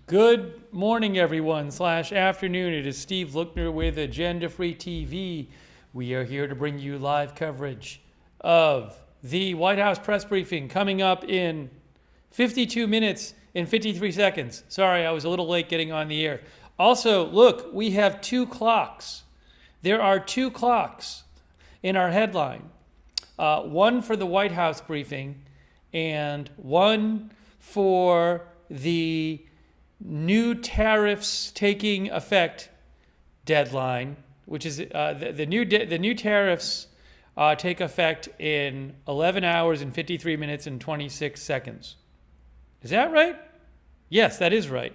Good morning, everyone, / afternoon. It is Steve Lookner with Agenda Free TV. We are here to bring you live coverage of the White House press briefing coming up in 52 minutes and 53 seconds. Sorry, I was a little late getting on the air. Also, look, we have 2 clocks. There are 2 clocks in our headline. One for the White House briefing and one for the new tariffs taking effect deadline, which is the new tariffs take effect in 11 hours and 53 minutes and 26 seconds. Is that right? Yes, that is right.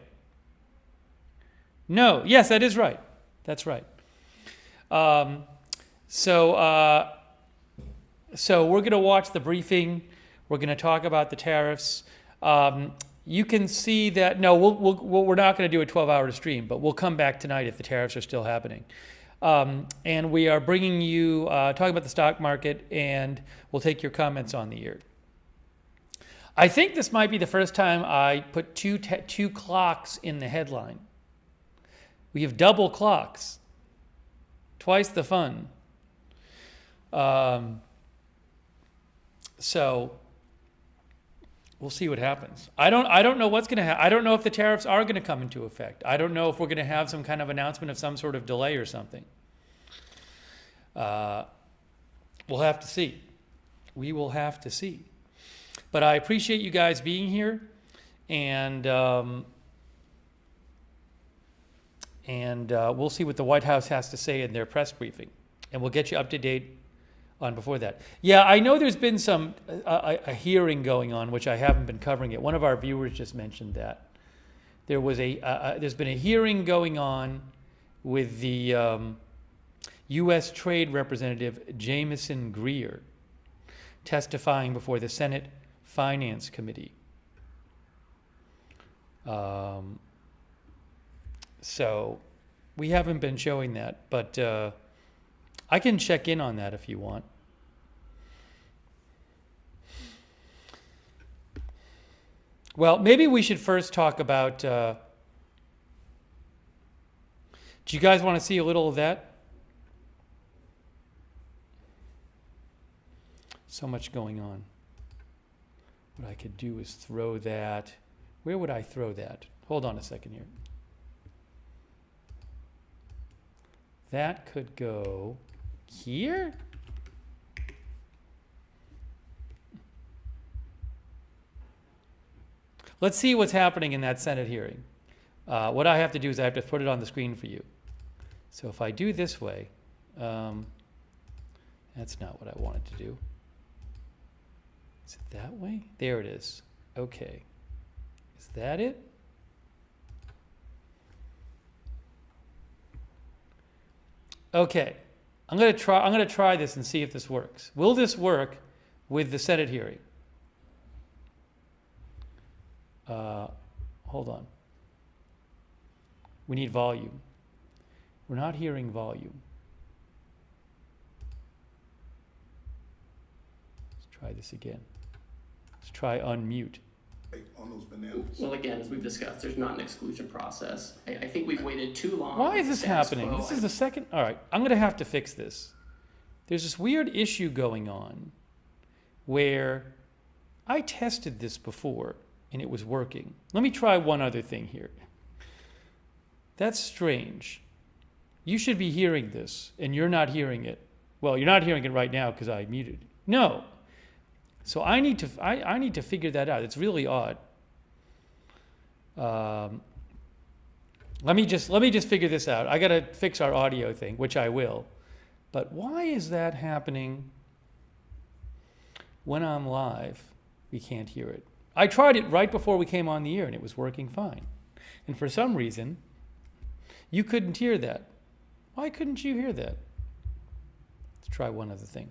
No, yes, that is right. That's right. So we're going to watch the briefing. We're going to talk about the tariffs. You can see that, no, we're not going to do a 12-hour stream, but we'll come back tonight if the tariffs are still happening. And we are bringing you, talking about the stock market, and we'll take your comments on the air. I think this might be the first time I put two clocks in the headline. We have double clocks. Twice the fun. So we'll see what happens. I don't know what's going to happen. I don't know if the tariffs are going to come into effect. I don't know if we're going to have some kind of announcement of some sort of delay or something. We'll have to see. We will have to see. But I appreciate you guys being here, and we'll see what the White House has to say in their press briefing, and we'll get you up to date on before that. Yeah, I know there's been some a hearing going on, which I haven't been covering it. One of our viewers just mentioned that there was there's been a hearing going on with the U.S. Trade Representative Jamieson Greer testifying before the Senate Finance Committee. So we haven't been showing that, but I can check in on that if you want. Well, maybe we should first talk about, do you guys want to see a little of that? So much going on. What I could do is throw that. Where would I throw that? Hold on a second here. That could go here. Let's see what's happening in that Senate hearing. What I have to do is I have to put it on the screen for you. So if I do this way, that's not what I wanted to do. Is it that way? There it is. Okay. Is that it? Okay. I'm going to try this and see if this works. Will this work with the Senate hearing? Hold on. We need volume. We're not hearing volume. Let's try this again. Let's try unmute. On those bananas. Well, again, as we've discussed, there's not an exclusion process. I think we've waited too long. Why is this happening? This is the second. All right, I'm going to have to fix this. There's this weird issue going on where I tested this before and it was working. Let me try one other thing here. That's strange. You should be hearing this and you're not hearing it. Well, you're not hearing it right now because I muted it. No. So I need to figure that out. It's really odd. Let me just figure this out. I got to fix our audio thing, which I will. But why is that happening when I'm live? We can't hear it. I tried it right before we came on the air and it was working fine. And for some reason, you couldn't hear that. Why couldn't you hear that? Let's try one other thing.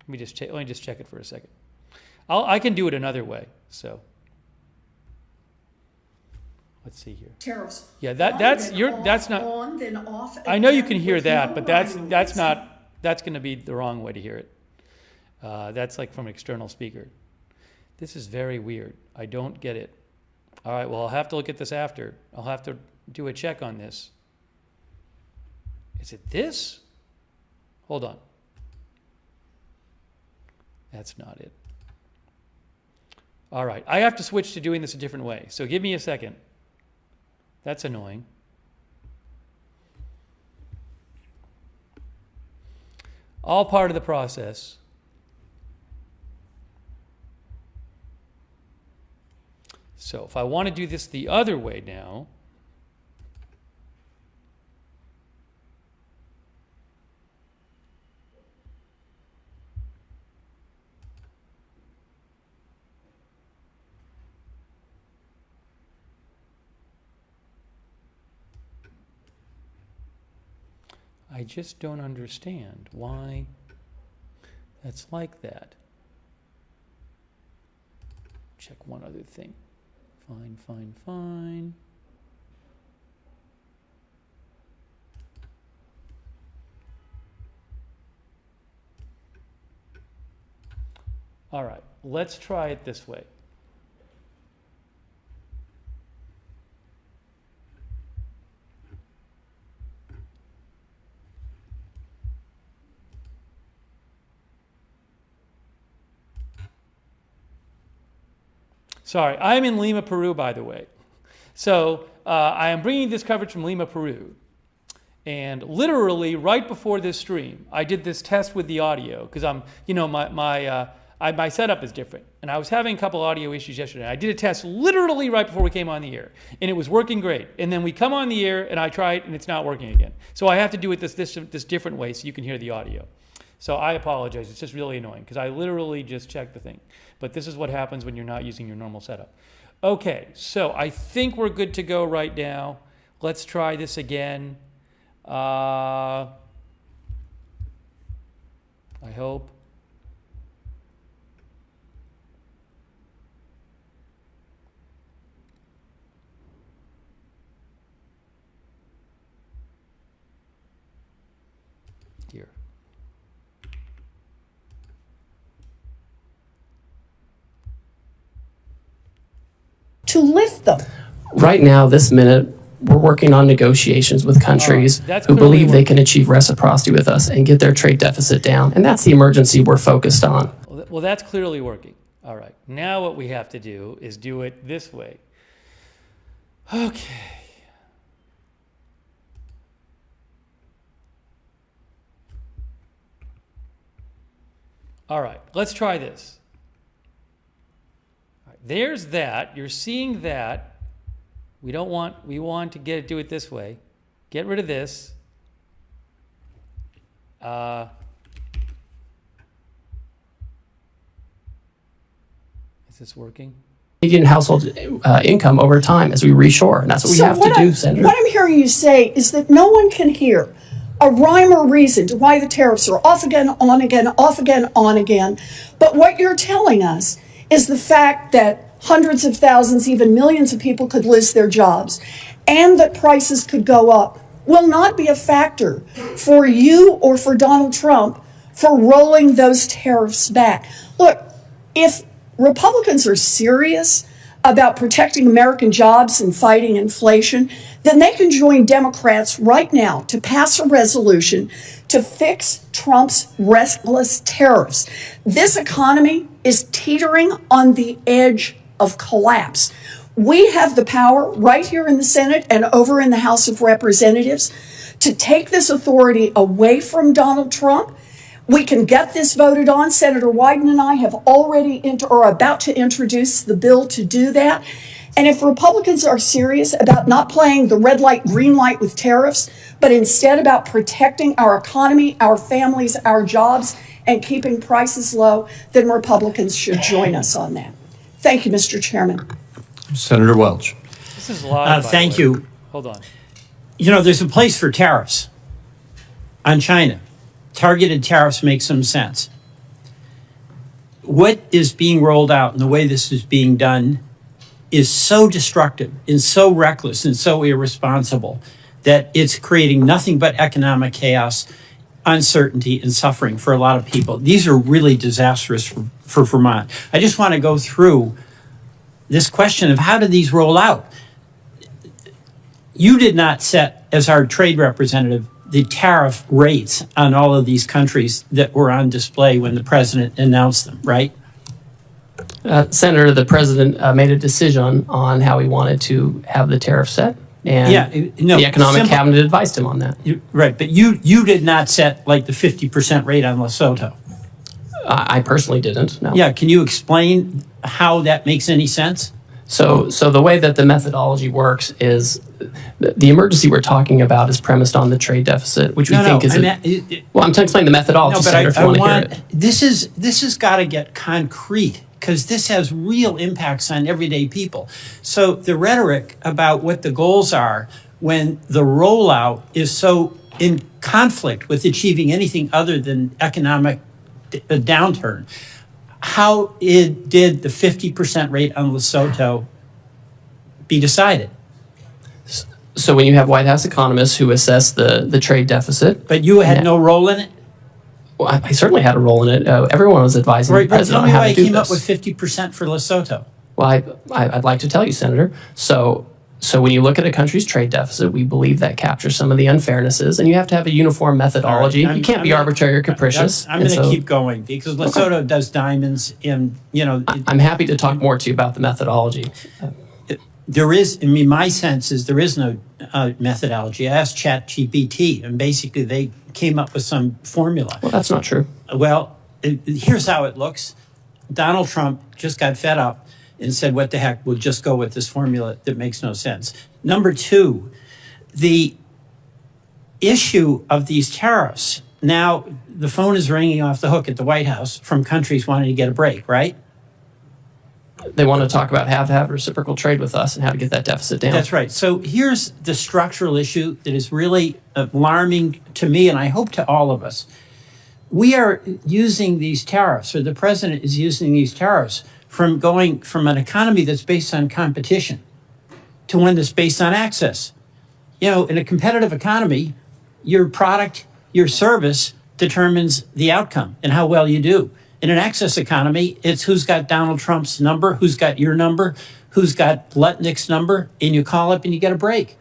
Let me just check it for a second. I can do it another way. So let's see here. Tariffs. Yeah, that's not on, then off. I know you can hear that, but that's going to be the wrong way to hear it. That's like from an external speaker. This is very weird. I don't get it. All right, well, I'll have to look at this after. I'll have to do a check on this. Is it this? Hold on. That's not it. All right, I have to switch to doing this a different way. So give me a second. That's annoying. All part of the process. So if I want to do this the other way now, I just don't understand why that's like that. Check one other thing. Fine. All right, let's try it this way. Sorry, I'm in Lima, Peru, by the way. So I am bringing this coverage from Lima, Peru. And literally right before this stream, I did this test with the audio because my setup is different. And I was having a couple audio issues yesterday. I did a test literally right before we came on the air. And it was working great. And then we come on the air and I try it and it's not working again. So I have to do it this different way so you can hear the audio. So I apologize. It's just really annoying because I literally just checked the thing. But this is what happens when you're not using your normal setup. Okay, so I think we're good to go right now. Let's try this again. I hope. Here. To lift them. Right now, this minute, we're working on negotiations with countries who believe they can achieve reciprocity with us and get their trade deficit down. And that's the emergency we're focused on. Well, that's clearly working. All right. Now what we have to do is do it this way. Okay. All right. Let's try this. All right, there's that. You're seeing that. We want to do it this way. Get rid of this. Is this working? Median household income over time as we reshore, and that's what we have to do, Senator. What I'm hearing you say is that no one can hear a rhyme or reason to why the tariffs are off again, on again, off again, on again. But what you're telling us is the fact that hundreds of thousands, even millions of people could lose their jobs, and that prices could go up, will not be a factor for you or for Donald Trump for rolling those tariffs back. Look, if Republicans are serious about protecting American jobs and fighting inflation, then they can join Democrats right now to pass a resolution to fix Trump's reckless tariffs. This economy is teetering on the edge of collapse. We have the power right here in the Senate and over in the House of Representatives to take this authority away from Donald Trump. We can get this voted on. Senator Wyden and I have already are about to introduce the bill to do that. And if Republicans are serious about not playing the red light, green light with tariffs, but instead about protecting our economy, our families, our jobs, and keeping prices low, then Republicans should join us on that. Thank you, Mr. Chairman. Senator Welch. This is live. Thank you. Hold on. You know, there's a place for tariffs on China. Targeted tariffs make some sense. What is being rolled out and the way this is being done is so destructive and so reckless and so irresponsible that it's creating nothing but economic chaos, uncertainty, and suffering for a lot of people. These are really disastrous for Vermont. I just want to go through this question of how do these roll out? You did not set, as our trade representative, the tariff rates on all of these countries that were on display when the president announced them, right? Senator, the president made a decision on how he wanted to have the tariff set, and the economic cabinet advised him on that. Right, but you did not set like the 50% rate on Lesotho. I personally didn't, no. Yeah, can you explain how that makes any sense? So the way that the methodology works is the emergency we're talking about is premised on the trade deficit, which we think is well, I'm trying to explain the methodology, Senator, if you want to hear it. This has got to get concrete, because this has real impacts on everyday people. So the rhetoric about what the goals are when the rollout is so in conflict with achieving anything other than economic downturn, how did the 50% rate on Lesotho be decided? So when you have White House economists who assess the trade deficit. But you had no role in it? Well, I certainly had a role in it. Everyone was advising the president on how to do this. Tell me why I came up with 50% for Lesotho. Well, I'd like to tell you, Senator. So when you look at a country's trade deficit, we believe that captures some of the unfairnesses, and you have to have a uniform methodology. You can't be arbitrary or capricious. I'm going to keep going, because Lesotho does diamonds in, I'm happy to talk more to you about the methodology. There is, my sense is there is no methodology. I asked ChatGPT, and basically they came up with some formula. Well, that's not true. Well, here's how it looks. Donald Trump just got fed up and said, what the heck, we'll just go with this formula that makes no sense. Number two, the issue of these tariffs. Now, the phone is ringing off the hook at the White House from countries wanting to get a break, right? They want to talk about how to have reciprocal trade with us and how to get that deficit down. That's right. So here's the structural issue that is really alarming to me, and I hope to all of us. We are using these tariffs, or the president is using these tariffs, from going from an economy that's based on competition to one that's based on access. In a competitive economy, your product, your service determines the outcome and how well you do. In an access economy, it's who's got Donald Trump's number, who's got your number, who's got Lutnick's number, and you call up and you get a break.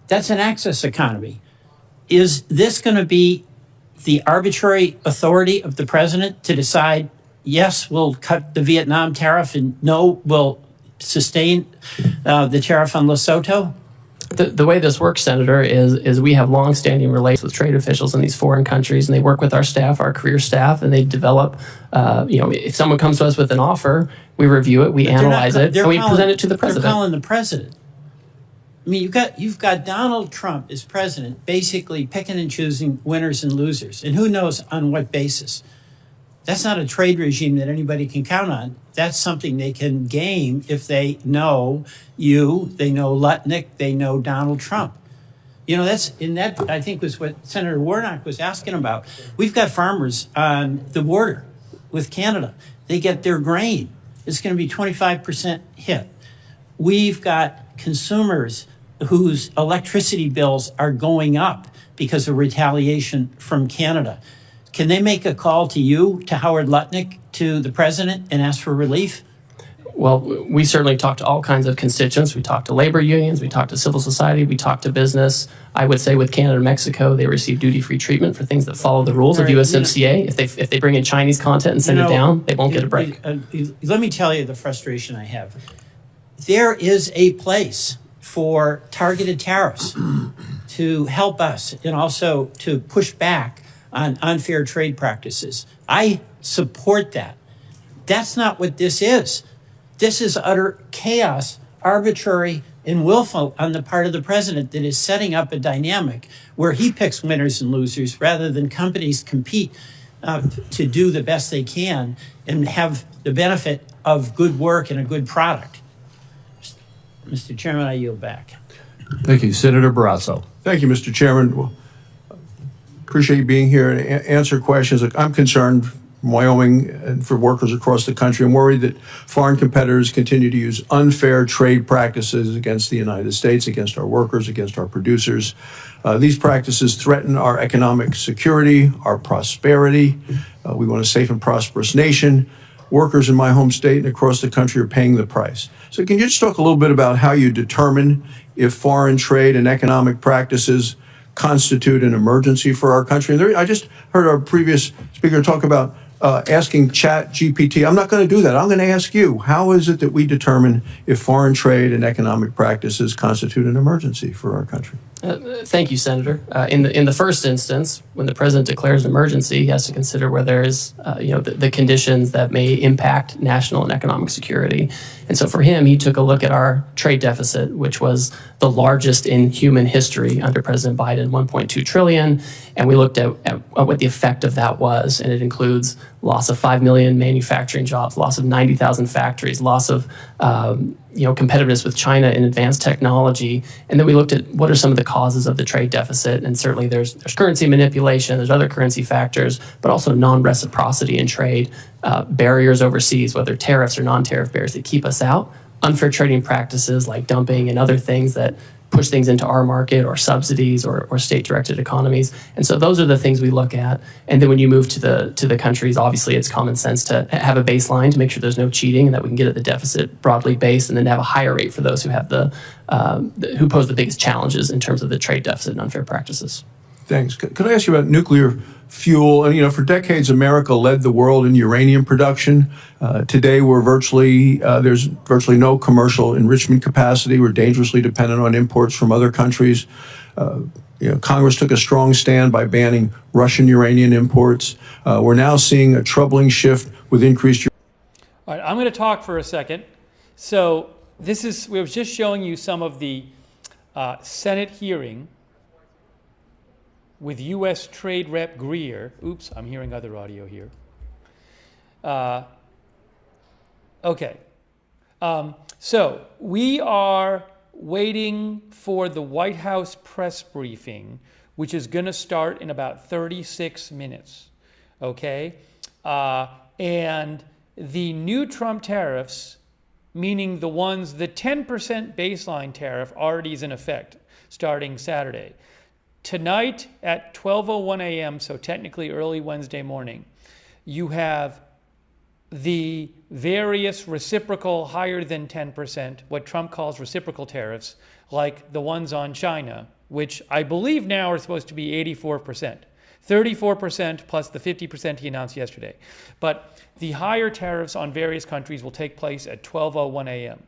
That's an access economy. Is this going to be the arbitrary authority of the president to decide, yes, we'll cut the Vietnam tariff, and no, we'll sustain the tariff on Lesotho? The way this works, Senator, is we have longstanding relations with trade officials in these foreign countries, and they work with our staff, our career staff, and they develop, if someone comes to us with an offer, we review it, we analyze it, and we present it to the president. They're calling the president. I mean, you've got Donald Trump as president basically picking and choosing winners and losers, and who knows on what basis. That's not a trade regime that anybody can count on. That's something they can game if they know you, they know Lutnick, they know Donald Trump. That I think was what Senator Warnock was asking about. We've got farmers on the border with Canada. They get their grain. It's going to be 25% hit. We've got consumers whose electricity bills are going up because of retaliation from Canada. Can they make a call to you, to Howard Lutnick, to the president, and ask for relief? Well, we certainly talk to all kinds of constituents. We talk to labor unions, we talk to civil society, we talk to business. I would say with Canada and Mexico, they receive duty-free treatment for things that follow the rules of USMCA. If they bring in Chinese content and send it down, they won't get a break. Let me tell you the frustration I have. There is a place for targeted tariffs to help us and also to push back on unfair trade practices. I support that. That's not what this is. This is utter chaos, arbitrary and willful on the part of the president that is setting up a dynamic where he picks winners and losers rather than companies compete to do the best they can and have the benefit of good work and a good product. Mr. Chairman, I yield back. Thank you. Senator Barrasso. Thank you, Mr. Chairman. Well, appreciate you being here and answer questions. I'm concerned from Wyoming and for workers across the country. I'm worried that foreign competitors continue to use unfair trade practices against the United States, against our workers, against our producers. These practices threaten our economic security, our prosperity. We want a safe and prosperous nation. workers in my home state and across the country are paying the price. So can you just talk a little bit about how you determine if foreign trade and economic practices constitute an emergency for our country? And I just heard our previous speaker talk about asking Chat GPT. I'm not going to do that. I'm going to ask you, how is it that we determine if foreign trade and economic practices constitute an emergency for our country? Thank you, Senator. In the first instance, when the president declares an emergency, he has to consider where there is, the conditions that may impact national and economic security. And so for him, he took a look at our trade deficit, which was the largest in human history under President Biden, 1.2 trillion. And we looked at what the effect of that was. And it includes loss of 5 million manufacturing jobs, loss of 90,000 factories, loss of competitiveness with China in advanced technology. And then we looked at what are some of the causes of the trade deficit. And certainly there's currency manipulation, there's other currency factors, but also non-reciprocity in trade, barriers overseas, whether tariffs or non-tariff barriers that keep us out, unfair trading practices like dumping and other things that push things into our market, or subsidies, or state-directed economies. And so those are the things we look at. And then when you move to the countries, obviously it's common sense to have a baseline to make sure there's no cheating and that we can get at the deficit broadly based, and then have a higher rate for those who have who pose the biggest challenges in terms of the trade deficit and unfair practices. Thanks. Could I ask you about nuclear fuel? And for decades, America led the world in uranium production. Today, there's virtually no commercial enrichment capacity. We're dangerously dependent on imports from other countries. Congress took a strong stand by banning Russian uranium imports. We're now seeing a troubling shift with increased. All right, I'm going to talk for a second. So we were just showing you some of the Senate hearing with U.S. Trade Rep Greer. Oops, I'm hearing other audio here. Okay. So we are waiting for the White House press briefing, which is going to start in about 36 minutes. Okay? And the new Trump tariffs, meaning the 10% baseline tariff already is in effect starting Saturday. Tonight at 12:01 a.m., so technically early Wednesday morning, you have the various reciprocal higher than 10%, what Trump calls reciprocal tariffs, like the ones on China, which I believe now are supposed to be 84%. 34% plus the 50% he announced yesterday. But the higher tariffs on various countries will take place at 12:01 a.m.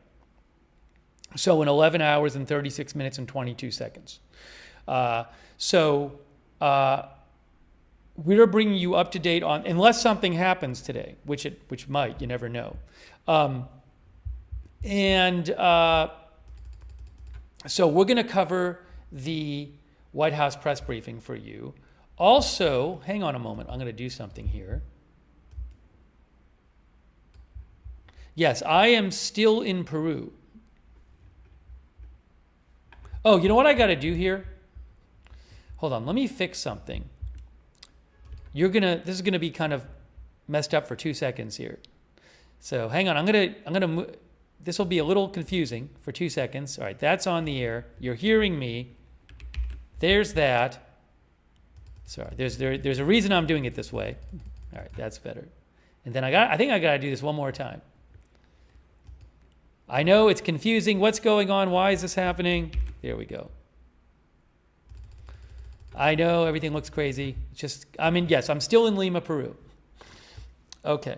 So in 11 hours and 36 minutes and 22 seconds. We're bringing you up to date on, unless something happens today, which might, you never know. So we're going to cover the White House press briefing for you. Also, hang on a moment, I'm going to do something here. Yes, I am still in Peru. Oh, you know what I got to do here? Hold on, let me fix something. This is gonna be kind of messed up for 2 seconds here. So hang on, this will be a little confusing for 2 seconds. All right, that's on the air. You're hearing me. There's that. Sorry, there's a reason I'm doing it this way. All right, that's better. And then I think I gotta do this one more time. I know it's confusing. What's going on? Why is this happening? There we go. I know everything looks crazy. Yes, I'm still in Lima, Peru. Okay.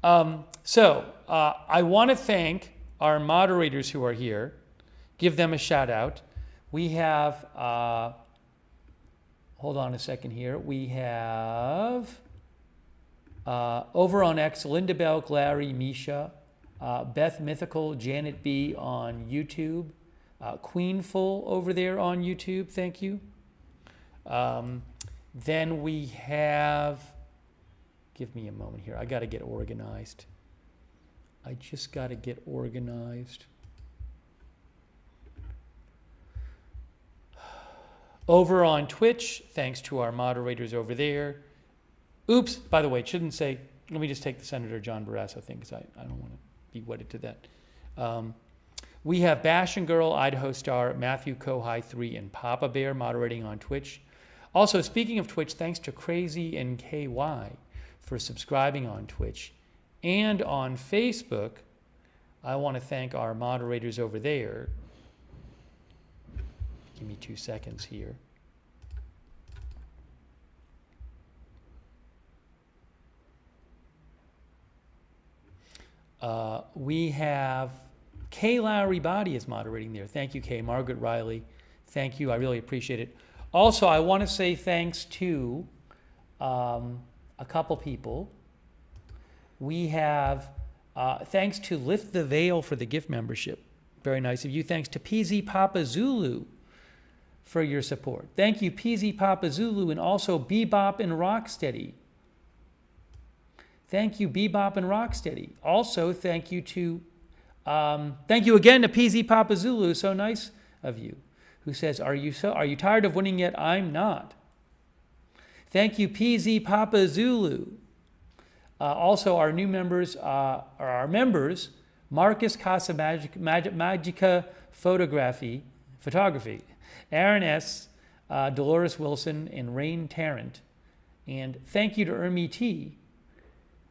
I want to thank our moderators who are here, give them a shout out. We have, hold on a second here. We have, over on X, Linda Belk, Larry, Misha, Beth Mythical, Janet B on YouTube, Queenful over there on YouTube, thank you. Then we have, give me a moment here. I got to get organized. I just got to get organized. Over on Twitch, thanks to our moderators over there. Oops, by the way, it shouldn't say, let me just take the Senator John Barrasso thing because I don't want to be wedded to that. We have Bash and Girl, Idaho Star, Matthew Kohai 3, and Papa Bear moderating on Twitch. Also, speaking of Twitch, thanks to Crazy and KY for subscribing on Twitch. and on Facebook. I want to thank our moderators over there. Give me 2 seconds here. We have Kay Lowry Body is moderating there. Thank you, Kay. Margaret Riley, thank you. I really appreciate it. Also, I want to say thanks to a couple people. We have thanks to Lift the Veil for the gift membership. Very nice of you. Thanks to PZ Papa Zulu for your support. Thank you, PZ Papa Zulu, and also Bebop and Rocksteady. Thank you, Bebop and Rocksteady. Also, thank you again to PZ Papa Zulu. So nice of you. Who says, "Are you tired of winning yet?" I'm not. Thank you, PZ Papa Zulu. Also, our new members are our members: Marcus Casa Magica Photography, Aaron S., Dolores Wilson, and Rain Tarrant. And thank you to Ermi T.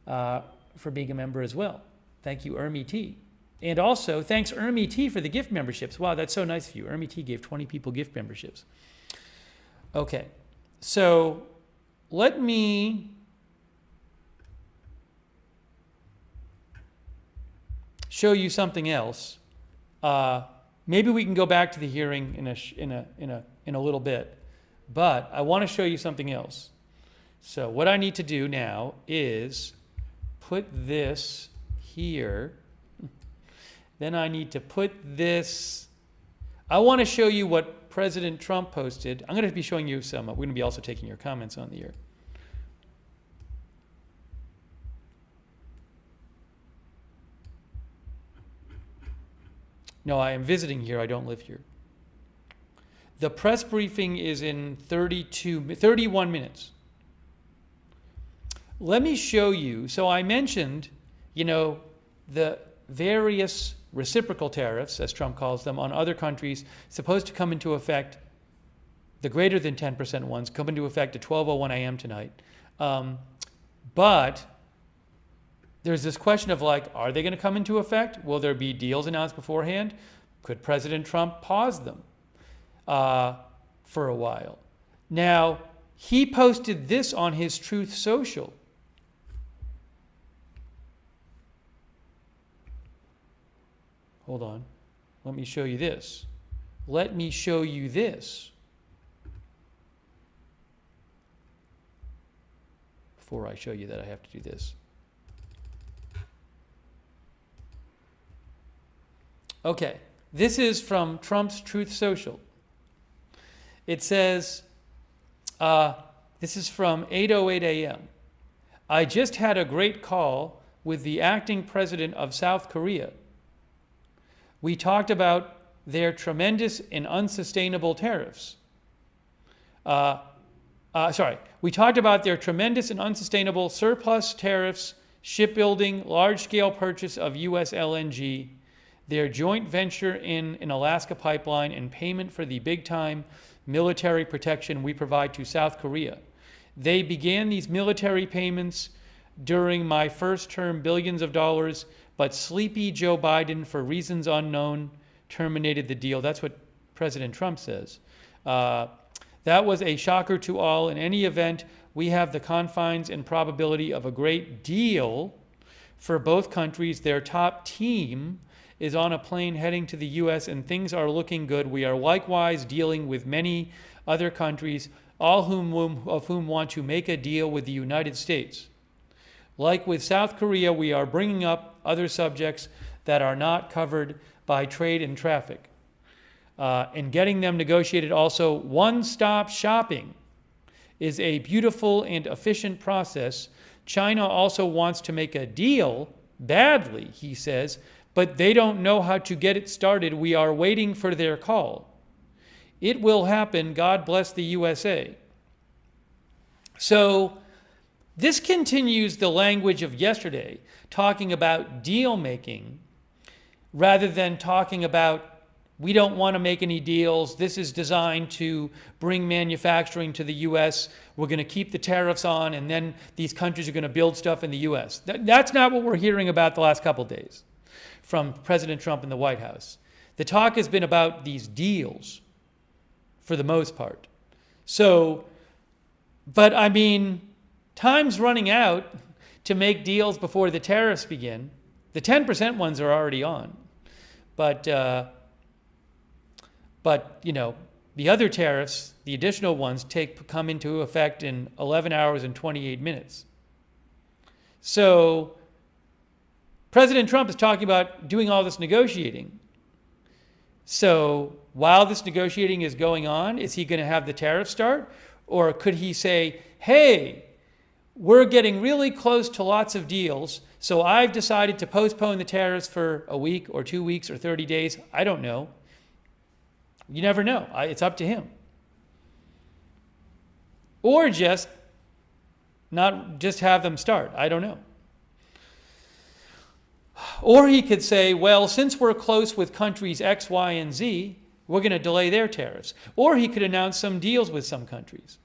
For being a member as well. Thank you, Ermi T. And also, thanks Ermi T for the gift memberships. Wow, that's so nice of you. Ermi T gave 20 people gift memberships. Okay, so let me show you something else. Maybe we can go back to the hearing in a little bit, but I want to show you something else. So what I need to do now is put this here. Then I need to put this. I want to show you what President Trump posted. I'm going to be showing you some. We're going to be also taking your comments on the air. No, I am visiting here. I don't live here. The press briefing is in 31 minutes. Let me show you. So I mentioned, the various reciprocal tariffs, as Trump calls them, on other countries, supposed to come into effect, the greater than 10% ones, come into effect at 12:01 a.m. tonight. But there's this question of are they going to come into effect? Will there be deals announced beforehand? Could President Trump pause them for a while? Now, he posted this on his Truth Social. Hold on. Let me show you this. Let me show you this. Before I show you that, I have to do this. Okay. This is from Trump's Truth Social. It says, this is from 8:08 a.m. I just had a great call with the acting president of South Korea. We talked about their tremendous and unsustainable tariffs. We talked about their tremendous and unsustainable surplus tariffs, shipbuilding, large-scale purchase of U.S. LNG, their joint venture in an Alaska pipeline, and payment for the big-time military protection we provide to South Korea. They began these military payments during my first term, billions of dollars, but sleepy Joe Biden, for reasons unknown, terminated the deal. That's what President Trump says. That was a shocker to all. In any event, we have the confines and probability of a great deal for both countries. Their top team is on a plane heading to the U.S., and things are looking good. We are likewise dealing with many other countries, all of whom want to make a deal with the United States. Like with South Korea, we are bringing up other subjects that are not covered by trade and traffic, and getting them negotiated. Also, one-stop shopping is a beautiful and efficient process. China also wants to make a deal badly, he says, but they don't know how to get it started. We are waiting for their call. It will happen. God bless the USA. So this continues the language of yesterday, talking about deal making rather than talking about We don't want to make any deals. This is designed to bring manufacturing to the U.S. We're going to keep the tariffs on, and then these countries are going to build stuff in the U.S. That's not what we're hearing about the last couple of days from President Trump in the White House. The talk has been about these deals for the most part. So, but I mean, time's running out to make deals before the tariffs begin. The 10% ones are already on. But you know, the other tariffs, the additional ones, come into effect in 11 hours and 28 minutes. So President Trump is talking about doing all this negotiating. So while this negotiating is going on, is he going to have the tariff start? Or could he say, hey, we're getting really close to lots of deals, so I've decided to postpone the tariffs for a week or 2 weeks or 30 days. I don't know. You never know. It's up to him. Or just have them start. I don't know. Or he could say, well, since we're close with countries X, Y, and Z, we're going to delay their tariffs. Or he could announce some deals with some countries.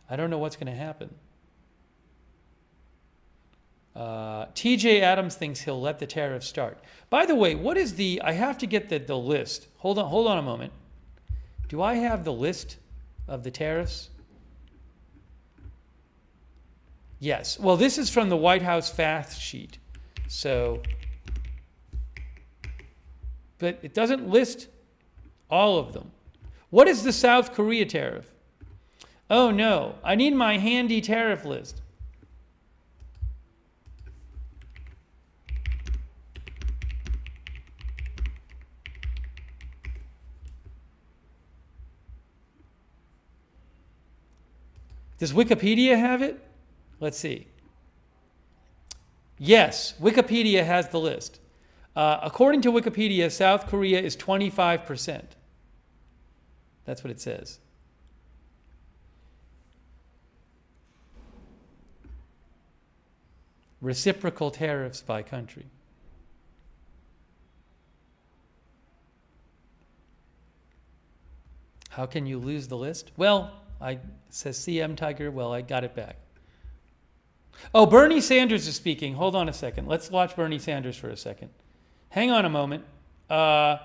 I don't know what's going to happen. TJ Adams thinks he'll let the tariffs start. By the way, what is I have to get the list. Hold on a moment. Do I have the list of the tariffs? Yes. Well, this is from the White House fact sheet. So, but it doesn't list all of them. What is the South Korea tariff? Oh no, I need my handy tariff list. Does Wikipedia have it? Let's see. Yes, Wikipedia has the list. According to Wikipedia, South Korea is 25%. That's what it says. Reciprocal tariffs by country. How can you lose the list? Well, it says CM Tiger. Well, I got it back. Oh, Bernie Sanders is speaking. Hold on a second. Let's watch Bernie Sanders for a second. Hang on a moment. How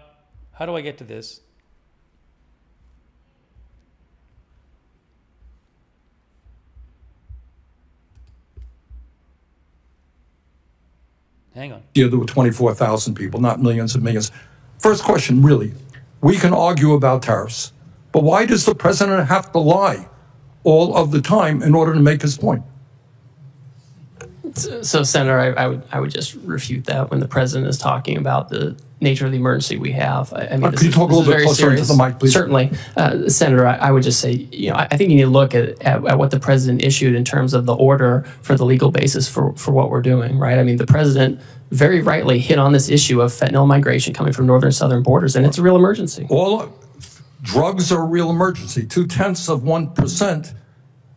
do I get to this? Hang on. Yeah, there were 24,000 people, not millions and millions. First question, really, we can argue about tariffs, but why does the president have to lie all of the time in order to make his point? So, Senator, I would just refute that when the president is talking about the nature of the emergency we have. I mean, Could you talk a little bit closer into the mic, please? Certainly. Senator, I would just say, I think you need to look at what the president issued in terms of the order for the legal basis for what we're doing, right? I mean, the president very rightly hit on this issue of fentanyl migration coming from northern and southern borders, and it's a real emergency. All drugs are a real emergency. 0.2%.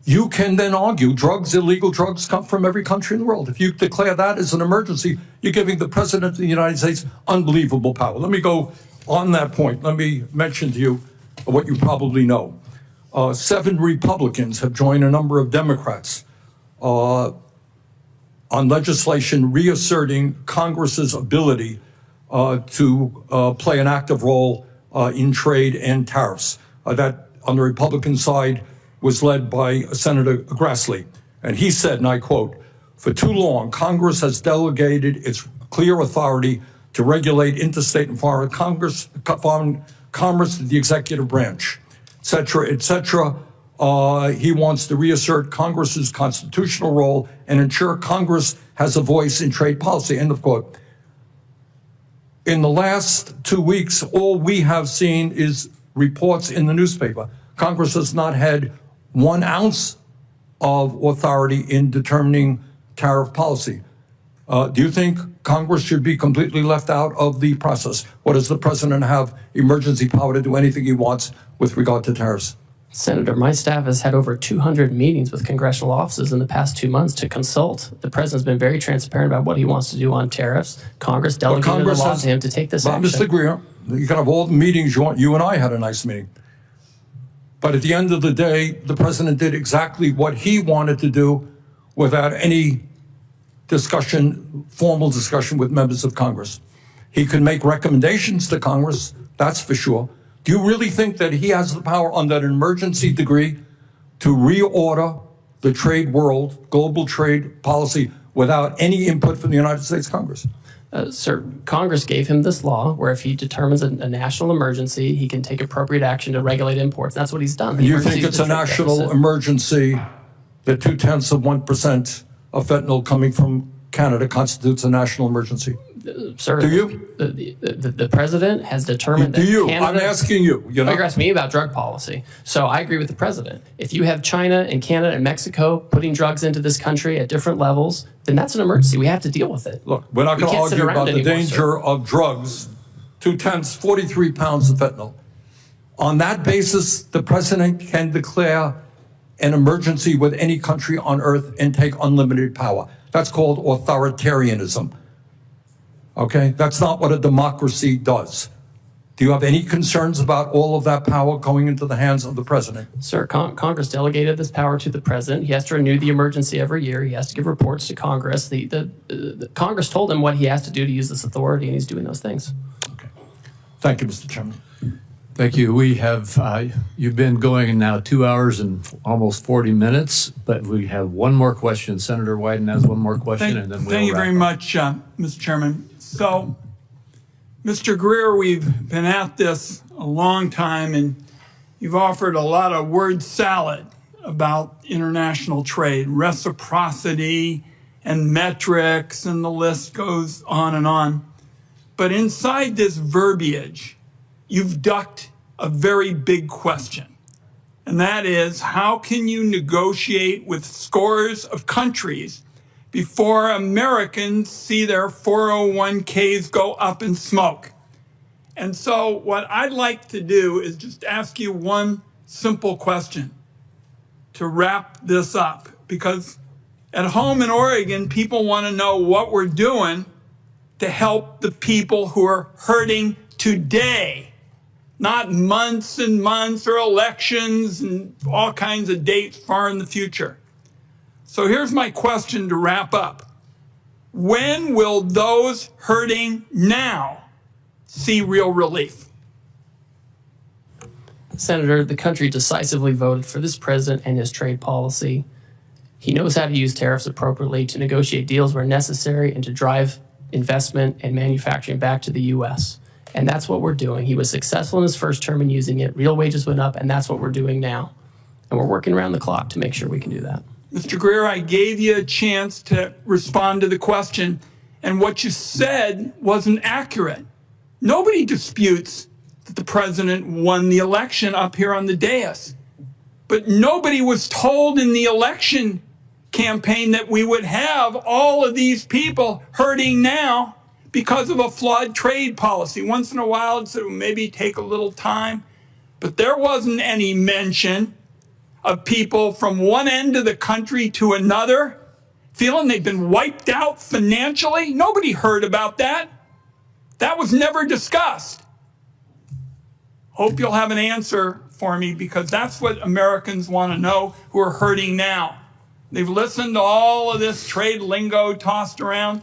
You can then argue illegal drugs come from every country in the world. If you declare that as an emergency, you're giving the president of the United States unbelievable power. Let me go on that point. Let me mention to you what you probably know. 7 Republicans have joined a number of Democrats on legislation reasserting Congress's ability to play an active role in trade and tariffs. That on the Republican side was led by Senator Grassley. And he said, and I quote, "For too long, Congress has delegated its clear authority to regulate interstate and foreign commerce to the executive branch, et cetera, et cetera." He wants to reassert Congress's constitutional role and ensure Congress has a voice in trade policy, end of quote. In the last 2 weeks, all we have seen is reports in the newspaper. Congress has not had 1 ounce of authority in determining tariff policy. Do you think Congress should be completely left out of the process? Or does the president have emergency power to do anything he wants with regard to tariffs? Senator, my staff has had over 200 meetings with congressional offices in the past 2 months to consult. The president's been very transparent about what he wants to do on tariffs. Congress delegated the law to him to take this action. Mr. Greer, you can have all the meetings you want. You and I had a nice meeting. But at the end of the day, the president did exactly what he wanted to do without any discussion, formal discussion with members of Congress. He can make recommendations to Congress, that's for sure. Do you really think that he has the power under an emergency degree to reorder the trade world, global trade policy, without any input from the United States Congress? Sir, Congress gave him this law where if he determines a national emergency, he can take appropriate action to regulate imports. That's what he's done. Do you think it's a national emergency that 0.2% of fentanyl coming from Canada constitutes a national emergency? Sir, do you? The president has determined that Canada... I'm asking you. You're asking me about drug policy. So I agree with the president. If you have China and Canada and Mexico putting drugs into this country at different levels, then that's an emergency. We have to deal with it. Look, we're not going to argue about the danger of drugs. 43 pounds of fentanyl. On that basis, the president can declare an emergency with any country on earth and take unlimited power. That's called authoritarianism. Okay? That's not what a democracy does. Do you have any concerns about all of that power going into the hands of the president? Sir, Congress delegated this power to the president. He has to renew the emergency every year. He has to give reports to Congress. The Congress told him what he has to do to use this authority, and he's doing those things. Okay. Thank you, Mr. Chairman. Thank you. We have, you've been going now 2 hours and almost 40 minutes, but we have one more question. Senator Wyden has one more question, and then we'll Thank you wrap very up. much, Mr. Chairman. So, Mr. Greer, we've been at this a long time, and you've offered a lot of word salad about international trade, reciprocity, and metrics, and the list goes on and on. But inside this verbiage, you've ducked a very big question. And that is, how can you negotiate with scores of countries before Americans see their 401ks go up in smoke? And so what I'd like to do is just ask you one simple question to wrap this up. Because at home in Oregon, people want to know what we're doing to help the people who are hurting today, not months and months or elections and all kinds of dates far in the future. So here's my question to wrap up. When will those hurting now see real relief? Senator, the country decisively voted for this president and his trade policy. He knows how to use tariffs appropriately to negotiate deals where necessary and to drive investment and manufacturing back to the U.S. And that's what we're doing. He was successful in his first term in using it. Real wages went up, and that's what we're doing now. And we're working around the clock to make sure we can do that. Mr. Greer, I gave you a chance to respond to the question, and what you said wasn't accurate. Nobody disputes that the president won the election up here on the dais. But nobody was told in the election campaign that we would have all of these people hurting now because of a flawed trade policy. Once in a while, it would maybe take a little time, but there wasn't any mention of people from one end of the country to another feeling they've been wiped out financially. Nobody heard about that. That was never discussed. Hope you'll have an answer for me, because that's what Americans want to know who are hurting now. They've listened to all of this trade lingo tossed around,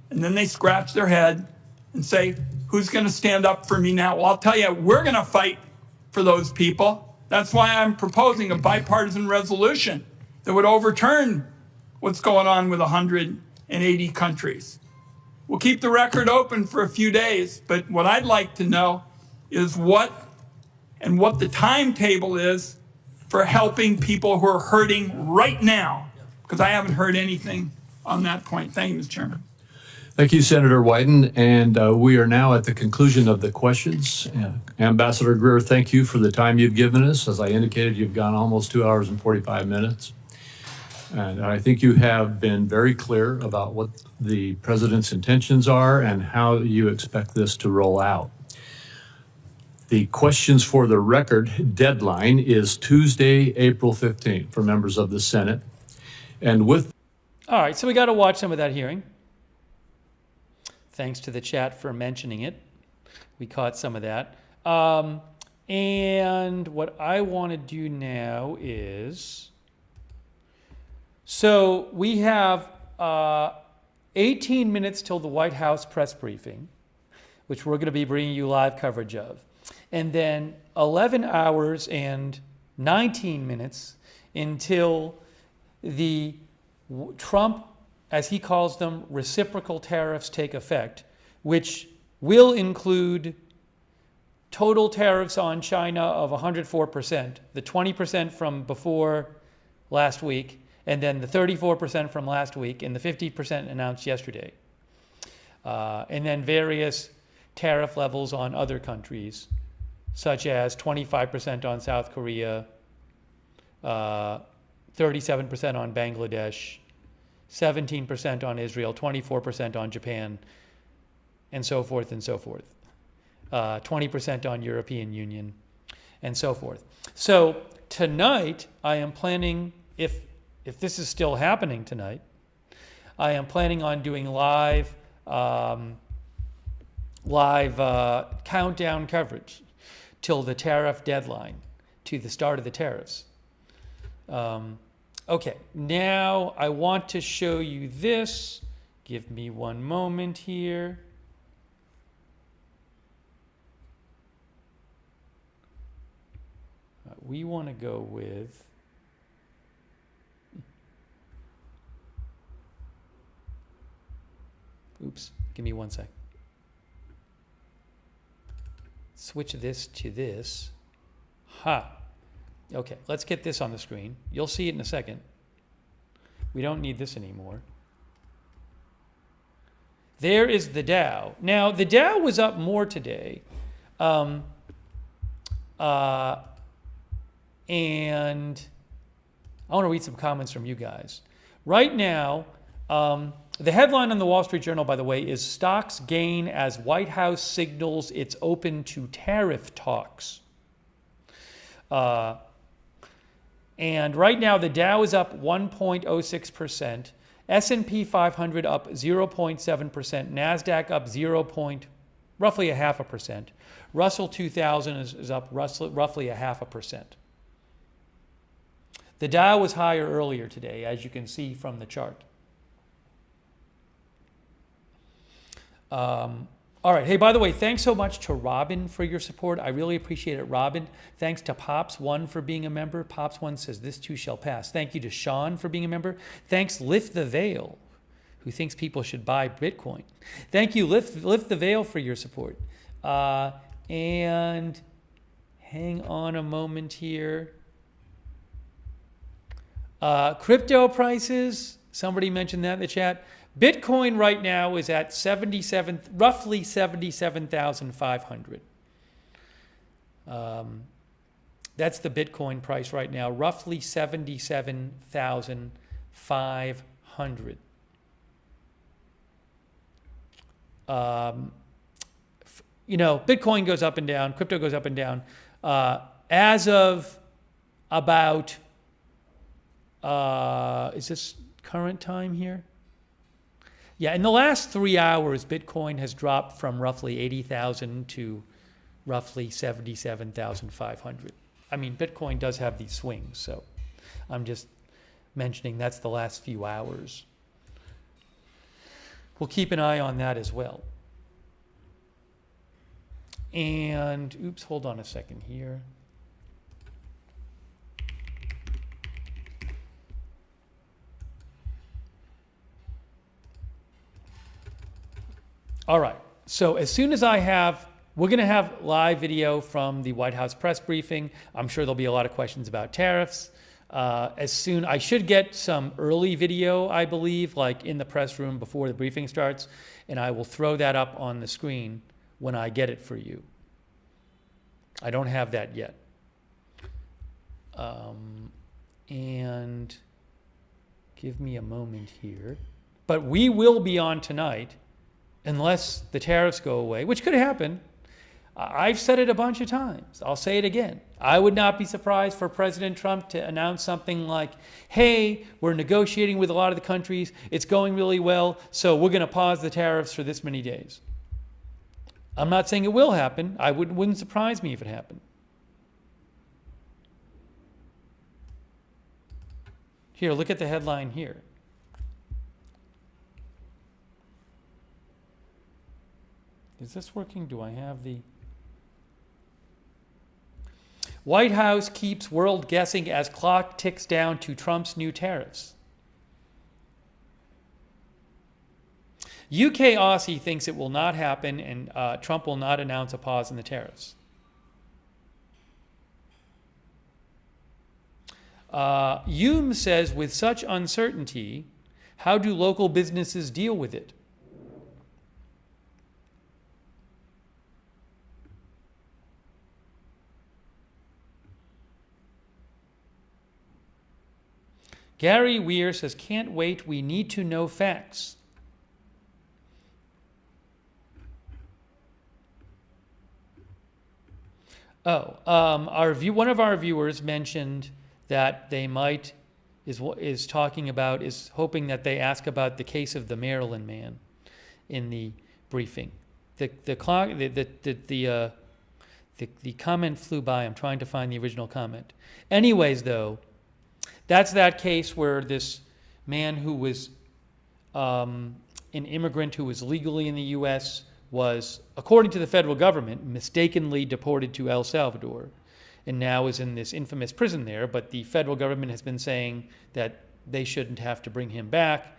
and then they scratch their head and say, who's going to stand up for me now? Well, I'll tell you, we're going to fight for those people. That's why I'm proposing a bipartisan resolution that would overturn what's going on with 180 countries. We'll keep the record open for a few days, but what I'd like to know is what the timetable is for helping people who are hurting right now, because I haven't heard anything on that point. Thank you, Mr. Chairman. Thank you, Senator Wyden. And we are now at the conclusion of the questions. Ambassador Greer, thank you for the time you've given us. As I indicated, you've gone almost 2 hours and 45 minutes. And I think you have been very clear about what the president's intentions are and how you expect this to roll out. The questions for the record deadline is Tuesday, April 15th for members of the Senate. And with... All right, so we got to watch some of that hearing. Thanks to the chat for mentioning it. We caught some of that. And what I want to do now is, so we have 18 minutes till the White House press briefing, which we're going to be bringing you live coverage of. And then 11 hours and 19 minutes until the Trump, as he calls them, reciprocal tariffs take effect, which will include total tariffs on China of 104%, the 20% from before last week, and then the 34% from last week, and the 50% announced yesterday. And then various tariff levels on other countries, such as 25% on South Korea, 37% on Bangladesh, 17% on Israel, 24% on Japan, and so forth and so forth. 20% on European Union, and so forth. So tonight, I am planning, if this is still happening tonight, I am planning on doing live countdown coverage till the tariff deadline, to the start of the tariffs. Okay, now I want to show you this. Give me one moment here. We want to go with, oops, give me one sec. Switch this to this. Ha. Okay, let's get this on the screen. You'll see it in a second. We don't need this anymore. There is the Dow. Now, the Dow was up more today. And I want to read some comments from you guys. Right now, the headline on the Wall Street Journal, by the way, is "Stocks Gain as White House Signals It's Open to Tariff Talks." And right now, the Dow is up 1.06%, S&P 500 up 0.7%, NASDAQ up roughly 0.5%. Russell 2000 is up roughly 0.5%. The Dow was higher earlier today, as you can see from the chart. All right. Hey, by the way, thanks so much to Robin for your support. I really appreciate it, Robin. Thanks to Pops1 for being a member. Pops1 says, "This too shall pass." Thank you to Sean for being a member. Thanks, Lift the Veil, who thinks people should buy Bitcoin. Thank you, Lift the Veil, for your support. And hang on a moment here. Crypto prices, somebody mentioned that in the chat. Bitcoin right now is at roughly 77,500. That's the Bitcoin price right now, roughly 77,500. Bitcoin goes up and down, crypto goes up and down. As of about, is this current time here? Yeah, in the last 3 hours, Bitcoin has dropped from roughly 80,000 to roughly 77,500. I mean, Bitcoin does have these swings, so I'm just mentioning that's the last few hours. We'll keep an eye on that as well. And, oops, hold on a second here. All right, so as soon as we're going to have live video from the White House press briefing. I'm sure there'll be a lot of questions about tariffs. I should get some early video, I believe, like in the press room before the briefing starts, and I will throw that up on the screen when I get it for you. I don't have that yet. And give me a moment here. But we will be on tonight, unless the tariffs go away, which could happen. I've said it a bunch of times. I'll say it again. I would not be surprised for President Trump to announce something like, hey, we're negotiating with a lot of the countries. It's going really well, so we're going to pause the tariffs for this many days. I'm not saying it will happen. Wouldn't surprise me if it happened. Here, look at the headline here. Is this working? Do I have the... White House keeps world guessing as clock ticks down to Trump's new tariffs. UK Aussie thinks it will not happen and Trump will not announce a pause in the tariffs. Hume says, with such uncertainty, how do local businesses deal with it? Gary Weir says, can't wait, we need to know facts. One of our viewers mentioned that they might, is hoping that they ask about the case of the Maryland man in the briefing. The comment flew by. I'm trying to find the original comment. Anyways, though, that's that case where this man who was an immigrant who was legally in the U.S. was, according to the federal government, mistakenly deported to El Salvador and now is in this infamous prison there. But the federal government has been saying that they shouldn't have to bring him back.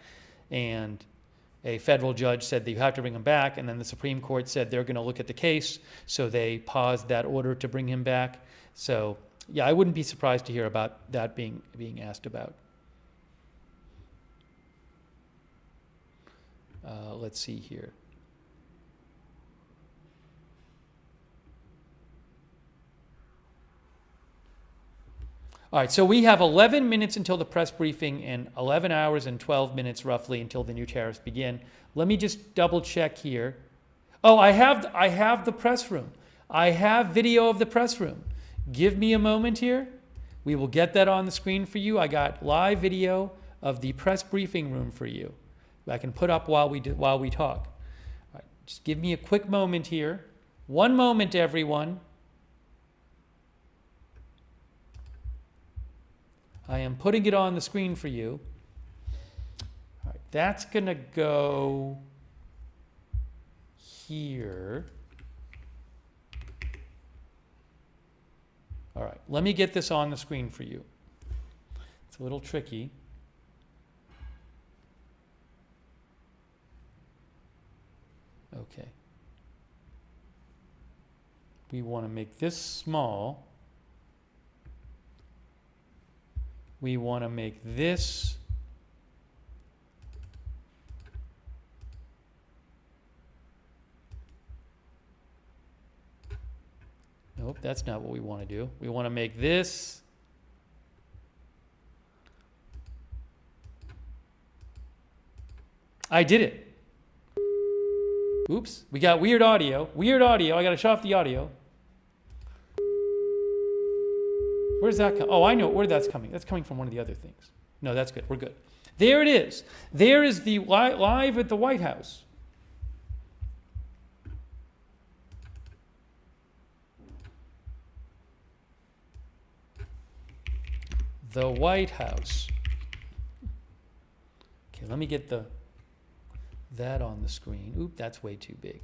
And a federal judge said that you have to bring him back. And then the Supreme Court said they're going to look at the case. So they paused that order to bring him back. So yeah, I wouldn't be surprised to hear about that being asked about. Let's see here. All right, so we have 11 minutes until the press briefing and 11 hours and 12 minutes roughly until the new tariffs begin. Let me just double check here. Oh, I have the press room. I have video of the press room. Give me a moment here. We will get that on the screen for you. I got live video of the press briefing room for you. I can put up while we talk. All right, just give me a quick moment here. One moment, everyone. I am putting it on the screen for you. All right, that's going to go here. All right, let me get this on the screen for you. It's a little tricky. Okay. We want to make this small. We want to make this nope, that's not what we want to do. We want to make this I did it. Oops, we got weird audio. Weird audio. I got to shut off the audio. Where's that come? Oh, I know where that's coming. That's coming from one of the other things. No, that's good. We're good. There it is. There is the live at the White House. The White House. Okay, let me get that on the screen. Oop, that's way too big.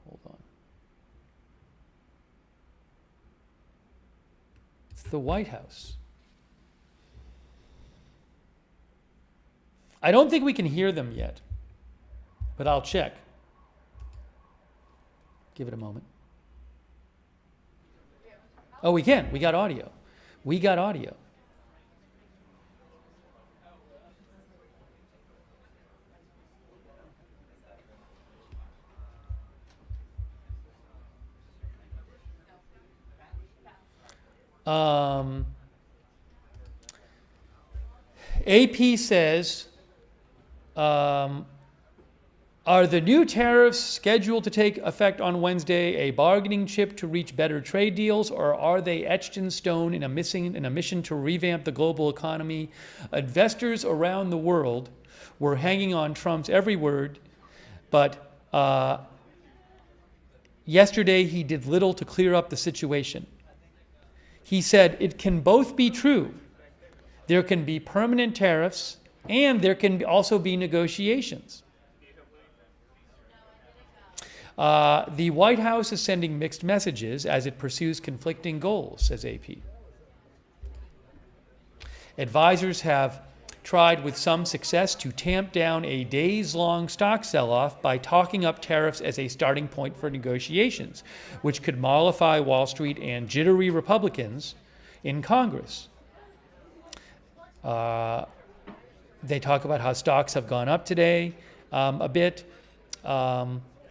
Hold on. It's the White House. I don't think we can hear them yet, but I'll check. Give it a moment. Oh, we can. We got audio. We got audio. AP says Are the new tariffs scheduled to take effect on Wednesday a bargaining chip to reach better trade deals, or are they etched in stone in a mission to revamp the global economy? Investors around the world were hanging on Trump's every word, but yesterday he did little to clear up the situation. He said it can both be true. There can be permanent tariffs, and there can also be negotiations. The White House is sending mixed messages as it pursues conflicting goals, says AP. Advisors have tried with some success to tamp down a days-long stock sell-off by talking up tariffs as a starting point for negotiations, which could mollify Wall Street and jittery Republicans in Congress. They talk about how stocks have gone up today a bit,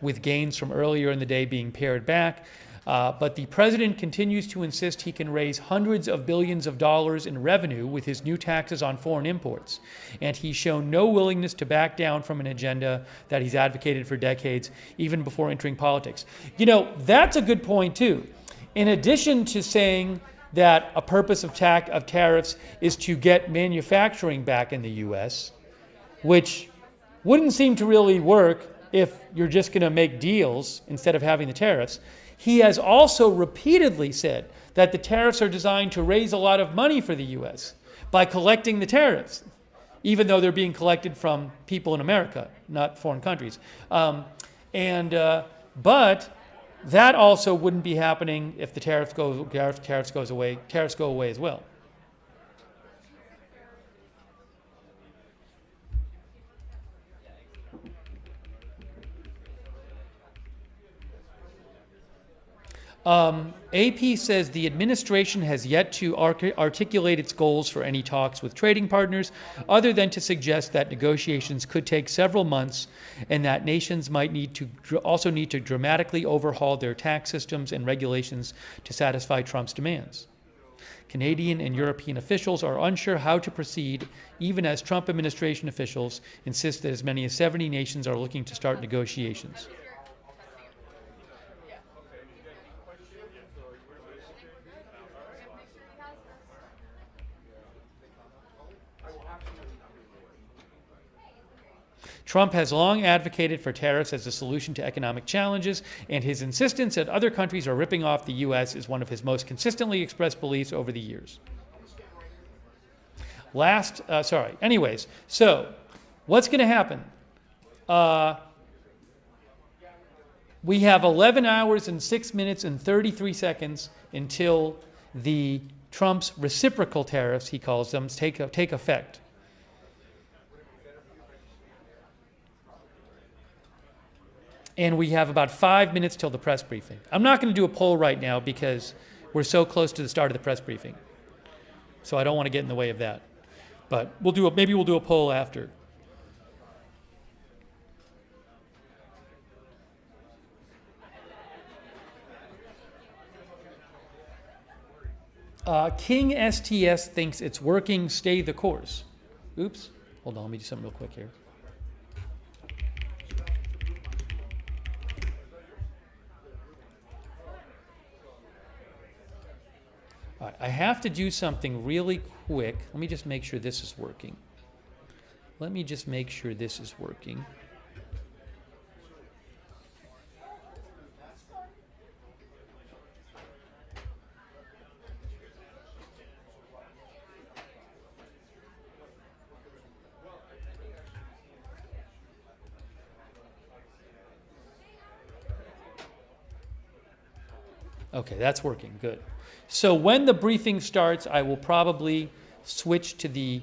with gains from earlier in the day being pared back. But the president continues to insist he can raise hundreds of billions of dollars in revenue with his new taxes on foreign imports. And he's shown no willingness to back down from an agenda that he's advocated for decades, even before entering politics. You know, that's a good point, too. In addition to saying that a purpose of tariffs is to get manufacturing back in the U.S., which wouldn't seem to really work if you're just going to make deals instead of having the tariffs. He has also repeatedly said that the tariffs are designed to raise a lot of money for the U.S. by collecting the tariffs, even though they're being collected from people in America, not foreign countries. But that also wouldn't be happening if the tariffs go away as well. AP says the administration has yet to articulate its goals for any talks with trading partners, other than to suggest that negotiations could take several months and that nations might need to dramatically overhaul their tax systems and regulations to satisfy Trump's demands. Canadian and European officials are unsure how to proceed, even as Trump administration officials insist that as many as 70 nations are looking to start negotiations. Trump has long advocated for tariffs as a solution to economic challenges, and his insistence that other countries are ripping off the U.S. is one of his most consistently expressed beliefs over the years. Anyways, so what's going to happen? We have 11 hours and 6 minutes and 33 seconds until the Trump's reciprocal tariffs, he calls them, take effect. And we have about 5 minutes till the press briefing. I'm not going to do a poll right now because we're so close to the start of the press briefing. So I don't want to get in the way of that. But maybe we'll do a poll after. King STS thinks it's working, stay the course. Oops. Hold on, let me do something real quick here. All right, I have to do something really quick. Let me just make sure this is working. Okay, that's working, good. So when the briefing starts, I will probably switch to the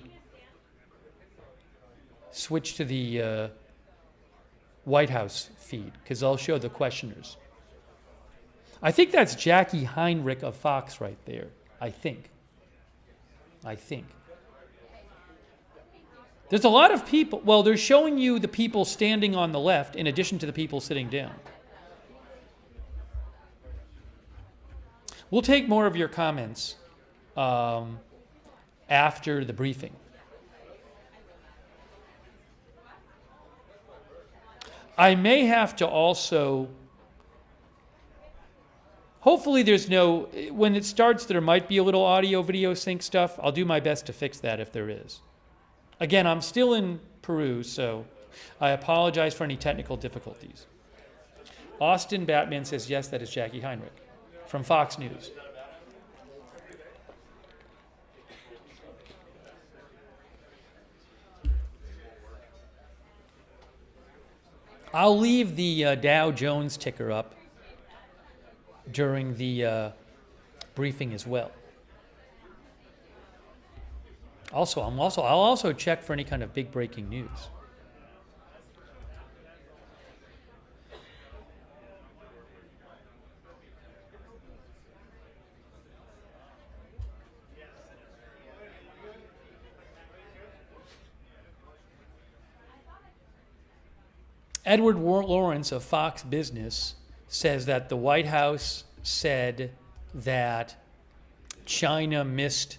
White House feed, because I'll show the questioners. I think that's Jackie Heinrich of Fox right there. I think. There's a lot of people. Well, they're showing you the people standing on the left in addition to the people sitting down. We'll take more of your comments after the briefing. I may have to also, hopefully there's no, when it starts there might be a little audio video sync stuff. I'll do my best to fix that if there is. Again, I'm still in Peru, so I apologize for any technical difficulties. Austin Batman says, yes, that is Jackie Heinrich from Fox News. I'll leave the Dow Jones ticker up during the briefing as well. I'll also check for any kind of big breaking news. Edward Lawrence of Fox Business says that the White House said that China missed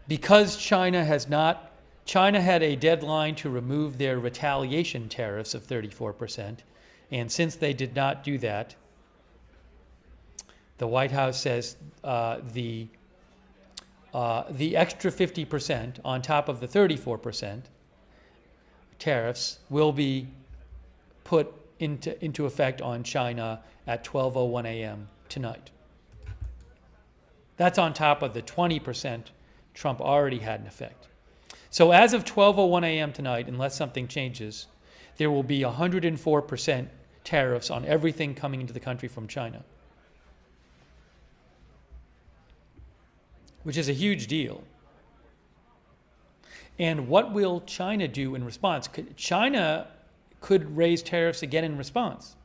because China had a deadline to remove their retaliation tariffs of 34%, and since they did not do that, the White House says the extra 50% on top of the 34% tariffs will be put into effect on China at 12:01 a.m. tonight. That's on top of the 20% Trump already had in effect. So as of 12:01 a.m. tonight, unless something changes, there will be 104% tariffs on everything coming into the country from China, which is a huge deal. And what will China do in response? China could raise tariffs again in response.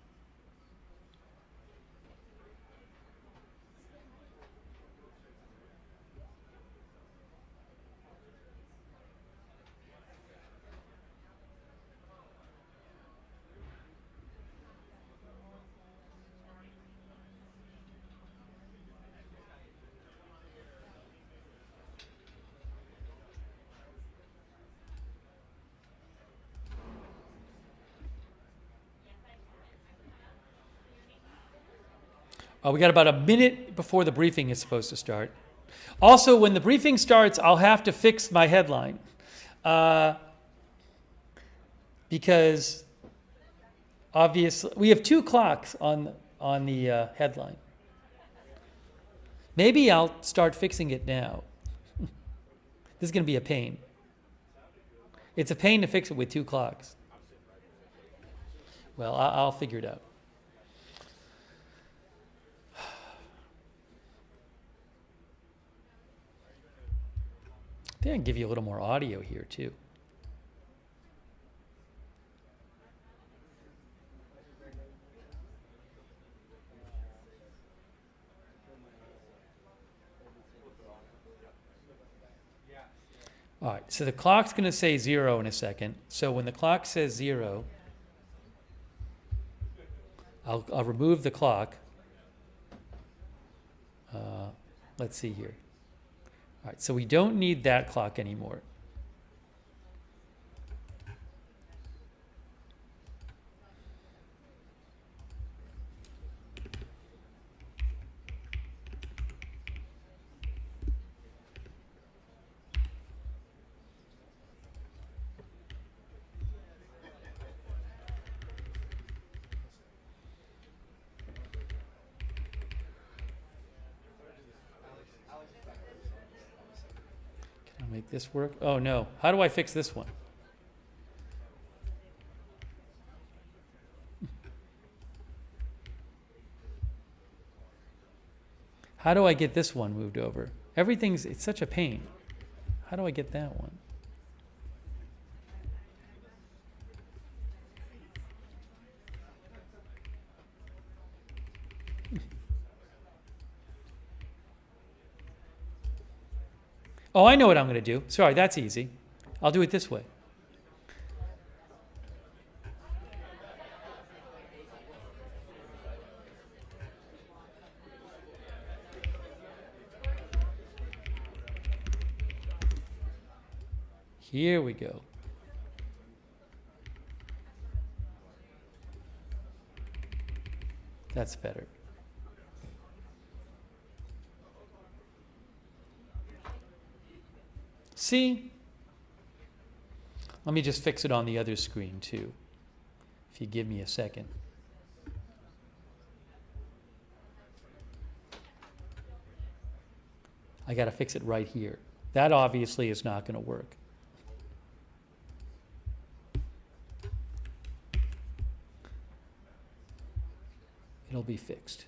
We got about a minute before the briefing is supposed to start. Also, when the briefing starts, I'll have to fix my headline because obviously we have 2 clocks on the headline. Maybe I'll start fixing it now. This is going to be a pain. It's a pain to fix it with 2 clocks. Well, I'll figure it out. I can give you a little more audio here too. All right, so the clock's going to say 0 in a second. So when the clock says 0, I'll remove the clock. Let's see here. All right, so we don't need that clock anymore. Make this work? Oh no. How do I fix this one? How do I get this one moved over? It's such a pain. How do I get that one? Oh, I know what I'm going to do. Sorry, that's easy. I'll do it this way. Here we go. That's better. See? Let me just fix it on the other screen too, if you give me a second. I got to fix it right here. That obviously is not going to work. It'll be fixed.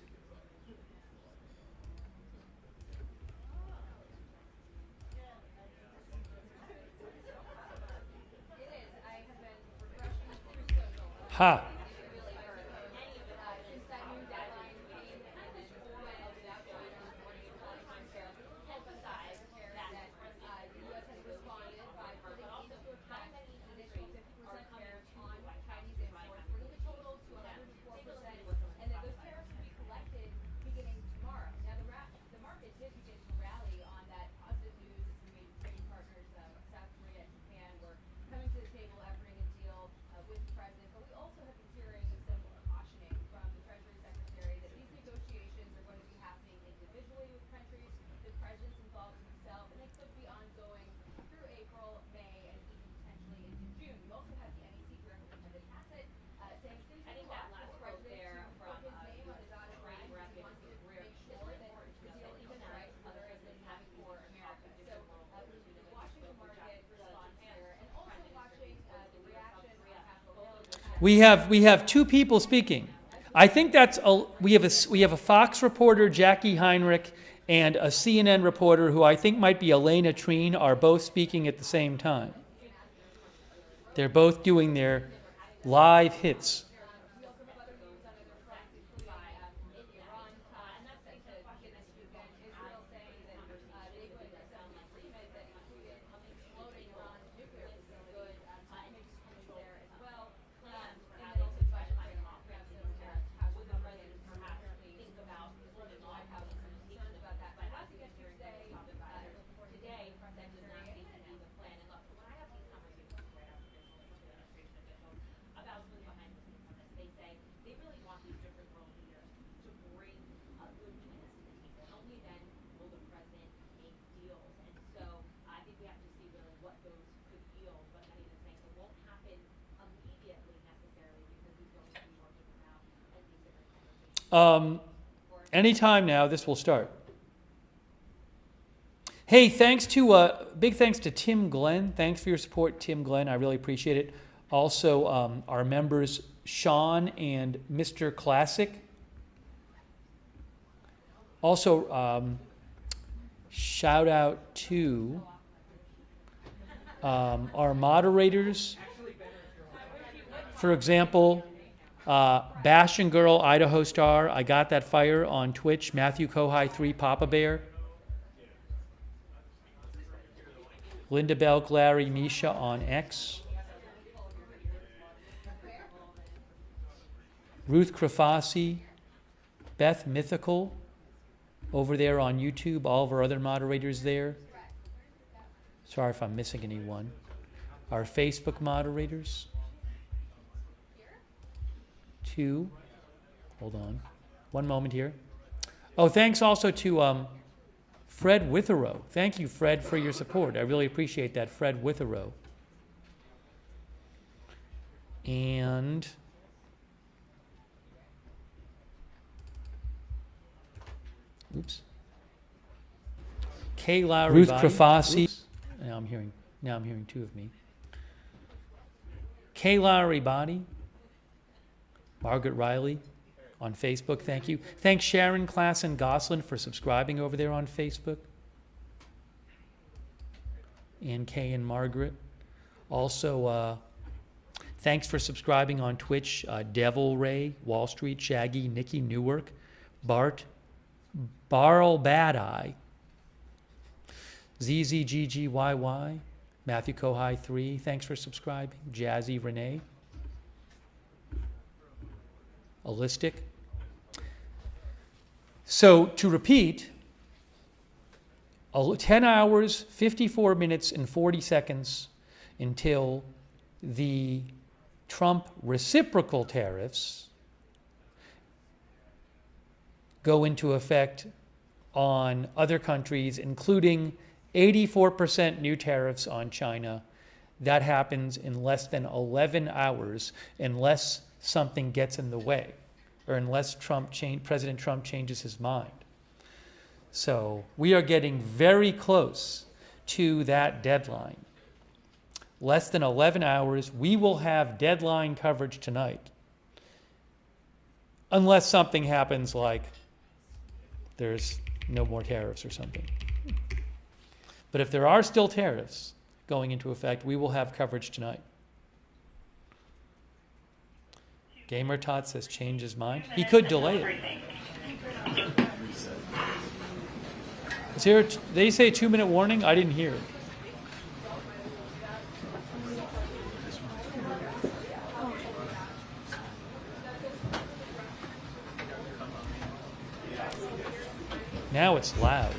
Ha! We have two people speaking. I think we have a Fox reporter, Jackie Heinrich, and a CNN reporter who I think might be Elena Treen are both speaking at the same time. They're both doing their live hits. Anytime now, this will start. Hey, big thanks to Tim Glenn. Thanks for your support, Tim Glenn. I really appreciate it. Also, our members, Sean and Mr. Classic. Also, shout out to our moderators. For example, Bash and Girl, Idaho Star, I Got That Fire on Twitch, Matthew Kohai 3, Papa Bear, Linda Belk, Larry, Misha on X, Ruth Krafasi, Beth Mythical over there on YouTube, all of our other moderators there. Sorry if I'm missing anyone. Our Facebook moderators. Two. Hold on. One moment here. Oh, thanks also to Fred Witherow. Thank you, Fred, for your support. I really appreciate that, Fred Witherow. And oops. Kay Lowry, Ruth Krafasi. Now I'm hearing two of me. Kay Lowry Body. Margaret Riley on Facebook, thank you. Thanks Sharon Klassen Goslin for subscribing over there on Facebook. And Kay and Margaret. Also, thanks for subscribing on Twitch. Devil Ray, Wall Street, Shaggy, Nikki Newark, Bart, Barl Bad Eye, ZZGGYY, Matthew Kohai 3, thanks for subscribing. Jazzy Renee. Holistic. So to repeat, 10 hours, 54 minutes, and 40 seconds until the Trump reciprocal tariffs go into effect on other countries, including 84% new tariffs on China. That happens in less than 11 hours unless something gets in the way or unless President Trump changes his mind. So we are getting very close to that deadline. Less than 11 hours, we will have deadline coverage tonight. Unless something happens like there's no more tariffs or something. But if there are still tariffs going into effect, we will have coverage tonight. Gamer Tot says change his mind. He could delay it. Is here, they say 2-minute warning? I didn't hear it. Now it's loud.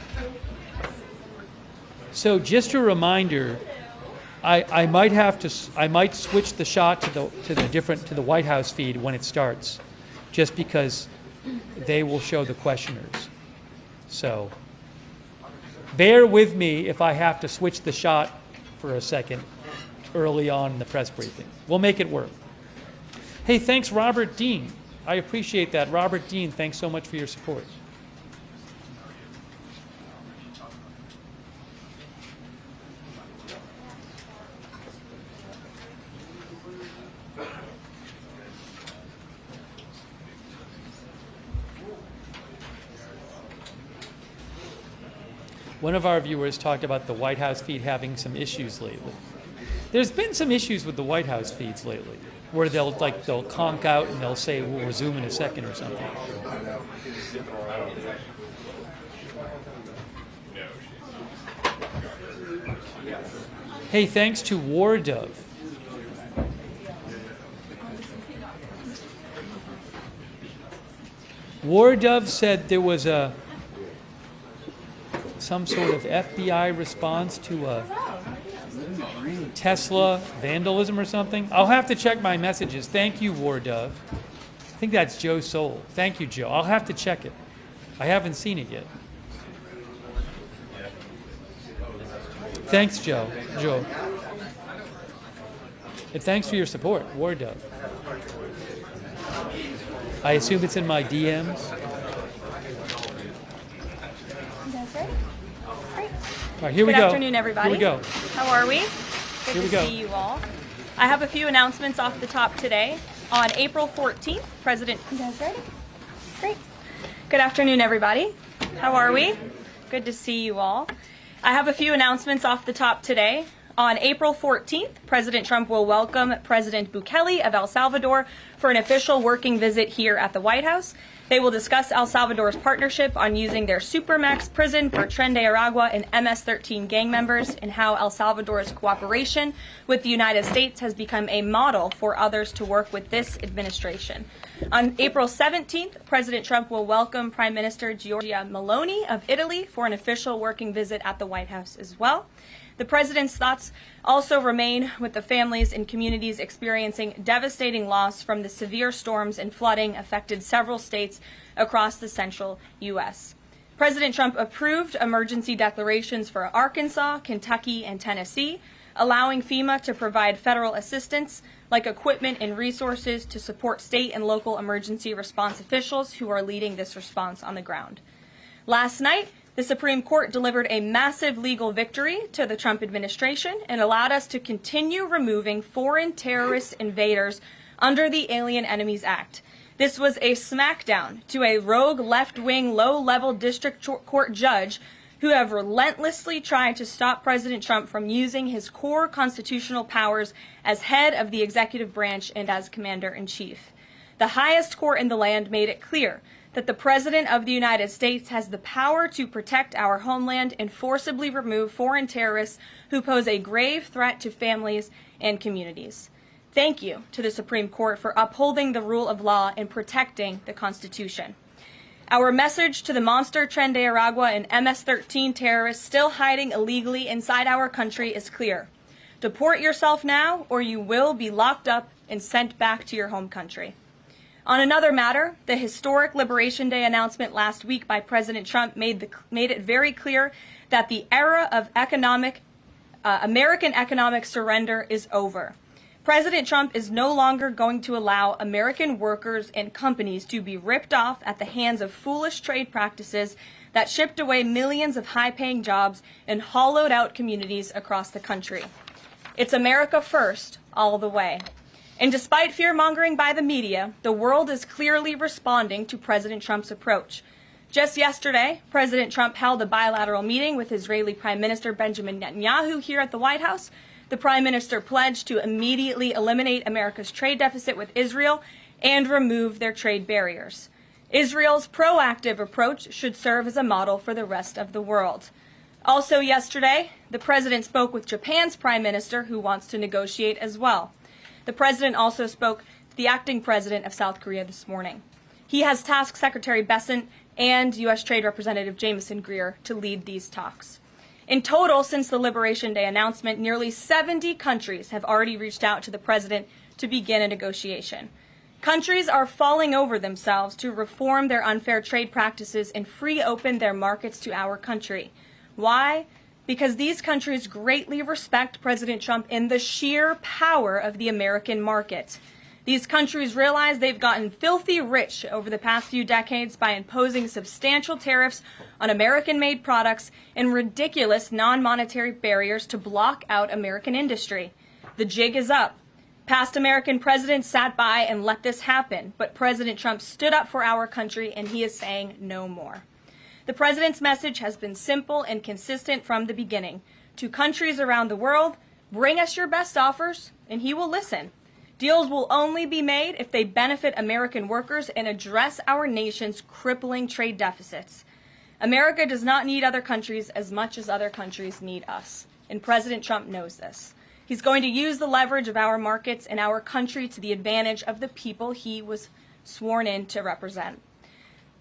So just a reminder, I might switch the shot to the White House feed when it starts, just because they will show the questioners. So bear with me if I have to switch the shot for a second early on in the press briefing. We'll make it work. Hey, thanks, Robert Dean. I appreciate that. Robert Dean, thanks so much for your support. One of our viewers talked about the White House feed having some issues lately. There's been some issues with the White House feeds lately, where they'll conk out and they'll say we'll resume in a second or something. Hey, thanks to War Dove. War Dove said there was some sort of FBI response to a Tesla vandalism or something. I'll have to check my messages. Thank you, War Dove. I think that's Joe Soul. Thank you, Joe. I'll have to check it. I haven't seen it yet. Thanks, Joe. And thanks for your support, War Dove. I assume it's in my DMs. All right, here we go. Good afternoon, everybody. Here we go. How are we? Good to see you all. I have a few announcements off the top today. On April 14th, President... You guys ready? Great. Good afternoon, everybody. How are we? Good to see you all. I have a few announcements off the top today. On April 14th, President Trump will welcome President Bukele of El Salvador for an official working visit here at the White House. They will discuss El Salvador's partnership on using their Supermax prison for Tren de Aragua and MS-13 gang members, and how El Salvador's cooperation with the United States has become a model for others to work with this administration. On April 17th, President Trump will welcome Prime Minister Giorgia Meloni of Italy for an official working visit at the White House as well. The president's thoughts also remain with the families and communities experiencing devastating loss from the severe storms and flooding affected several states across the central U.S. President Trump approved emergency declarations for Arkansas, Kentucky, and Tennessee, allowing FEMA to provide federal assistance like equipment and resources to support state and local emergency response officials who are leading this response on the ground. Last night, the Supreme Court delivered a massive legal victory to the Trump administration and allowed us to continue removing foreign terrorist invaders under the Alien Enemies Act. This was a smackdown to a rogue left-wing, low-level district court judge who have relentlessly tried to stop President Trump from using his core constitutional powers as head of the executive branch and as commander-in-chief. The highest court in the land made it clear that the President of the United States has the power to protect our homeland and forcibly remove foreign terrorists who pose a grave threat to families and communities. Thank you to the Supreme Court for upholding the rule of law and protecting the Constitution. Our message to the monster Tren de Aragua and MS-13 terrorists still hiding illegally inside our country is clear. Deport yourself now, or you will be locked up and sent back to your home country. On another matter, the historic Liberation Day announcement last week by President Trump made it very clear that the era of American economic surrender is over. President Trump is no longer going to allow American workers and companies to be ripped off at the hands of foolish trade practices that shipped away millions of high-paying jobs and hollowed out communities across the country. It's America first, all the way. And despite fear-mongering by the media, the world is clearly responding to President Trump's approach. Just yesterday, President Trump held a bilateral meeting with Israeli Prime Minister Benjamin Netanyahu here at the White House. The Prime Minister pledged to immediately eliminate America's trade deficit with Israel and remove their trade barriers. Israel's proactive approach should serve as a model for the rest of the world. Also yesterday, the President spoke with Japan's Prime Minister, who wants to negotiate as well. The President also spoke to the acting President of South Korea this morning. He has tasked Secretary Bessent and U.S. Trade Representative Jamieson Greer to lead these talks. In total, since the Liberation Day announcement, nearly 70 countries have already reached out to the President to begin a negotiation. Countries are falling over themselves to reform their unfair trade practices and free open their markets to our country. Why? Because these countries greatly respect President Trump in the sheer power of the American market. These countries realize they've gotten filthy rich over the past few decades by imposing substantial tariffs on American-made products and ridiculous non-monetary barriers to block out American industry. The jig is up. Past American presidents sat by and let this happen, but President Trump stood up for our country, and he is saying no more. The President's message has been simple and consistent from the beginning. To countries around the world, bring us your best offers, and he will listen. Deals will only be made if they benefit American workers and address our nation's crippling trade deficits. America does not need other countries as much as other countries need us, and President Trump knows this. He's going to use the leverage of our markets and our country to the advantage of the people he was sworn in to represent.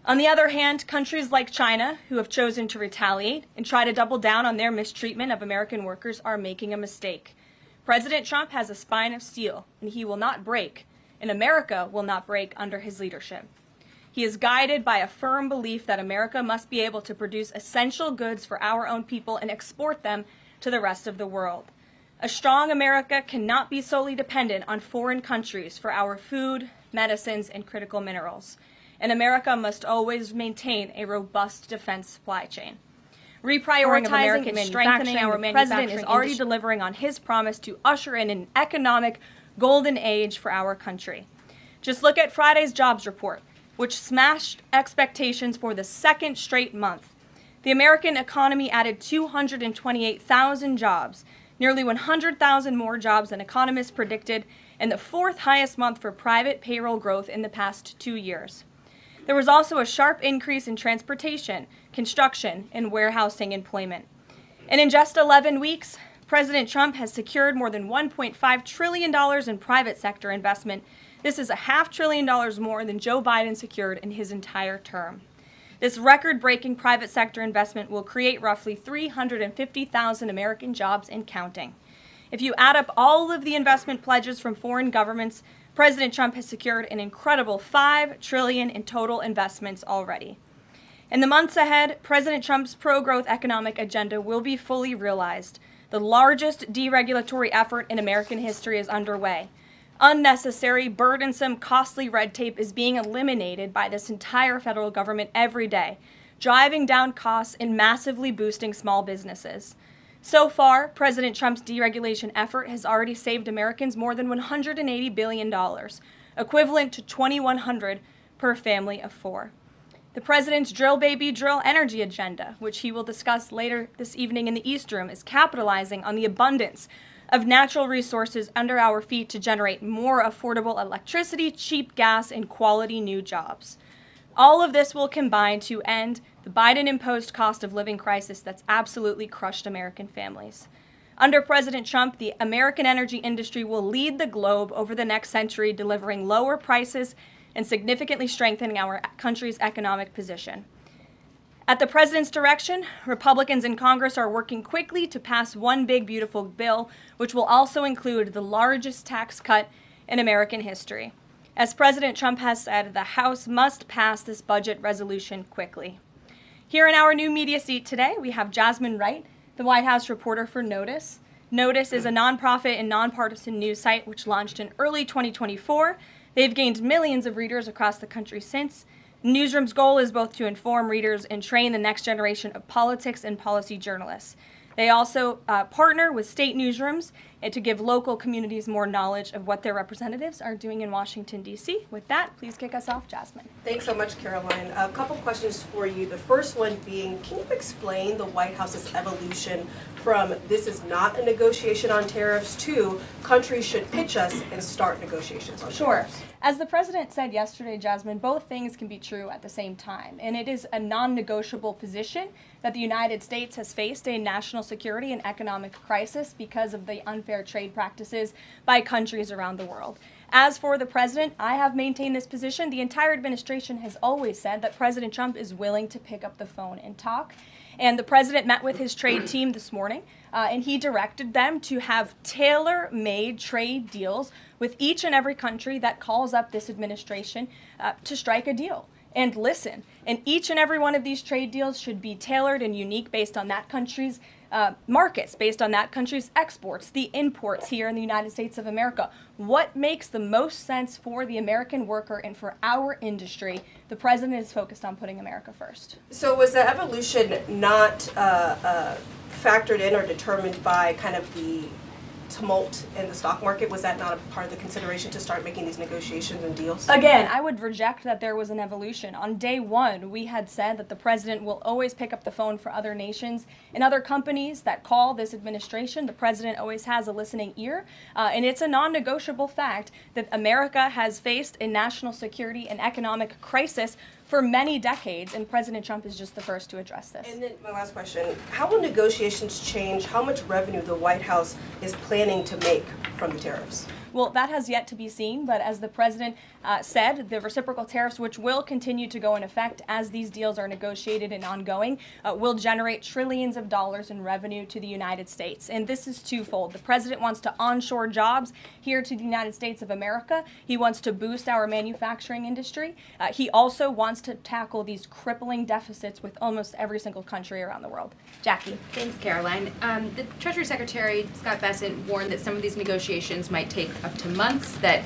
On the other hand, countries like China, who have chosen to retaliate and try to double down on their mistreatment of American workers, are making a mistake. President Trump has a spine of steel, and he will not break, and America will not break under his leadership. He is guided by a firm belief that America must be able to produce essential goods for our own people and export them to the rest of the world. A strong America cannot be solely dependent on foreign countries for our food, medicines, and critical minerals. And America must always maintain a robust defense supply chain. Reprioritizing and strengthening our manufacturing, the President is already delivering on his promise to usher in an economic golden age for our country. Just look at Friday's jobs report, which smashed expectations for the second straight month. The American economy added 228,000 jobs, nearly 100,000 more jobs than economists predicted, and the fourth highest month for private payroll growth in the past 2 years. There was also a sharp increase in transportation, construction, and warehousing employment. And in just 11 weeks, President Trump has secured more than $1.5 trillion in private sector investment. This is $500 billion more than Joe Biden secured in his entire term. This record-breaking private sector investment will create roughly 350,000 American jobs and counting. If you add up all of the investment pledges from foreign governments, President Trump has secured an incredible $5 trillion in total investments already. In the months ahead, President Trump's pro-growth economic agenda will be fully realized. The largest deregulatory effort in American history is underway. Unnecessary, burdensome, costly red tape is being eliminated by this entire federal government every day, driving down costs and massively boosting small businesses. So far, President Trump's deregulation effort has already saved Americans more than $180 billion, equivalent to $2,100 per family of four. The President's drill baby drill energy agenda, which he will discuss later this evening in the East Room, is capitalizing on the abundance of natural resources under our feet to generate more affordable electricity, cheap gas, and quality new jobs. All of this will combine to end the Biden-imposed cost of living crisis that's absolutely crushed American families. Under President Trump, the American energy industry will lead the globe over the next century, delivering lower prices and significantly strengthening our country's economic position. At the President's direction, Republicans in Congress are working quickly to pass one big, beautiful bill, which will also include the largest tax cut in American history. As President Trump has said, the House must pass this budget resolution quickly. Here in our new media seat today, we have Jasmine Wright, the White House reporter for Notice. Notice is a nonprofit and nonpartisan news site which launched in early 2024. They've gained millions of readers across the country since. The newsroom's goal is both to inform readers and train the next generation of politics and policy journalists. They also partner with state newsrooms and to give local communities more knowledge of what their representatives are doing in Washington, D.C. With that, please kick us off, Jasmine. Thanks so much, Karoline. A couple questions for you. The first one being, can you explain the White House's evolution from this is not a negotiation on tariffs to countries should pitch us and start negotiations on tariffs? As the president said yesterday, Jasmine, both things can be true at the same time. And it is a non-negotiable position that the United States has faced a national security and economic crisis because of the unfair trade practices by countries around the world. As for the president, I have maintained this position. The entire administration has always said that President Trump is willing to pick up the phone and talk. And the president met with his trade team this morning, and he directed them to have tailor-made trade deals with each and every country that calls up this administration to strike a deal. And listen, and each and every one of these trade deals should be tailored and unique based on that country's markets, based on that country's exports, the imports here in the United States of America. What makes the most sense for the American worker and for our industry? The president is focused on putting America first. So was the evolution not factored in or determined by kind of the tumult in the stock market? Was that not a part of the consideration to start making these negotiations and deals? Again, I would reject that there was an evolution. On day one, we had said that the president will always pick up the phone for other nations and other companies that call this administration. The president always has a listening ear, and it's a non-negotiable fact that America has faced a national security and economic crisis for many decades, and President Trump is just the first to address this. And then my last question, how will negotiations change how much revenue the White House is planning to make from the tariffs? Well, that has yet to be seen, but as the president said, the reciprocal tariffs, which will continue to go in effect as these deals are negotiated and ongoing, will generate trillions of dollars in revenue to the United States. And this is twofold. The president wants to onshore jobs here to the United States of America. He wants to boost our manufacturing industry. He also wants to tackle these crippling deficits with almost every single country around the world. Jackie. Thanks, Karoline. The Treasury Secretary, Scott Bessent, warned that some of these negotiations might take up to months, that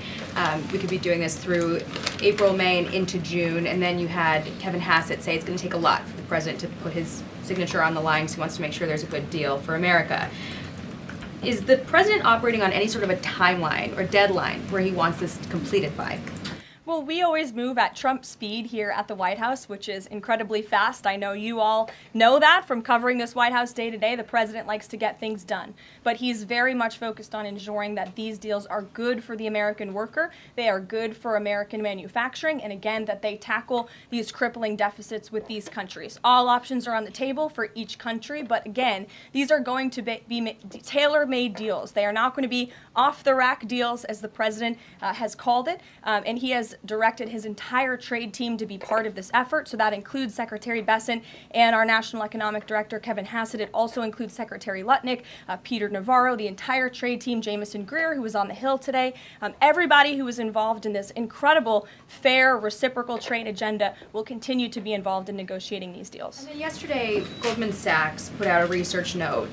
we could be doing this through April, May, and into June. And then you had Kevin Hassett say it's going to take a lot for the president to put his signature on the line because he wants to make sure there's a good deal for America. Is the president operating on any sort of a timeline or deadline where he wants this completed by? Well, we always move at Trump speed here at the White House, which is incredibly fast. I know you all know that from covering this White House day to day. The president likes to get things done, but he's very much focused on ensuring that these deals are good for the American worker. They are good for American manufacturing, and again, that they tackle these crippling deficits with these countries. All options are on the table for each country, but again, these are going to be tailor-made deals. They are not going to be off-the-rack deals, as the president has called it, and he has directed his entire trade team to be part of this effort. So that includes Secretary Bessent and our National Economic Director, Kevin Hassett. It also includes Secretary Lutnick, Peter Navarro, the entire trade team, Jamison Greer, who was on the Hill today. Everybody who was involved in this incredible, fair, reciprocal trade agenda will continue to be involved in negotiating these deals. And then yesterday, Goldman Sachs put out a research note.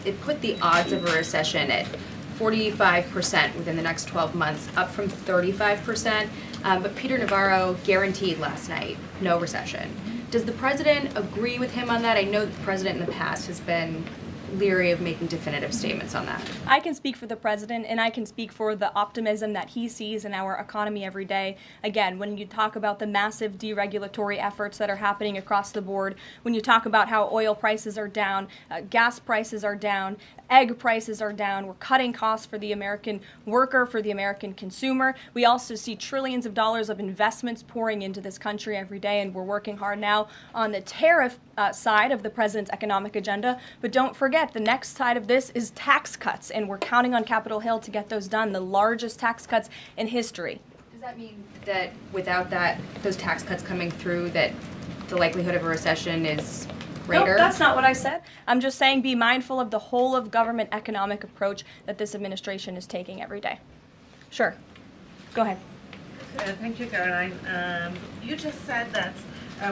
It put the odds of a recession at 45% within the next 12 months, up from 35%. But Peter Navarro guaranteed last night no recession. Does the president agree with him on that? I know the president in the past has been leery of making definitive statements on that. I can speak for the president, and I can speak for the optimism that he sees in our economy every day. Again, when you talk about the massive deregulatory efforts that are happening across the board, when you talk about how oil prices are down, gas prices are down, egg prices are down, we're cutting costs for the American worker, for the American consumer. We also see trillions of dollars of investments pouring into this country every day, and we're working hard now on the tariff side of the president's economic agenda. But don't forget, the next side of this is tax cuts, and we're counting on Capitol Hill to get those done, the largest tax cuts in history. Does that mean that without those tax cuts coming through, that the likelihood of a recession is greater? No, that's not what I said. I'm just saying be mindful of the whole of government economic approach that this administration is taking every day. Sure. Go ahead. Thank you, Caroline. You just said that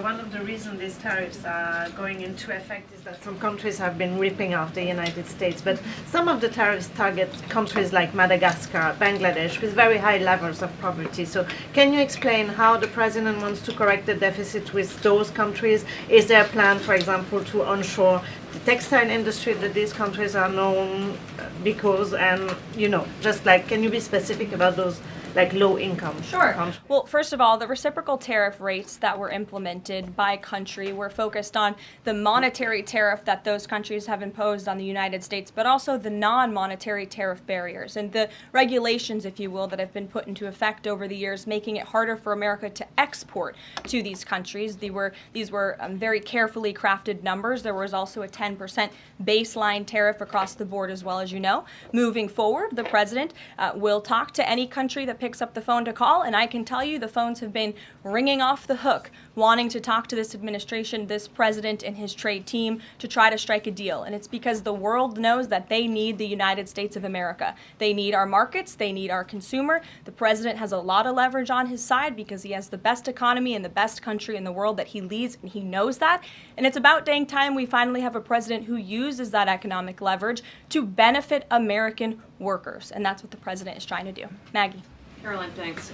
one of the reasons these tariffs are going into effect is that some countries have been ripping off the United States, but some of the tariffs target countries like Madagascar, Bangladesh, with very high levels of poverty. So can you explain how the president wants to correct the deficit with those countries? Is there a plan, for example, to onshore the textile industry that these countries are known because, and, you know, just like, can you be specific about those like low income? Sure. Well, first of all, the reciprocal tariff rates that were implemented by country were focused on the monetary tariff that those countries have imposed on the United States, but also the non-monetary tariff barriers and the regulations, if you will, that have been put into effect over the years, making it harder for America to export to these countries. These were very carefully crafted numbers. There was also a 10% baseline tariff across the board, as well, as you know. Moving forward, the president will talk to any country that picks up the phone to call, and I can tell you the phones have been ringing off the hook, wanting to talk to this administration, this president, and his trade team to try to strike a deal. And it's because the world knows that they need the United States of America. They need our markets. They need our consumer. The president has a lot of leverage on his side because he has the best economy and the best country in the world that he leads, and he knows that. And it's about dang time we finally have a president who uses that economic leverage to benefit American workers. And that's what the president is trying to do. Maggie. Caroline, thanks.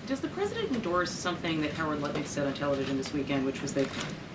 Does the president endorse something that Karoline Leavitt said on television this weekend, which was that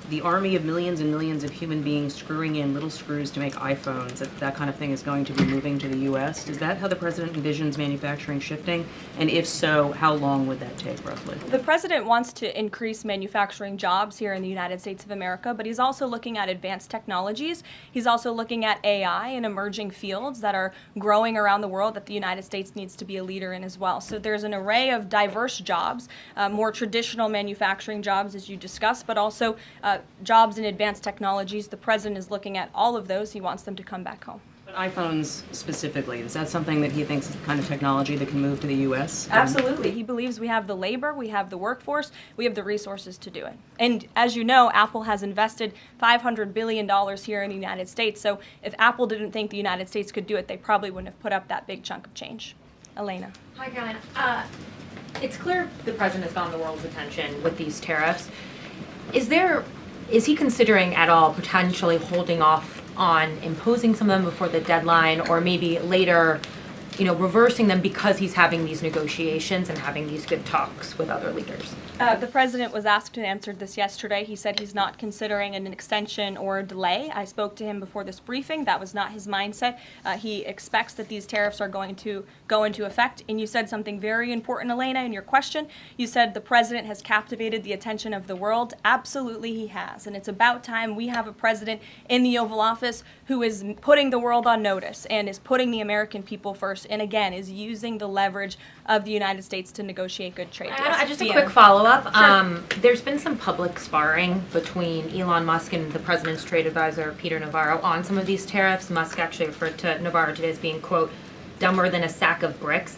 the army of millions and millions of human beings screwing in little screws to make iPhones, that kind of thing is going to be moving to the U.S.? Is that how the president envisions manufacturing shifting? And if so, how long would that take, roughly? The president wants to increase manufacturing jobs here in the United States of America, but he's also looking at advanced technologies. He's also looking at AI and emerging fields that are growing around the world that the United States needs to be a leader in as well. So there's an array of diverse jobs, more traditional manufacturing jobs, as you discussed, but also jobs in advanced technologies. The president is looking at all of those. He wants them to come back home. But iPhones specifically, is that something that he thinks is the kind of technology that can move to the U.S.? Absolutely. He believes we have the labor, we have the workforce, we have the resources to do it. And as you know, Apple has invested $500 billion here in the United States. So if Apple didn't think the United States could do it, they probably wouldn't have put up that big chunk of change. Elena. Hi, Caroline. It's clear the president has gotten the world's attention with these tariffs. Is he considering at all potentially holding off on imposing some of them before the deadline, or maybe later, reversing them because he's having these negotiations and having these good talks with other leaders? The president was asked and answered this yesterday. He said he's not considering an extension or a delay. I spoke to him before this briefing. That was not his mindset. He expects that these tariffs are going to go into effect. And you said something very important, Elena, in your question. You said the president has captivated the attention of the world. Absolutely he has. And it's about time we have a president in the Oval Office who is putting the world on notice and is putting the American people first, and again, is using the leverage of the United States to negotiate good trade deals. Just a quick follow-up. Sure. There's been some public sparring between Elon Musk and the president's trade advisor, Peter Navarro, on some of these tariffs. Musk actually referred to Navarro today as being, quote, dumber than a sack of bricks.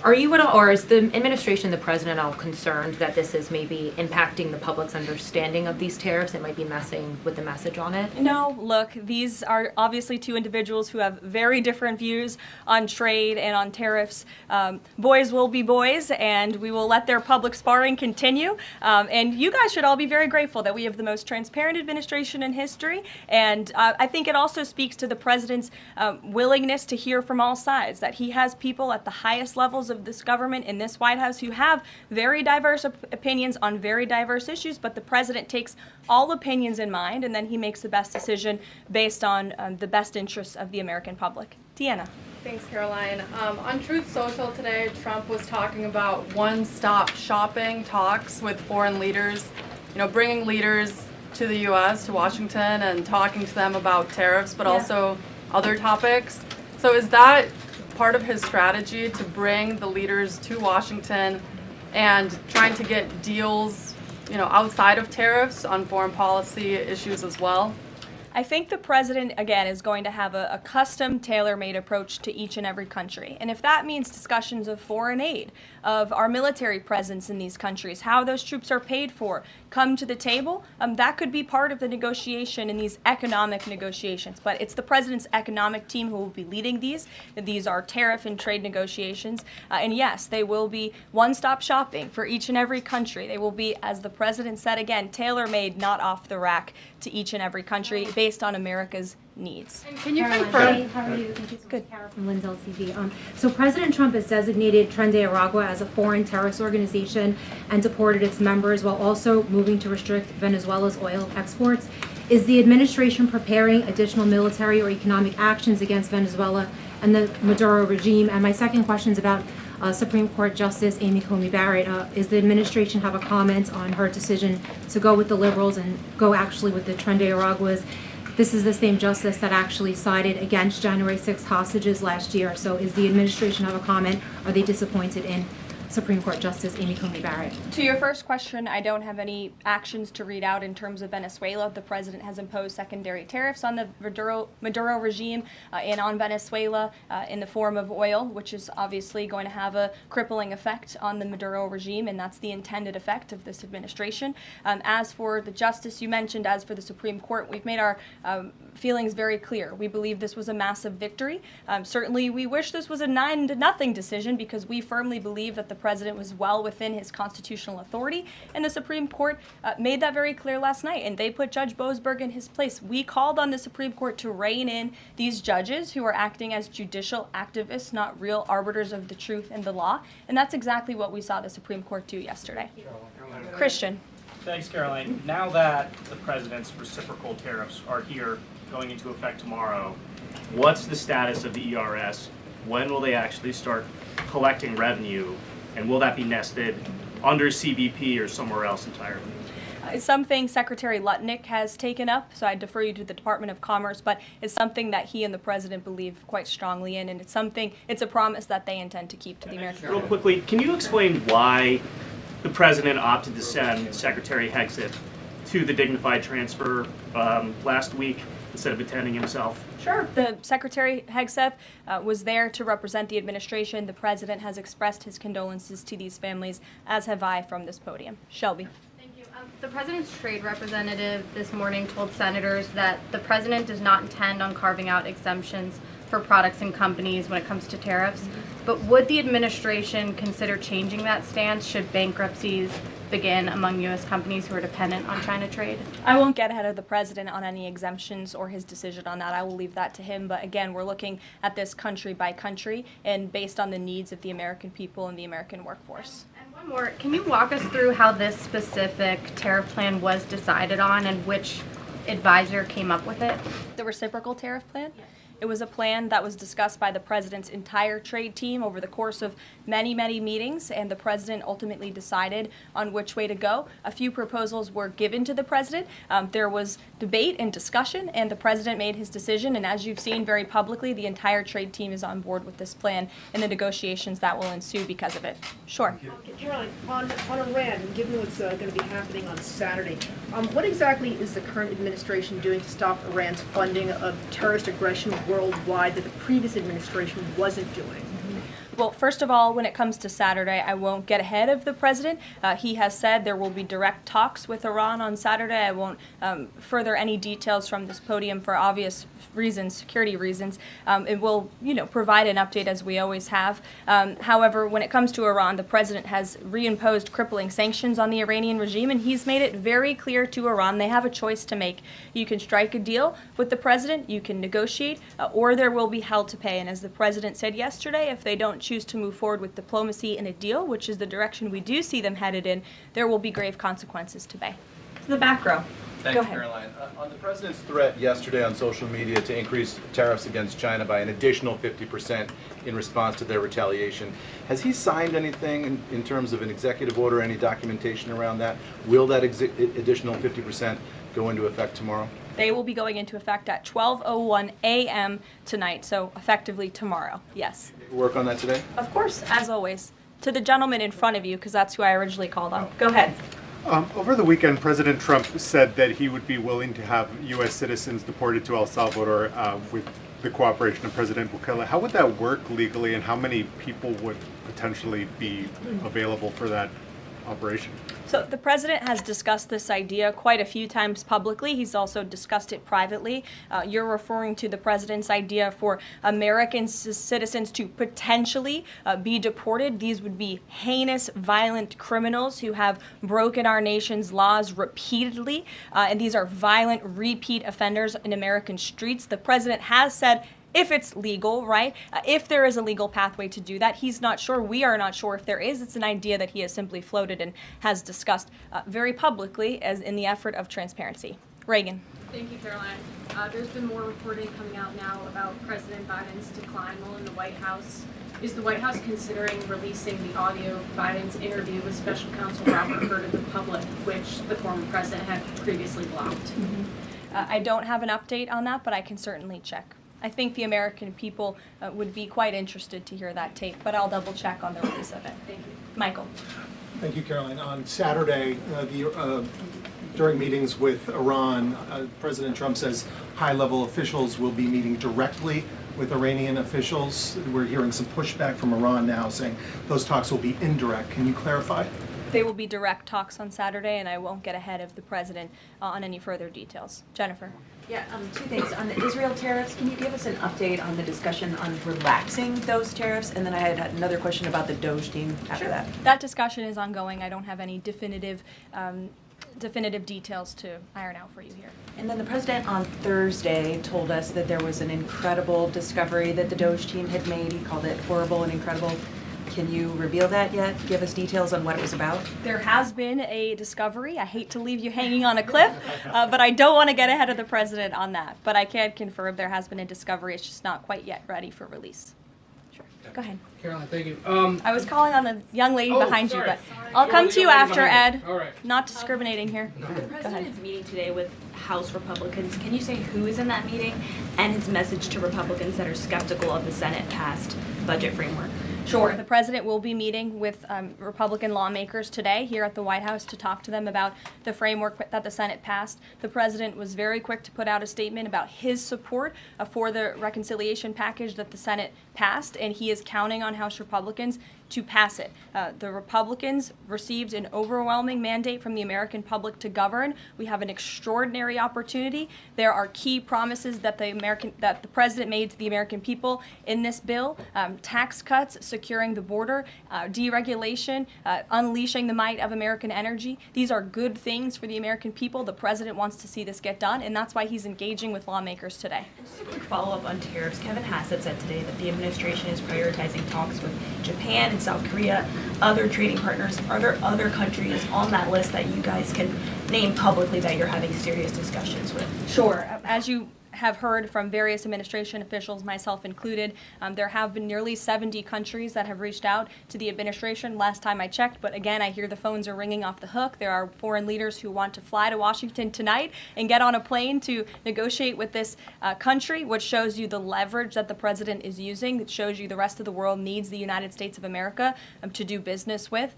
Are you at all, or is the administration, the president, all concerned that this is maybe impacting the public's understanding of these tariffs? It might be messing with the message on it? No, look, these are obviously two individuals who have very different views on trade and on tariffs. Boys will be boys, and we will let their public sparring continue. And you guys should all be very grateful that we have the most transparent administration in history. And I think it also speaks to the president's willingness to hear from all sides, that he has people at the highest levels of this government in this White House who have very diverse opinions on very diverse issues, but the president takes all opinions in mind, and then he makes the best decision based on the best interests of the American public. Deanna. Thanks, Caroline. On Truth Social today, Trump was talking about one-stop shopping talks with foreign leaders, bringing leaders to the U.S., to Washington, and talking to them about tariffs, but also other topics. So is that part of his strategy to bring the leaders to Washington and trying to get deals, outside of tariffs on foreign policy issues as well? I think the president, again, is going to have a custom, tailor-made approach to each and every country. And if that means discussions of foreign aid, of our military presence in these countries, how those troops are paid for, come to the table, that could be part of the negotiation in these economic negotiations. But it's the president's economic team who will be leading these. These are tariff and trade negotiations. And yes, they will be one-stop shopping for each and every country. They will be, as the president said again, tailor-made, not off the rack to each and every country based on America's needs. Can you confirm? How are you? Thank you so much, Carol from Lindsay TV. So President Trump has designated Tren de Aragua as a foreign terrorist organization and deported its members while also moving to restrict Venezuela's oil exports. Is the administration preparing additional military or economic actions against Venezuela and the Maduro regime? And my second question is about Supreme Court Justice Amy Coney Barrett. Is the administration have a comment on her decision to go with the liberals and go actually with the Tren de Araguas? This is the same justice that actually sided against January 6th hostages last year. So is the administration have a comment? Are they disappointed in Supreme Court Justice Amy Coney Barrett? To your first question, I don't have any actions to read out in terms of Venezuela. The president has imposed secondary tariffs on the Maduro regime and on Venezuela in the form of oil, which is obviously going to have a crippling effect on the Maduro regime, and that's the intended effect of this administration. As for the justice you mentioned, as for the Supreme Court, we've made our feelings very clear. We believe this was a massive victory. Certainly, we wish this was a 9-0 decision because we firmly believe that the president was well within his constitutional authority, and the Supreme Court made that very clear last night, and they put Judge Boasberg in his place. We called on the Supreme Court to rein in these judges who are acting as judicial activists, not real arbiters of the truth and the law, and that's exactly what we saw the Supreme Court do yesterday. Christian. Thanks, Caroline. Now that the president's reciprocal tariffs are here, going into effect tomorrow, what's the status of the ERS? When will they actually start collecting revenue? And will that be nested under CBP or somewhere else entirely? It's something Secretary Lutnick has taken up, so I defer you to the Department of Commerce, but it's something that he and the president believe quite strongly in, and it's a promise that they intend to keep to the American people. Real quickly, can you explain why the president opted to send Secretary Hegseth to the dignified transfer last week instead of attending himself? Sure. The Secretary Hegseth was there to represent the administration. The president has expressed his condolences to these families, as have I from this podium. Shelby. Thank you. The president's trade representative this morning told senators that the president does not intend on carving out exemptions for products and companies when it comes to tariffs. But would the administration consider changing that stance should bankruptcies begin among U.S. companies who are dependent on China trade? I won't get ahead of the president on any exemptions or his decision on that. I will leave that to him. But again, we're looking at this country by country and based on the needs of the American people and the American workforce. And one more, can you walk us through how this specific tariff plan was decided on and which advisor came up with it? The reciprocal tariff plan? Yes. It was a plan that was discussed by the president's entire trade team over the course of many, many meetings, and the president ultimately decided on which way to go. A few proposals were given to the president. There was debate and discussion, and the president made his decision, and as you've seen very publicly, the entire trade team is on board with this plan and the negotiations that will ensue because of it. Sure. Caroline, on Iran, given what's going to be happening on Saturday, what exactly is the current administration doing to stop Iran's funding of terrorist aggression worldwide that the previous administration wasn't doing? Well, first of all, when it comes to Saturday, I won't get ahead of the president. He has said there will be direct talks with Iran on Saturday. I won't further any details from this podium for obvious reasons, security reasons. It will, provide an update as we always have. However, when it comes to Iran, the president has reimposed crippling sanctions on the Iranian regime, and he's made it very clear to Iran they have a choice to make. You can strike a deal with the president, you can negotiate, or there will be hell to pay. And as the president said yesterday, if they don't choose to move forward with diplomacy and a deal, which is the direction we do see them headed in, there will be grave consequences to pay. To the back row. Thank you, Caroline. On the president's threat yesterday on social media to increase tariffs against China by an additional 50% in response to their retaliation, has he signed anything in terms of an executive order, any documentation around that? Will that additional 50% go into effect tomorrow? They will be going into effect at 12:01 a.m. tonight, so effectively tomorrow, yes. Work on that today? Of course, as always. To the gentleman in front of you, because that's who I originally called on. Go ahead. Over the weekend, President Trump said that he would be willing to have U.S. citizens deported to El Salvador with the cooperation of President Bukele. How would that work legally, and how many people would potentially be available for that operation? So the president has discussed this idea quite a few times publicly. He's also discussed it privately. You're referring to the president's idea for American citizens to potentially be deported. These would be heinous, violent criminals who have broken our nation's laws repeatedly, and these are violent, repeat offenders in American streets. The president has said, if it's legal, right? If there is a legal pathway to do that, he's not sure. We are not sure if there is. It's an idea that he has simply floated and has discussed very publicly as in the effort of transparency. Reagan. Thank you, Caroline. There's been more reporting coming out now about President Biden's decline while in the White House. Is the White House considering releasing the audio of Biden's interview with Special Counsel Robert Hur to the public, which the former president had previously blocked? I don't have an update on that, but I can certainly check. I think the American people would be quite interested to hear that tape, but I'll double check on the release of it. Thank you. Michael. Thank you, Caroline. On Saturday, during meetings with Iran, President Trump says high-level officials will be meeting directly with Iranian officials. We're hearing some pushback from Iran now saying those talks will be indirect. Can you clarify? They will be direct talks on Saturday, and I won't get ahead of the president on any further details. Jennifer. Yeah, two things. On the Israel tariffs, can you give us an update on the discussion on relaxing those tariffs? And then I had another question about the Doge team after that. That discussion is ongoing. I don't have any definitive details to iron out for you here. And then the president on Thursday told us that there was an incredible discovery that the Doge team had made. He called it horrible and incredible. Can you reveal that yet? Give us details on what it was about? There has been a discovery. I hate to leave you hanging on a cliff, but I don't want to get ahead of the president on that. But I can confirm there has been a discovery. It's just not quite yet ready for release. Sure. Go ahead. Caroline, thank you. I was calling on the young lady behind you, but I'll come to you after, Ed. All right. Not discriminating here. The president is meeting today with House Republicans. Can you say who is in that meeting and his message to Republicans that are skeptical of the Senate-passed budget framework? Sure. The president will be meeting with Republican lawmakers today here at the White House to talk to them about the framework that the Senate passed. The president was very quick to put out a statement about his support for the reconciliation package that the Senate passed, and he is counting on House Republicans to pass it. The Republicans received an overwhelming mandate from the American public to govern. We have an extraordinary opportunity. There are key promises that the president made to the American people in this bill: tax cuts, securing the border, deregulation, unleashing the might of American energy. These are good things for the American people. The president wants to see this get done, and that's why he's engaging with lawmakers today. And just a quick follow-up on tariffs. Kevin Hassett said today that the administration is prioritizing talks with Japan and South Korea, other trading partners. Are there other countries on that list that you guys can name publicly that you're having serious discussions with? Sure. As you have heard from various administration officials, myself included, there have been nearly 70 countries that have reached out to the administration last time I checked, but again, I hear the phones are ringing off the hook. There are foreign leaders who want to fly to Washington tonight and get on a plane to negotiate with this country, which shows you the leverage that the president is using. It shows you the rest of the world needs the United States of America to do business with.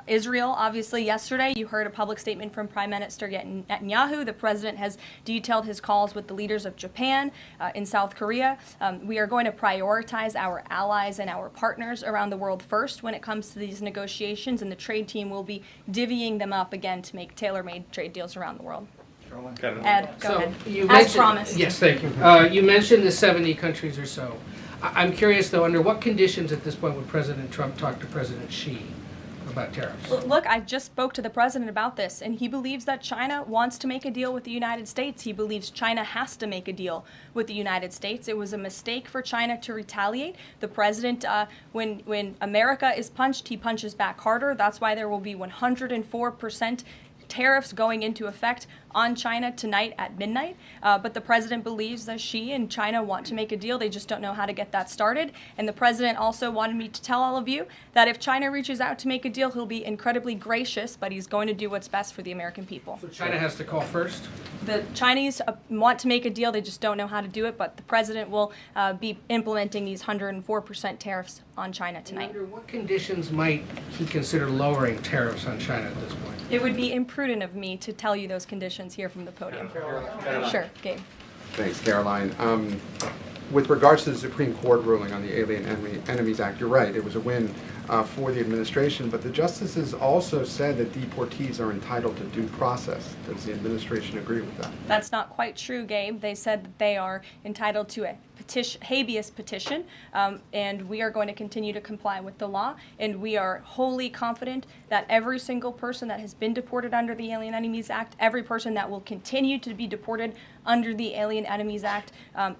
Israel, obviously, yesterday you heard a public statement from Prime Minister Netanyahu. The president has detailed his calls with the leaders of Japan, in South Korea. We are going to prioritize our allies and our partners around the world first when it comes to these negotiations, and the trade team will be divvying them up again to make tailor-made trade deals around the world. Ed, go ahead. As promised. Yes, thank you. You mentioned the 70 countries or so. I'm curious, though, under what conditions at this point would President Trump talk to President Xi about tariffs? Look, I just spoke to the president about this, and he believes that China wants to make a deal with the United States. He believes China has to make a deal with the United States. It was a mistake for China to retaliate. The president, when America is punched, he punches back harder. That's why there will be 104% tariffs going into effect on China tonight at midnight. But the president believes that Xi and China want to make a deal. They just don't know how to get that started. And the president also wanted me to tell all of you that if China reaches out to make a deal, he'll be incredibly gracious, but he's going to do what's best for the American people. So China has to call first? The Chinese want to make a deal. They just don't know how to do it. But the president will be implementing these 104% tariffs on China tonight. And under what conditions might he consider lowering tariffs on China at this point? It would be imprudent of me to tell you those conditions here from the podium. Sure, Gabe. Thanks, Caroline. With regards to the Supreme Court ruling on the Alien Enemies Act, you're right, it was a win for the administration, but the justices also said that deportees are entitled to due process. Does the administration agree with that? That's not quite true, Gabe. They said that they are entitled to a habeas petition, and we are going to continue to comply with the law, and we are wholly confident that every single person that has been deported under the Alien Enemies Act, every person that will continue to be deported under the Alien Enemies Act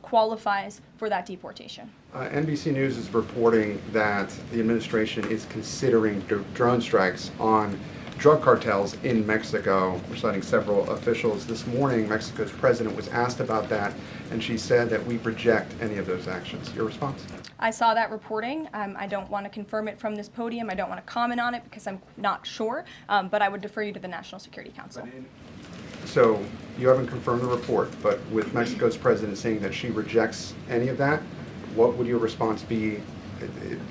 qualifies for that deportation. NBC News is reporting that the administration is considering drone strikes on drug cartels in Mexico. We're citing several officials. This morning, Mexico's president was asked about that, and she said that we reject any of those actions. Your response? I saw that reporting. I don't want to confirm it from this podium. I don't want to comment on it because I'm not sure, but I would defer you to the National Security Council. So you haven't confirmed the report, but with Mexico's president saying that she rejects any of that, what would your response be?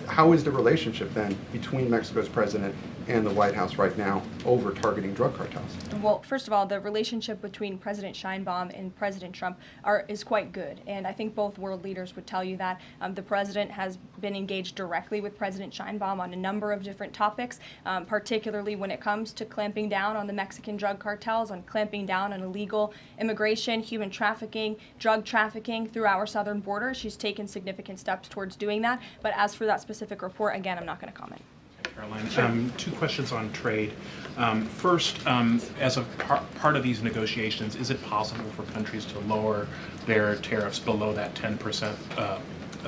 How is the relationship then between Mexico's president and the White House right now over targeting drug cartels? Well, first of all, the relationship between President Sheinbaum and President Trump is quite good, and I think both world leaders would tell you that. The president has been engaged directly with President Sheinbaum on a number of different topics, particularly when it comes to clamping down on the Mexican drug cartels, on clamping down on illegal immigration, human trafficking, drug trafficking through our southern border. She's taken significant steps towards doing that, but as for that specific report, again, I'm not going to comment. Caroline, Sure. Two questions on trade. First, as a part of these negotiations, is it possible for countries to lower their tariffs below that 10%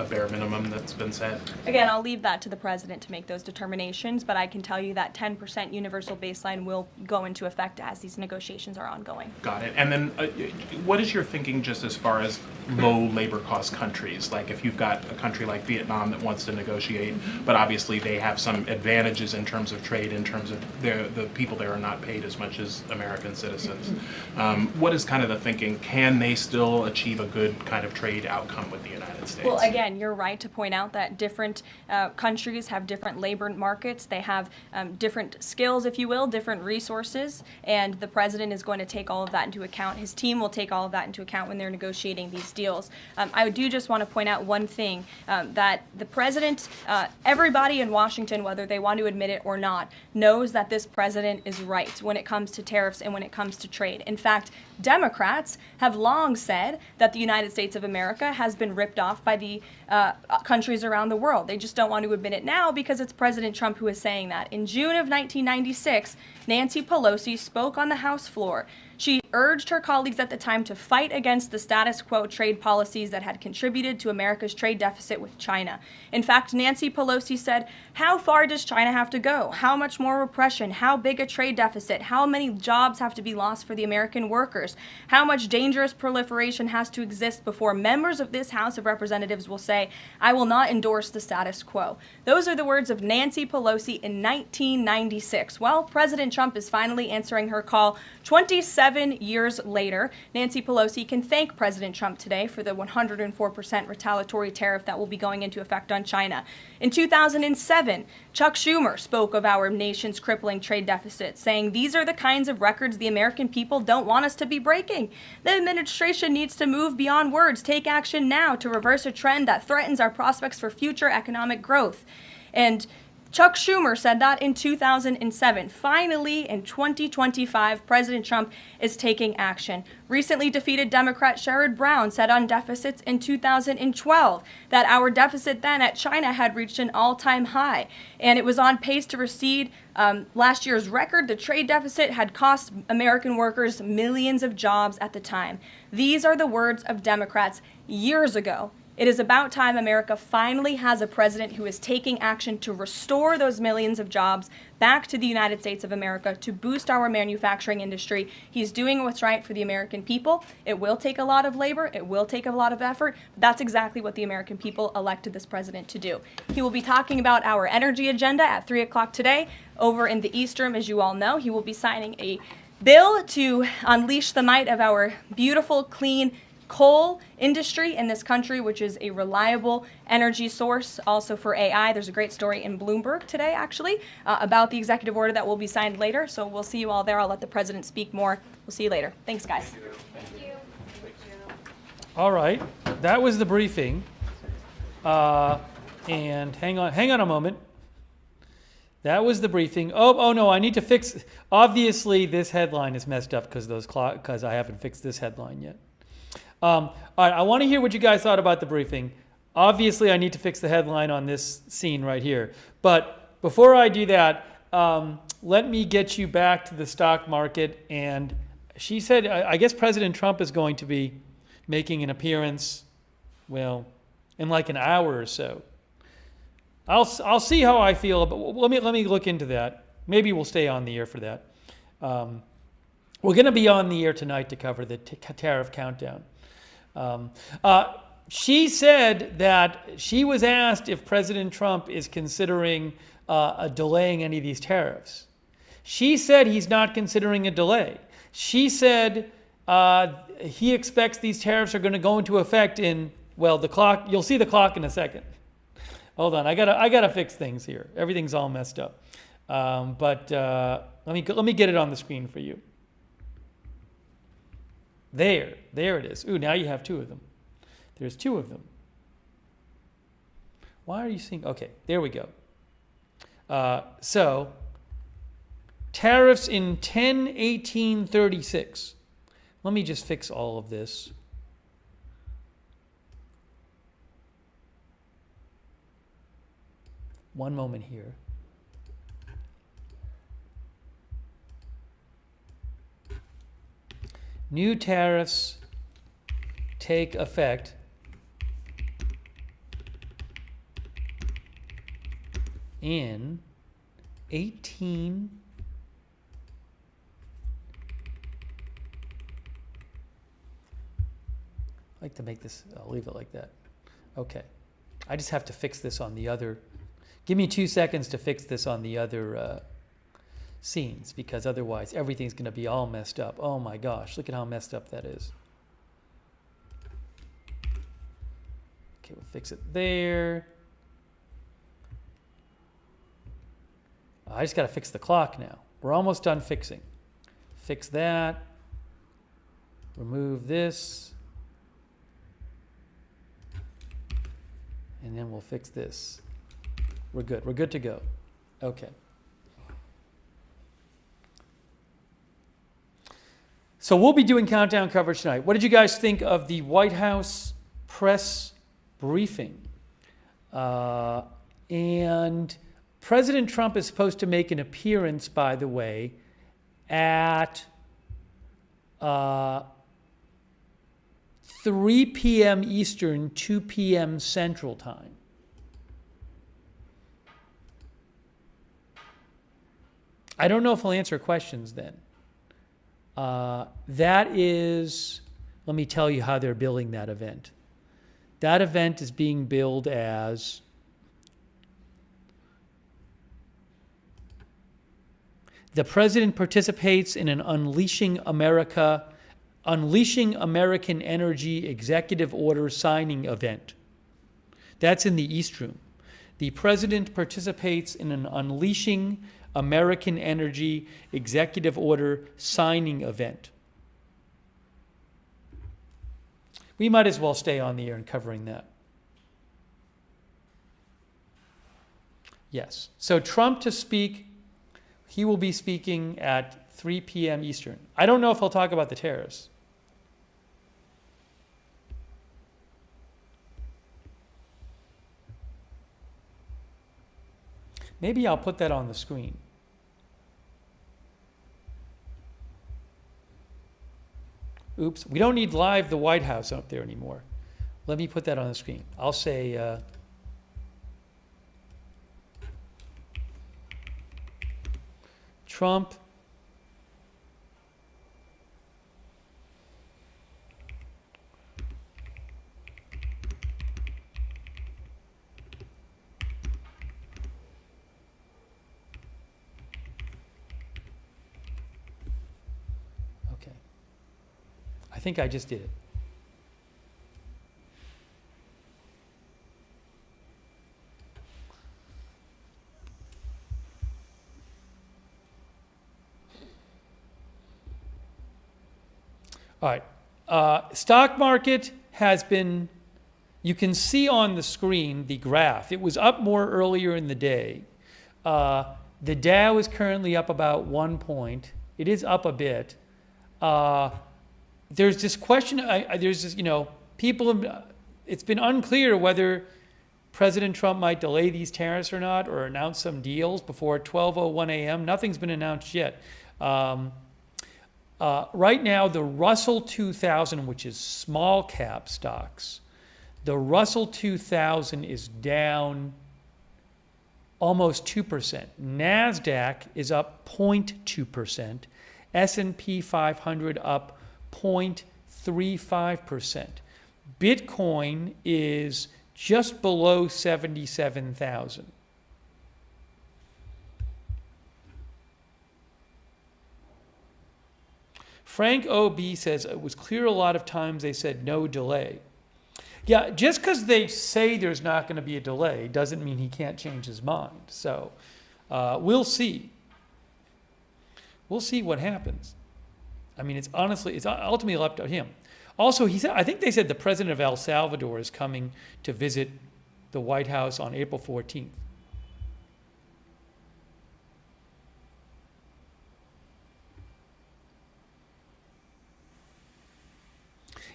bare minimum that's been set? Again, I'll leave that to the president to make those determinations, but I can tell you that 10% universal baseline will go into effect as these negotiations are ongoing. Got it. And then what is your thinking just as far as low labor cost countries? Like if you've got a country like Vietnam that wants to negotiate, but obviously they have some advantages in terms of trade, in terms of the people there are not paid as much as American citizens. What is kind of the thinking? Can they still achieve a good kind of trade outcome with the United States? Well, again, you're right to point out that different countries have different labor markets. They have different skills, if you will, different resources, and the president is going to take all of that into account. His team will take all of that into account when they're negotiating these deals. I do just want to point out one thing, that the president, everybody in Washington, whether they want to admit it or not, knows that this president is right when it comes to tariffs and when it comes to trade. In fact, Democrats have long said that the United States of America has been ripped off by the countries around the world. They just don't want to admit it now because it's President Trump who is saying that. In June of 1996, Nancy Pelosi spoke on the House floor. She urged her colleagues at the time to fight against the status quo trade policies that had contributed to America's trade deficit with China. In fact, Nancy Pelosi said, "How far does China have to go? How much more repression? How big a trade deficit? How many jobs have to be lost for the American workers? How much dangerous proliferation has to exist before members of this House of Representatives will say, 'I will not endorse the status quo'?" Those are the words of Nancy Pelosi in 1996. Well, President Trump is finally answering her call 27 years later. Nancy Pelosi can thank President Trump today for the 104% retaliatory tariff that will be going into effect on China. In 2007, Chuck Schumer spoke of our nation's crippling trade deficit, saying, "These are the kinds of records the American people don't want us to be breaking. The administration needs to move beyond words, take action now to reverse a trend that threatens our prospects for future economic growth." And Chuck Schumer said that in 2007. Finally, in 2025, President Trump is taking action. Recently defeated Democrat Sherrod Brown said on deficits in 2012 that our deficit then at China had reached an all-time high, and it was on pace to recede. Last year's record, the trade deficit had cost American workers millions of jobs at the time. These are the words of Democrats years ago. It is about time America finally has a president who is taking action to restore those millions of jobs back to the United States of America, to boost our manufacturing industry. He's doing what's right for the American people. It will take a lot of labor. It will take a lot of effort. That's exactly what the American people elected this president to do. He will be talking about our energy agenda at 3 o'clock today. Over in the East Room, as you all know, he will be signing a bill to unleash the might of our beautiful, clean, coal industry in this country, which is a reliable energy source also for AI. There's a great story in Bloomberg today, actually, about the executive order that will be signed later. So we'll see you all there. I'll let the president speak more. We'll see you later. Thanks, guys. All right, that was the briefing. And hang on a moment. That was the briefing. Oh no, I need to fix. Obviously, this headline is messed up because I haven't fixed this headline yet. All right, I want to hear what you guys thought about the briefing. Obviously, I need to fix the headline on this scene right here. But before I do that, let me get you back to the stock market. And she said, I guess President Trump is going to be making an appearance, well, in like an hour or so. I'll see how I feel, but let me look into that. Maybe we'll stay on the air for that. We're going to be on the air tonight to cover the tariff countdown. She said that she was asked if President Trump is considering delaying any of these tariffs. She said he's not considering a delay. She said he expects these tariffs are going to go into effect in, well, the clock. You'll see the clock in a second. Hold on, I gotta fix things here. Everything's all messed up. But let me get it on the screen for you. There it is. Ooh, now you have two of them. There's two of them. Why are you seeing? Okay, there we go. So tariffs in 10/18/36. Let me just fix all of this. One moment here. New tariffs take effect in 18. I like to make this, I'll leave it like that. Okay. I just have to fix this on the other. Give me 2 seconds to fix this on the other scenes, because otherwise everything's going to be all messed up. Oh my gosh, look at how messed up that is. Okay, we'll fix it there. I just got to fix the clock now. We're almost done fixing. Fix that. Remove this. And then we'll fix this. We're good. We're good to go. Okay. So we'll be doing countdown coverage tonight. What did you guys think of the White House press briefing? And President Trump is supposed to make an appearance, by the way, at 3 p.m. Eastern, 2 p.m. Central Time. I don't know if he'll answer questions then. That is, let me tell you how they're billing that event. That event is being billed as the president participates in an Unleashing American Energy Executive Order signing event. That's in the East Room. The president participates in an Unleashing American Energy Executive Order signing event. We might as well stay on the air and covering that. Yes. So Trump to speak, he will be speaking at 3 p.m. Eastern. I don't know if he'll talk about the tariffs. Maybe I'll put that on the screen. Oops, we don't need live the White House up there anymore. Let me put that on the screen. I'll say Trump I think I just did it. All right. Stock market has been, you can see on the screen the graph. It was up more earlier in the day. The Dow is currently up about 1 point. It is up a bit. There's this question, there's this, people, it's been unclear whether President Trump might delay these tariffs or not, or announce some deals before 12:01 a.m. Nothing's been announced yet. Right now, the Russell 2000, which is small cap stocks, the Russell 2000 is down almost 2%. NASDAQ is up 0.2%. S&P 500 up 0.35%. Bitcoin is just below 77,000. Frank O.B. says it was clear a lot of times they said no delay. Yeah, just because they say there's not going to be a delay doesn't mean he can't change his mind. So we'll see. We'll see what happens. I mean, it's ultimately up to him. Also, he said, I think they said the president of El Salvador is coming to visit the White House on April 14th.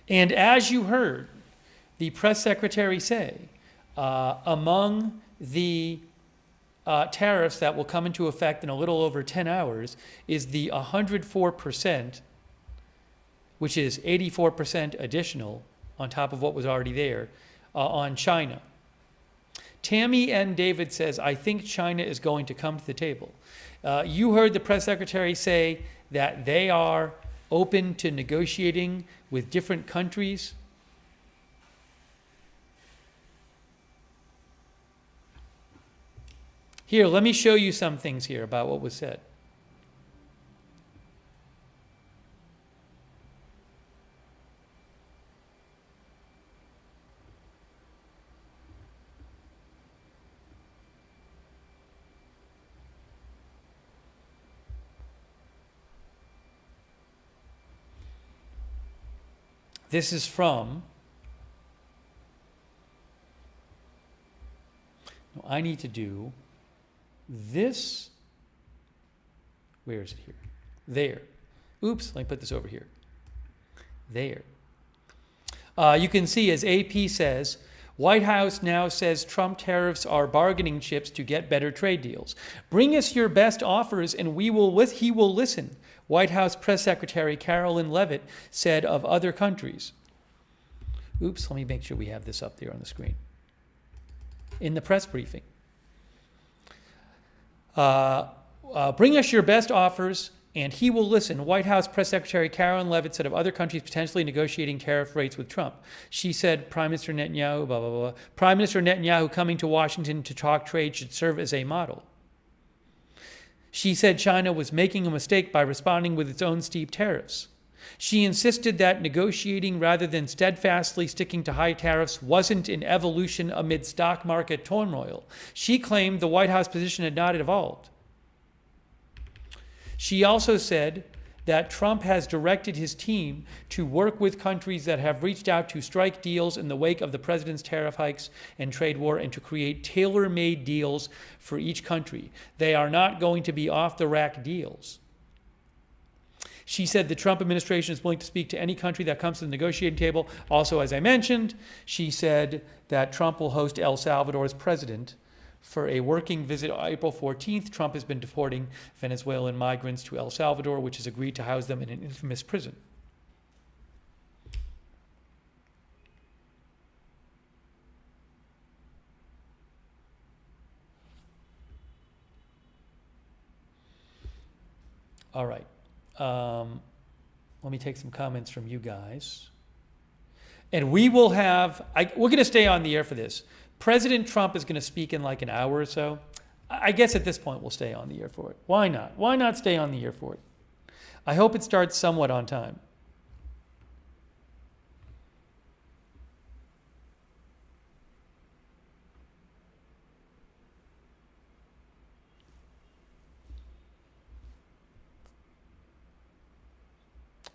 And as you heard the press secretary say, among the tariffs that will come into effect in a little over 10 hours is the 104%, which is 84% additional on top of what was already there, on China. Tammy N. David says, I think China is going to come to the table. You heard the press secretary say that they are open to negotiating with different countries. Here, let me show you some things here about what was said. This is from, no, I need to do this, where is it here? There. Oops, let me put this over here. There. You can see, as AP says, White House now says Trump tariffs are bargaining chips to get better trade deals. Bring us your best offers and he will listen, White House Press Secretary Karoline Leavitt said of other countries. Oops, let me make sure we have this up there on the screen. In the press briefing. Bring us your best offers and he will listen. White House Press Secretary Karoline Leavitt said of other countries potentially negotiating tariff rates with Trump. She said Prime Minister Netanyahu, blah, blah, blah. Prime Minister Netanyahu coming to Washington to talk trade should serve as a model. She said China was making a mistake by responding with its own steep tariffs. She insisted that negotiating rather than steadfastly sticking to high tariffs wasn't an evolution amid stock market turmoil. She claimed the White House position had not evolved. She also said that Trump has directed his team to work with countries that have reached out to strike deals in the wake of the president's tariff hikes and trade war and to create tailor-made deals for each country. They are not going to be off-the-rack deals. She said the Trump administration is willing to speak to any country that comes to the negotiating table. Also, as I mentioned, she said that Trump will host El Salvador's president for a working visit on April 14th. Trump has been deporting Venezuelan migrants to El Salvador, which has agreed to house them in an infamous prison. All right. Let me take some comments from you guys. And we will have, we're going to stay on the air for this. President Trump is going to speak in like an hour or so. I guess at this point we'll stay on the air for it. Why not? Why not stay on the air for it? I hope it starts somewhat on time.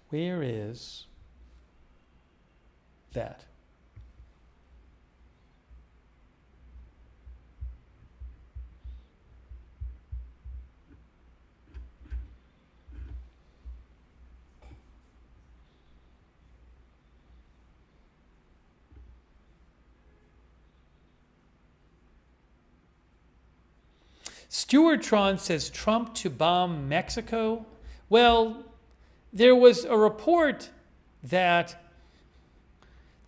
Where is that. Stuart Tron says Trump to bomb Mexico. Well, there was a report that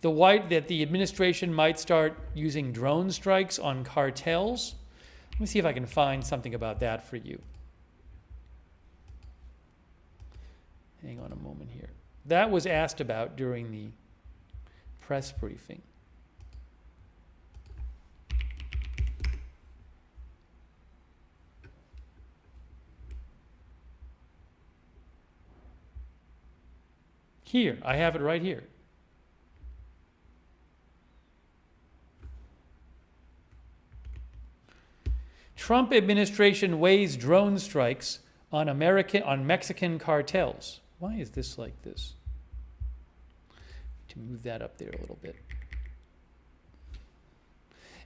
the administration might start using drone strikes on cartels. Let me see if I can find something about that for you. Hang on a moment here. That was asked about during the press briefing. Here, I have it right here. Trump administration weighs drone strikes on Mexican cartels. Why is this like this? To move that up there a little bit.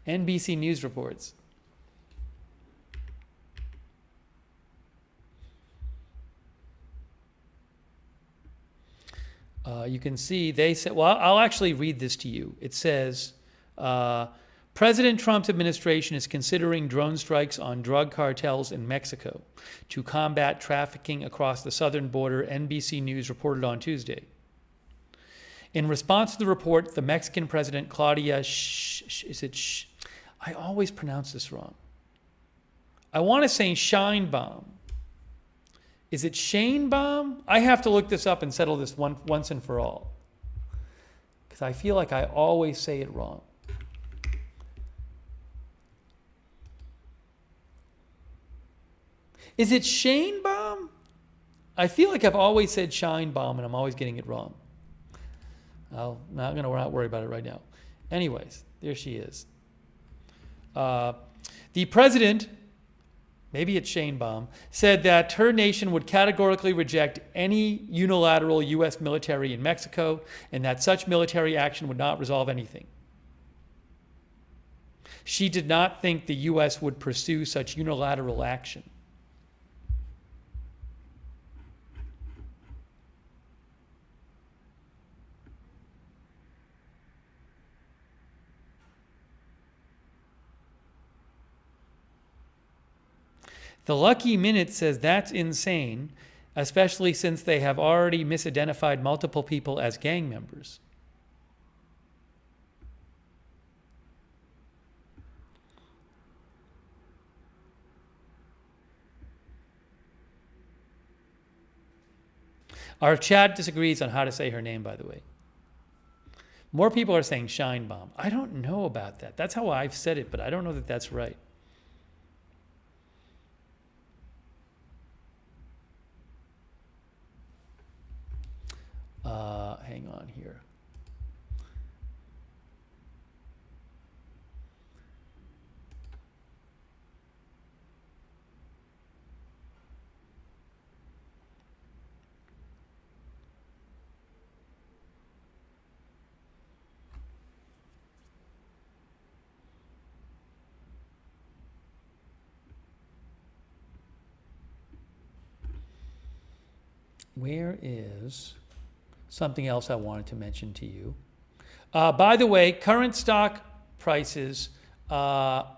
NBC News reports. You can see they said, well, I'll actually read this to you. It says, President Trump's administration is considering drone strikes on drug cartels in Mexico to combat trafficking across the southern border, NBC News reported on Tuesday. In response to the report, the Mexican president, Claudia, I always pronounce this wrong. I want to say Sheinbaum. Is it Sheinbaum? I have to look this up and settle this once and for all, because I feel like I always say it wrong. Is it Sheinbaum? I feel like I've always said Sheinbaum, and I'm always getting it wrong. I'm not going to worry about it right now. Anyways, there she is. The president, maybe it's Sheinbaum, said that her nation would categorically reject any unilateral U.S. military in Mexico and that such military action would not resolve anything. She did not think the U.S. would pursue such unilateral action. The Lucky Minute says that's insane, especially since they have already misidentified multiple people as gang members. Our chat disagrees on how to say her name, by the way. More people are saying Sheinbaum. I don't know about that. That's how I've said it, but I don't know that that's right. Hang on here. Where is something else I wanted to mention to you? By the way, current stock prices, Dow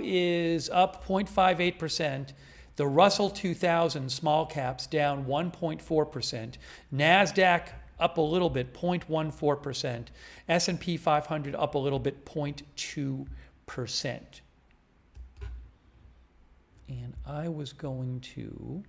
is up 0.58%. The Russell 2000 small caps down 1.4%. NASDAQ up a little bit, 0.14%. S&P 500 up a little bit, 0.2%. And I was going to...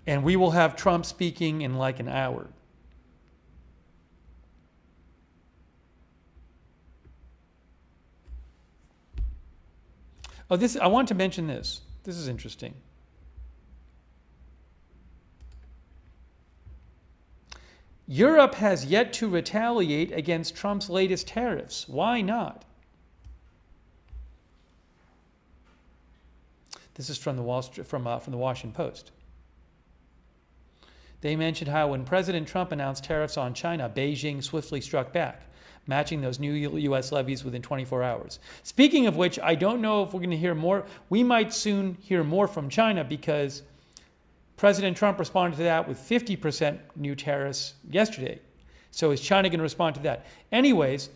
And we will have Trump speaking in like an hour. Oh, I want to mention this. This is interesting. Europe has yet to retaliate against Trump's latest tariffs. Why not? This is from the Washington Post. They mentioned how when President Trump announced tariffs on China, Beijing swiftly struck back, matching those new U.S. levies within 24 hours. Speaking of which, I don't know if we're going to hear more. We might soon hear more from China because President Trump responded to that with 50% new tariffs yesterday. So is China going to respond to that? Anyways,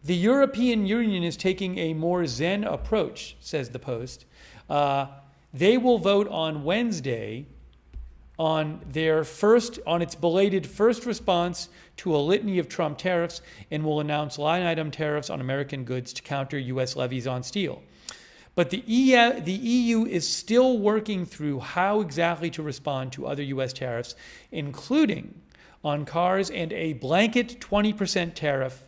the European Union is taking a more zen approach, says the Post. They will vote on Wednesday on its belated first response to a litany of Trump tariffs and will announce line item tariffs on American goods to counter U.S. levies on steel. But the EU is still working through how exactly to respond to other U.S. tariffs, including on cars and a blanket 20% tariff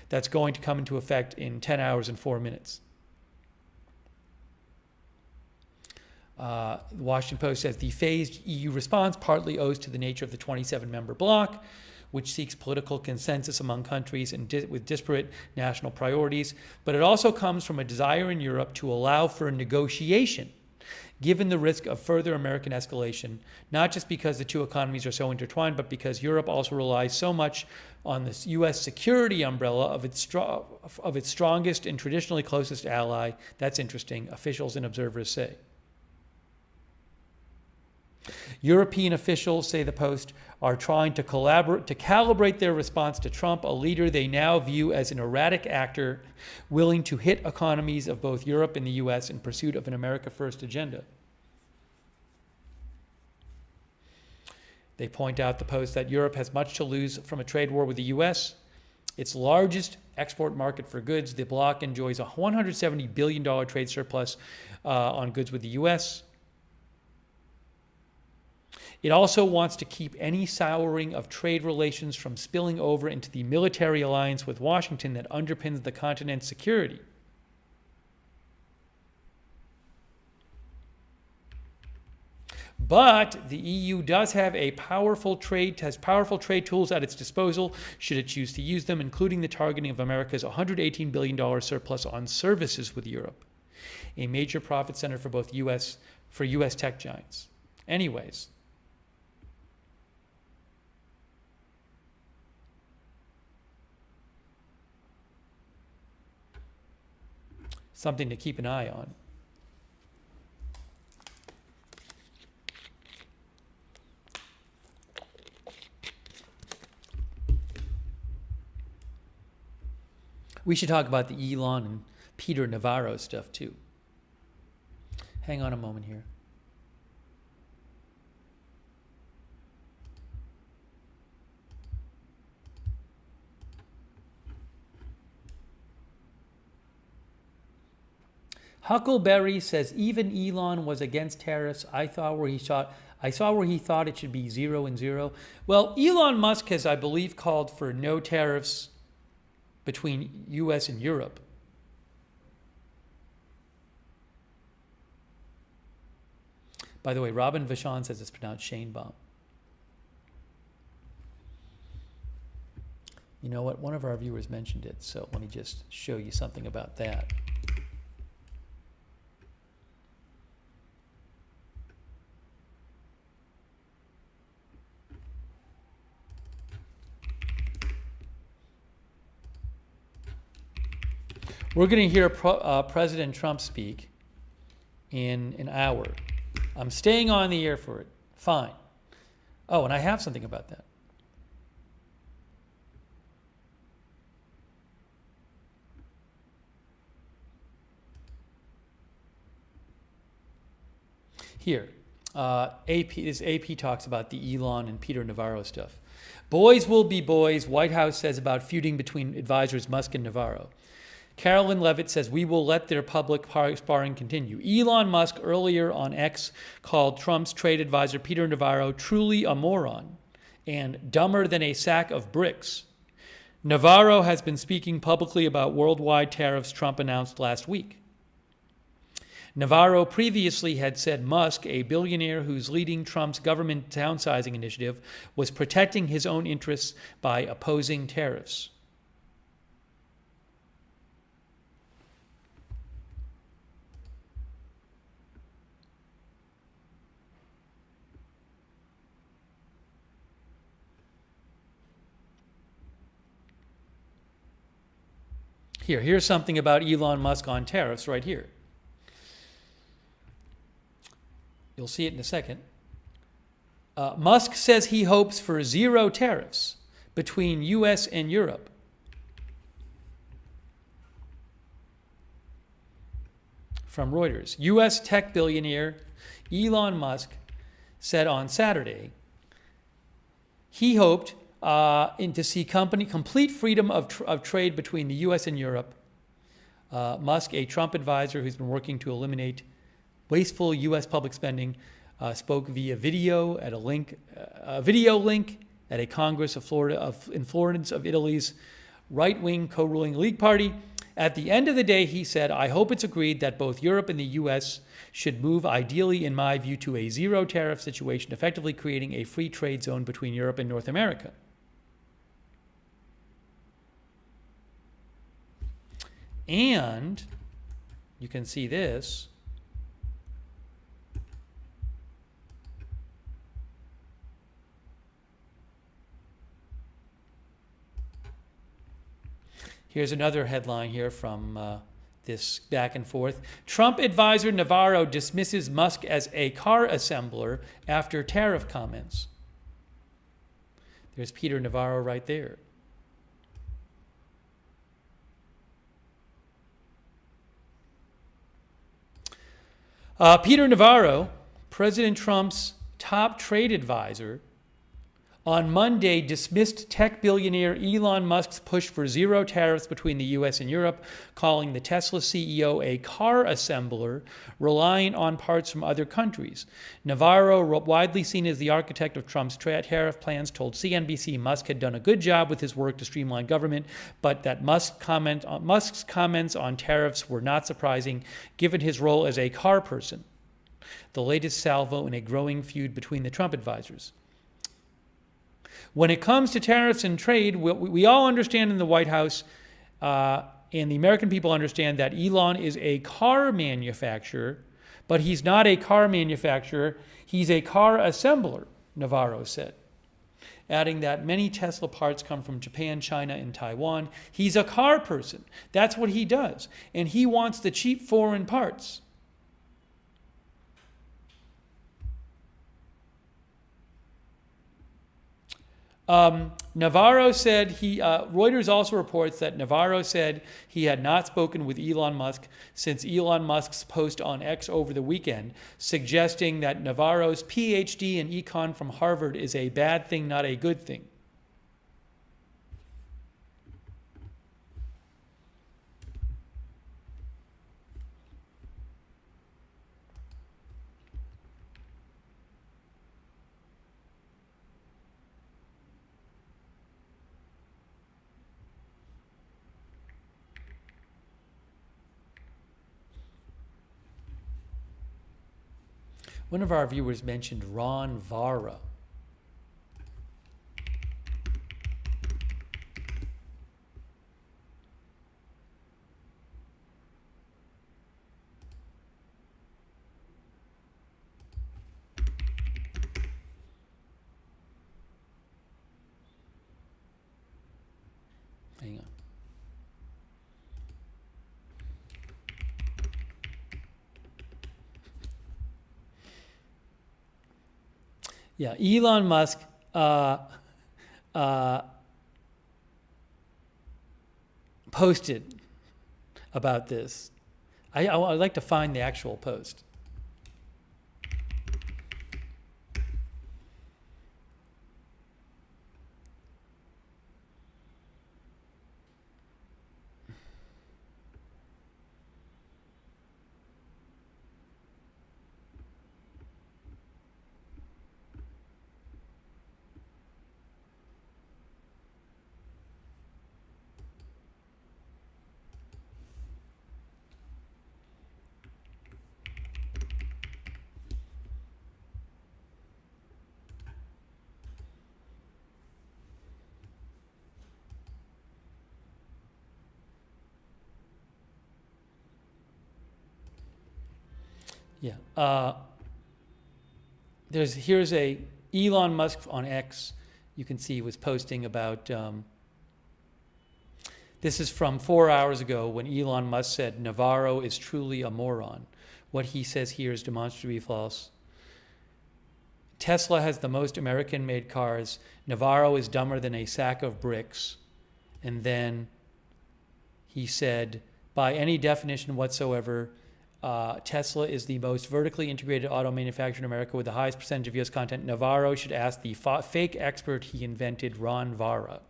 that's going to come into effect in 10 hours and 4 minutes. The Washington Post says the phased EU response partly owes to the nature of the 27-member bloc, which seeks political consensus among countries and with disparate national priorities, but it also comes from a desire in Europe to allow for a negotiation, given the risk of further American escalation, not just because the two economies are so intertwined, but because Europe also relies so much on the U.S. security umbrella of its strongest and traditionally closest ally. That's interesting, officials and observers say. European officials, say the Post, are trying to calibrate their response to Trump, a leader they now view as an erratic actor willing to hit economies of both Europe and the U.S. in pursuit of an America First agenda. They point out, the Post, that Europe has much to lose from a trade war with the U.S. Its largest export market for goods, the bloc enjoys a $170 billion trade surplus on goods with the U.S. It also wants to keep any souring of trade relations from spilling over into the military alliance with Washington that underpins the continent's security. But the EU does have powerful trade tools at its disposal, should it choose to use them, including the targeting of America's $118 billion surplus on services with Europe, a major profit center for both U.S. tech giants. Anyways, something to keep an eye on. We should talk about the Elon and Peter Navarro stuff too. Hang on a moment here. Huckleberry says even Elon was against tariffs. I saw where he thought it should be 0 and 0. Well, Elon Musk has, I believe, called for no tariffs between U.S. and Europe. By the way, Robin Vachon says it's pronounced Shanebaum. You know what? One of our viewers mentioned it, so let me just show you something about that. We're going to hear President Trump speak in an hour. I'm staying on the air for it. Fine. Oh, and I have something about that. Here, AP talks about the Elon and Peter Navarro stuff. Boys will be boys, White House says about feuding between advisors Musk and Navarro. Karoline Leavitt says we will let their public sparring continue. Elon Musk earlier on X called Trump's trade advisor Peter Navarro truly a moron and dumber than a sack of bricks. Navarro has been speaking publicly about worldwide tariffs Trump announced last week. Navarro previously had said Musk, a billionaire who's leading Trump's government downsizing initiative, was protecting his own interests by opposing tariffs. Here's something about Elon Musk on tariffs right here. You'll see it in a second. Musk says he hopes for 0 tariffs between U.S. and Europe. From Reuters. U.S. tech billionaire Elon Musk said on Saturday he hoped to see complete freedom of trade between the U.S. and Europe. Musk, a Trump advisor who's been working to eliminate wasteful U.S. public spending, spoke via video at a video link at a Congress in Florence of Italy's right-wing co-ruling League Party. At the end of the day, he said, "I hope it's agreed that both Europe and the U.S. should move, ideally, in my view, to a zero tariff situation, effectively creating a free trade zone between Europe and North America." And you can see this. Here's another headline here from this back and forth. Trump advisor Navarro dismisses Musk as a car assembler after tariff comments. There's Peter Navarro right there. Peter Navarro, President Trump's top trade advisor, on Monday dismissed tech billionaire Elon Musk's push for 0 tariffs between the U.S. and Europe, calling the Tesla CEO a car assembler relying on parts from other countries. Navarro, widely seen as the architect of Trump's tariff plans, told CNBC Musk had done a good job with his work to streamline government, but that Musk's comments on tariffs were not surprising, given his role as a car person, the latest salvo in a growing feud between the Trump advisors. When it comes to tariffs and trade, we all understand in the White House, and the American people understand, that Elon is a car manufacturer, but he's not a car manufacturer, he's a car assembler, Navarro said, adding that many Tesla parts come from Japan, China, and Taiwan. He's a car person. That's what he does. And he wants the cheap foreign parts. Navarro said Reuters also reports that Navarro said he had not spoken with Elon Musk since Elon Musk's post on X over the weekend, suggesting that Navarro's PhD in econ from Harvard is a bad thing, not a good thing. One of our viewers mentioned Ron Vara. Hang on. Yeah, Elon Musk posted about this. I'd like to find the actual post. Yeah. Here's a Elon Musk on X. You can see was posting about. This is from 4 hours ago when Elon Musk said Navarro is truly a moron. What he says here is demonstrably false. Tesla has the most American-made cars. Navarro is dumber than a sack of bricks. And then he said, by any definition whatsoever, Tesla is the most vertically integrated auto manufacturer in America with the highest percentage of U.S. content. Navarro should ask the fake expert he invented, Ron Vara.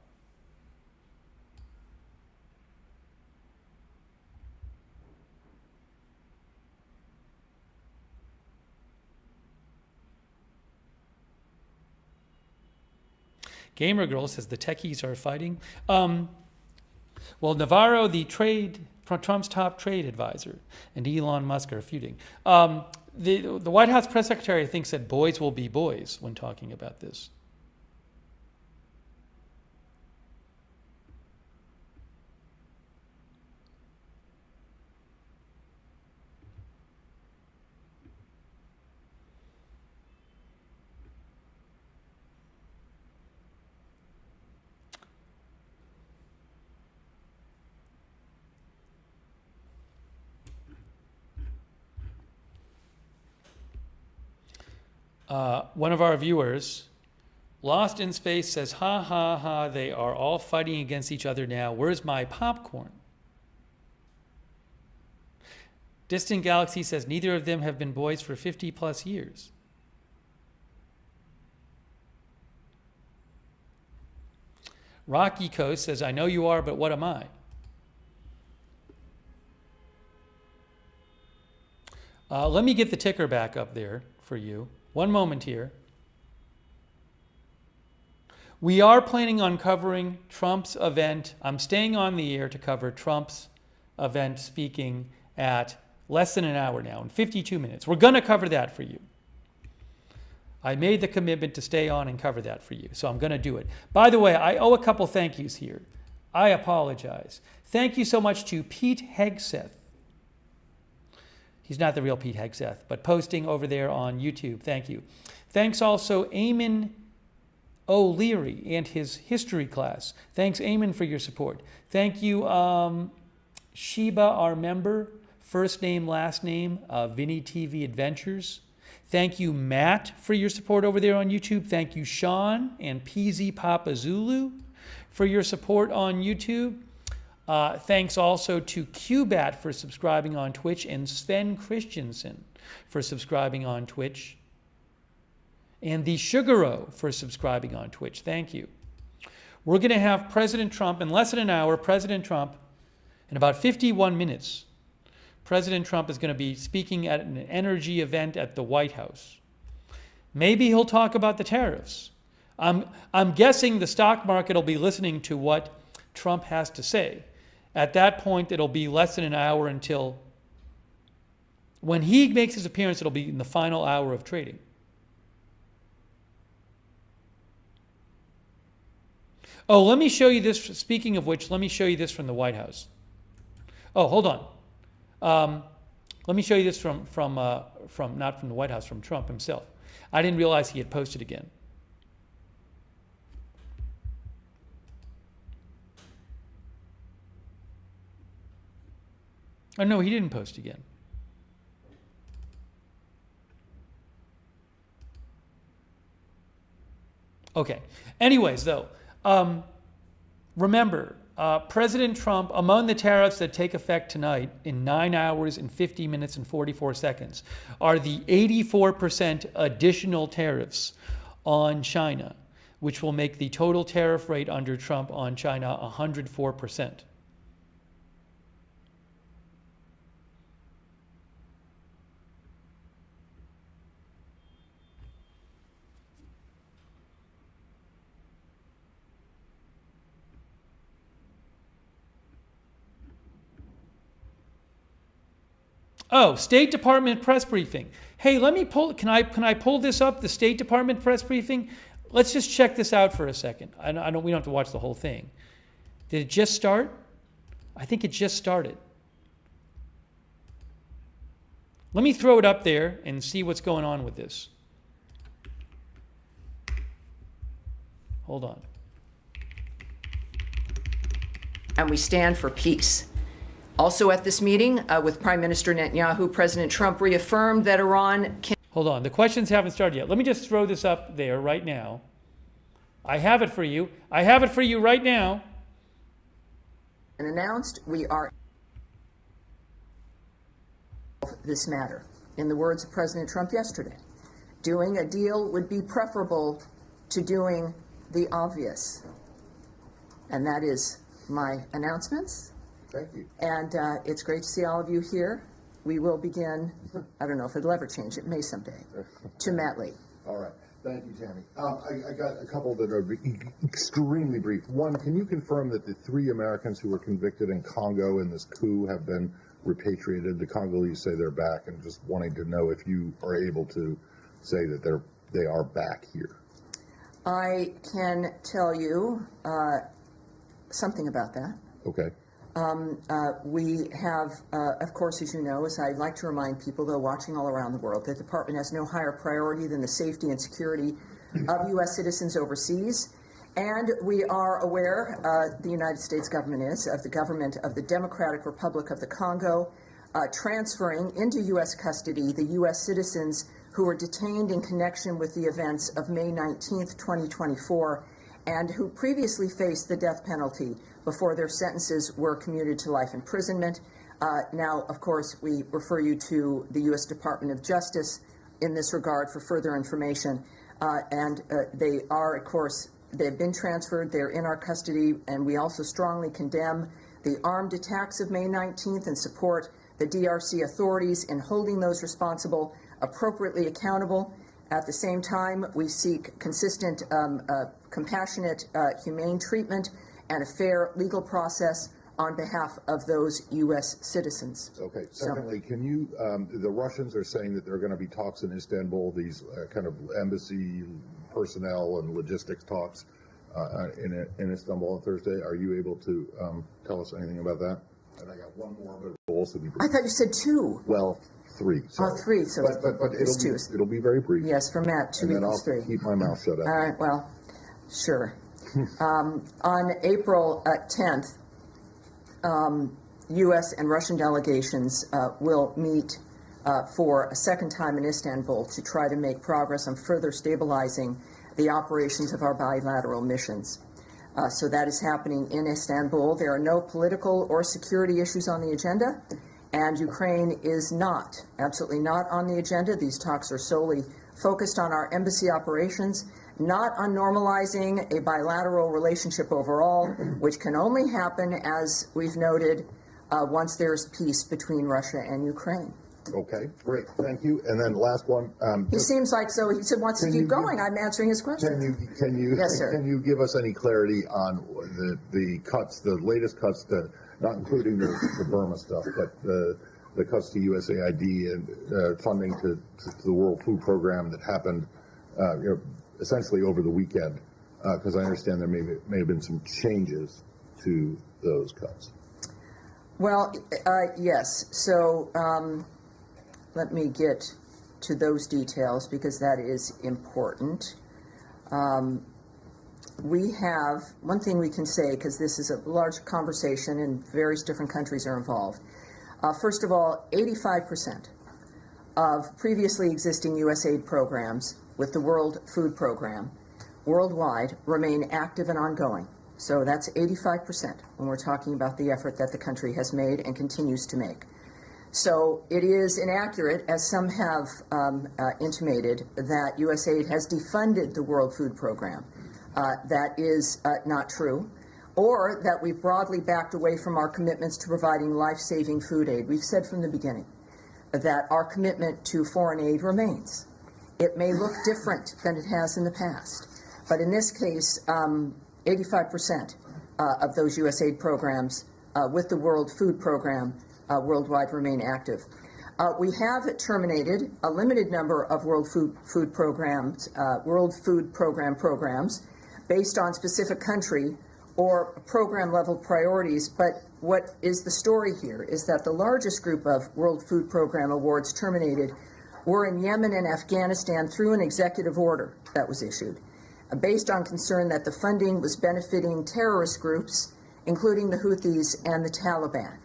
Gamer Girl says the techies are fighting. Well, Navarro, Trump's top trade advisor, and Elon Musk are feuding. The White House press secretary, I think, said boys will be boys when talking about this. One of our viewers, Lost in Space, says, ha ha ha, they are all fighting against each other now. Where's my popcorn? Distant Galaxy says, neither of them have been boys for 50 plus years. Rocky Coast says, I know you are, but what am I? Let me get the ticker back up there for you. One moment here. We are planning on covering Trump's event. I'm staying on the air to cover Trump's event speaking at less than an hour now, in 52 minutes. We're going to cover that for you. I made the commitment to stay on and cover that for you, so I'm going to do it. By the way, I owe a couple thank yous here. I apologize. Thank you so much to Pete Hegseth. He's not the real Pete Hegseth, but posting over there on YouTube. Thank you. Thanks also Eamon O'Leary and his history class. Thanks, Eamon, for your support. Thank you, Sheba, our member, first name, last name, Vinny TV Adventures. Thank you, Matt, for your support over there on YouTube. Thank you, Sean and PZ Papa Zulu for your support on YouTube. Thanks also to QBat for subscribing on Twitch and Sven Christensen for subscribing on Twitch. And the Sugaro for subscribing on Twitch. Thank you. We're going to have President Trump in less than an hour. President Trump, in about 51 minutes, President Trump is going to be speaking at an energy event at the White House. Maybe he'll talk about the tariffs. I'm guessing the stock market will be listening to what Trump has to say. At that point, it'll be less than an hour until when he makes his appearance, it'll be in the final hour of trading. Oh, let me show you this. Speaking of which, let me show you this from the White House. Oh, hold on. Let me show you this from not from the White House, from Trump himself. I didn't realize he had posted again. Oh, no, he didn't post again. Okay. Anyways, though, remember, President Trump, among the tariffs that take effect tonight in 9 hours and 50 minutes and 44 seconds, are the 84% additional tariffs on China, which will make the total tariff rate under Trump on China 104%. Oh, State Department press briefing. Hey, let me pull. Can I pull this up? The State Department press briefing. Let's just check this out for a second. We don't have to watch the whole thing. Did it just start? I think it just started. Let me throw it up there and see what's going on with this. Hold on. And we stand for peace. Also at this meeting with Prime Minister Netanyahu, President Trump reaffirmed that Iran can... Hold on, the questions haven't started yet. Let me just throw this up there right now. I have it for you. I have it for you right now. And announced we are this matter. In the words of President Trump yesterday, doing a deal would be preferable to doing the obvious. And that is my announcements. Thank you. And it's great to see all of you here. We will begin, I don't know if it'll ever change, it may someday, to Matt Lee. All right. Thank you, Tammy. I got a couple that are extremely brief. One, can you confirm that the 3 Americans who were convicted in Congo in this coup have been repatriated? The Congolese say they're back, and just wanting to know if you are able to say that they are back here. I can tell you something about that. Okay. We have, of course, as you know, as I like to remind people, though, watching all around the world, the Department has no higher priority than the safety and security of U.S. citizens overseas. And we are aware, the United States government is, of the government of the Democratic Republic of the Congo transferring into U.S. custody the U.S. citizens who were detained in connection with the events of May 19th, 2024, and who previously faced the death penalty before their sentences were commuted to life imprisonment. Now, of course, we refer you to the U.S. Department of Justice in this regard for further information. They are, of course, they've been transferred, they're in our custody, and we also strongly condemn the armed attacks of May 19th and support the DRC authorities in holding those responsible appropriately accountable. At the same time, we seek consistent, compassionate, humane treatment and a fair legal process on behalf of those U.S. citizens. Okay. Secondly, can you, the Russians are saying that there are going to be talks in Istanbul, these kind of embassy personnel and logistics talks in Istanbul on Thursday. Are you able to tell us anything about that? And I got one more, but it will also be brief. I thought you said 2. Well, 3. Sorry. 3, so but it'll be very brief. Yes, for Matt, 2 equals 3. And then I'll keep my mouth shut. All right, well, sure. On April 10th, U.S. and Russian delegations will meet for a second time in Istanbul to try to make progress on further stabilizing the operations of our bilateral missions. So that is happening in Istanbul. There are no political or security issues on the agenda, and Ukraine is not, absolutely not on the agenda. These talks are solely focused on our embassy operations, not on normalizing a bilateral relationship overall, which can only happen, as we've noted, once there's peace between Russia and Ukraine. Okay, great, thank you. And then last one. He seems like so. He said wants to keep going. I'm answering his question. Yes, sir. Can you give us any clarity on the cuts, the latest cuts, not including the Burma stuff, but the cuts to USAID and funding to the World Food Program that happened, essentially over the weekend? Because I understand there may have been some changes to those cuts. Well, yes. So let me get to those details because that is important. We have one thing we can say, because this is a large conversation and various different countries are involved. First of all, 85% of previously existing USAID programs with the World Food Program worldwide remain active and ongoing. So that's 85% when we're talking about the effort that the country has made and continues to make. So it is inaccurate, as some have intimated, that USAID has defunded the World Food Program. That is not true. Or that we've broadly backed away from our commitments to providing life-saving food aid. We've said from the beginning that our commitment to foreign aid remains. It may look different than it has in the past, but in this case, 85% of those USAID programs with the World Food Program worldwide remain active. We have terminated a limited number of World Food Program programs based on specific country or program level priorities, but what is the story here is that the largest group of World Food Program awards terminated were in Yemen and Afghanistan through an executive order that was issued, based on concern that the funding was benefiting terrorist groups, including the Houthis and the Taliban.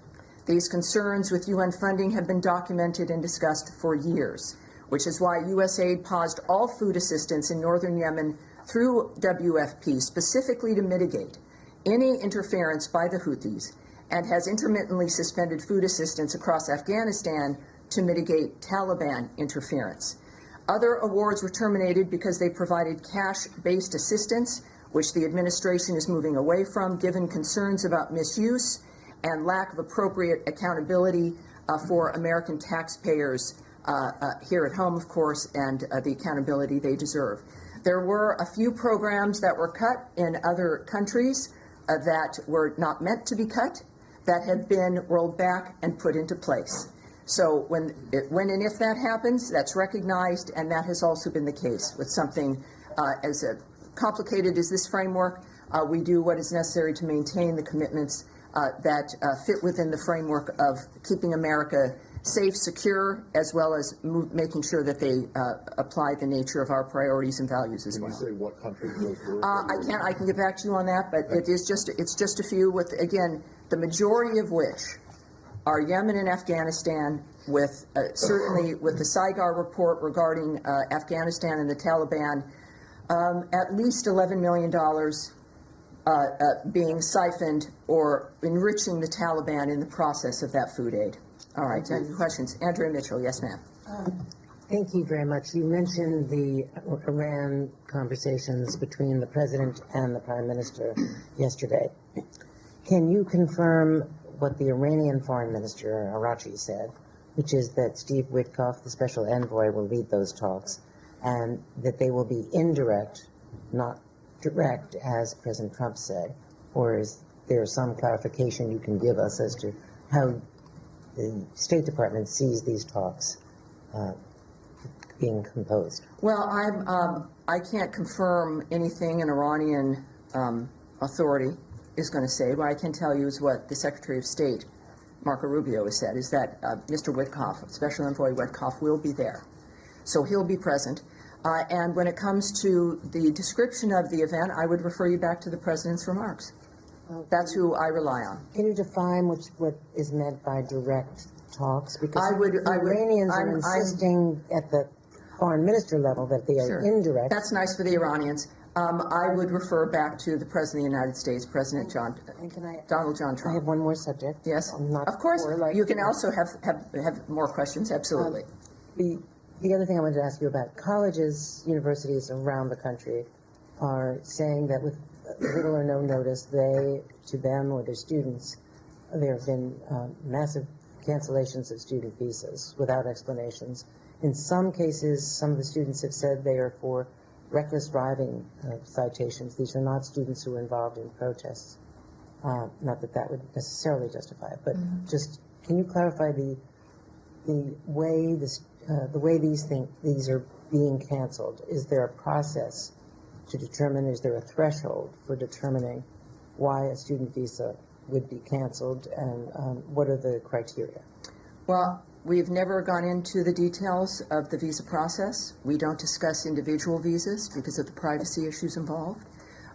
These concerns with UN funding have been documented and discussed for years, which is why USAID paused all food assistance in northern Yemen through WFP specifically to mitigate any interference by the Houthis, and has intermittently suspended food assistance across Afghanistan to mitigate Taliban interference. Other awards were terminated because they provided cash-based assistance, which the administration is moving away from, given concerns about misuse and lack of appropriate accountability for American taxpayers here at home, of course, and the accountability they deserve. There were a few programs that were cut in other countries that were not meant to be cut, that have been rolled back and put into place. So when and if that happens, that's recognized, and that has also been the case with something as complicated as this framework. We do what is necessary to maintain the commitments that fit within the framework of keeping America safe, secure, as well as making sure that they apply the nature of our priorities and values as well. Can you say what countries those were? I can get back to you on that, but it's just a few, with, again, the majority of which are Yemen and Afghanistan, with certainly with the Saigar report regarding Afghanistan and the Taliban, at least $11 million being siphoned or enriching the Taliban in the process of that food aid. All right, any questions? Andrea Mitchell, yes, ma'am. Thank you very much. You mentioned the Iran conversations between the president and the prime minister yesterday. Can you confirm what the Iranian foreign minister, Arachi, said, which is that Steve Witkoff, the special envoy, will lead those talks, and that they will be indirect, not direct, as President Trump said? Or is there some clarification you can give us as to how the State Department sees these talks being composed? Well, I can't confirm anything an Iranian authority is going to say. What I can tell you is what the Secretary of State, Marco Rubio, has said, is that Mr. Witkoff, Special Envoy Witkoff, will be there. So he'll be present. And when it comes to the description of the event, I would refer you back to the President's remarks. That's who I rely on. Can you define what is meant by direct talks? Because the Iranians are insisting at the foreign minister level that they are indirect. That's nice for the Iranians. I would refer back to the President of the United States, President Donald John Trump. I have one more subject. Yes, of course. You can also have more questions. Absolutely. The other thing I wanted to ask you about, colleges, universities around the country are saying that with little or no notice, to them or their students, there have been massive cancellations of student visas without explanations. In some cases, some of the students have said they are for reckless driving citations. These are not students who are involved in protests. Not that that would necessarily justify it, but just can you clarify the way these are being canceled? Is there a process to determine, is there a threshold for determining why a student visa would be canceled, and what are the criteria? Well, we've never gone into the details of the visa process. We don't discuss individual visas because of the privacy issues involved.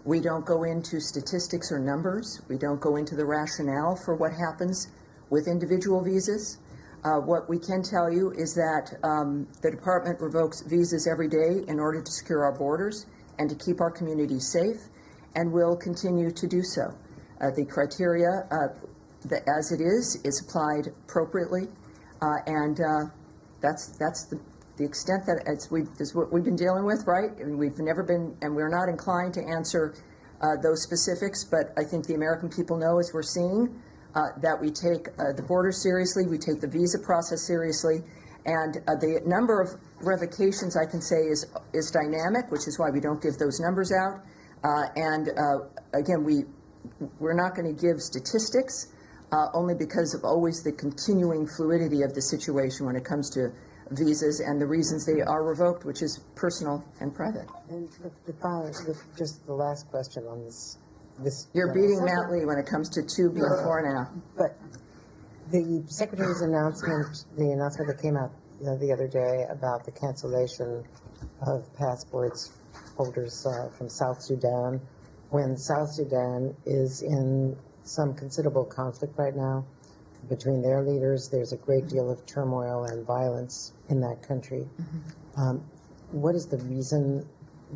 We don't go into statistics or numbers. We don't go into the rationale for what happens with individual visas. What we can tell you is that the department revokes visas every day in order to secure our borders and to keep our communities safe, and will continue to do so. The criteria, as it is applied appropriately, and that's the extent that is what we've been dealing with, right? And we've never been, and we're not inclined to answer those specifics, but I think the American people know, as we're seeing, that we take the border seriously, we take the visa process seriously, and the number of revocations, I can say, is dynamic, which is why we don't give those numbers out. Again, we're not going to give statistics, only because of always the continuing fluidity of the situation when it comes to visas and the reasons they are revoked, which is personal and private. And just the last question on this this. You're beating Matt Lee when it comes to 2 being 4 now. But the Secretary's announcement, the announcement that came out the other day about the cancellation of passports holders from South Sudan, when South Sudan is in some considerable conflict right now between their leaders. There's a great deal of turmoil and violence in that country. What is the reason,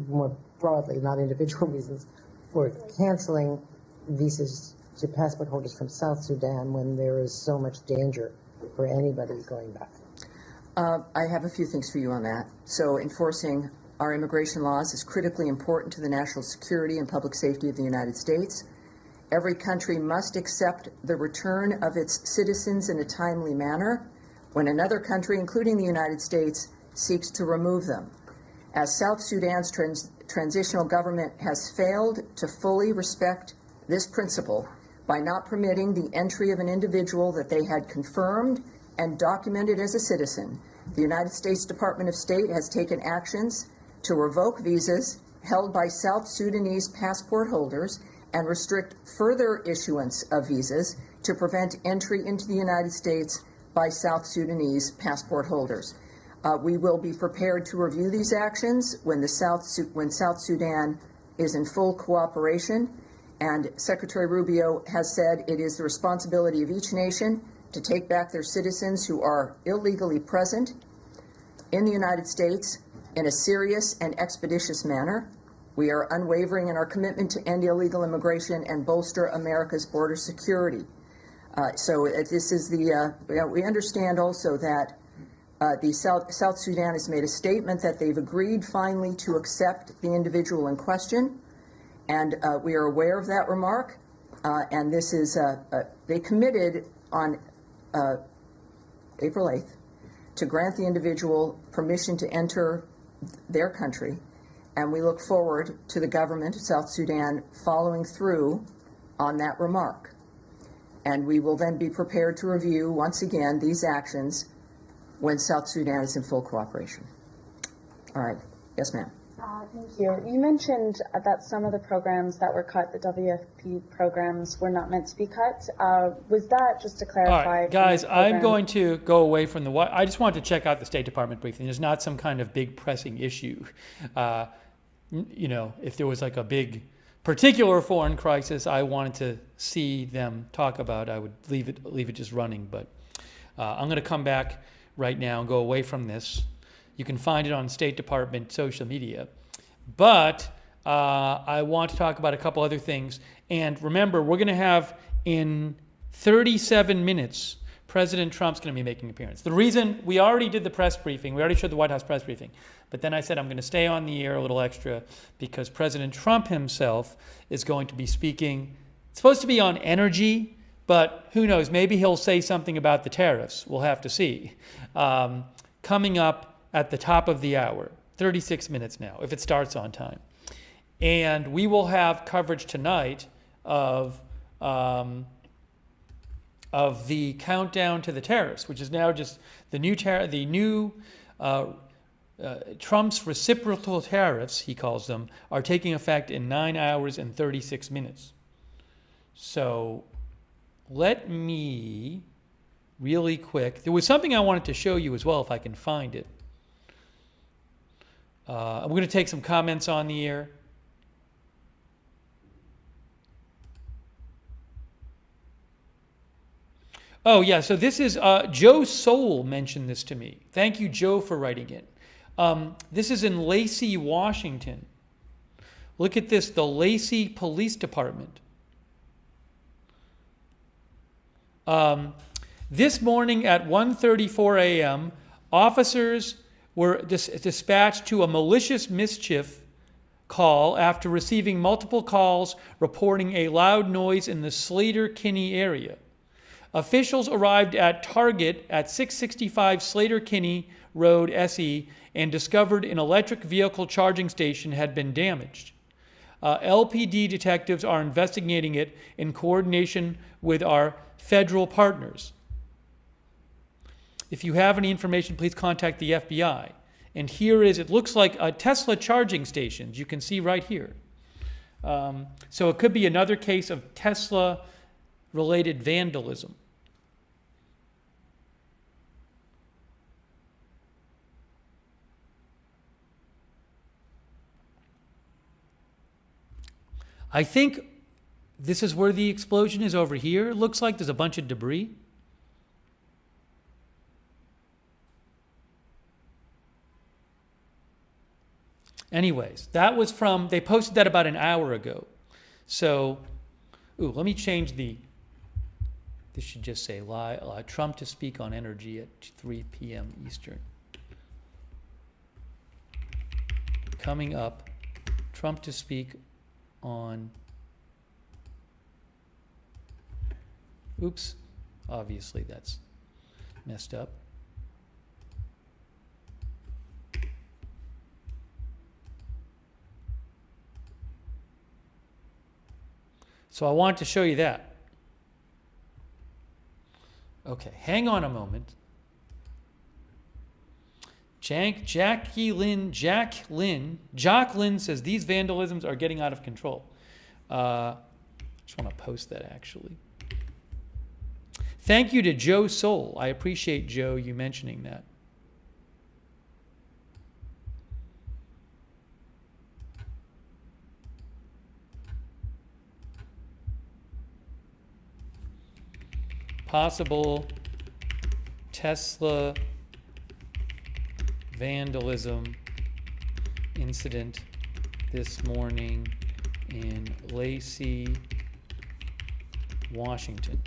more broadly, not individual reasons, for canceling visas to passport holders from South Sudan when there is so much danger for anybody going back? I have a few things for you on that. So enforcing our immigration laws is critically important to the national security and public safety of the United States. Every country must accept the return of its citizens in a timely manner when another country, including the United States, seeks to remove them. As South Sudan's transitional government has failed to fully respect this principle by not permitting the entry of an individual that they had confirmed and documented as a citizen, the United States Department of State has taken actions to revoke visas held by South Sudanese passport holders and restrict further issuance of visas to prevent entry into the United States by South Sudanese passport holders. We will be prepared to review these actions when South Sudan is in full cooperation, and Secretary Rubio has said it is the responsibility of each nation to take back their citizens who are illegally present in the United States in a serious and expeditious manner. We are unwavering in our commitment to end illegal immigration and bolster America's border security. This is we understand also that South Sudan has made a statement that they've agreed finally to accept the individual in question, and we are aware of that remark. And this is, they committed on April 8th to grant the individual permission to enter their country, and we look forward to the government of South Sudan following through on that remark. And we will then be prepared to review, once again, these actions when South Sudan is in full cooperation. All right. Yes, ma'am. Thank you. You mentioned that some of the programs that were cut, the WFP programs, were not meant to be cut. Was that, just to clarify? All right, guys, I'm going to go away from I just wanted to check out the State Department briefing. There's not some kind of big pressing issue. If there was like a big particular foreign crisis I wanted to see them talk about, I would leave it just running. But I'm going to come back right now and go away from this. You can find it on State Department social media. But I want to talk about a couple other things. And remember, we're going to have in 37 minutes, President Trump's going to be making an appearance. The reason, we already did the press briefing. We already showed the White House press briefing. But then I said I'm going to stay on the air a little extra because President Trump himself is going to be speaking. It's supposed to be on energy, but who knows? Maybe he'll say something about the tariffs. We'll have to see. Coming up at the top of the hour, 36 minutes now, if it starts on time. And we will have coverage tonight of the countdown to the tariffs, which is now just the new Trump's reciprocal tariffs, he calls them, are taking effect in 9 hours and 36 minutes. So let me really quick, there was something I wanted to show you as well if I can find it. I'm going to take some comments on the air. Oh, yeah, so this is, Joe Soul mentioned this to me. Thank you, Joe, for writing it. This is in Lacey, Washington. Look at this, the Lacey Police Department. This morning at 1:34 a.m., officers were dispatched to a malicious mischief call after receiving multiple calls reporting a loud noise in the Slater-Kinney area. Officials arrived at Target at 665 Slater-Kinney Road, SE, and discovered an electric vehicle charging station had been damaged. LPD detectives are investigating it in coordination with our federal partners. If you have any information, please contact the FBI. And here is, it looks like a Tesla charging stations. You can see right here. So it could be another case of Tesla-related vandalism. I think this is where the explosion is, over here. It looks like there's a bunch of debris. Anyways, that was from, they posted that about an hour ago. So, let me change this should just say, Trump to speak on energy at 3 p.m. Eastern. Coming up, Trump to speak on, oops, obviously that's messed up. So I want to show you that. Okay, hang on a moment. Jack Lynn says these vandalisms are getting out of control. I just want to post that actually. Thank you to Joe Soul. I appreciate, Joe, you mentioning that. Possible Tesla vandalism incident this morning in Lacey, Washington.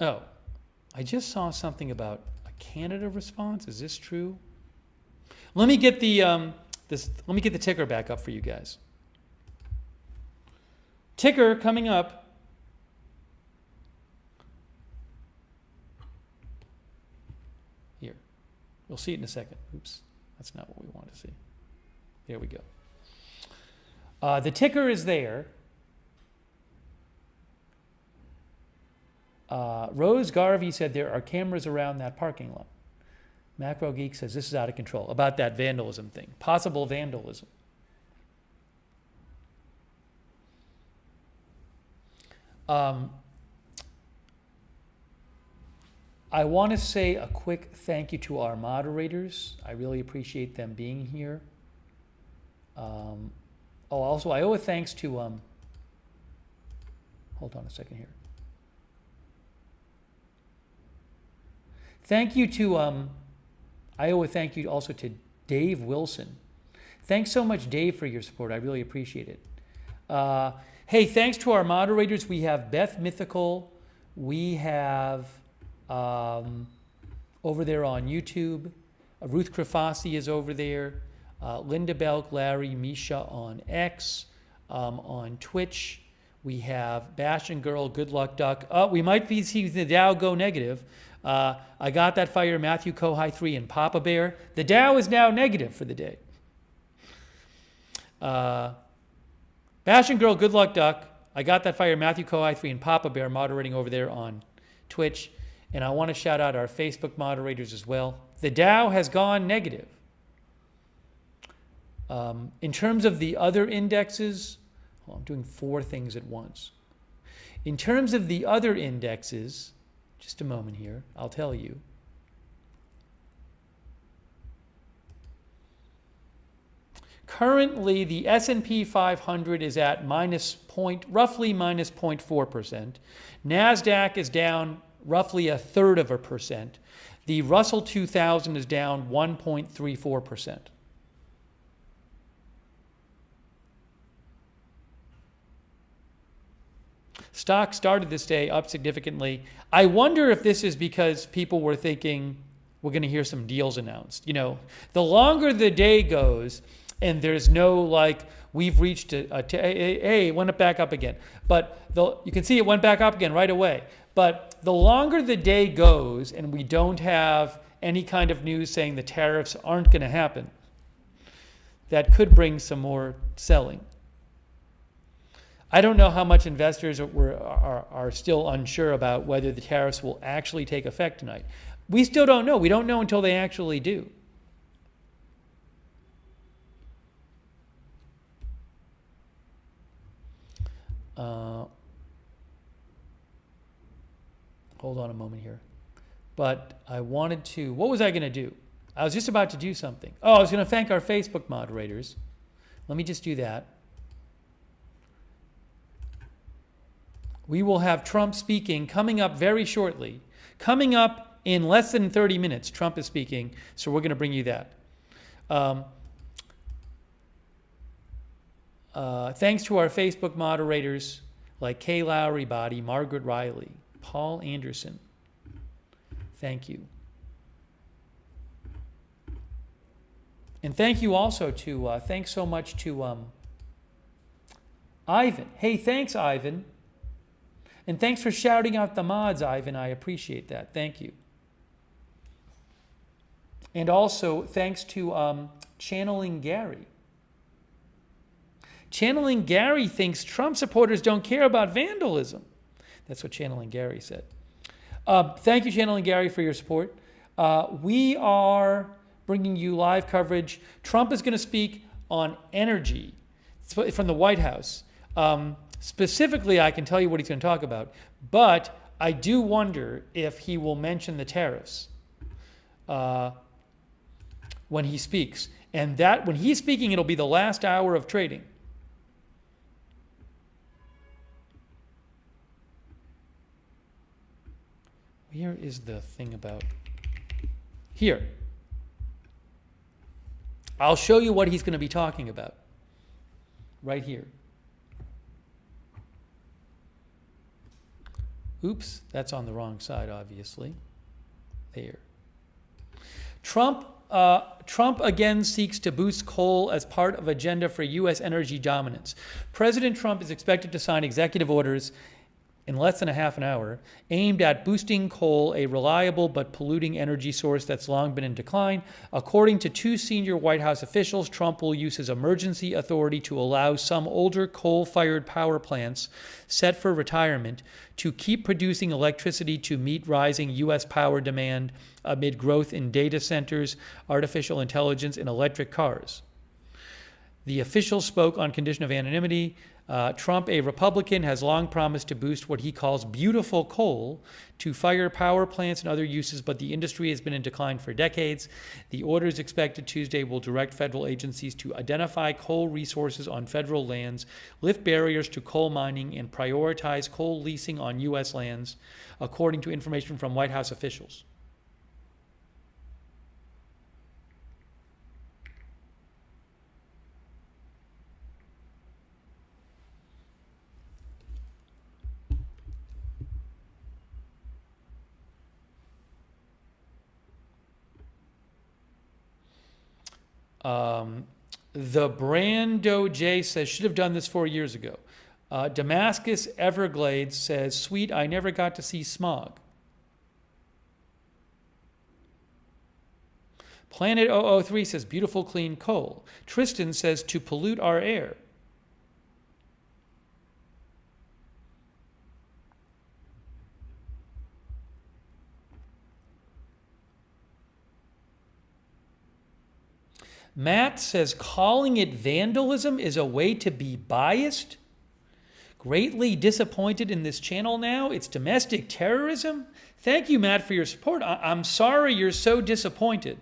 Oh, I just saw something about a Canada response. Is this true? Let me get the let me get the ticker back up for you guys. Ticker coming up. Here. You'll see it in a second. Oops, that's not what we want to see. There we go. The ticker is there. Rose Garvey said there are cameras around that parking lot. Macro Geek says this is out of control, about that vandalism thing, possible vandalism. I want to say a quick thank you to our moderators. I really appreciate them being here. Also, I owe a thanks to, hold on a second here. Thank you to, I owe a thank you also to Dave Wilson. Thanks so much, Dave, for your support. I really appreciate it. Hey, thanks to our moderators. We have Beth Mythical. We have, over there on YouTube, Ruth Krafasi is over there. Linda Belk, Larry, Misha on X, on Twitch. We have Bash and Girl, Good Luck Duck. Oh, we might be seeing the Dow go negative. I got that fire, Matthew Kohai 3 and Papa Bear. The Dow is now negative for the day. Bash and Girl, Good Luck Duck. I got that fire, Matthew Kohai 3 and Papa Bear moderating over there on Twitch. And I want to shout out our Facebook moderators as well. The Dow has gone negative. In terms of the other indexes, I'm doing 4 things at once. In terms of the other indexes, just a moment here, I'll tell you. Currently, the S&P 500 is at roughly minus 0.4%. NASDAQ is down roughly 0.33%. The Russell 2000 is down 1.34%. Stock started this day up significantly. I wonder if this is because people were thinking we're going to hear some deals announced. You know, the longer the day goes and there's no we've reached hey, it went back up again. But you can see it went back up again right away. But the longer the day goes and we don't have any kind of news saying the tariffs aren't going to happen. That could bring some more selling. I don't know how much investors are still unsure about whether the tariffs will actually take effect tonight. We still don't know. We don't know until they actually do. Hold on a moment here. But I wanted to, what was I going to do? I was just about to do something. Oh, I was going to thank our Facebook moderators. Let me just do that. We will have Trump speaking coming up very shortly. Coming up in less than 30 minutes, Trump is speaking, so we're going to bring you that. Thanks to our Facebook moderators like Kay Lowry Body, Margaret Riley, Paul Anderson. Thank you. And thank you also to, thanks so much to Ivan. Hey, thanks, Ivan. And thanks for shouting out the mods, Ivan. I appreciate that. Thank you. And also, thanks to Channeling Gary. Channeling Gary thinks Trump supporters don't care about vandalism. That's what Channeling Gary said. Thank you, Channeling Gary, for your support. We are bringing you live coverage. Trump is going to speak on energy from the White House. Specifically, I can tell you what he's going to talk about, but I do wonder if he will mention the tariffs when he speaks. And that, when he's speaking, it'll be the last hour of trading. Where is the thing about? Here. I'll show you what he's going to be talking about. Right here. Oops, that's on the wrong side, obviously. There. Trump again seeks to boost coal as part of agenda for U.S. energy dominance. President Trump is expected to sign executive orders in less than a half an hour, aimed at boosting coal, a reliable but polluting energy source that's long been in decline. According to two senior White House officials, Trump will use his emergency authority to allow some older coal-fired power plants set for retirement to keep producing electricity to meet rising U.S. power demand amid growth in data centers, artificial intelligence, and electric cars. The officials spoke on condition of anonymity. Trump, a Republican, has long promised to boost what he calls beautiful coal to fire power plants and other uses, but the industry has been in decline for decades. The orders expected Tuesday will direct federal agencies to identify coal resources on federal lands, lift barriers to coal mining, and prioritize coal leasing on U.S. lands, according to information from White House officials. The Brando J says, should have done this 4 years ago. Damascus Everglades says, sweet, I never got to see smog. Planet 003 says, beautiful clean coal. Tristan says, to pollute our air. Matt says, calling it vandalism is a way to be biased. Greatly disappointed in this channel now. It's domestic terrorism. Thank you, Matt, for your support. I'm sorry you're so disappointed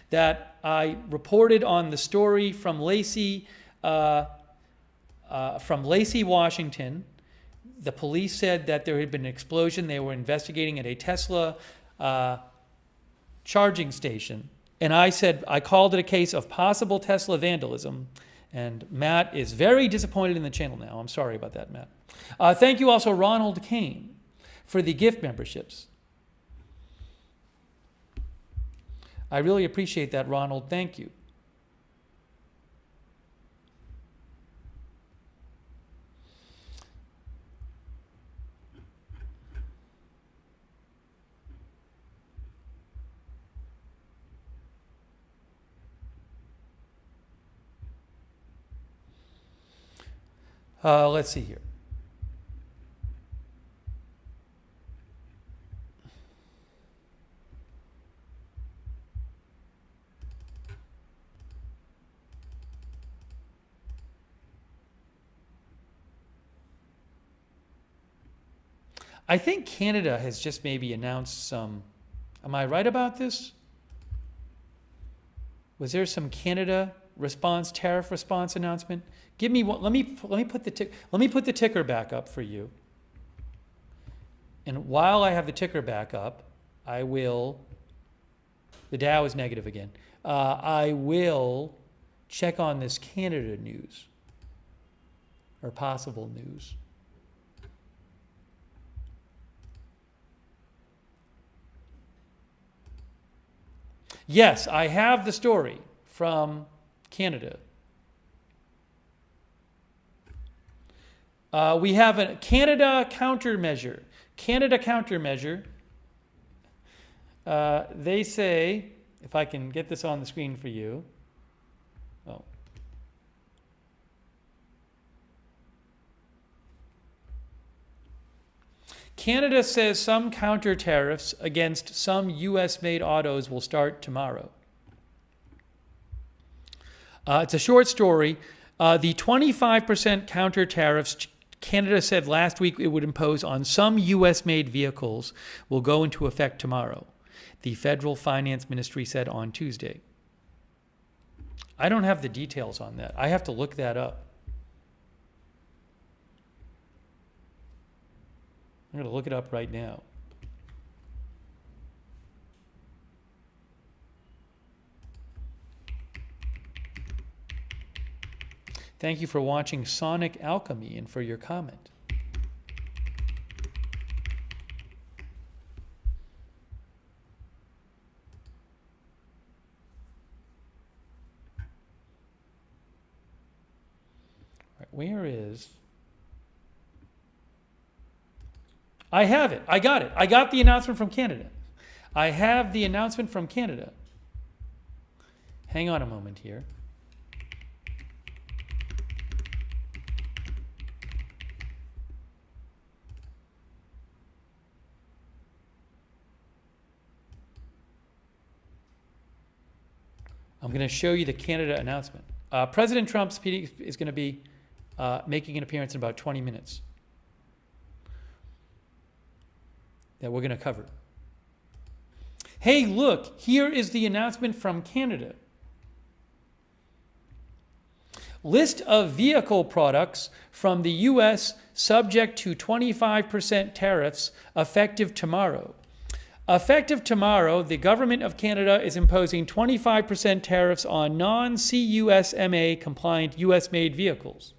that I reported on the story from Lacey, Washington. The police said that there had been an explosion. They were investigating at a Tesla charging station. And I said, I called it a case of possible Tesla vandalism. And Matt is very disappointed in the channel now. I'm sorry about that, Matt. Thank you also, Ronald Kane, for the gift memberships. I really appreciate that, Ronald. Thank you. Let's see here. I think Canada has just maybe announced some. Am I right about this? Was there some Canada tariff response announcement? Give me one. Let me put the ticker back up for you. And while I have the ticker back up, I will. The Dow is negative again. I will check on this Canada news or possible news. Yes, I have the story from Canada. We have a Canada countermeasure. Canada countermeasure. They say, if I can get this on the screen for you. Oh. Canada says some counter tariffs against some U.S.-made autos will start tomorrow. It's a short story. The 25% counter tariffs Canada said last week it would impose on some U.S.-made vehicles will go into effect tomorrow, the Federal Finance Ministry said on Tuesday. I don't have the details on that. I have to look that up. I'm going to look it up right now. Thank you for watching Sonic Alchemy and for your comment. All right, where is... I have it. I got it. I got the announcement from Canada. I have the announcement from Canada. Hang on a moment here. I'm going to show you the Canada announcement. President Trump is going to be making an appearance in about 20 minutes. That we're going to cover. Hey, look, here is the announcement from Canada. List of vehicle products from the U.S. subject to 25% tariffs effective tomorrow. Effective tomorrow, the government of Canada is imposing 25% tariffs on non-CUSMA compliant U.S.-made vehicles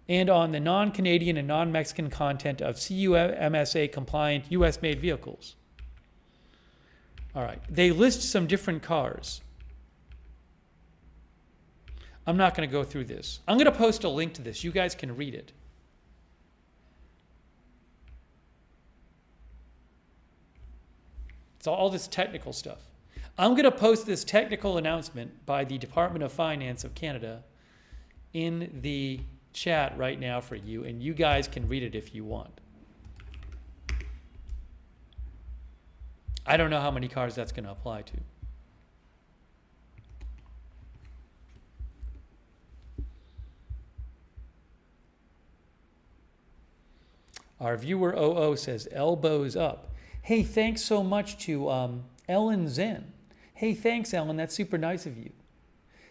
and on the non-Canadian and non-Mexican content of CUMSA-compliant U.S.-made vehicles. All right. They list some different cars. I'm not going to go through this. I'm going to post a link to this. You guys can read it. It's all this technical stuff. I'm going to post this technical announcement by the Department of Finance of Canada in the chat right now for you, and you guys can read it if you want. I don't know how many cars that's going to apply to. Our viewer OO says elbows up. Hey, thanks so much to Ellen Zen. Hey, thanks, Ellen. That's super nice of you.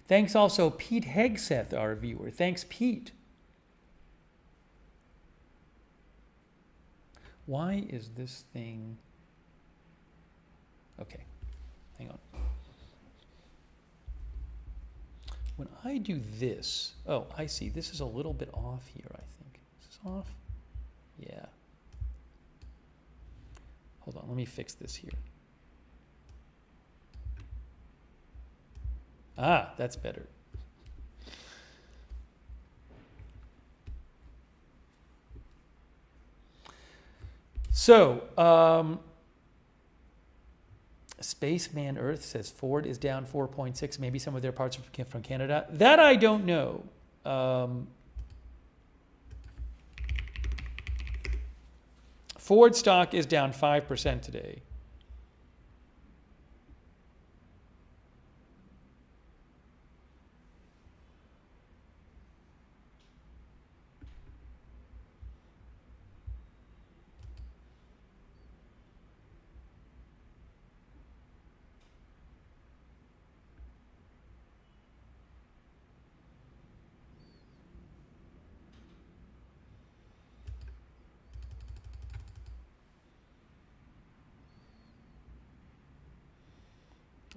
Thanks also Pete Hegseth, our viewer. Thanks, Pete. Why is this thing... Okay, hang on. When I do this... Oh, I see. This is a little bit off here, I think. Is this off? Yeah. Hold on, let me fix this here. Ah, that's better. So, Spaceman Earth says Ford is down 4.6. Maybe some of their parts are from Canada. That I don't know. Ford stock is down 5% today.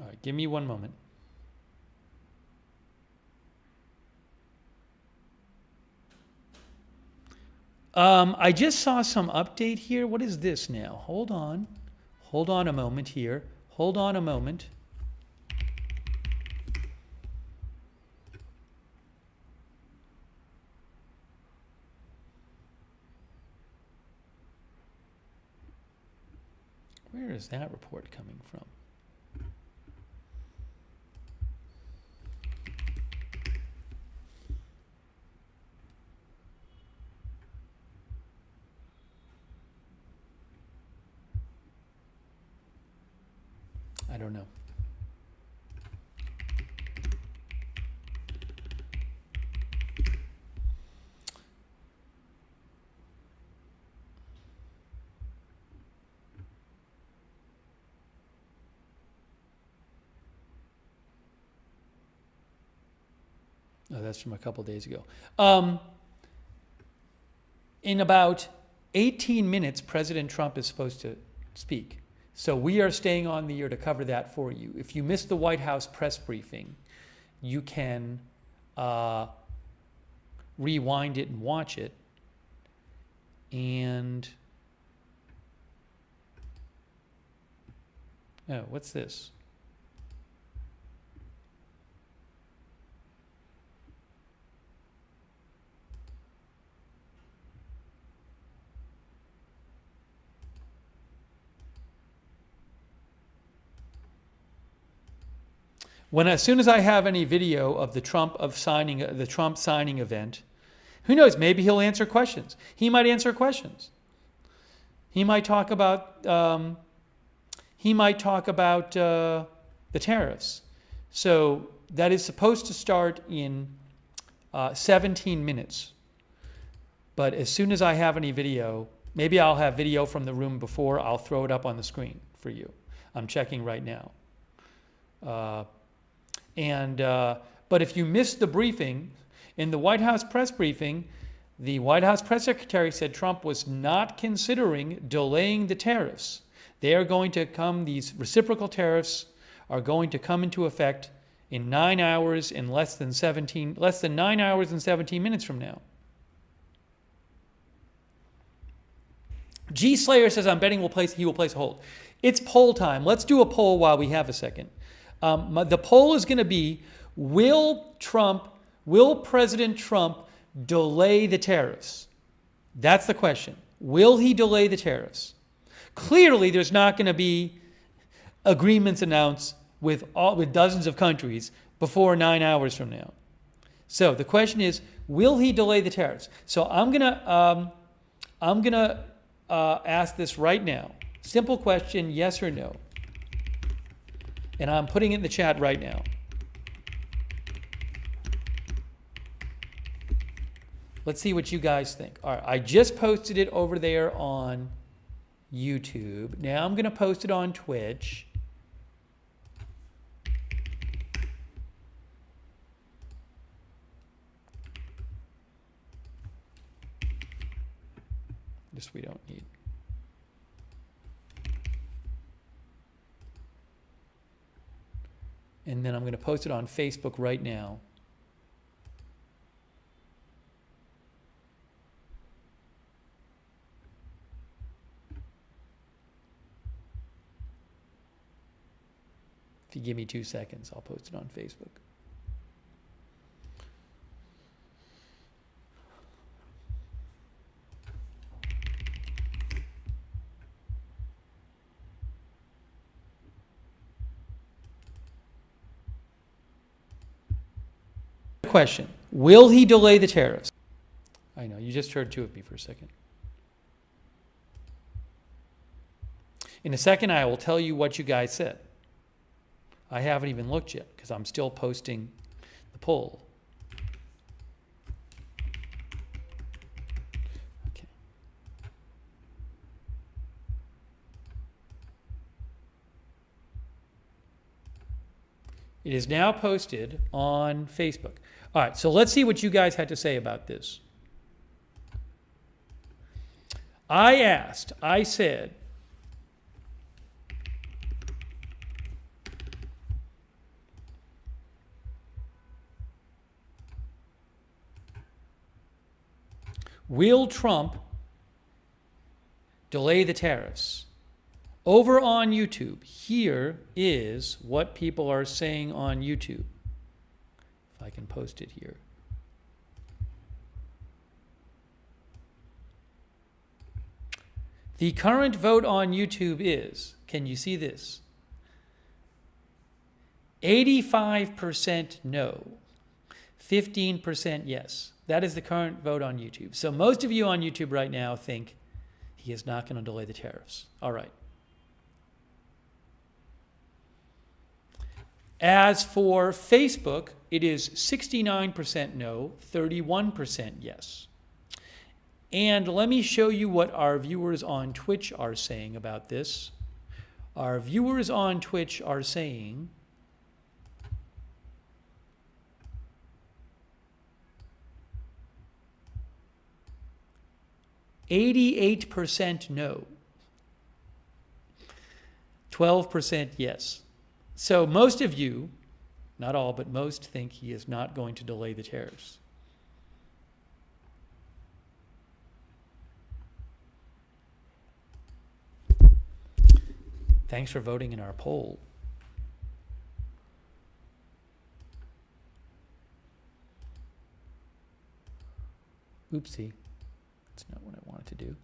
All right, give me one moment. I just saw some update here. What is this now? Hold on. Hold on a moment here. Hold on a moment. Where is that report coming from? I don't know. Oh, that's from a couple days ago. In about 18 minutes, President Trump is supposed to speak. So we are staying on the air to cover that for you. If you missed the White House press briefing, you can rewind it and watch it. And oh, what's this? As soon as I have any video of the Trump signing event, who knows? Maybe he'll answer questions. He might answer questions. He might talk about the tariffs. So that is supposed to start in 17 minutes. But as soon as I have any video, maybe I'll have video from the room before. I'll throw it up on the screen for you. I'm checking right now. But if you missed the briefing, in the White House press briefing, the White House press secretary said Trump was not considering delaying the tariffs. They are going to come, these reciprocal tariffs are going to come into effect in 9 hours and less than 9 hours and 17 minutes from now. G Slayer says, I'm betting he will place a hold. It's poll time. Let's do a poll while we have a second. The poll is going to be, will President Trump delay the tariffs? That's the question. Will he delay the tariffs? Clearly, there's not going to be agreements announced with dozens of countries before 9 hours from now. So the question is, will he delay the tariffs? So I'm gonna ask this right now. Simple question, yes or no. And I'm putting it in the chat right now. Let's see what you guys think. All right, I just posted it over there on YouTube. Now I'm going to post it on Twitch. This we don't need. And then I'm going to post it on Facebook right now. If you give me 2 seconds, I'll post it on Facebook. Question, will he delay the tariffs? I know, you just heard two of me for a second. In a second, I will tell you what you guys said. I haven't even looked yet because I'm still posting the poll. Okay. It is now posted on Facebook. All right, so let's see what you guys had to say about this. I said, will Trump delay the tariffs? Over on YouTube, here is what people are saying on YouTube. If I can post it here. The current vote on YouTube is, can you see this? 85% no, 15% yes. That is the current vote on YouTube. So most of you on YouTube right now think he is not going to delay the tariffs. All right. As for Facebook, it is 69% no, 31% yes. And let me show you what our viewers on Twitch are saying about this. Our viewers on Twitch are saying 88% no, 12% yes. So most of you, not all, but most think he is not going to delay the tariffs. Thanks for voting in our poll. Oopsie. That's not what I wanted to do.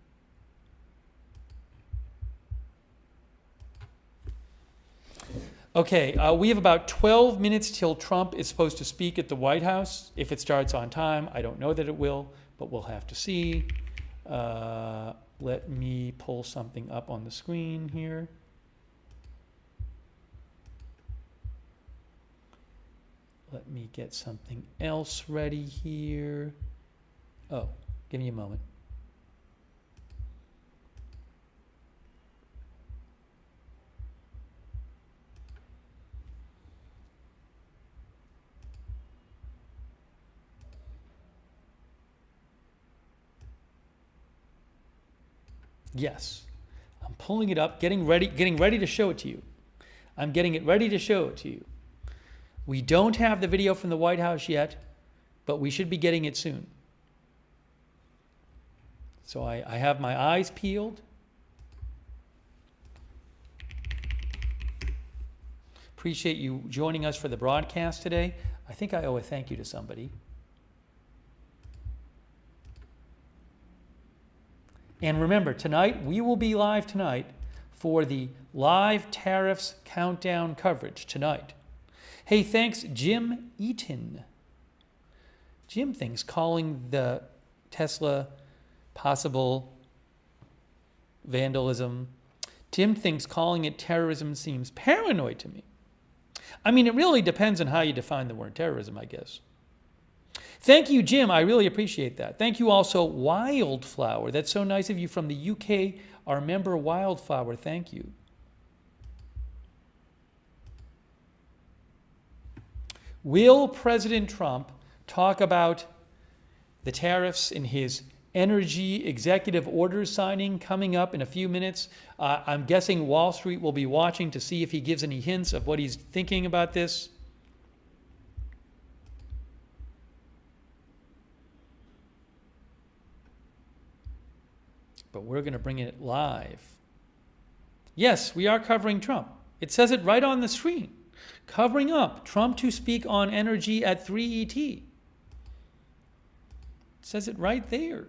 Okay, we have about 12 minutes till Trump is supposed to speak at the White House. If it starts on time, I don't know that it will, but we'll have to see. Let me pull something up on the screen here. Let me get something else ready here. Oh, give me a moment. Yes, I'm pulling it up, getting ready to show it to you. I'm getting it ready to show it to you. We don't have the video from the White House yet, but we should be getting it soon. So I have my eyes peeled. Appreciate you joining us for the broadcast today. I think I owe a thank you to somebody. And remember, tonight, we will be live tonight for the live tariffs countdown coverage tonight. Hey, thanks, Jim Eaton. Jim thinks calling the Tesla possible vandalism. Tim thinks calling it terrorism seems paranoid to me. I mean, it really depends on how you define the word terrorism, I guess. Thank you, Jim. I really appreciate that. Thank you also, Wildflower. That's so nice of you from the UK. Our member, Wildflower, thank you. Will President Trump talk about the tariffs in his energy executive order signing coming up in a few minutes? I'm guessing Wall Street will be watching to see if he gives any hints of what he's thinking about this. But we're going to bring it live. Yes, we are covering Trump. It says it right on the screen. Covering up Trump to speak on energy at 3 ET. It says it right there.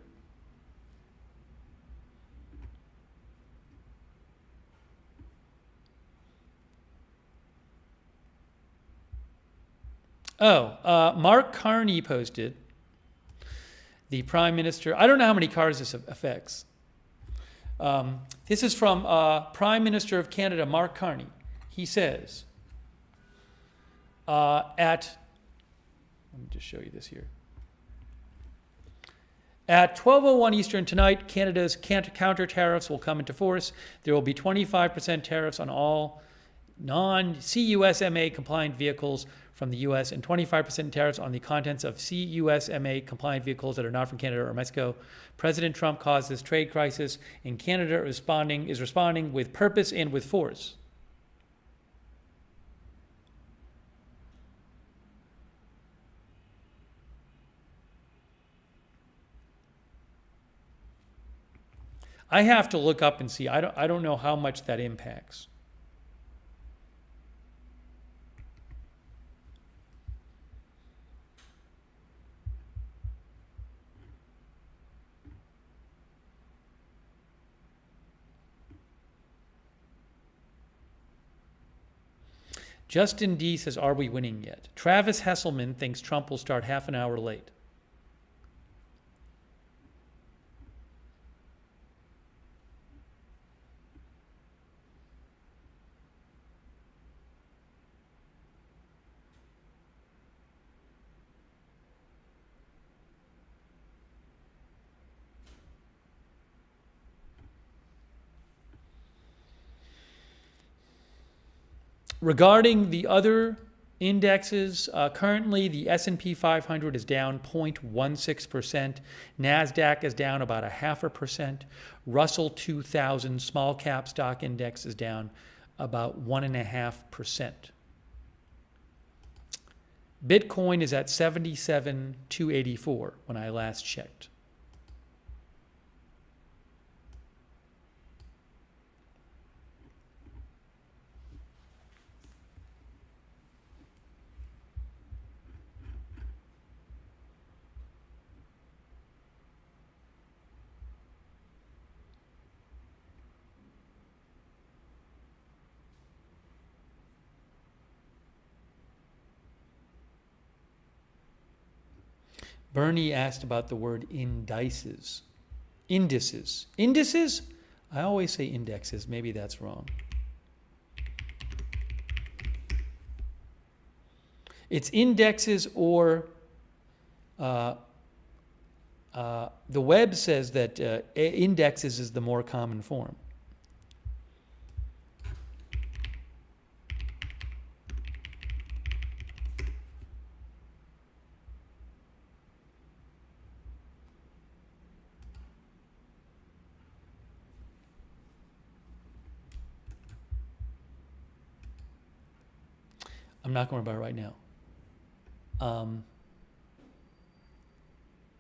Mark Carney posted, the Prime Minister, I don't know how many cars this affects. This is from Prime Minister of Canada, Mark Carney. He says, let me just show you this here. At 12:01 Eastern tonight, Canada's counter tariffs will come into force. There will be 25% tariffs on all non-CUSMA compliant vehicles from the U.S. and 25% tariffs on the contents of CUSMA compliant vehicles that are not from Canada or Mexico. President Trump caused this trade crisis, and Canada is responding with purpose and with force. I have to look up and see. I don't know how much that impacts. Justin D says, are we winning yet? Travis Hesselman thinks Trump will start half an hour late. Regarding the other indexes, currently the S&P 500 is down 0.16%. NASDAQ is down about 0.5%. Russell 2000 small cap stock index is down about 1.5%. Bitcoin is at 77,284 when I last checked. Bernie asked about the word indices. Indices. Indices? I always say indexes. Maybe that's wrong. It's indexes or the web says that indexes is the more common form. I'm not going to buy it right now.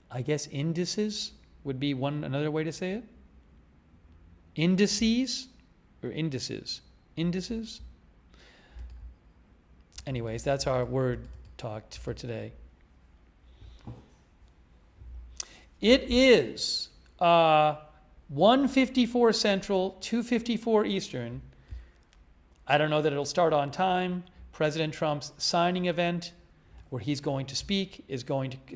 I guess indices would be another way to say it. Indices or indices? Indices? Anyways, that's our word talk for today. It is 1:54 Central, 2:54 Eastern. I don't know that it'll start on time. President Trump's signing event, where he's going to speak, is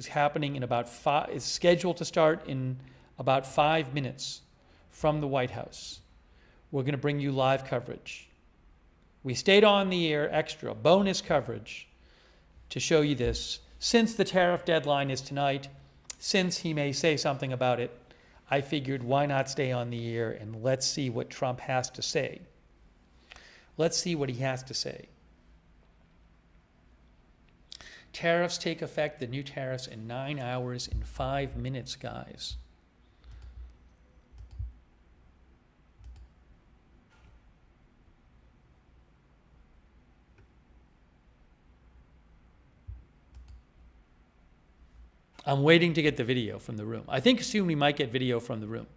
happening in about is scheduled to start in about 5 minutes from the White House. We're going to bring you live coverage. We stayed on the air extra, bonus coverage, to show you this. Since the tariff deadline is tonight, since he may say something about it, I figured why not stay on the air and let's see what Trump has to say. Let's see what he has to say. Tariffs take effect, the new tariffs, in 9 hours and 5 minutes, guys. I'm waiting to get the video from the room. I think soon we might get video from the room.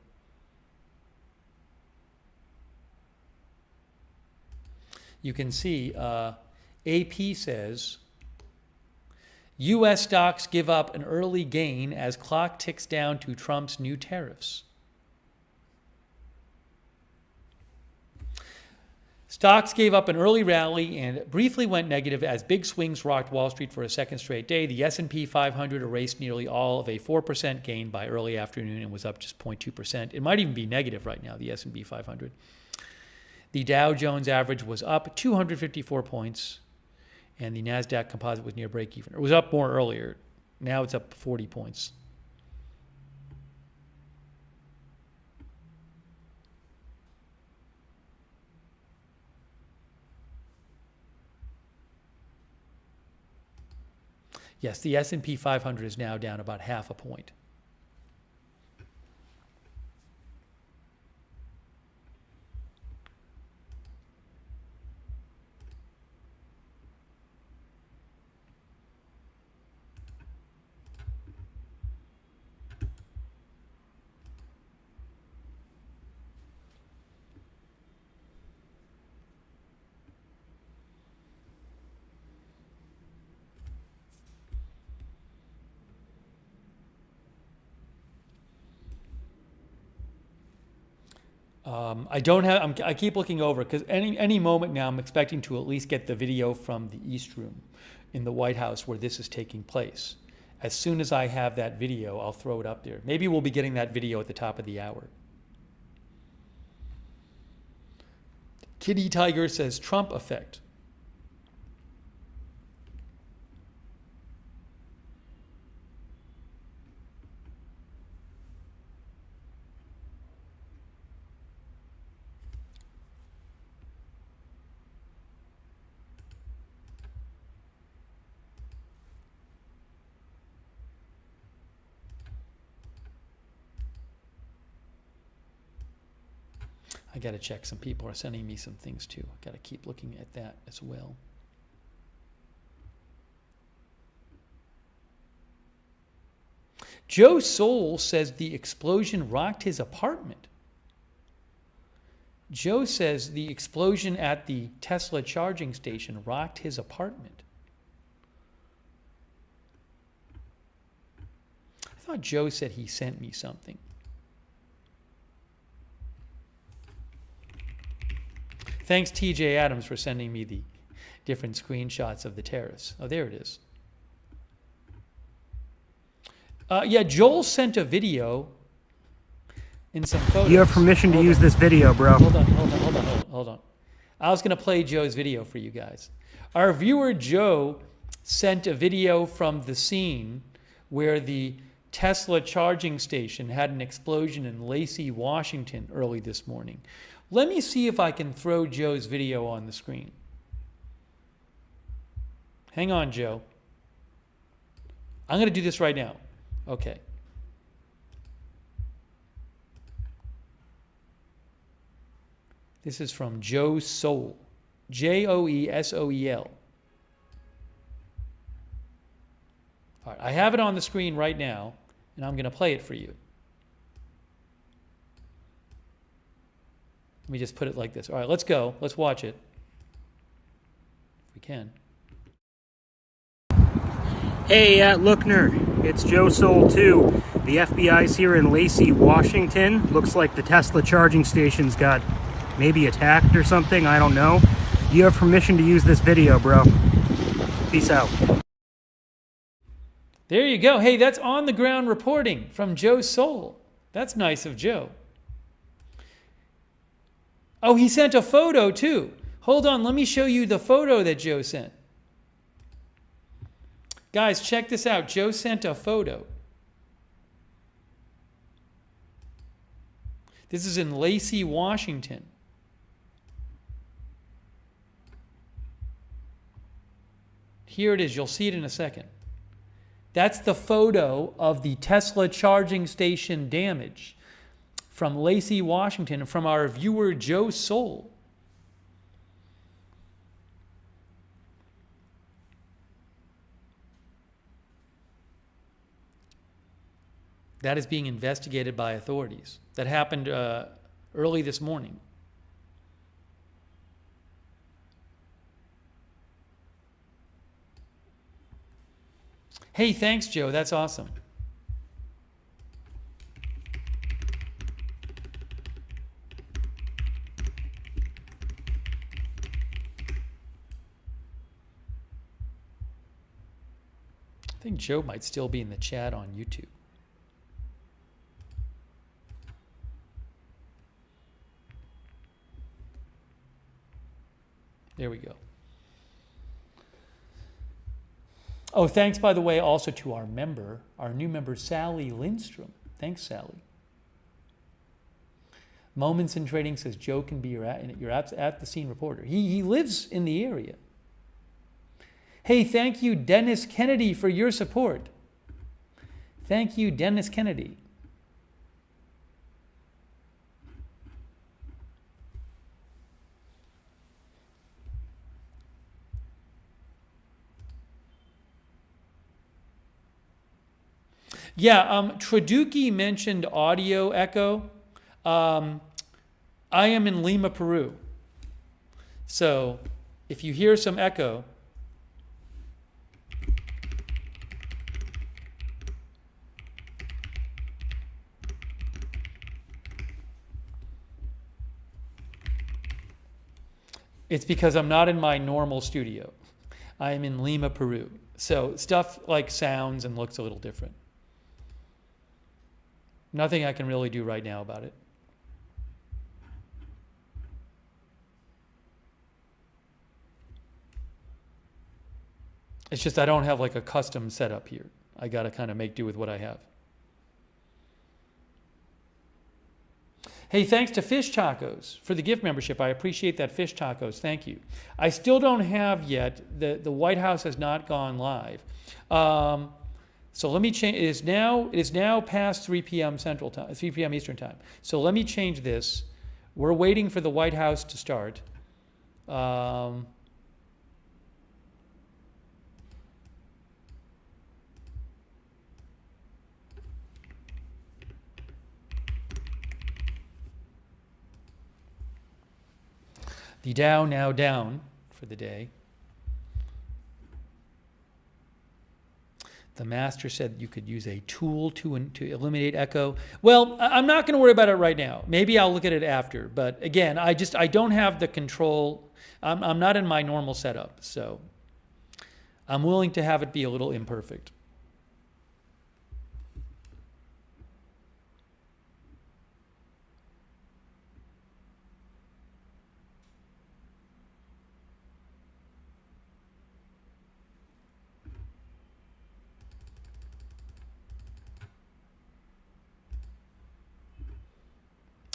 You can see AP says, U.S. stocks give up an early gain as clock ticks down to Trump's new tariffs. Stocks gave up an early rally and briefly went negative as big swings rocked Wall Street for a second straight day. The S&P 500 erased nearly all of a 4% gain by early afternoon and was up just 0.2%. It might even be negative right now, the S&P 500. The Dow Jones average was up 254 points, and the NASDAQ composite was near break even. It was up more earlier. Now it's up 40 points. Yes, the S&P 500 is now down about half a point. I don't have. I keep looking over because any moment now I'm expecting to at least get the video from the East Room in the White House where this is taking place. As soon as I have that video, I'll throw it up there. Maybe we'll be getting that video at the top of the hour. Kitty Tiger says Trump effect. I got to check. Some people are sending me some things too. I got to keep looking at that as well. Joe Soul says the explosion rocked his apartment. Joe says the explosion at the Tesla charging station rocked his apartment. I thought Joe said he sent me something. Thanks, TJ Adams, for sending me the different screenshots of the tariffs. Oh, there it is. Yeah, Joel sent a video and some photos. You have permission to use this video, bro. Hold on. I was going to play Joe's video for you guys. Our viewer Joe sent a video from the scene where the Tesla charging station had an explosion in Lacey, Washington early this morning. Let me see if I can throw Joe's video on the screen. Hang on, Joe. I'm going to do this right now. Okay. This is from Joe Soul. Joesoel. All right, I have it on the screen right now, and I'm going to play it for you. Let me just put it like this. All right, let's go. Let's watch it. If we can. Hey, Lookner. It's Joe Soul 2. The FBI's here in Lacey, Washington. Looks like the Tesla charging station's got maybe attacked or something. I don't know. You have permission to use this video, bro. Peace out. There you go. Hey, that's on the ground reporting from Joe Soul. That's nice of Joe. Oh, he sent a photo too. Hold on, let me show you the photo that Joe sent. Guys, check this out. Joe sent a photo. This is in Lacey, Washington. Here it is. You'll see it in a second. That's the photo of the Tesla charging station damage from Lacey, Washington, from our viewer Joe Soul. That is being investigated by authorities. That happened early this morning. Hey, thanks, Joe. That's awesome. think Joe might still be in the chat on YouTube. There we go. Oh, thanks, by the way, also to our member, our new member, Sally Lindstrom. Thanks, Sally. Moments in Trading says Joe can be your at the scene reporter. He lives in the area. Hey, thank you, Dennis Kennedy, for your support. Thank you, Dennis Kennedy. Yeah, Traduki mentioned audio echo. I am in Lima, Peru. So if you hear some echo, it's because I'm not in my normal studio. I am in Lima, Peru. So stuff like sounds and looks a little different. Nothing I can really do right now about it. It's just I don't have like a custom setup here. I got to kind of make do with what I have. Hey, thanks to Fish Tacos for the gift membership. I appreciate that, Fish Tacos. Thank you. I still don't have yet, the White House has not gone live. So let me change, it is now past 3 p.m. Central Time, 3 p.m. Eastern Time. So let me change this. We're waiting for the White House to start. The Dow now down for the day. The master said you could use a tool to eliminate echo. Well, I'm not going to worry about it right now. Maybe I'll look at it after. But again, I don't have the control. I'm not in my normal setup. So I'm willing to have it be a little imperfect.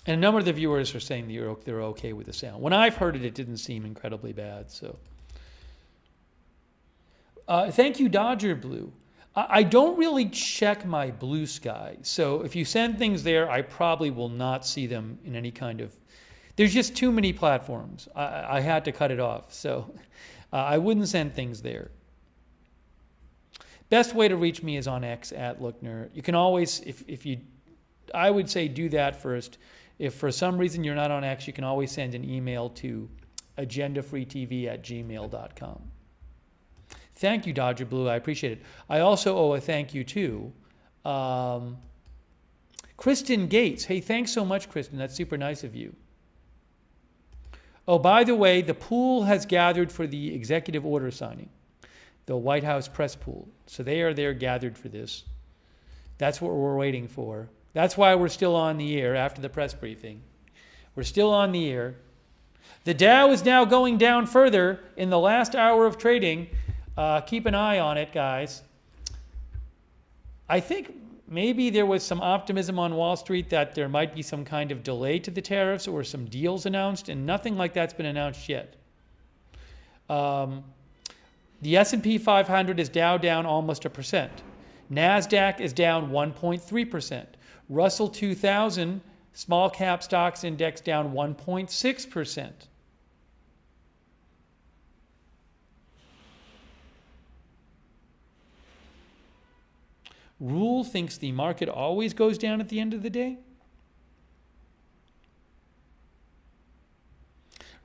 And a number of the viewers are saying they're okay with the sound. When I've heard it, it didn't seem incredibly bad. So, thank you, Dodger Blue. I don't really check my Blue Sky. So if you send things there, I probably will not see them in any kind of... There's just too many platforms. I had to cut it off. So I wouldn't send things there. Best way to reach me is on X at Lookner. You can always, I would say do that first. If for some reason you're not on X, you can always send an email to agendafreetv@gmail.com. Thank you, Dodger Blue. I appreciate it. I also owe a thank you to Kristen Gates. Hey, thanks so much, Kristen. That's super nice of you. Oh, by the way, the pool has gathered for the executive order signing, the White House press pool. So they are there gathered for this. That's what we're waiting for. That's why we're still on the air after the press briefing. We're still on the air. The Dow is now going down further in the last hour of trading. Keep an eye on it, guys. I think maybe there was some optimism on Wall Street that there might be some kind of delay to the tariffs or some deals announced, and nothing like that's been announced yet. The S&P 500 is Dow down almost 1%. NASDAQ is down 1.3%. Russell 2000 small cap stocks index down 1.6%. Rule thinks the market always goes down at the end of the day.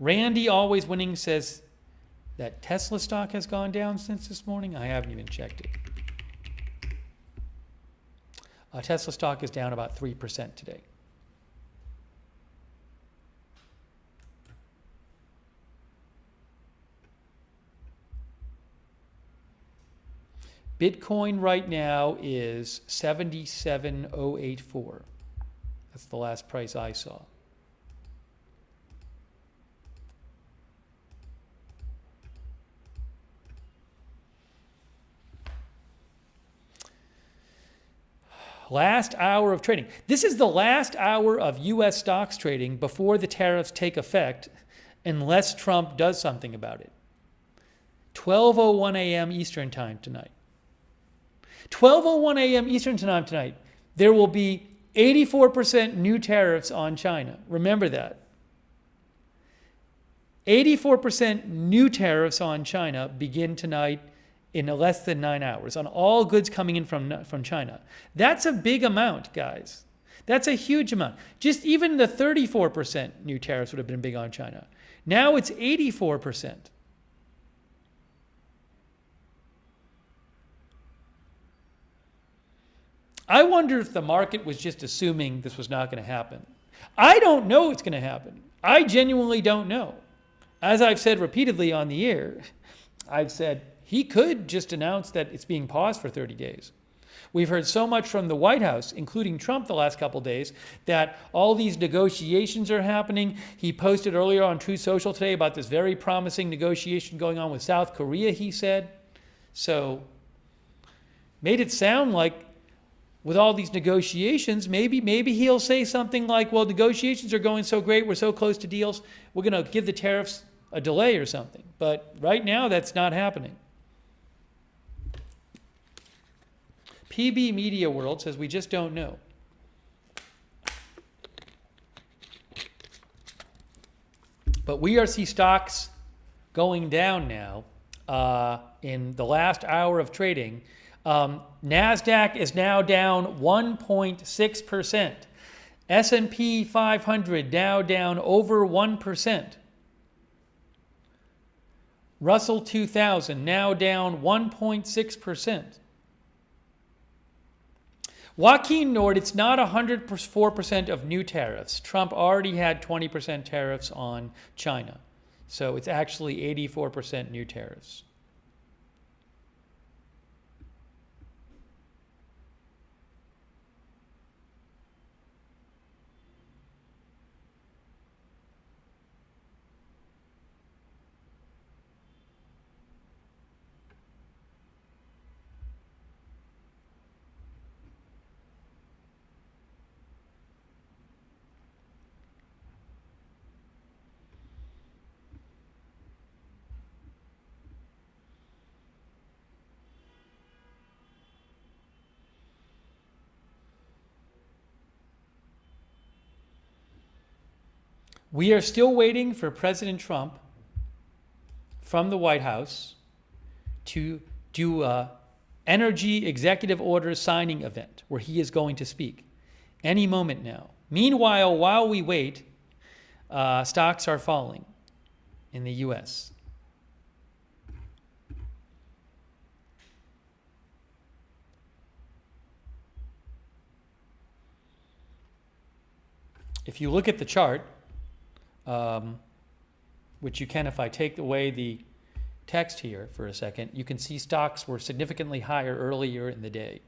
Randy Always Winning says that Tesla stock has gone down since this morning. I haven't even checked it. Tesla stock is down about 3% today. Bitcoin right now is 77,084. That's the last price I saw. Last hour of trading. This is the last hour of U.S. stocks trading before the tariffs take effect, unless Trump does something about it. 12:01 a.m. Eastern Time tonight. 12:01 a.m. Eastern Time tonight. There will be 84% new tariffs on China. Remember that. 84% new tariffs on China begin tonight in less than 9 hours on all goods coming in from China. That's a big amount, guys. That's a huge amount. Just even the 34% new tariffs would have been big on China. Now it's 84%. I wonder if the market was just assuming this was not going to happen. I don't know it's going to happen. I genuinely don't know. As I've said repeatedly on the air, I've said he could just announce that it's being paused for 30 days. We've heard so much from the White House, including Trump the last couple of days, that all these negotiations are happening. He posted earlier on Truth Social today about this very promising negotiation going on with South Korea, he said. So, made it sound like with all these negotiations, maybe he'll say something like, well, negotiations are going so great, we're so close to deals, we're going to give the tariffs a delay or something. But right now, that's not happening. PB Media World says we just don't know. But we are seeing stocks going down now in the last hour of trading. NASDAQ is now down 1.6%. S&P 500 now down over 1%. Russell 2000 now down 1.6%. Joaquin Nord, it's not 104% of new tariffs. Trump already had 20% tariffs on China. So it's actually 84% new tariffs. We are still waiting for President Trump from the White House to do an energy executive order signing event where he is going to speak any moment now. Meanwhile, while we wait, stocks are falling in the U.S. If you look at the chart, which you can if I take away the text here for a second, you can see stocks were significantly higher earlier in the day.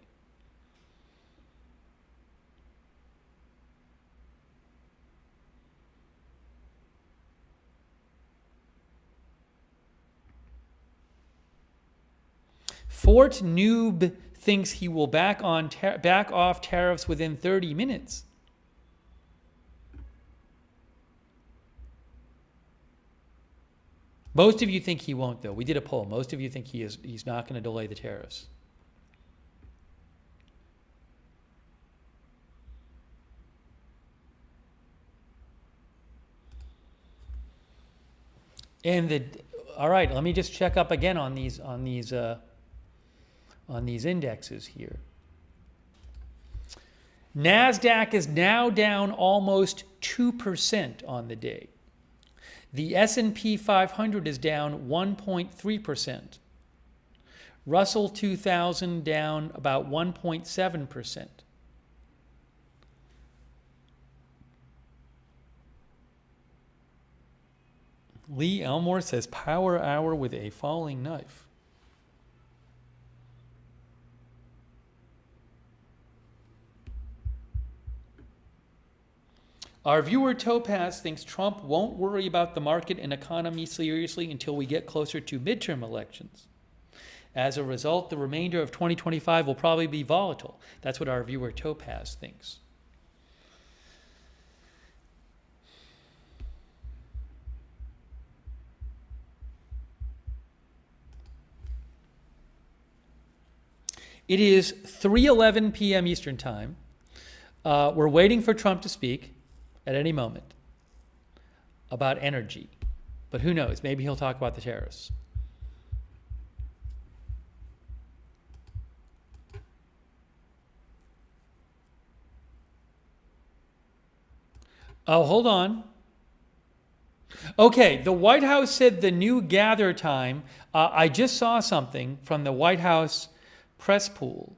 Fort Noob thinks he will back off tariffs within 30 minutes. Most of you think he won't, though. We did a poll. Most of you think he's not going to delay the tariffs. All right, let me just check up again on these indexes here. NASDAQ is now down almost 2% on the day. The S&P 500 is down 1.3%. Russell 2000 down about 1.7%. Lee Elmore says power hour with a falling knife. Our viewer Topaz thinks Trump won't worry about the market and economy seriously until we get closer to midterm elections. As a result, the remainder of 2025 will probably be volatile. That's what our viewer Topaz thinks. It is 3:11 p.m. Eastern Time. We're waiting for Trump to speak at any moment about energy. But who knows? Maybe he'll talk about the tariffs. Oh, hold on. Okay, the White House said the new gather time. I just saw something from the White House press pool.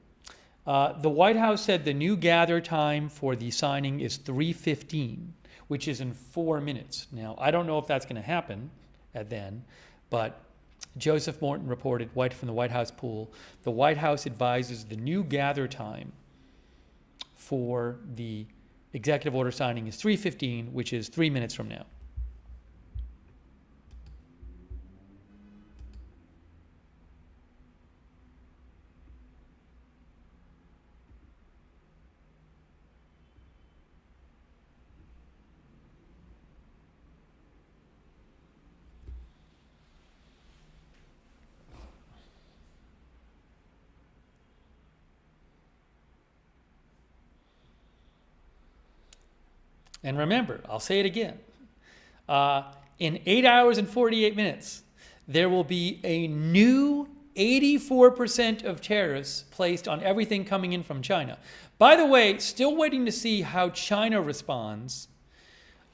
The White House said the new gather time for the signing is 3:15, which is in 4 minutes. Now, I don't know if that's going to happen at then, but Joseph Morton reported from the White House pool, the White House advises the new gather time for the executive order signing is 3:15, which is 3 minutes from now. And remember, I'll say it again, in 8 hours and 48 minutes, there will be a new 84% of tariffs placed on everything coming in from China. By the way, still waiting to see how China responds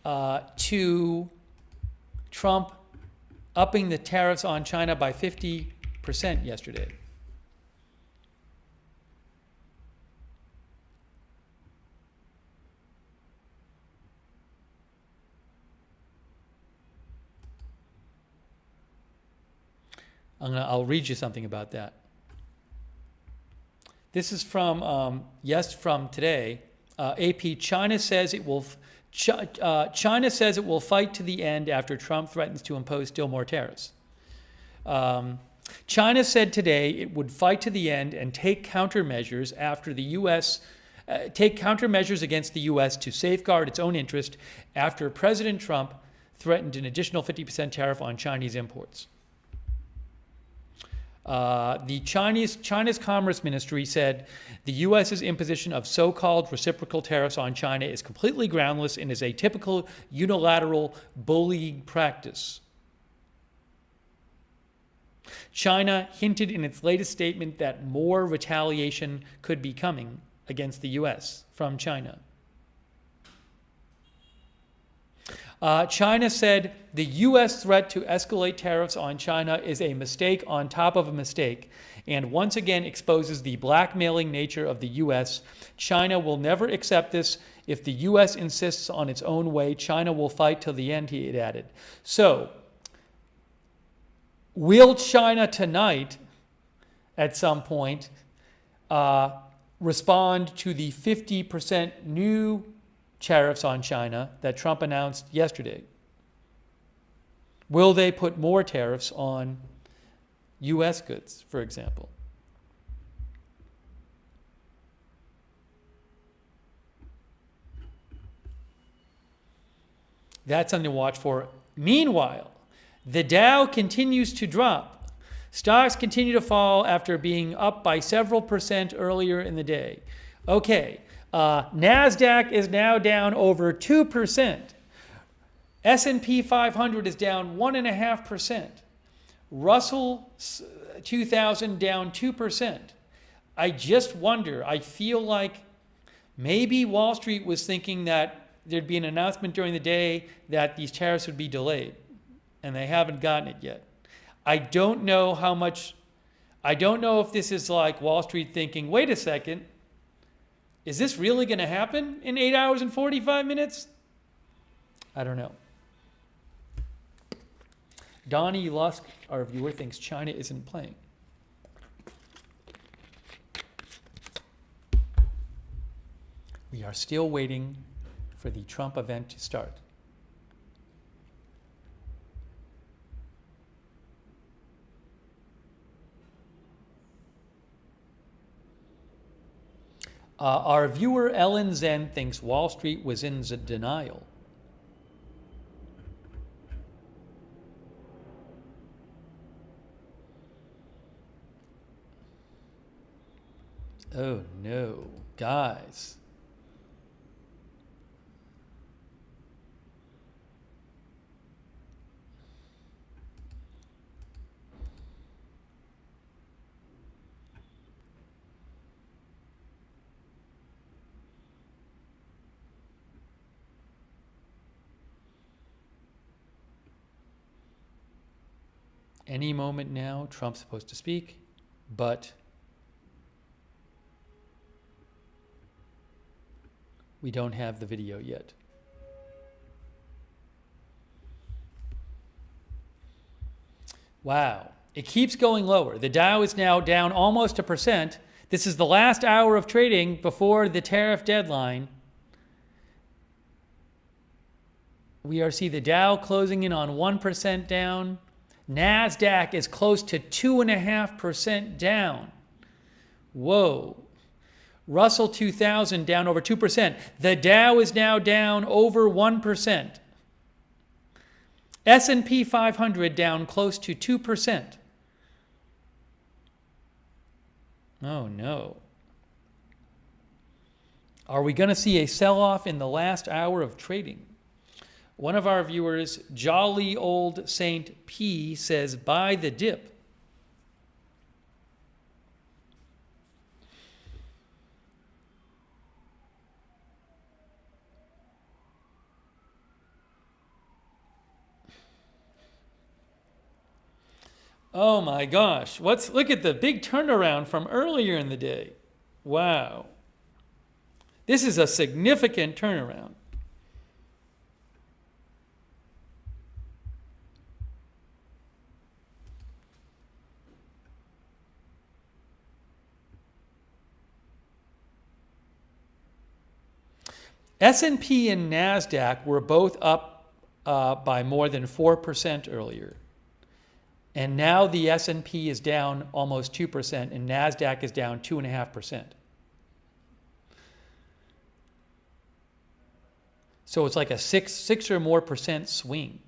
to Trump upping the tariffs on China by 50% yesterday. I'll read you something about that. This is from from today. AP. China says it will fight to the end after Trump threatens to impose still more tariffs. China said today it would fight to the end and take countermeasures after the U.S. Take countermeasures against the U.S. to safeguard its own interest after President Trump threatened an additional 50% tariff on Chinese imports. The China's Commerce Ministry said the U.S.'s imposition of so-called reciprocal tariffs on China is completely groundless and is a typical unilateral bullying practice. China hinted in its latest statement that more retaliation could be coming against the U.S. from China. China said the U.S. threat to escalate tariffs on China is a mistake on top of a mistake and once again exposes the blackmailing nature of the U.S. China will never accept this. If the U.S. insists on its own way, China will fight till the end, he added. So, will China tonight, at some point, respond to the 50% new tariffs on China that Trump announced yesterday? Will they put more tariffs on U.S. goods, for example? That's something to watch for. Meanwhile, the Dow continues to drop. Stocks continue to fall after being up by several percent earlier in the day. Okay. NASDAQ is now down over 2%. S&P 500 is down 1.5%. Russell 2000 down 2%. I just wonder, I feel like maybe Wall Street was thinking that there'd be an announcement during the day that these tariffs would be delayed, and they haven't gotten it yet. I don't know if this is like Wall Street thinking, wait a second, is this really going to happen in 8 hours and 45 minutes? I don't know. Donnie Lusk, our viewer, thinks China isn't playing. We are still waiting for the Trump event to start. Our viewer Ellen Zen thinks Wall Street was in denial. Oh no, guys. Any moment now, Trump's supposed to speak, but we don't have the video yet. Wow, it keeps going lower. The Dow is now down almost 1%. This is the last hour of trading before the tariff deadline. We see the Dow closing in on 1% down. NASDAQ is close to 2.5% down. Whoa. Russell 2000 down over 2%. The Dow is now down over 1%. S&P 500 down close to 2%. Oh no. Are we going to see a sell-off in the last hour of trading? One of our viewers, Jolly Old Saint P, says, buy the dip. Oh my gosh. Look at the big turnaround from earlier in the day. Wow. This is a significant turnaround. S&P and NASDAQ were both up by more than 4% earlier. And now the S&P is down almost 2% and NASDAQ is down 2.5%. So it's like a six or more percent swing.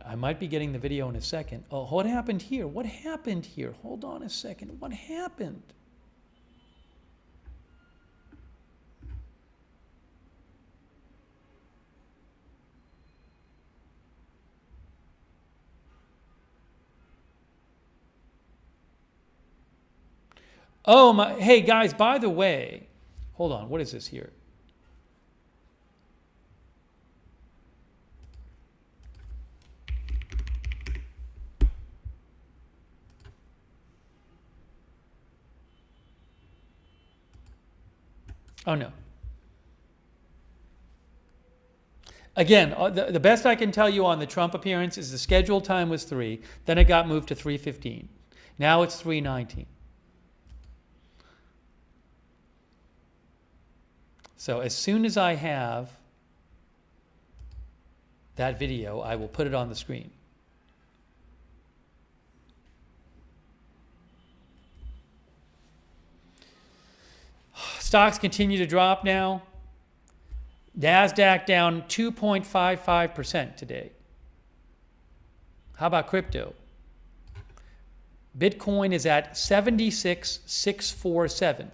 I might be getting the video in a second. Oh, what happened here? What happened here? Hold on a second. What happened? Oh my, hey guys, by the way, hold on, what is this here? Oh no. Again, the best I can tell you on the Trump appearance is the scheduled time was 3, then it got moved to 3:15. Now it's 3:19. So as soon as I have that video, I will put it on the screen. Stocks continue to drop now. NASDAQ down 2.55% today. How about crypto? Bitcoin is at 76,647.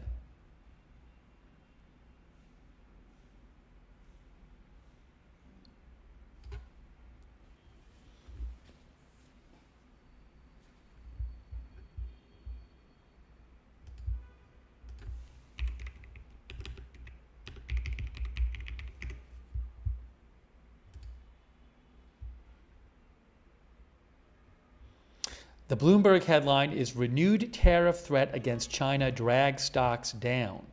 The Bloomberg headline is renewed tariff threat against China drags stocks down.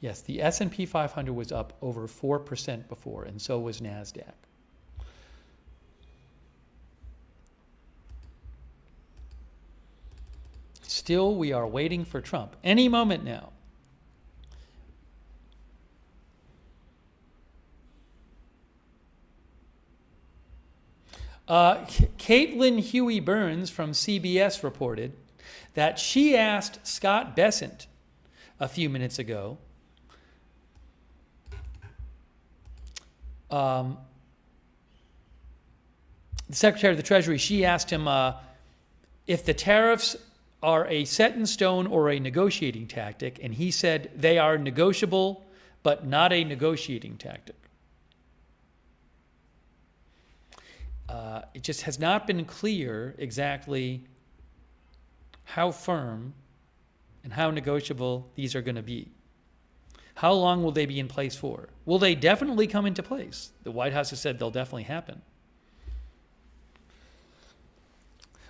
Yes, the S&P 500 was up over 4% before, and so was NASDAQ. Still, we are waiting for Trump. Any moment now. Caitlin Huey Burns from CBS reported that she asked Scott Bessent a few minutes ago the Secretary of the Treasury, she asked him if the tariffs are a set in stone or a negotiating tactic, and he said they are negotiable, but not a negotiating tactic. It just has not been clear exactly how firm and how negotiable these are going to be. How long will they be in place for? Will they definitely come into place? The White House has said they'll definitely happen.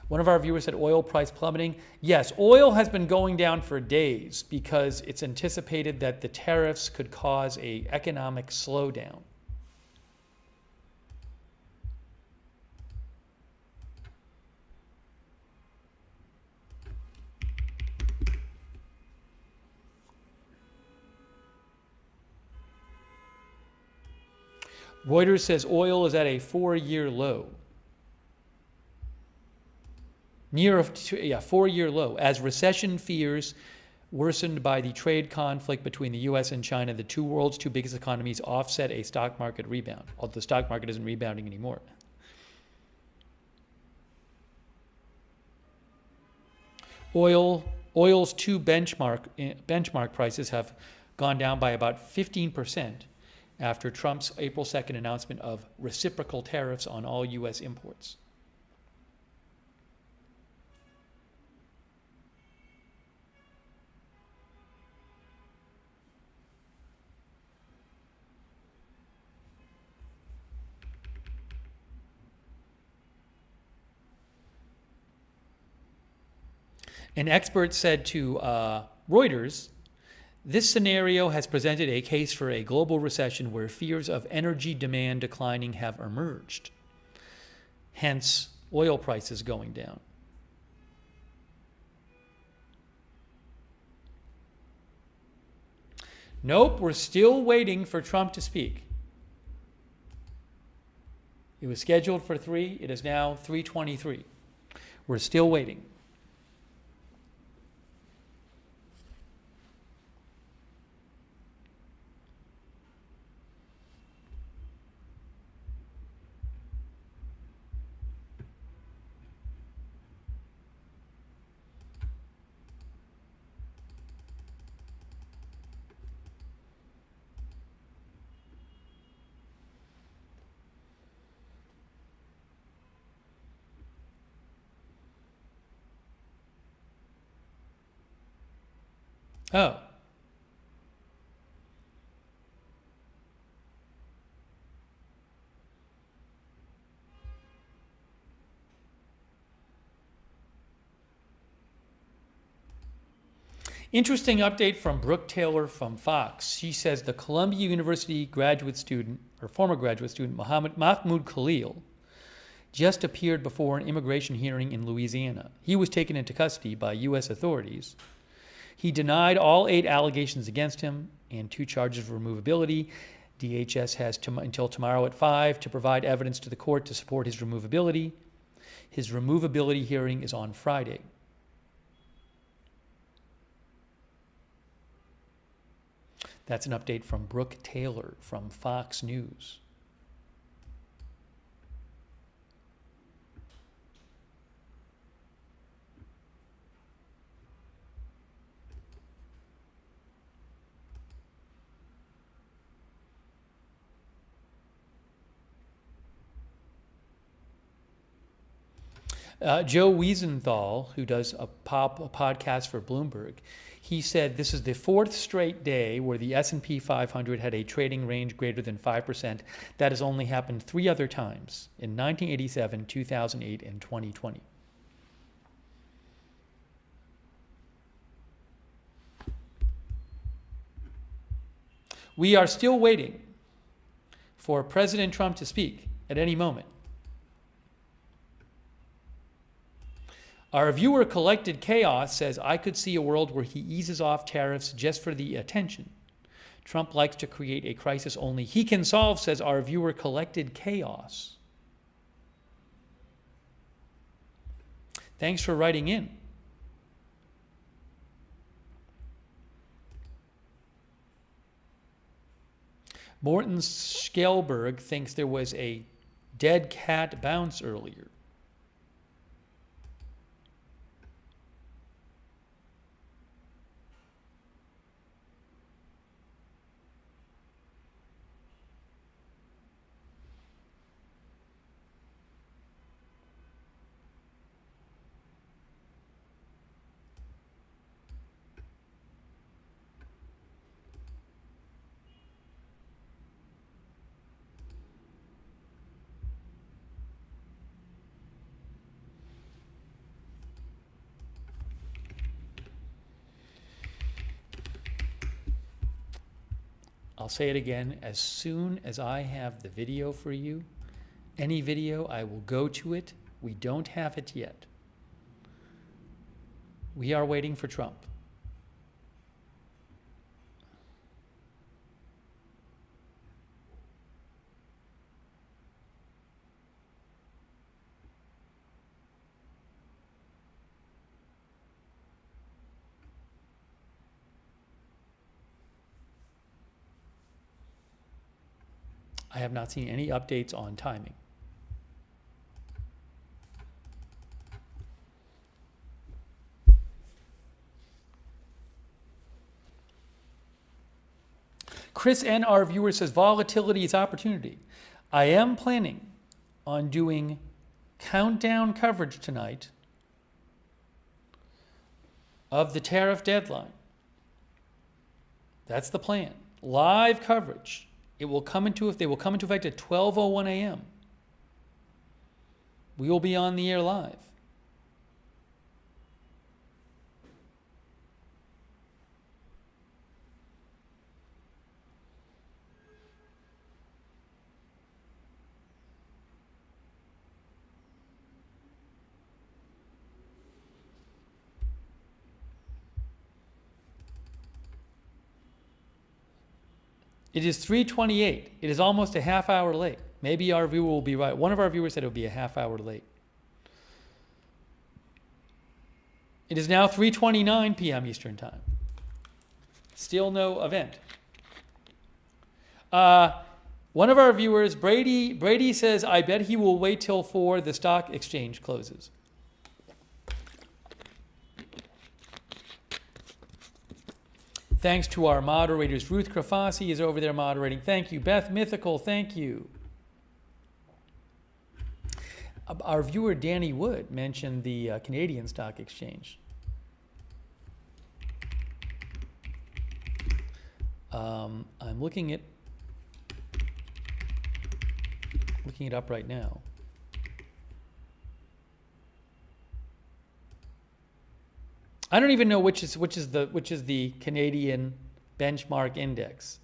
One of our viewers said oil price plummeting. Yes, oil has been going down for days because it's anticipated that the tariffs could cause an economic slowdown. Reuters says oil is at a 4-year low. Near a 4-year low, as recession fears worsened by the trade conflict between the U.S. and China, the two world's two biggest economies, offset a stock market rebound, although the stock market isn't rebounding anymore. Oil's two benchmark prices have gone down by about 15% after Trump's April 2nd announcement of reciprocal tariffs on all U.S. imports. An expert said to Reuters, this scenario has presented a case for a global recession where fears of energy demand declining have emerged. Hence, oil prices going down. Nope, we're still waiting for Trump to speak. It was scheduled for 3. It is now 3:23. We're still waiting. Oh. Interesting update from Brooke Taylor from Fox. She says the Columbia University graduate student, or former graduate student, Mahmoud Khalil, just appeared before an immigration hearing in Louisiana. He was taken into custody by U.S. authorities. He denied all 8 allegations against him and 2 charges of removability. DHS has until tomorrow at 5 to provide evidence to the court to support his removability. His removability hearing is on Friday. That's an update from Brooke Taylor from Fox News. Joe Wiesenthal, who does a podcast for Bloomberg, he said this is the 4th straight day where the S&P 500 had a trading range greater than 5%. That has only happened 3 other times, in 1987, 2008, and 2020. We are still waiting for President Trump to speak at any moment. Our viewer Collected Chaos says, I could see a world where he eases off tariffs just for the attention. Trump likes to create a crisis only he can solve, says our viewer Collected Chaos. Thanks for writing in. Morton Skelberg thinks there was a dead cat bounce earlier. I'll say it again, as soon as I have the video for you, any video, I will go to it. We don't have it yet. We are waiting for Trump. I have not seen any updates on timing. Chris N., our viewer, says, volatility is opportunity. I am planning on doing countdown coverage tonight of the tariff deadline. That's the plan. Live coverage. They will come into effect at 12:01 a.m. We will be on the air live. It is 3:28. It is almost a half hour late. Maybe our viewer will be right. One of our viewers said it would be a half hour late. It is now 3:29 p.m. Eastern Time. Still no event. One of our viewers, Brady says, I bet he will wait till 4 the stock exchange closes. Thanks to our moderators. Ruth Krafasi is over there moderating. Thank you. Beth Mythical, thank you. Our viewer Danny Wood mentioned the Canadian Stock Exchange. I'm looking it up right now. I don't even know which is the Canadian benchmark index.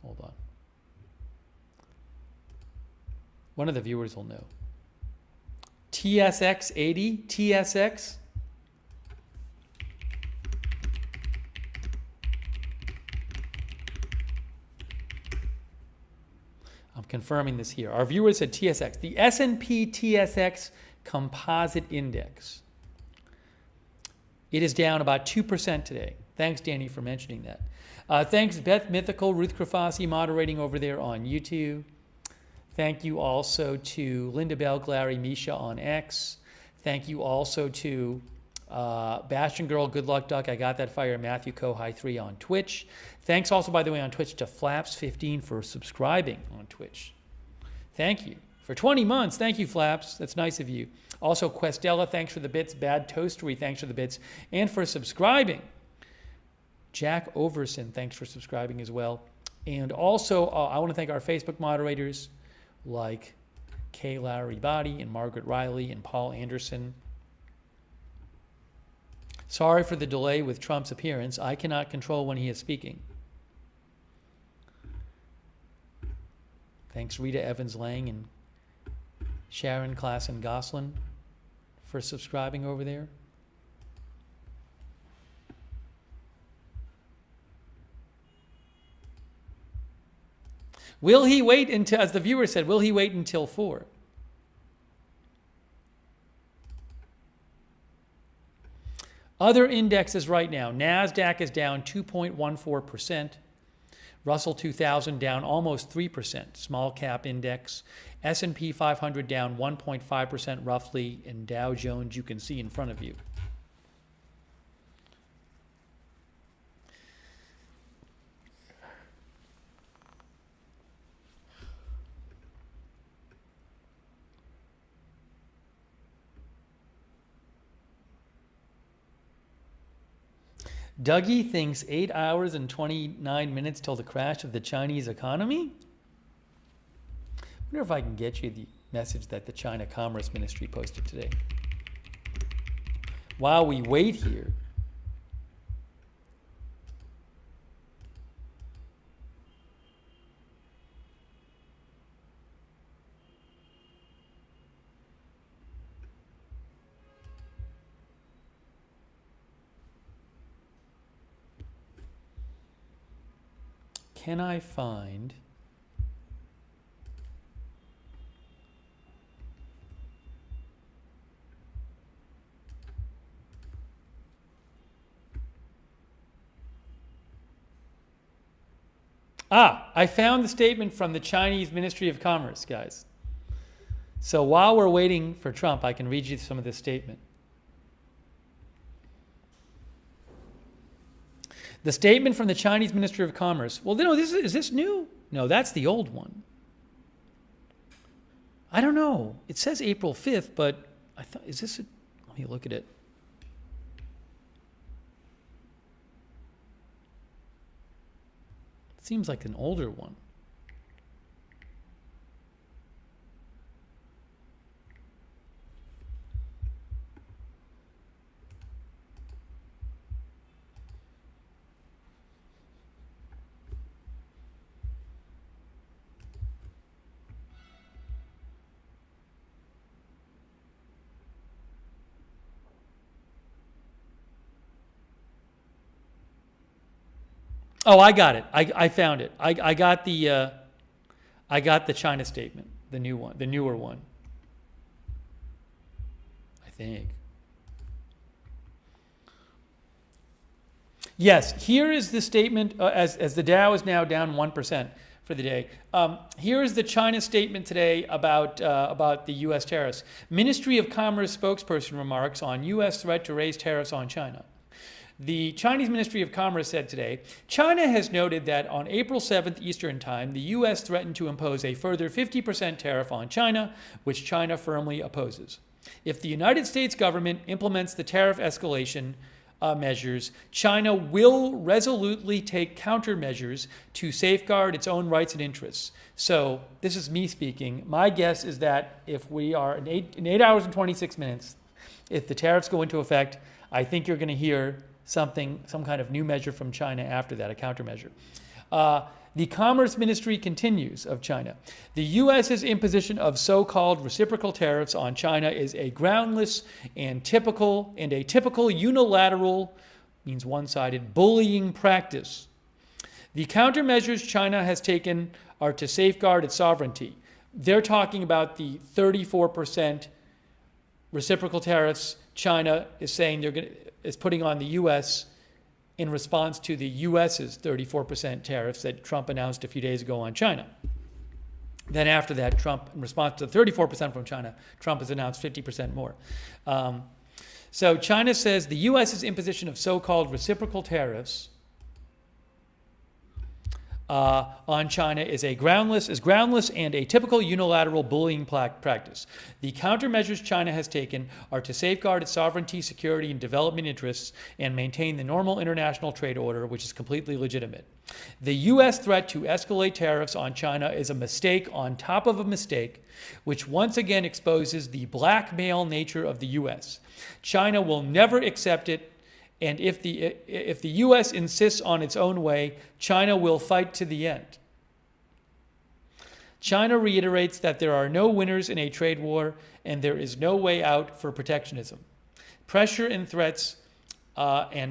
Hold on. One of the viewers will know. TSX 80, TSX. I'm confirming this here. Our viewer said TSX. The S&P TSX Composite Index. It is down about 2% today. Thanks, Danny, for mentioning that. Thanks, Beth Mythical, Ruth Krafasi moderating over there on YouTube. Thank you also to Linda Bell, Glary, Misha on X. Thank you also to Bastion Girl, Good Luck Duck, I Got That Fire, Matthew Co, High 3 on Twitch. Thanks also, by the way, on Twitch to Flaps15 for subscribing on Twitch. Thank you. For 20 months, thank you, Flaps. That's nice of you. Also, Questella, thanks for the bits. Bad Toastery, thanks for the bits. And for subscribing. Jack Overson, thanks for subscribing as well. And also, I want to thank our Facebook moderators like Kay Larry Body and Margaret Riley and Paul Anderson. Sorry for the delay with Trump's appearance. I cannot control when he is speaking. Thanks Rita Evans-Lang and Sharon Klassen-Goslin for subscribing over there. Will he wait until, as the viewer said, will he wait until 4? Other indexes right now. NASDAQ is down 2.14%. Russell 2000 down almost 3%. Small cap index. S&P 500 down 1.5% roughly. And Dow Jones you can see in front of you. Dougie thinks 8 hours and 29 minutes till the crash of the Chinese economy? I wonder if I can get you the message that the China Commerce Ministry posted today. While we wait here, can I find I found the statement from the Chinese Ministry of Commerce, guys. So while we're waiting for Trump, I can read you some of this statement. The statement from the Chinese Ministry of Commerce. Well, no, is this new? No, that's the old one. I don't know. It says April 5th, but I thought, is this let me look at it. It seems like an older one. Oh, I got it. I found it. I got the China statement, the new one, the newer one. I think. Yes, here is the statement as the Dow is now down 1% for the day. Here is the China statement today about the U.S. tariffs. Ministry of Commerce spokesperson remarks on U.S. threat to raise tariffs on China. The Chinese Ministry of Commerce said today, China has noted that on April 7th Eastern Time, the U.S. threatened to impose a further 50% tariff on China, which China firmly opposes. If the United States government implements the tariff escalation measures, China will resolutely take countermeasures to safeguard its own rights and interests. So this is me speaking. My guess is that if we are in 8 hours and 26 minutes, if the tariffs go into effect, I think you're going to hear some kind of new measure from China after that, a countermeasure. The Commerce Ministry continues of China. The U.S.'s imposition of so-called reciprocal tariffs on China is a groundless and a typical unilateral, means one-sided, bullying practice. The countermeasures China has taken are to safeguard its sovereignty. They're talking about the 34% reciprocal tariffs China is saying is putting on the U.S. in response to the U.S.'s 34% tariffs that Trump announced a few days ago on China. Then after that, Trump, in response to the 34% from China, Trump has announced 50% more. So China says the U.S.'s imposition of so-called reciprocal tariffs on China is groundless and a typical unilateral bullying practice. The countermeasures China has taken are to safeguard its sovereignty, security, and development interests and maintain the normal international trade order, which is completely legitimate. The U.S. threat to escalate tariffs on China is a mistake on top of a mistake, which once again exposes the blackmail nature of the U.S. China will never accept it, and if the U.S. insists on its own way, China will fight to the end. China reiterates that there are no winners in a trade war, and there is no way out for protectionism. Pressure and threats are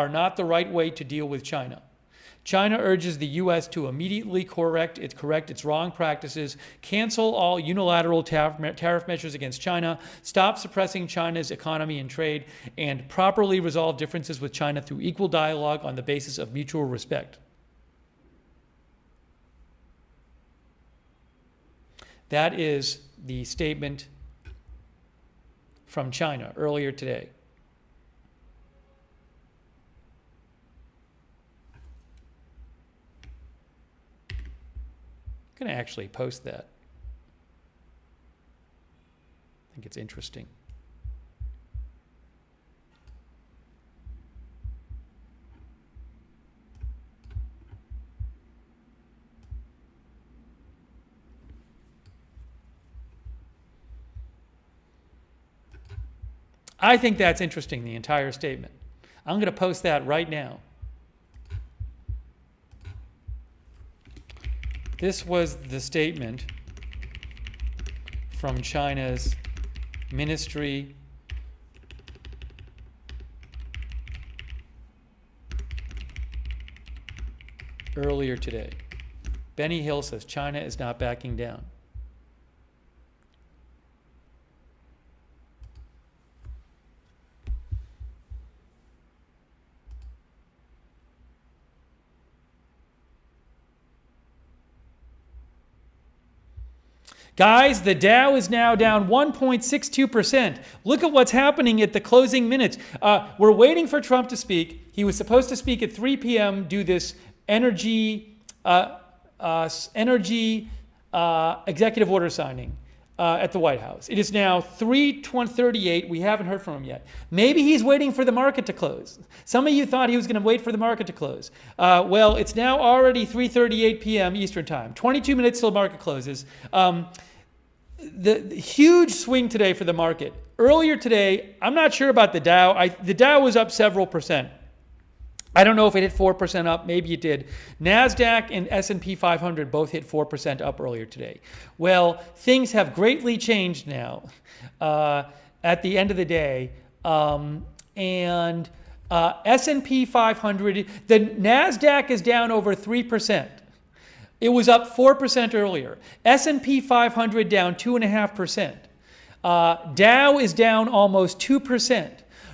not the right way to deal with China. China urges the U.S. to immediately correct its wrong practices, cancel all unilateral tariff measures against China, stop suppressing China's economy and trade, and properly resolve differences with China through equal dialogue on the basis of mutual respect. That is the statement from China earlier today. I'm going to actually post that. I think it's interesting. I think that's interesting, the entire statement. I'm going to post that right now. This was the statement from China's ministry earlier today. Benny Hill says China is not backing down. Guys, the Dow is now down 1.62%. Look at what's happening at the closing minutes. We're waiting for Trump to speak. He was supposed to speak at 3 p.m., do this energy executive order signing at the White House. It is now 3:38. We haven't heard from him yet. Maybe he's waiting for the market to close. Some of you thought he was going to wait for the market to close. Well, it's now already 3:38 p.m. Eastern Time. 22 minutes till the market closes. The huge swing today for the market. Earlier today, I'm not sure about the Dow. The Dow was up several percent. I don't know if it hit 4% up. Maybe it did. NASDAQ and S&P 500 both hit 4% up earlier today. Well, things have greatly changed now at the end of the day. S&P 500, the NASDAQ is down over 3%. It was up 4% earlier. S&P 500 down 2.5%. Dow is down almost 2%.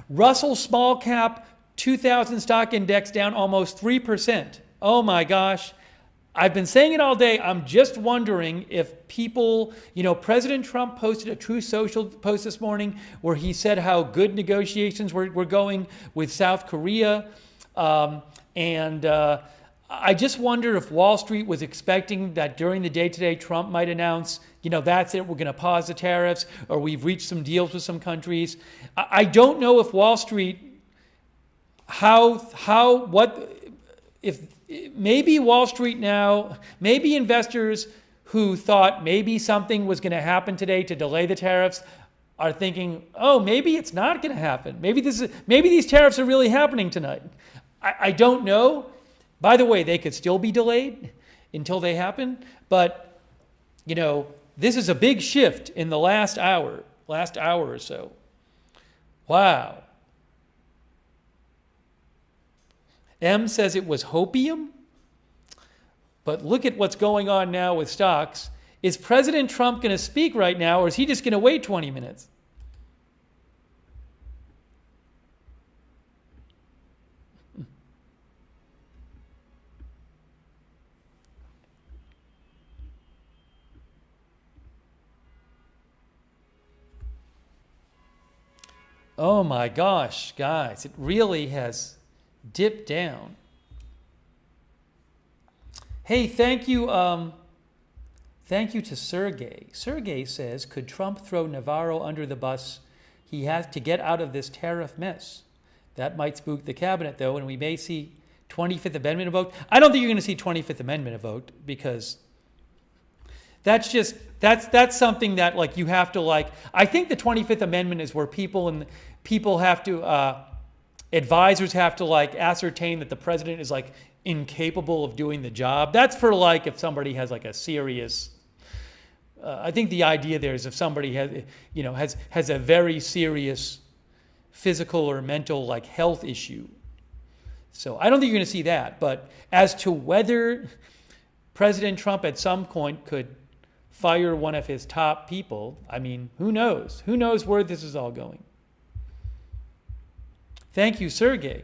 Russell Small Cap 2000 stock index down almost 3%. Oh my gosh. I've been saying it all day. I'm just wondering if people, President Trump posted a Truth Social post this morning where he said how good negotiations were going with South Korea. I just wonder if Wall Street was expecting that during the day today, Trump might announce, that's it, we're going to pause the tariffs, or we've reached some deals with some countries. I don't know if Wall Street, maybe Wall Street now, maybe investors who thought maybe something was going to happen today to delay the tariffs are thinking, oh, maybe it's not going to happen. Maybe these tariffs are really happening tonight. I don't know. By the way, they could still be delayed until they happen. But, this is a big shift in the last hour or so. Wow. M says it was hopium. But look at what's going on now with stocks. Is President Trump going to speak right now, or is he just going to wait 20 minutes? Oh my gosh, guys, it really has dipped down. Hey, thank you to Sergey. Sergey says, could Trump throw Navarro under the bus? He has to get out of this tariff mess. That might spook the cabinet, though, and we may see 25th Amendment vote. I don't think you're going to see 25th Amendment vote, because that's something that, like, you have to, like, I think the 25th Amendment is where people have to, advisors have to, like, ascertain that the president is, like, incapable of doing the job. That's for, like, if somebody has, like, a serious, I think the idea there is if somebody has a very serious physical or mental, like, health issue. So I don't think you're going to see that. But as to whether President Trump at some point could fire one of his top people, I mean, who knows? Who knows where this is all going? Thank you, Sergey.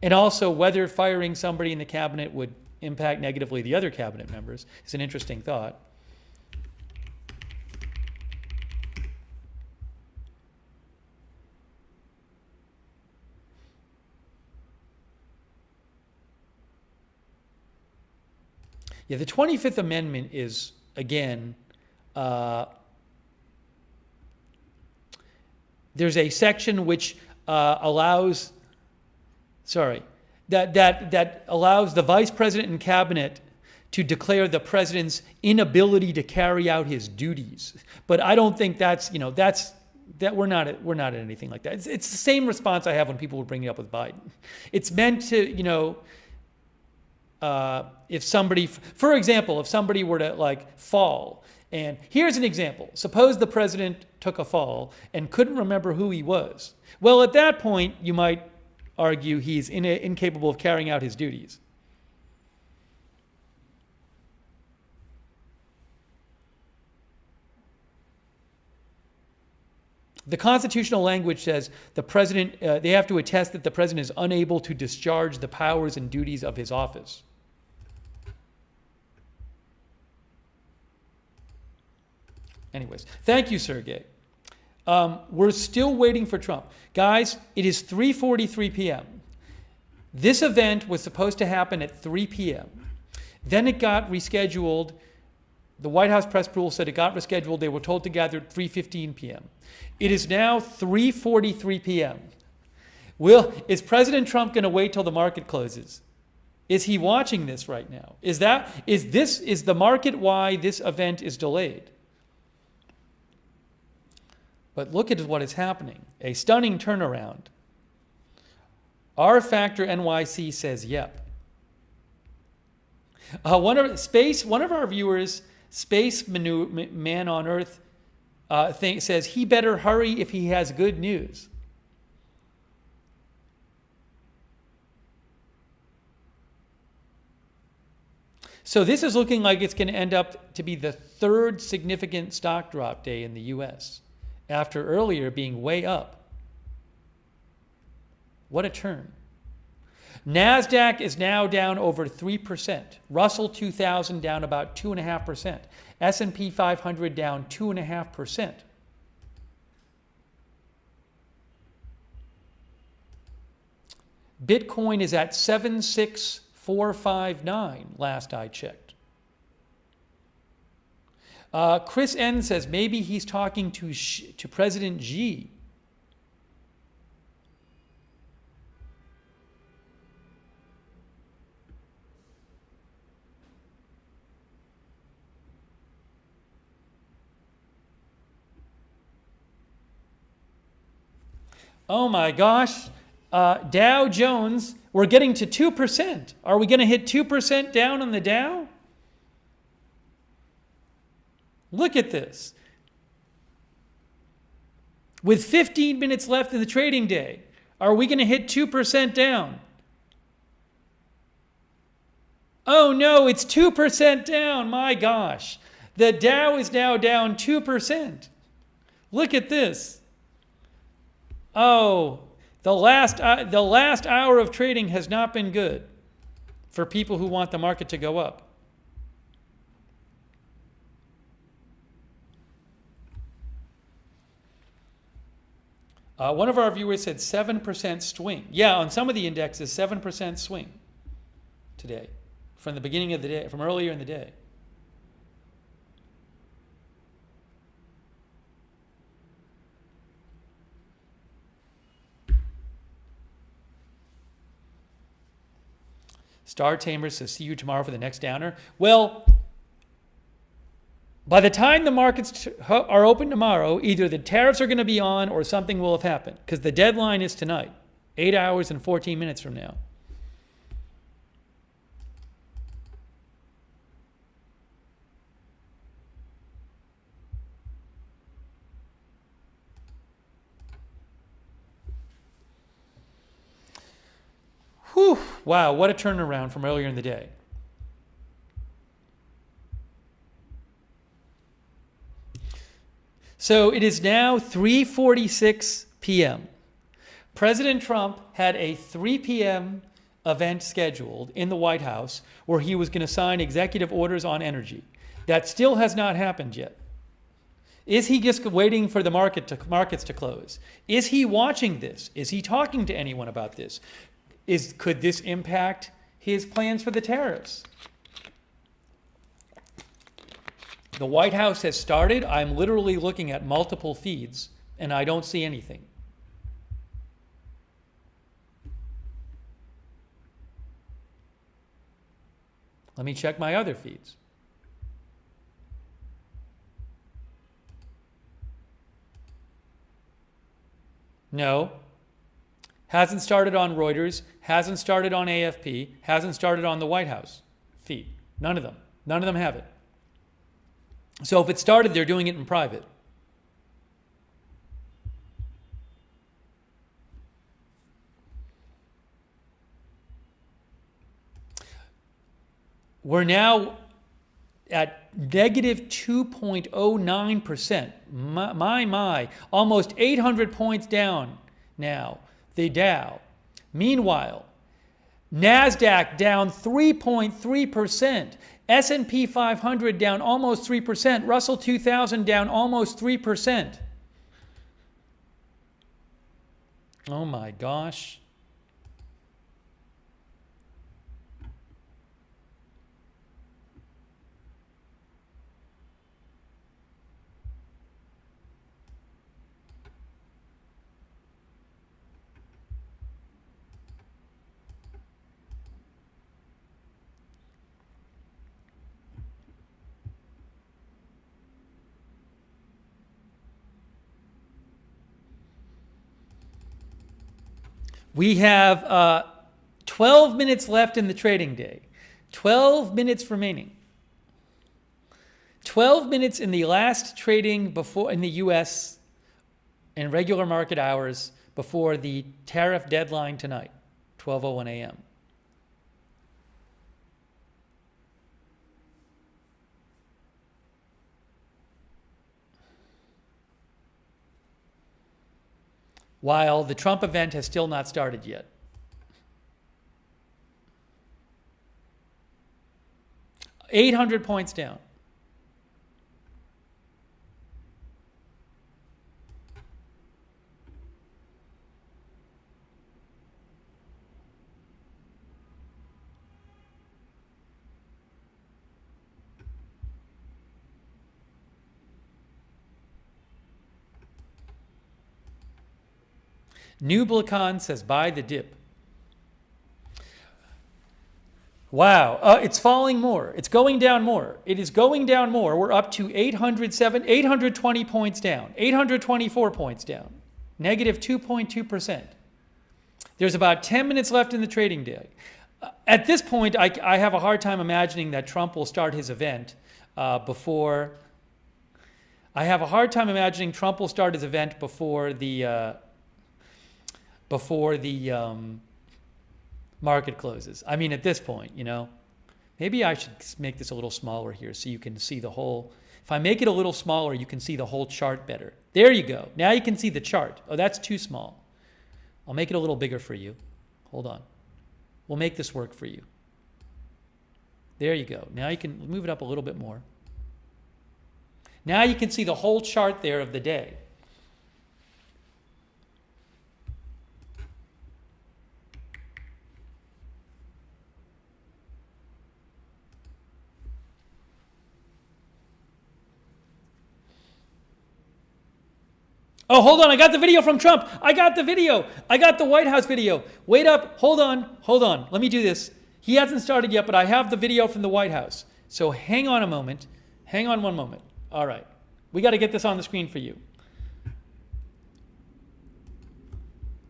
And also whether firing somebody in the cabinet would impact negatively the other cabinet members is an interesting thought. Yeah, the 25th Amendment is, again, there's a section which allows the vice president and cabinet to declare the president's inability to carry out his duties. But I don't think we're not at anything like that. It's the same response I have when people would bring it up with Biden. It's meant to, if somebody, for example, if somebody were to, like, fall, and here's an example. Suppose the president took a fall and couldn't remember who he was. Well, at that point, you might argue he's incapable of carrying out his duties. The constitutional language says the president, they have to attest that the president is unable to discharge the powers and duties of his office. Anyways, thank you, Sergey. We're still waiting for Trump. Guys, it is 3:43 p.m. This event was supposed to happen at 3 p.m. Then it got rescheduled. The White House press pool said it got rescheduled. They were told to gather at 3:15 p.m. It is now 3:43 p.m. Is President Trump going to wait till the market closes? Is he watching this right now? Is the market why this event is delayed? But look at what is happening. A stunning turnaround. R Factor NYC says yep. One of our viewers, Space Man on Earth, says he better hurry if he has good news. So this is looking like it's going to end up to be the third significant stock drop day in the U.S. after earlier being way up. What a turn. NASDAQ is now down over 3%. Russell 2000 down about 2.5%. S&P 500 down 2.5%. Bitcoin is at 76459 last I checked. Chris N says maybe he's talking to President Xi. Oh my gosh, Dow Jones, we're getting to 2%. Are we going to hit 2% down on the Dow? Look at this. With 15 minutes left in the trading day, are we going to hit 2% down? Oh no, it's 2% down, my gosh. The Dow is now down 2%. Look at this. Oh, the last hour of trading has not been good for people who want the market to go up. One of our viewers said 7% swing. Yeah, on some of the indexes, 7% swing today from the beginning of the day, from earlier in the day. Star Tamer says, see you tomorrow for the next downer. Well, by the time the markets are open tomorrow, either the tariffs are going to be on or something will have happened, because the deadline is tonight, 8 hours and 14 minutes from now. Whew, wow, what a turnaround from earlier in the day. So it is now 3:46 p.m. President Trump had a 3 p.m. event scheduled in the White House where he was going to sign executive orders on energy. That still has not happened yet. Is he just waiting for the markets to close? Is he watching this? Is he talking to anyone about this? Could this impact his plans for the tariffs? The White House has started. I'm literally looking at multiple feeds, and I don't see anything. Let me check my other feeds. No. Hasn't started on Reuters, hasn't started on AFP, hasn't started on the White House feed. None of them. None of them have it. So if it started, they're doing it in private. We're now at negative 2.09%. My, almost 800 points down now, the Dow. Meanwhile, NASDAQ down 3.3%. S&P 500 down almost 3%. Russell 2000 down almost 3%. Oh my gosh. We have 12 minutes left in the trading day. 12 minutes remaining. 12 minutes in the last trading before in the U.S. in regular market hours before the tariff deadline tonight, 12:01 a.m. While the Trump event has still not started yet. $800 points down. Nublicon says buy the dip. Wow, it's falling more. It's going down more. It is going down more. We're up to 820 points down, 824 points down, negative 2.2%. There's about 10 minutes left in the trading day. At this point, I have a hard time imagining that Trump will start his event before. I have a hard time imagining Trump will start his event before the market closes. I mean, at this point, you know, maybe I should make this a little smaller here so you can see the whole. If I make it a little smaller, you can see the whole chart better. There you go. Now you can see the chart. Oh, that's too small. I'll make it a little bigger for you. Hold on. We'll make this work for you. There you go. Now you can move it up a little bit more. Now you can see the whole chart there of the day. Oh, hold on. I got the video from Trump. I got the video. I got the White House video. Wait up. Hold on. Hold on. Let me do this. He hasn't started yet, but I have the video from the White House. So hang on a moment. Hang on one moment. All right. We got to get this on the screen for you.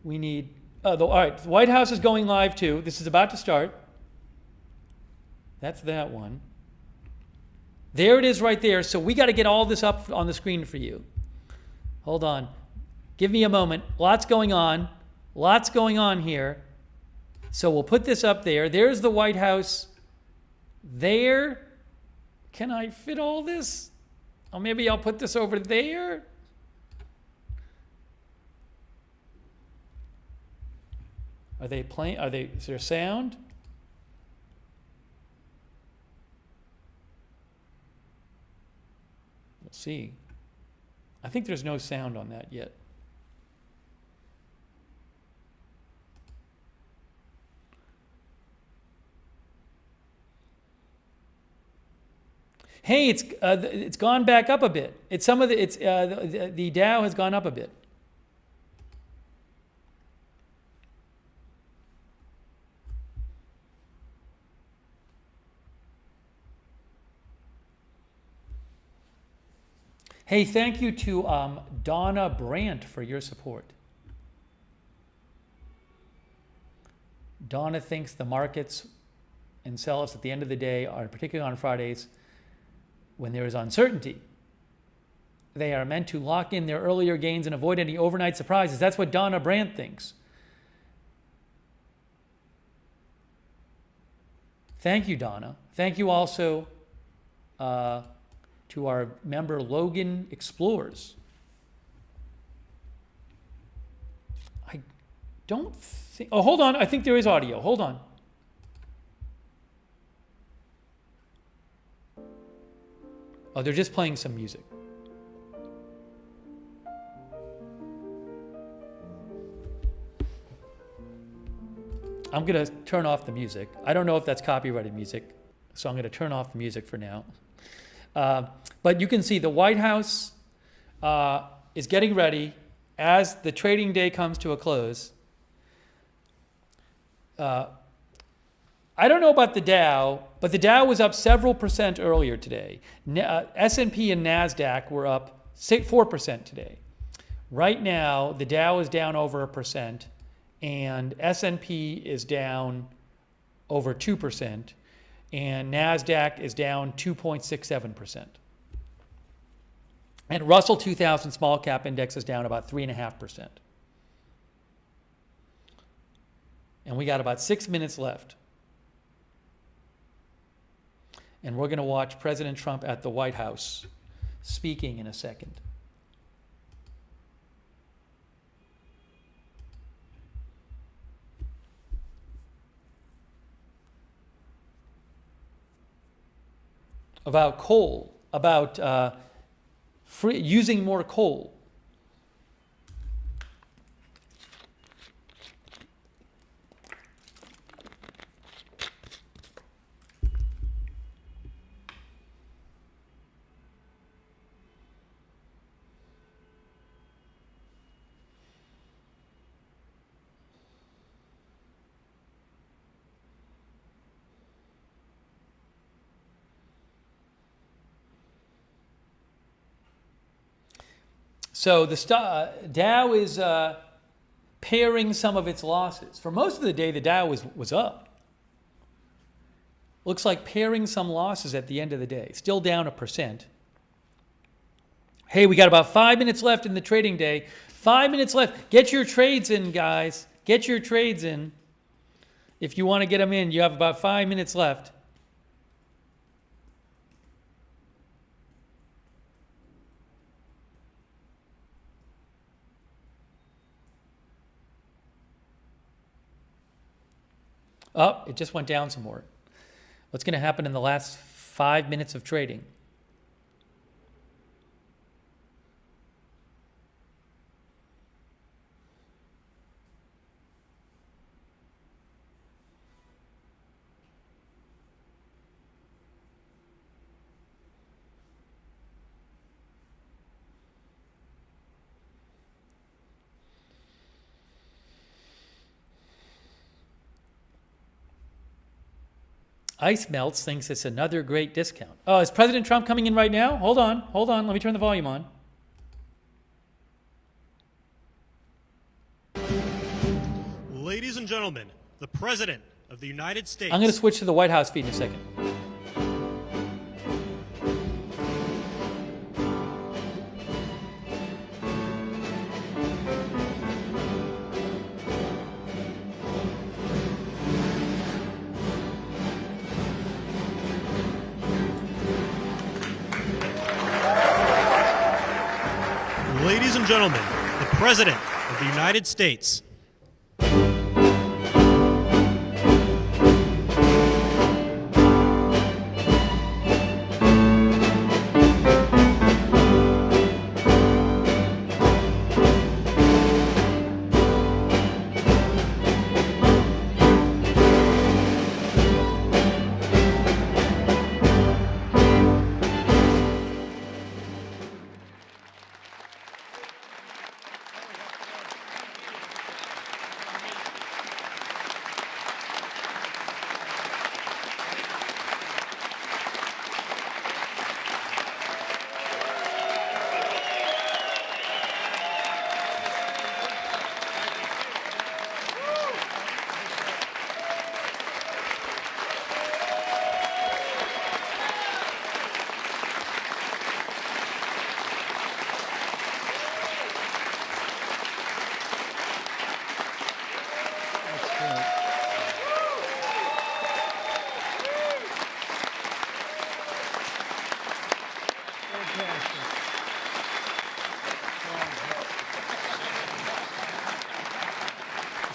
We need, all right, the White House is going live too. This is about to start. That's that one. There it is right there. So we got to get all this up on the screen for you. Hold on. Give me a moment. Lots going on. Lots going on here. So we'll put this up there. There's the White House. There. Can I fit all this? Or maybe I'll put this over there. Are they playing? Is there sound? We'll see. I think there's no sound on that yet. Hey, it's gone back up a bit. The Dow has gone up a bit. Hey, thank you to Donna Brandt for your support. Donna thinks the markets and sell-offs at the end of the day are, particularly on Fridays, when there is uncertainty. They are meant to lock in their earlier gains and avoid any overnight surprises. That's what Donna Brandt thinks. Thank you, Donna. Thank you also to our member Logan Explores. I don't think... Oh, hold on. I think there is audio. Hold on. Oh, they're just playing some music. I'm going to turn off the music. I don't know if that's copyrighted music, so I'm going to turn off the music for now. But you can see the White House is getting ready as the trading day comes to a close. I don't know about the Dow, but the Dow was up several percent earlier today. S&P and NASDAQ were up 4% today. Right now, the Dow is down over 1%, and S&P is down over 2%, and NASDAQ is down 2.67%. And Russell 2000 small cap index is down about 3.5%. And we got about 6 minutes left. And we're going to watch President Trump at the White House speaking in a second. About coal, about using more coal. So the Dow is pairing some of its losses. For most of the day, the Dow was up. Looks like pairing some losses at the end of the day. Still down 1%. Hey, we got about 5 minutes left in the trading day. 5 minutes left. Get your trades in, guys. Get your trades in. If you want to get them in, you have about 5 minutes left. Oh, it just went down some more. What's going to happen in the last 5 minutes of trading? Ice Melts thinks it's another great discount. Oh, is President Trump coming in right now? Hold on. Let me turn the volume on. Ladies and gentlemen, the President of the United States. I'm going to switch to the White House feed in a second. Ladies and gentlemen, the President of the United States.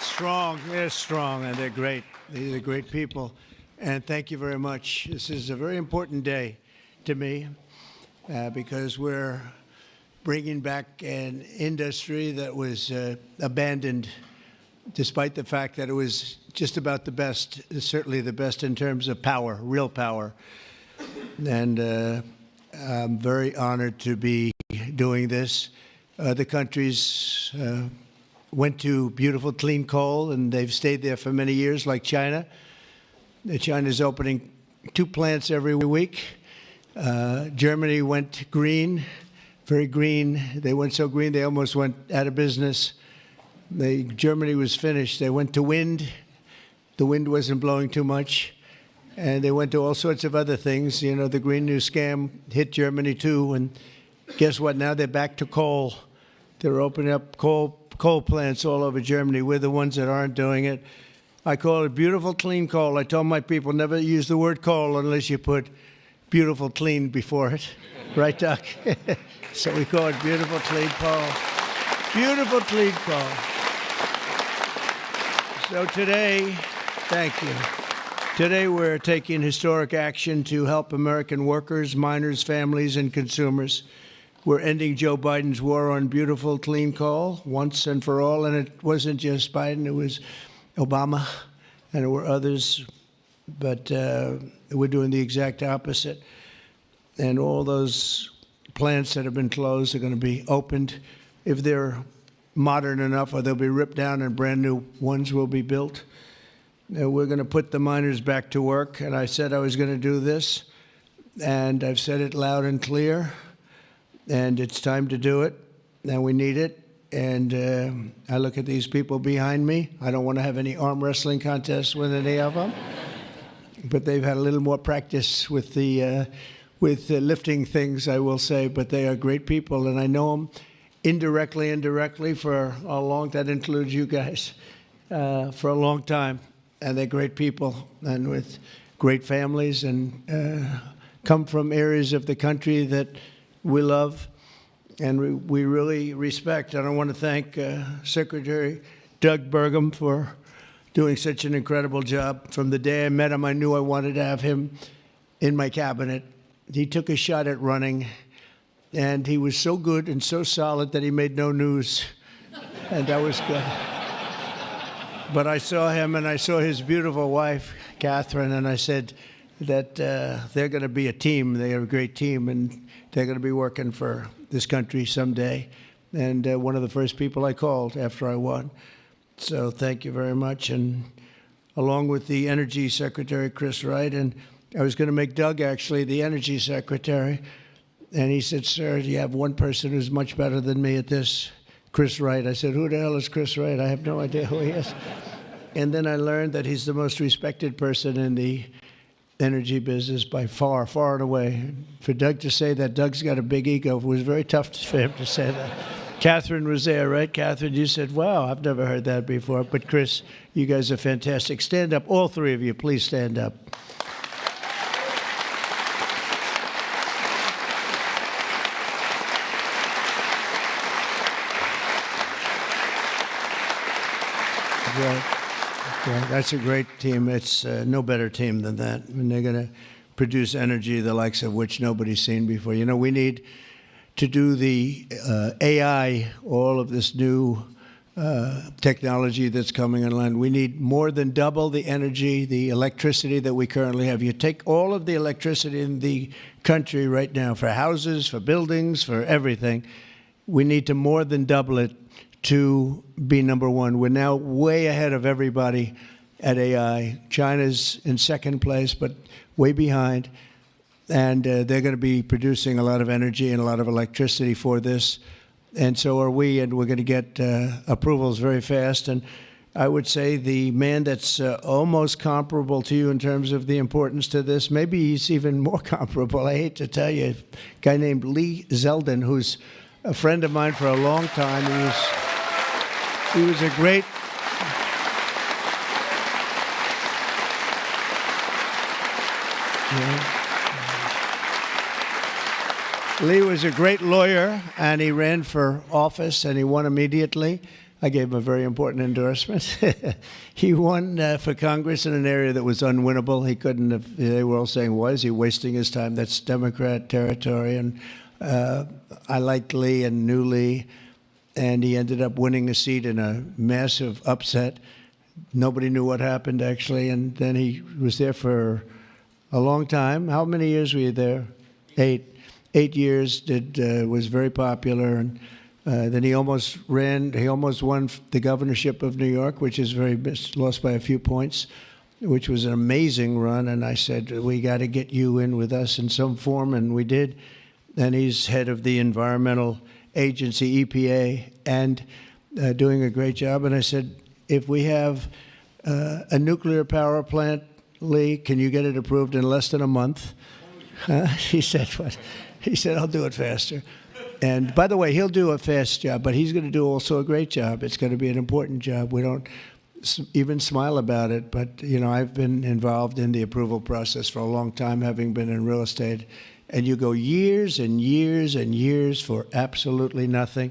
Strong, they're strong, and they're great. These are great people, and thank you very much. This is a very important day to me because we're bringing back an industry that was abandoned, despite the fact that it was just about the best, certainly the best in terms of power, real power. And I'm very honored to be doing this. Other countries went to beautiful clean coal, and they've stayed there for many years, like China. China's opening 2 plants every week. Germany went green, very green. They went so green they almost went out of business. Germany was finished. They went to wind. The wind wasn't blowing too much. And they went to all sorts of other things. You know, the Green New Scam hit Germany too. And guess what? Now they're back to coal. They're opening up coal plants all over Germany. We're the ones that aren't doing it. I call it beautiful, clean coal. I told my people never use the word coal unless you put beautiful, clean before it. Right, Doc? So we call it beautiful, clean coal. Beautiful, clean coal. So today, thank you. Today we're taking historic action to help American workers, miners, families, and consumers. We're ending Joe Biden's war on beautiful, clean coal once and for all. And it wasn't just Biden, it was Obama, and there were others. But we're doing the exact opposite. And all those plants that have been closed are going to be opened. If they're modern enough, or they'll be ripped down and brand new ones will be built. We're going to put the miners back to work. And I said I was going to do this. And I've said it loud and clear. And it's time to do it, and we need it. And I look at these people behind me. I don't want to have any arm wrestling contests with any of them, but they've had a little more practice with the lifting things, I will say. But they are great people, and I know them indirectly for a long. That includes you guys for a long time, and they're great people, and with great families, and come from areas of the country that we love and we really respect. And I want to thank Secretary Doug Burgum for doing such an incredible job. From the day I met him, I knew I wanted to have him in my cabinet. He took a shot at running, and he was so good and so solid that he made no news, and that was good. But I saw him, and I saw his beautiful wife, Catherine, and I said that they're going to be a team. They are a great team, and they're going to be working for this country someday. And one of the first people I called after I won. So thank you very much. And along with the Energy Secretary, Chris Wright, and I was going to make Doug, actually, the Energy Secretary. And he said, sir, you have one person who's much better than me at this, Chris Wright. I said, who the hell is Chris Wright? I have no idea who he is. And then I learned that he's the most respected person in the energy business by far, far and away. For Doug to say that Doug's got a big ego, it was very tough for him to say that. Catherine was there, right? Catherine, you said, wow, I've never heard that before. But Chris, you guys are fantastic. Stand up, all three of you, please stand up. Yeah, that's a great team. It's no better team than that. And they're going to produce energy the likes of which nobody's seen before. You know, we need to do the AI, all of this new technology that's coming online. We need more than double the energy, the electricity that we currently have. You take all of the electricity in the country right now for houses, for buildings, for everything. We need to more than double it to be number one. We're now way ahead of everybody at AI. China's in second place, but way behind. And they're going to be producing a lot of energy and a lot of electricity for this. And so are we, and we're going to get approvals very fast. And I would say the man that's almost comparable to you in terms of the importance to this, maybe he's even more comparable, I hate to tell you, a guy named Lee Zeldin, who's a friend of mine for a long time. He was a great Lee was a great lawyer, and he ran for office, and he won immediately. I gave him a very important endorsement. He won for Congress in an area that was unwinnable. He couldn't have, they were all saying, why is he wasting his time? That's Democrat territory. And I liked Lee and knew Lee, and he ended up winning a seat in a massive upset. Nobody knew what happened, actually, and then he was there for a long time. How many years were you there? 8 years. Was very popular, and then he almost ran. He almost won the governorship of New York, which is lost by a few points, which was an amazing run. And I said, we got to get you in with us in some form, and we did. And he's head of the environmental agency, EPA, and doing a great job. And I said, if we have a nuclear power plant, Lee, can you get it approved in less than a month? He said, what? He said, I'll do it faster. And by the way, he'll do a fast job, but he's going to do also a great job. It's going to be an important job. We don't even smile about it, but, you know, I've been involved in the approval process for a long time, having been in real estate. And you go years and years and years for absolutely nothing.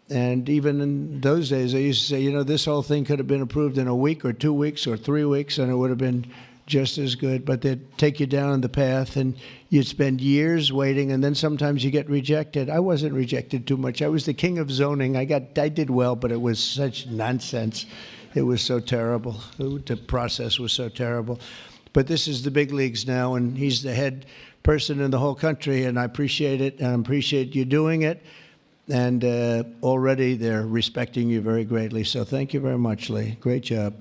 And even in those days, I used to say, you know, this whole thing could have been approved in a week or 2 weeks or 3 weeks, and it would have been just as good. But they'd take you down the path, and you'd spend years waiting, and then sometimes you get rejected. I wasn't rejected too much. I was the king of zoning. I did well, but it was such nonsense. It was so terrible. The process was so terrible. But this is the big leagues now, and he's the head person in the whole country, and I appreciate it, and I appreciate you doing it. And already they're respecting you very greatly. So thank you very much, Lee. Great job.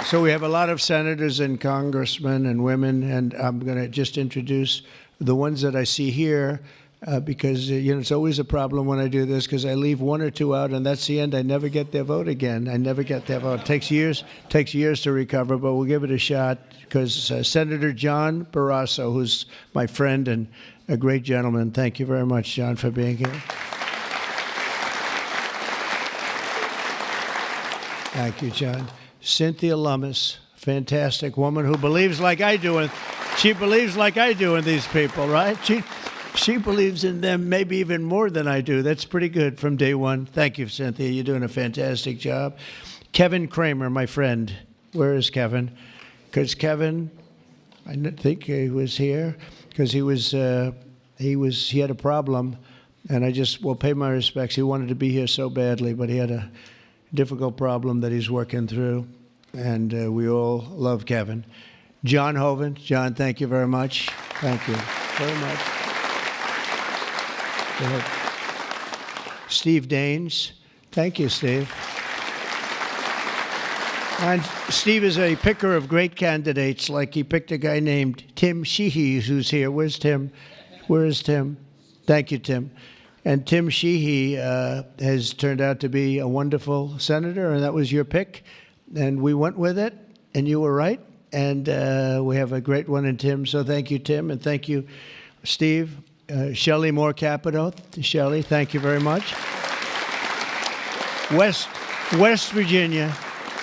So we have a lot of senators and congressmen and women, and I'm going to just introduce the ones that I see here. Because, you know, it's always a problem when I do this because I leave one or two out, and that's the end. I never get their vote again. I never get their vote. It takes years to recover, but we'll give it a shot because Senator John Barrasso, who's my friend and a great gentleman. Thank you very much, John, for being here. Thank you, John. Cynthia Lummis, fantastic woman who believes like I do, and she believes like I do in these people, right? She believes in them maybe even more than I do. That's pretty good from day one. Thank you, Cynthia. You're doing a fantastic job. Kevin Kramer, my friend. Where is Kevin? Because Kevin, I think he was here because he had a problem, and I just will pay my respects. He wanted to be here so badly, but he had a difficult problem that he's working through, and we all love Kevin. John Hoven. John, thank you very much. Thank you very much. Go ahead. Steve Daines. Thank you, Steve. And Steve is a picker of great candidates, like he picked a guy named Tim Sheehy, who's here. Where's Tim? Where is Tim? Thank you, Tim. And Tim Sheehy has turned out to be a wonderful senator, and that was your pick. And we went with it, and you were right. And we have a great one in Tim, so thank you, Tim, and thank you, Steve. Shelley Moore Capito. Shelley, thank you very much. West Virginia.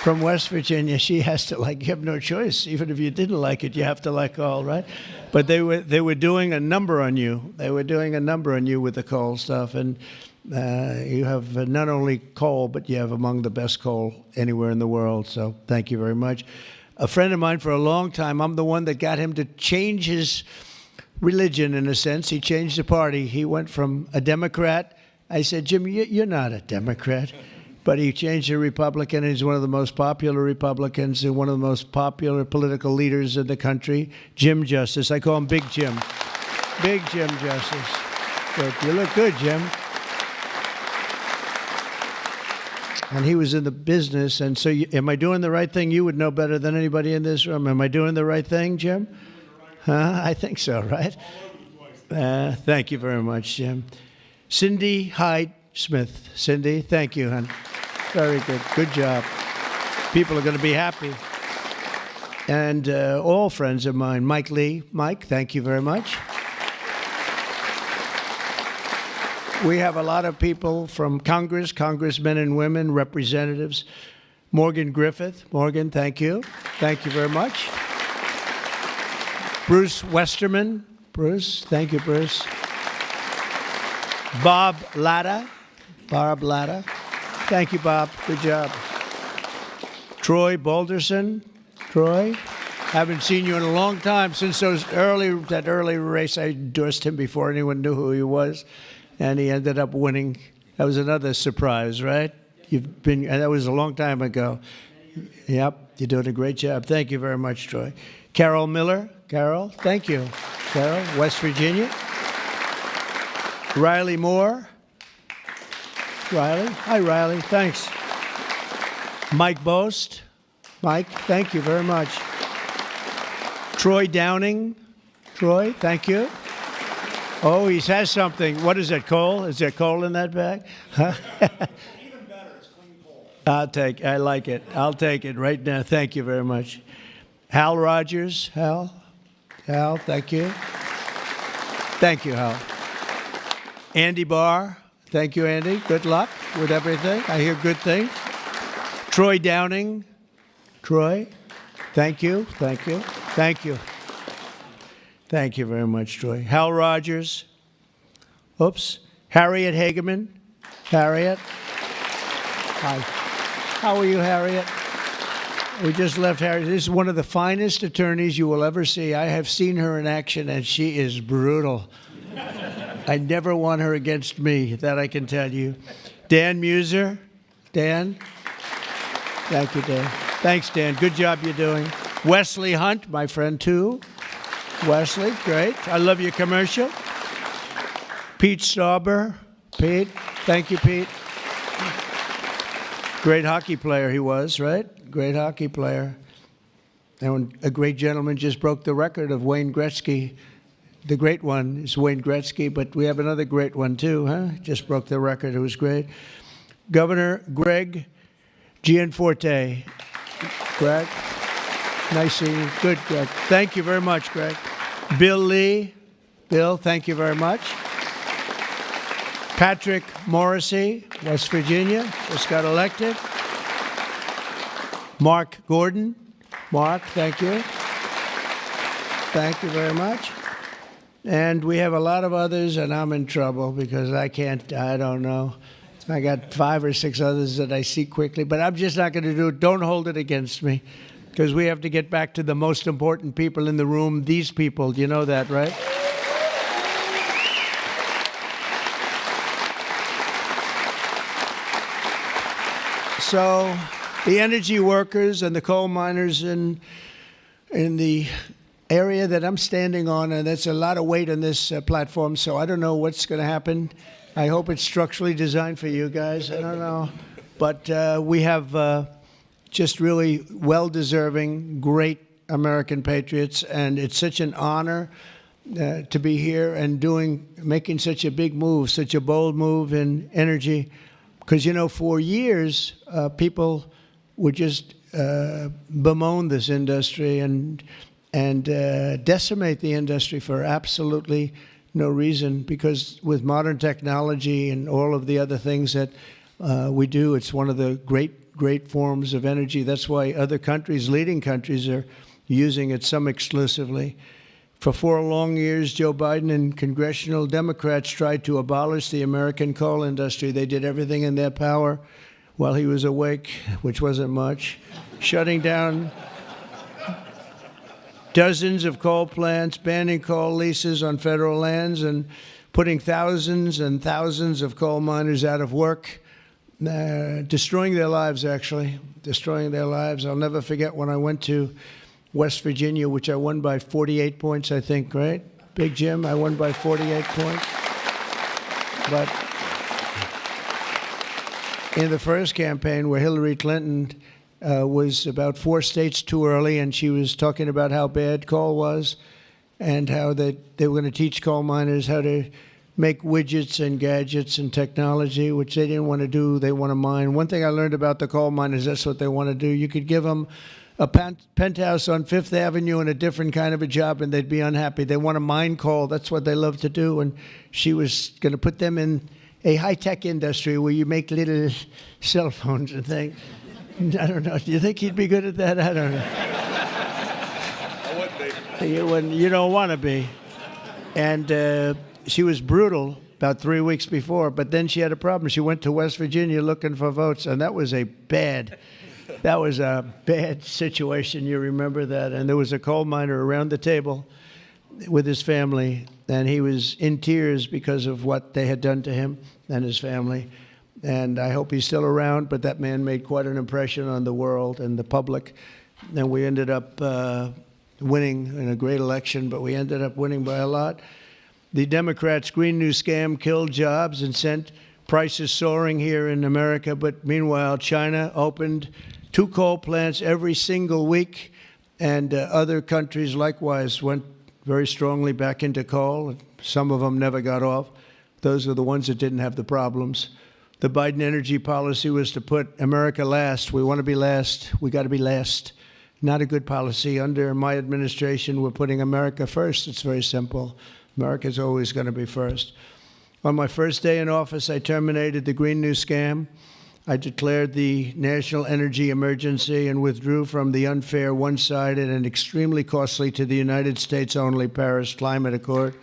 From West Virginia, she has to like. You have no choice. Even if you didn't like it, you have to like all, right? But they were doing a number on you. They were doing a number on you with the coal stuff, and you have not only coal, but you have among the best coal anywhere in the world. So thank you very much. A friend of mine for a long time. I'm the one that got him to change his religion in a sense. He changed the party. He went from a Democrat. I said, Jim, you're not a Democrat. But he changed to Republican. He's one of the most popular Republicans and one of the most popular political leaders in the country, Jim Justice. I call him Big Jim. Big Jim Justice. Good. You look good, Jim. And he was in the business. And so am I doing the right thing? You would know better than anybody in this room. Am I doing the right thing, Jim? Huh? I think so, right? Thank you very much, Jim. Cindy Hyde Smith. Cindy, thank you, hon. Very good. Good job. People are going to be happy. And all friends of mine. Mike Lee. Mike, thank you very much. We have a lot of people from Congress, congressmen and women, representatives. Morgan Griffith. Morgan, thank you. Thank you very much. Bruce Westerman. Bruce, thank you, Bruce. Bob Latta. Bob Latta. Thank you, Bob. Good job. Troy Balderson. Troy, haven't seen you in a long time since that early race. I endorsed him before anyone knew who he was, and he ended up winning. That was another surprise, right? That was a long time ago. Yep, you're doing a great job. Thank you very much, Troy. Carol Miller. Carol, thank you. Carol, West Virginia. Riley Moore. Riley. Hi, Riley. Thanks. Mike Boast. Mike, thank you very much. Troy Downing. Troy, thank you. Oh, he has something. What is it, coal? Is there coal in that bag? Huh? Even better, it's clean coal. I like it. I'll take it right now. Thank you very much. Hal Rogers. Hal, thank you. Thank you, Hal. Andy Barr. Thank you, Andy. Good luck with everything. I hear good things. Troy Downing. Troy, thank you. Thank you. Thank you. Thank you very much, Troy. Hal Rogers. Oops. Harriet Hageman. Harriet. Hi. How are you, Harriet? We just left Harriet. This is one of the finest attorneys you will ever see. I have seen her in action, and she is brutal. I never want her against me, that I can tell you. Dan Muser. Dan. Thank you, Dan. Thanks, Dan. Good job you're doing. Wesley Hunt, my friend, too. Wesley, great. I love your commercial. Pete Stauber. Pete. Thank you, Pete. Great hockey player he was, right? Great hockey player. And a great gentleman just broke the record of Wayne Gretzky. The great one is Wayne Gretzky, but we have another great one too, huh? Just broke the record. It was great. Governor Greg Gianforte. Greg, nice seeing you. Good, Greg. Thank you very much, Greg. Bill Lee. Bill, thank you very much. Patrick Morrissey, West Virginia, just got elected. Mark Gordon. Mark, thank you. Thank you very much. And we have a lot of others, and I'm in trouble because I don't know. I got 5 or 6 others that I see quickly, but I'm just not going to do it. Don't hold it against me because we have to get back to the most important people in the room, these people. You know that, right? So the energy workers and the coal miners in the area that I'm standing on, and that's a lot of weight on this platform, so I don't know what's going to happen. I hope it's structurally designed for you guys. I don't know. But we have just really well-deserving, great American patriots, and it's such an honor to be here and making such a big move, such a bold move in energy. Because, you know, for years, people would just bemoan this industry and decimate the industry for absolutely no reason, because with modern technology and all of the other things that we do, it's one of the great forms of energy. That's why other countries, leading countries, are using it, some exclusively. For 4 long years, Joe Biden and congressional Democrats tried to abolish the American coal industry. They did everything in their power while he was awake, which wasn't much, shutting down dozens of coal plants, banning coal leases on federal lands, and putting thousands and thousands of coal miners out of work, destroying their lives, actually, destroying their lives. I'll never forget when I went to West Virginia, which I won by 48 points, I think, right? Big Jim, I won by 48 points. But in the first campaign where Hillary Clinton was about 4 states too early, and she was talking about how bad coal was and how they were going to teach coal miners how to make widgets and gadgets and technology, which they didn't want to do. They want to mine. One thing I learned about the coal miners, that's what they want to do. You could give them a penthouse on Fifth Avenue and a different kind of a job, and they'd be unhappy. They want to mine coal. That's what they love to do. And she was going to put them in a high-tech industry where you make little cell phones and things. I don't know. Do you think he'd be good at that? I don't know. I would be. You don't want to be. And she was brutal about 3 weeks before, but then she had a problem. She went to West Virginia looking for votes, and that was a bad situation. You remember that? And there was a coal miner around the table with his family, and he was in tears because of what they had done to him and his family. And I hope he's still around, but that man made quite an impression on the world and the public. And we ended up winning in a great election, but we ended up winning by a lot. The Democrats' Green New Scam killed jobs and sent prices soaring here in America. But meanwhile, China opened 2 coal plants every single week, and other countries likewise went very strongly back into coal. Some of them never got off. Those are the ones that didn't have the problems. The Biden energy policy was to put America last. We want to be last. We got to be last. Not a good policy. Under my administration, we're putting America first. It's very simple. America's always going to be first. On my first day in office, I terminated the Green New Scam. I declared the national energy emergency and withdrew from the unfair, one-sided, and extremely costly to the United States only Paris Climate Accord.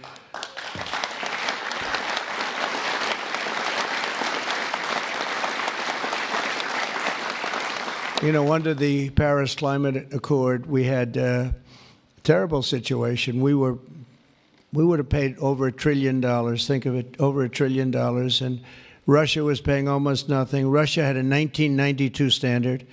You know, under the Paris Climate Accord, we had a terrible situation. We would have paid over $1 trillion. Think of it, over $1 trillion. And Russia was paying almost nothing. Russia had a 1992 standard.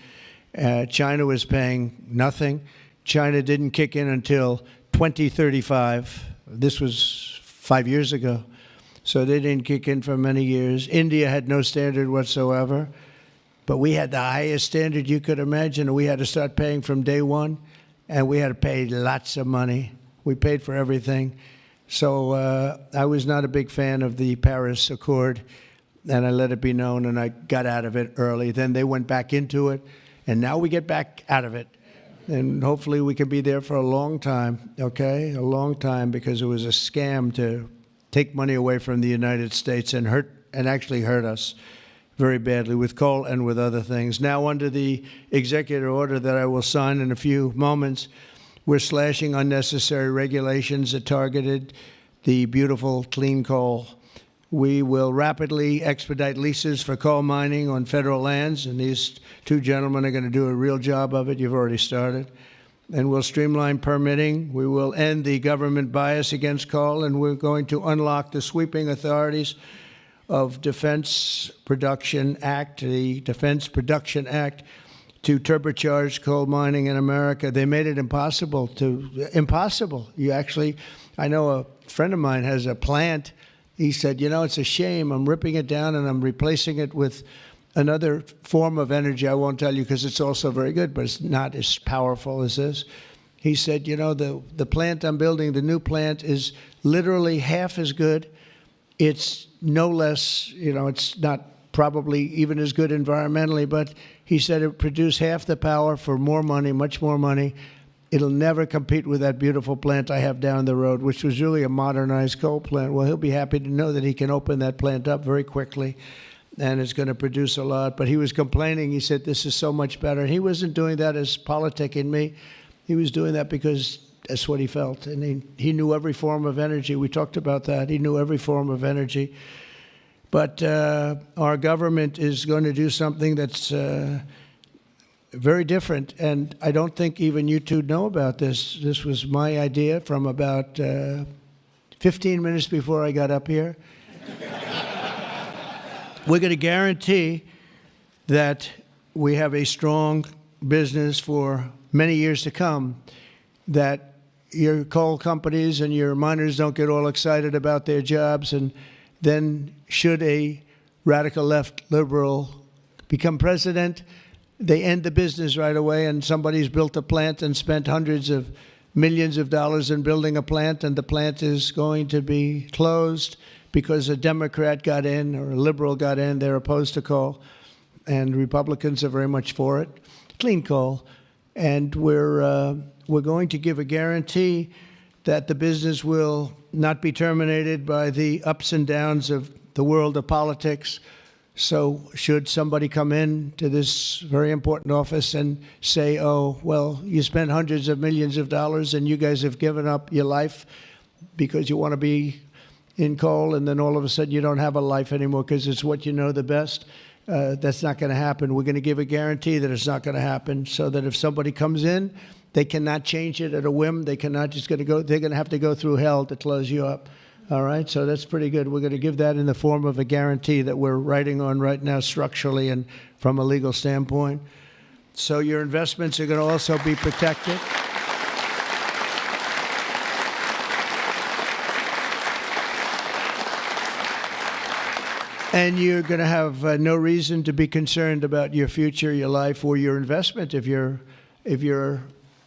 China was paying nothing. China didn't kick in until 2035. This was 5 years ago. So they didn't kick in for many years. India had no standard whatsoever. But we had the highest standard you could imagine, and we had to start paying from day one, and we had to pay lots of money. We paid for everything. So I was not a big fan of the Paris Accord, and I let it be known, and I got out of it early. Then they went back into it, and now we get back out of it. And hopefully we can be there for a long time, okay? A long time, because it was a scam to take money away from the United States and actually hurt us very badly with coal and with other things. Now, under the executive order that I will sign in a few moments, we're slashing unnecessary regulations that targeted the beautiful clean coal. We will rapidly expedite leases for coal mining on federal lands, and these 2 gentlemen are going to do a real job of it. You've already started. And we'll streamline permitting. We will end the government bias against coal, and we're going to unlock the sweeping authorities of Defense Production Act, the Defense Production Act, to turbocharge coal mining in America. They made it impossible. You actually, I know a friend of mine has a plant. He said, you know, it's a shame. I'm ripping it down and I'm replacing it with another form of energy. I won't tell you because it's also very good, but it's not as powerful as this. He said, you know, the plant I'm building, the new plant, is literally half as good. It's no less, you know, it's not probably even as good environmentally, but he said it produced half the power for more money, much more money. It'll never compete with that beautiful plant I have down the road, which was really a modernized coal plant. Well, he'll be happy to know that he can open that plant up very quickly, and it's going to produce a lot. But he was complaining. He said, this is so much better. He wasn't doing that as politicking me. He was doing that because that's what he felt. And he knew every form of energy. We talked about that. He knew every form of energy. But our government is going to do something that's very different. And I don't think even you two know about this. This was my idea from about 15 minutes before I got up here. We're going to guarantee that we have a strong business for many years to come, that your coal companies and your miners don't get all excited about their jobs, and then should a radical left liberal become president, they end the business right away, and somebody's built a plant and spent hundreds of millions of dollars in building a plant, and the plant is going to be closed because a Democrat got in or a liberal got in. They're opposed to coal, and Republicans are very much for it. Clean coal. And we're going to give a guarantee that the business will not be terminated by the ups and downs of the world of politics. So should somebody come in to this very important office and say, oh, well, you spent hundreds of millions of dollars and you guys have given up your life because you want to be in coal, and then all of a sudden you don't have a life anymore because it's what you know the best. That's not going to happen. We're going to give a guarantee that it's not going to happen, so that if somebody comes in, they cannot change it at a whim. They cannot just going to go. They're going to have to go through hell to close you up. All right, so that's pretty good. We're going to give that in the form of a guarantee that we're writing on right now structurally and from a legal standpoint. So your investments are going to also be protected. And you're going to have no reason to be concerned about your future, your life, or your investment if you're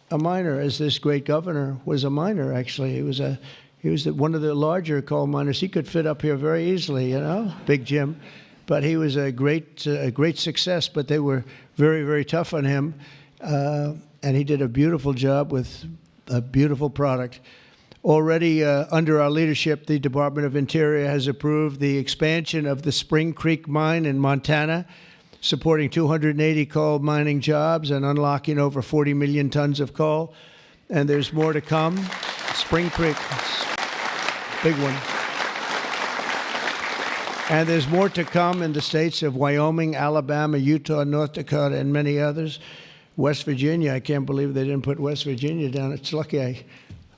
a miner, as this great governor was a miner. Actually, he was one of the larger coal miners. He could fit up here very easily, you know, Big Jim. But he was a great success. But they were very, very tough on him, and he did a beautiful job with a beautiful product. Already under our leadership, the Department of Interior has approved the expansion of the Spring Creek mine in Montana, supporting 280 coal mining jobs and unlocking over 40 million tons of coal. And there's more to come. Spring Creek, big one. And there's more to come in the states of Wyoming, Alabama, Utah, North Dakota, and many others. West Virginia, I can't believe they didn't put West Virginia down. It's lucky I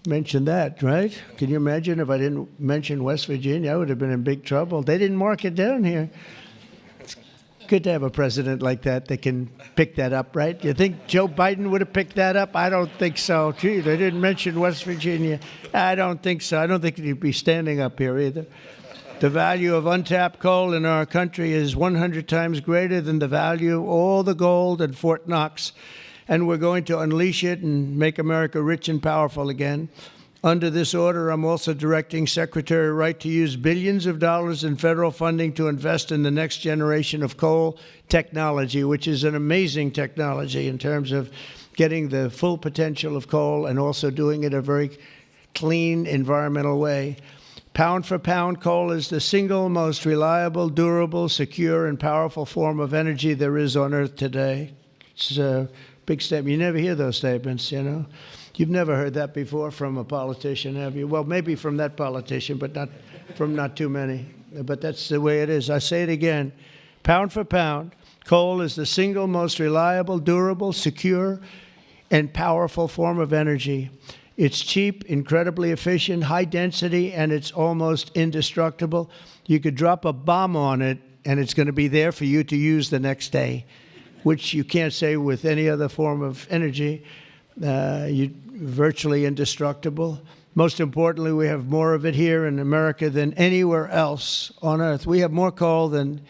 mentioned that, right? Can you imagine if I didn't mention West Virginia? I would have been in big trouble. They didn't mark it down here. It's good to have a president like that can pick that up, right? You think Joe Biden would have picked that up? I don't think so. Gee, they didn't mention West Virginia. I don't think so. I don't think he'd be standing up here either. The value of untapped coal in our country is 100 times greater than the value of all the gold at Fort Knox. And we're going to unleash it and make America rich and powerful again. Under this order, I'm also directing Secretary Wright to use billions of dollars in federal funding to invest in the next generation of coal technology, which is an amazing technology in terms of getting the full potential of coal and also doing it a very clean, environmental way. Pound for pound, coal is the single most reliable, durable, secure, and powerful form of energy there is on Earth today. It's a big statement. You never hear those statements, you know. You've never heard that before from a politician, have you? Well, maybe from that politician, but not too many. But that's the way it is. I say it again. Pound for pound, coal is the single most reliable, durable, secure, and powerful form of energy. It's cheap, incredibly efficient, high density, and it's almost indestructible. You could drop a bomb on it, and it's going to be there for you to use the next day. which you can't say with any other form of energy. You're virtually indestructible. Most importantly, we have more of it here in America than anywhere else on earth. We have more coal than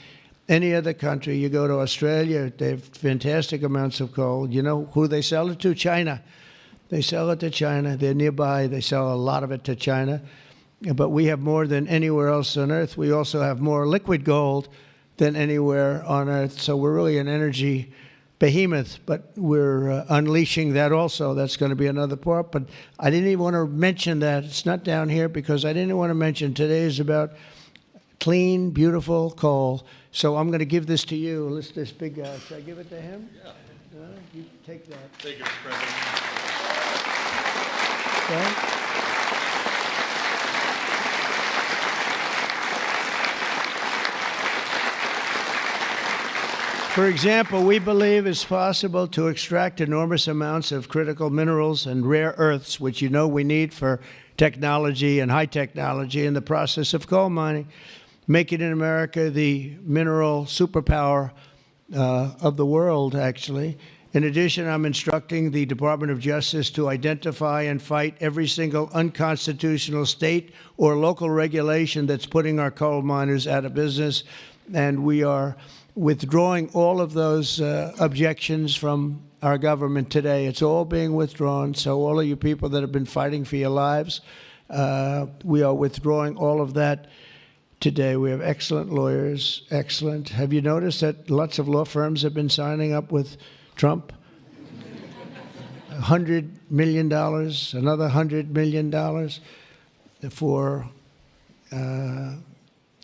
any other country. You go to Australia, they have fantastic amounts of coal. You know who they sell it to? China. They sell it to China. They're nearby. They sell a lot of it to China. But we have more than anywhere else on earth. We also have more liquid gold than anywhere on earth. So we're really an energy behemoth, but we're unleashing that also. That's going to be another part. But I didn't even want to mention that. It's not down here because I didn't want to mention today is about clean, beautiful coal. So I'm going to give this to you. This big guy. Should I give it to him? Yeah. You take that. Thank you, Mr. President. Okay. For example, we believe it's possible to extract enormous amounts of critical minerals and rare earths, which you know we need for technology and high technology in the process of coal mining, making in America the mineral superpower of the world, actually. In addition, I'm instructing the Department of Justice to identify and fight every single unconstitutional state or local regulation that's putting our coal miners out of business, and we are withdrawing all of those objections from our government today. It's all being withdrawn. So all of you people that have been fighting for your lives, we are withdrawing all of that today. We have excellent lawyers, excellent. Have you noticed that lots of law firms have been signing up with Trump? $100 million, another $100 million for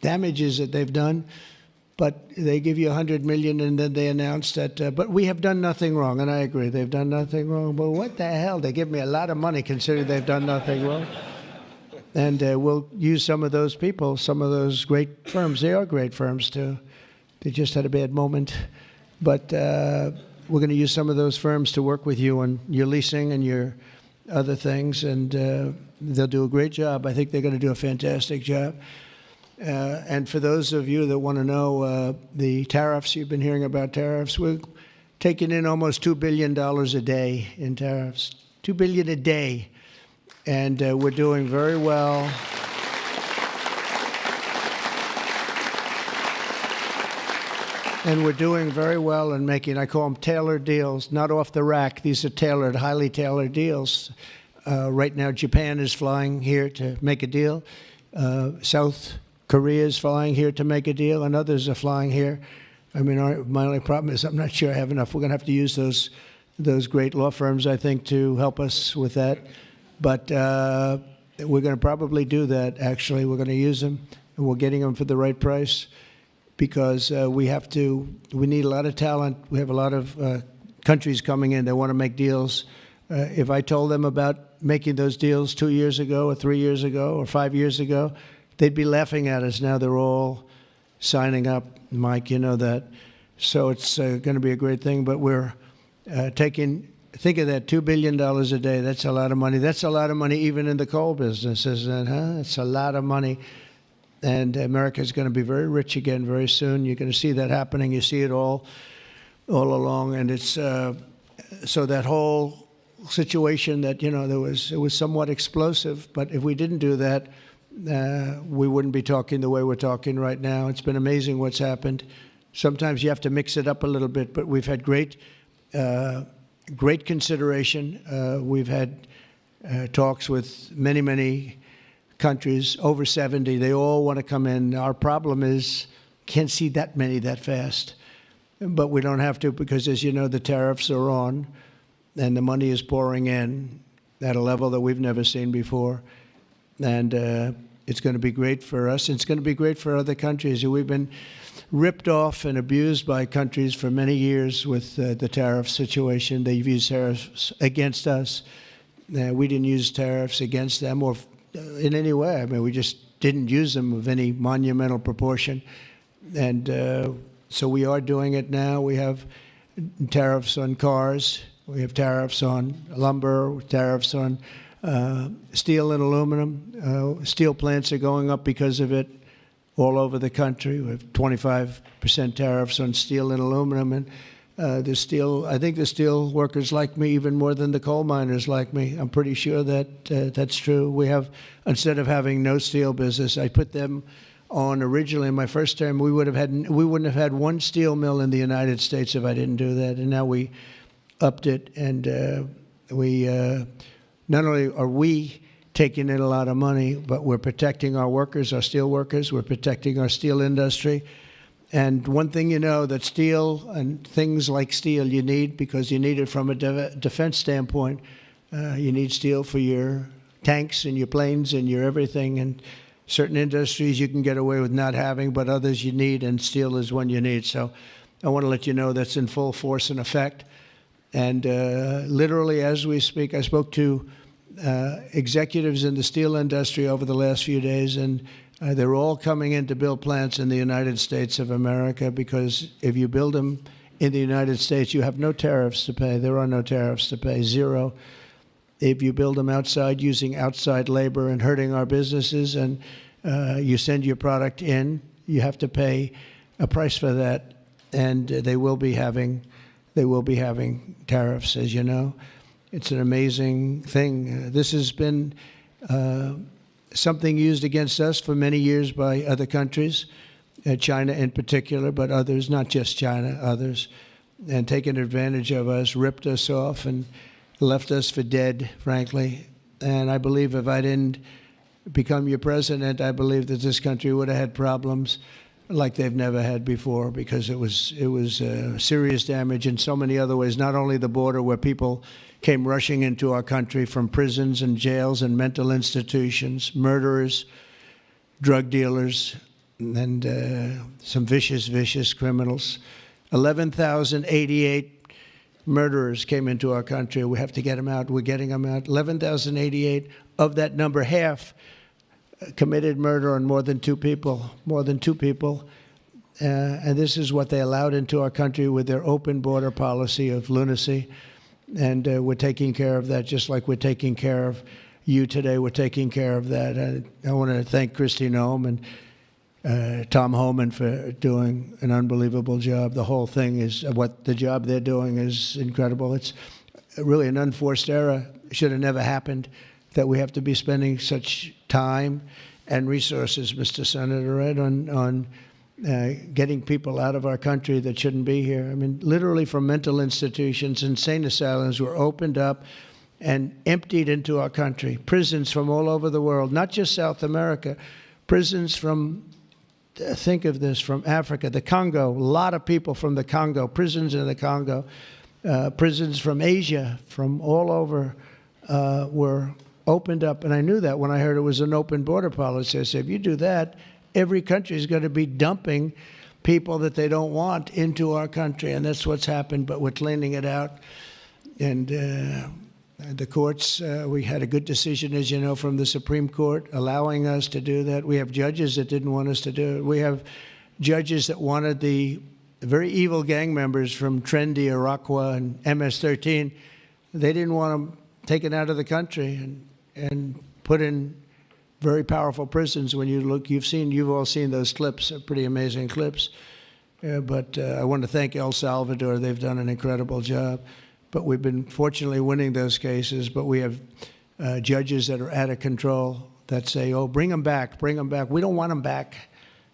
damages that they've done. But they give you $100 million, and then they announce that. But we have done nothing wrong, and I agree, they've done nothing wrong. But what the hell? They give me a lot of money, considering they've done nothing wrong. And we'll use some of those people, some of those great firms. They are great firms too. They just had a bad moment, but we're going to use some of those firms to work with you on your leasing and your other things, and they'll do a great job. I think they're going to do a fantastic job. And for those of you that want to know the tariffs, you've been hearing about tariffs, we're taking in almost $2 billion a day in tariffs. $2 billion a day. And we're doing very well. And we're doing very well in making, I call them tailored deals, not off the rack. These are tailored, highly tailored deals. Right now, Japan is flying here to make a deal. South Korea is flying here to make a deal, and others are flying here. I mean, my only problem is I'm not sure I have enough. We're going to have to use those great law firms, I think, to help us with that. But we're going to probably do that, actually. We're going to use them, and we're getting them for the right price because we need a lot of talent. We have a lot of countries coming in. They want to make deals. If I told them about making those deals 2 years ago or 3 years ago or 5 years ago, they'd be laughing at us. Now they're all signing up. Mike, you know that. So it's going to be a great thing. But we're think of that, $2 billion a day. That's a lot of money. That's a lot of money even in the coal business, isn't it? Huh? It's a lot of money. And America's going to be very rich again very soon. You're going to see that happening. You see it all along. And it's so that whole situation that, you know, it was somewhat explosive. But if we didn't do that, we wouldn't be talking the way we're talking right now. It's been amazing what's happened. Sometimes you have to mix it up a little bit, but we've had great consideration. We've had talks with many, many countries, over 70. They all want to come in. Our problem is can't see that many that fast. But we don't have to because, as you know, the tariffs are on, and the money is pouring in at a level that we've never seen before. And it's going to be great for us. It's going to be great for other countries. We've been ripped off and abused by countries for many years with the tariff situation. They've used tariffs against us. We didn't use tariffs against them or in any way. I mean, we just didn't use them of any monumental proportion. And so we are doing it now. We have tariffs on cars. We have tariffs on lumber, tariffs on steel and aluminum. Steel plants are going up because of it all over the country. We have 25% tariffs on steel and aluminum. And I think the steel workers like me even more than the coal miners like me. I'm pretty sure that that's true. We have, instead of having no steel business, I put them on originally in my first term. We wouldn't have had one steel mill in the United States if I didn't do that. And now we upped it, and we not only are we taking in a lot of money, but we're protecting our workers, our steel workers. We're protecting our steel industry. And one thing you know, that steel and things like steel you need, because you need it from a defense standpoint. You need steel for your tanks and your planes and your everything. And certain industries you can get away with not having, but others you need, and steel is one you need. So I want to let you know that's in full force and effect. And literally as we speak, I spoke to executives in the steel industry over the last few days, and they're all coming in to build plants in the United States of America, because if you build them in the United States, you have no tariffs to pay. There are no tariffs to pay, zero. If you build them outside using outside labor and hurting our businesses, and you send your product in, you have to pay a price for that, and they will be having tariffs, as you know. It's an amazing thing. This has been something used against us for many years by other countries, China in particular, but others, not just China, others, and taken advantage of us, ripped us off, and left us for dead, frankly. And I believe if I didn't become your president, I believe that this country would have had problems like they've never had before, because it was serious damage in so many other ways, not only the border, where people came rushing into our country from prisons and jails and mental institutions, murderers, drug dealers, and some vicious, vicious criminals. 11,088 murderers came into our country. We have to get them out. We're getting them out. 11,088. Of that number, half committed murder on more than two people, and this is what they allowed into our country with their open border policy of lunacy. And we're taking care of that, just like we're taking care of you today. We're taking care of that. I want to thank Kristi Noem and Tom Homan for doing an unbelievable job. The whole thing is, the job they're doing is incredible. It's really an unforced error. It should have never happened, that we have to be spending such time and resources, Mr. Senator, right, on getting people out of our country that shouldn't be here. I mean, literally from mental institutions, insane asylums were opened up and emptied into our country. Prisons from all over the world, not just South America, prisons from, think of this, from Africa, the Congo, a lot of people from the Congo, prisons in the Congo, prisons from Asia, from all over, were opened up. And I knew that when I heard it was an open border policy. I said, if you do that, every country is going to be dumping people that they don't want into our country. And that's what's happened, but we're cleaning it out. And the courts, we had a good decision, as you know, from the Supreme Court, allowing us to do that. We have judges that didn't want us to do it. We have judges that wanted the very evil gang members from Trendy, Iroquois, and MS-13. They didn't want them taken out of the country and put in very powerful prisons. When you look, you've all seen those clips, pretty amazing clips. But I want to thank El Salvador. They've done an incredible job. But we've been fortunately winning those cases. But we have judges that are out of control that say, oh, bring them back, bring them back. We don't want them back.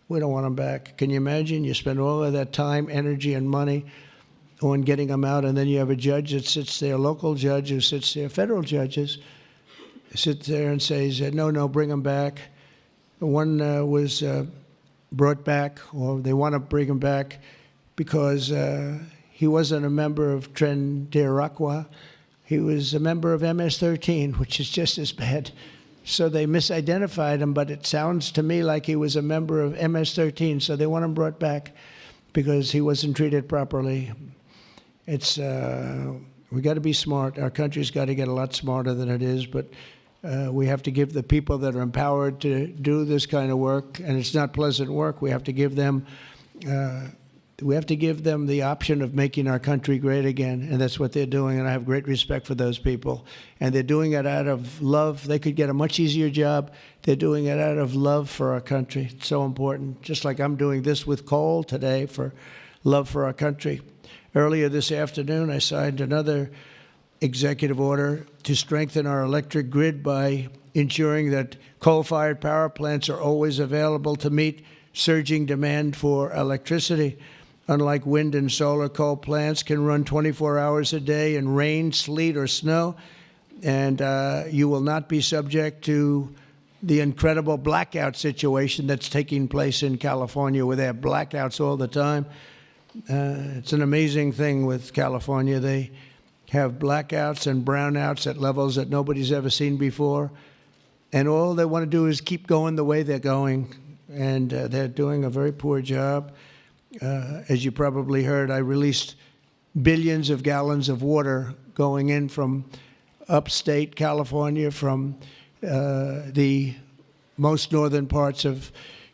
We don't want them back. Can you imagine? You spend all of that time, energy, and money on getting them out, and then you have a judge that sits there, a local judge who sits there, federal judges, sit there and says, no, bring them back. One was brought back, or they want to bring him back because he wasn't a member of Tren de Iroquois. He was a member of MS-13, which is just as bad. So they misidentified him, but it sounds to me like he was a member of MS-13, so they want him brought back because he wasn't treated properly. It's we got to be smart. Our country's got to get a lot smarter than it is, but we have to give the people that are empowered to do this kind of work, and it's not pleasant work. We have to give them the option of making our country great again, and that's what they're doing, and I have great respect for those people. And they're doing it out of love. They could get a much easier job. They're doing it out of love for our country. It's so important, just like I'm doing this with coal today for love for our country. Earlier this afternoon, I signed another executive order to strengthen our electric grid by ensuring that coal-fired power plants are always available to meet surging demand for electricity. Unlike wind and solar, coal plants can run 24 hours a day in rain, sleet, or snow, and you will not be subject to the incredible blackout situation that's taking place in California, where they have blackouts all the time. It's an amazing thing with California. They have blackouts and brownouts at levels that nobody's ever seen before, and all they want to do is keep going the way they're going, and they're doing a very poor job. As you probably heard, I released billions of gallons of water going in from upstate California, from the most northern parts of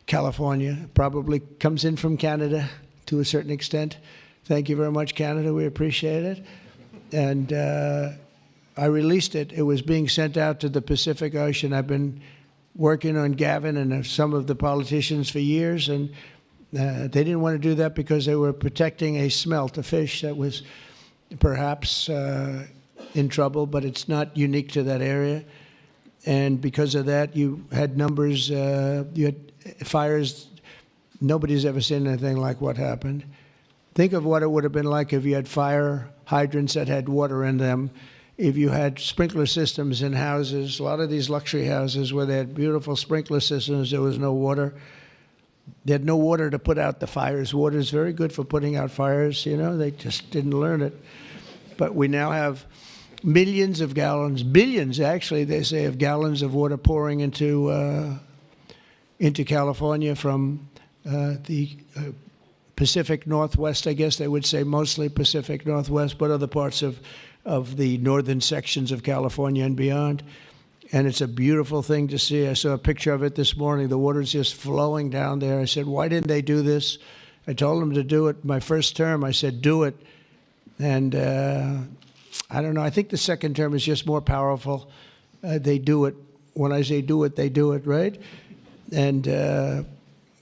California. Probably comes in from Canada to a certain extent. Thank you very much, Canada. We appreciate it. And I released it. It was being sent out to the Pacific Ocean. I've been working on Gavin and some of the politicians for years, and they didn't want to do that because they were protecting a smelt, a fish that was perhaps in trouble, but it's not unique to that area. And because of that, you had numbers, you had fires. Nobody's ever seen anything like what happened. Think of what it would have been like if you had fire hydrants that had water in them, if you had sprinkler systems in houses. A lot of these luxury houses where they had beautiful sprinkler systems, there was no water. They had no water to put out the fires. Water is very good for putting out fires, you know. They just didn't learn it. But we now have millions of gallons, billions actually, they say, of gallons of water pouring into California from the Pacific Northwest, I guess they would say, mostly Pacific Northwest, but other parts of the northern sections of California and beyond. And it's a beautiful thing to see. I saw a picture of it this morning. The water's just flowing down there. I said, why didn't they do this? I told them to do it. My first term, I said, do it. And I don't know. I think the second term is just more powerful. They do it. When I say do it, they do it, right? And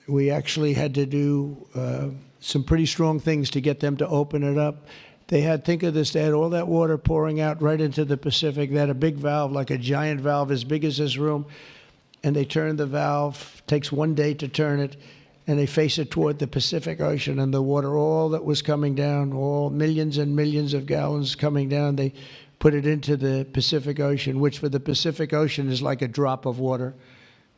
we actually had to do some pretty strong things to get them to open it up. They had, think of this, they had all that water pouring out right into the Pacific. They had a big valve, like a giant valve as big as this room, and they turned the valve. Takes 1 day to turn it, and they face it toward the Pacific Ocean, and the water, all that was coming down, all millions and millions of gallons coming down, they put it into the Pacific Ocean, which for the Pacific Ocean is like a drop of water.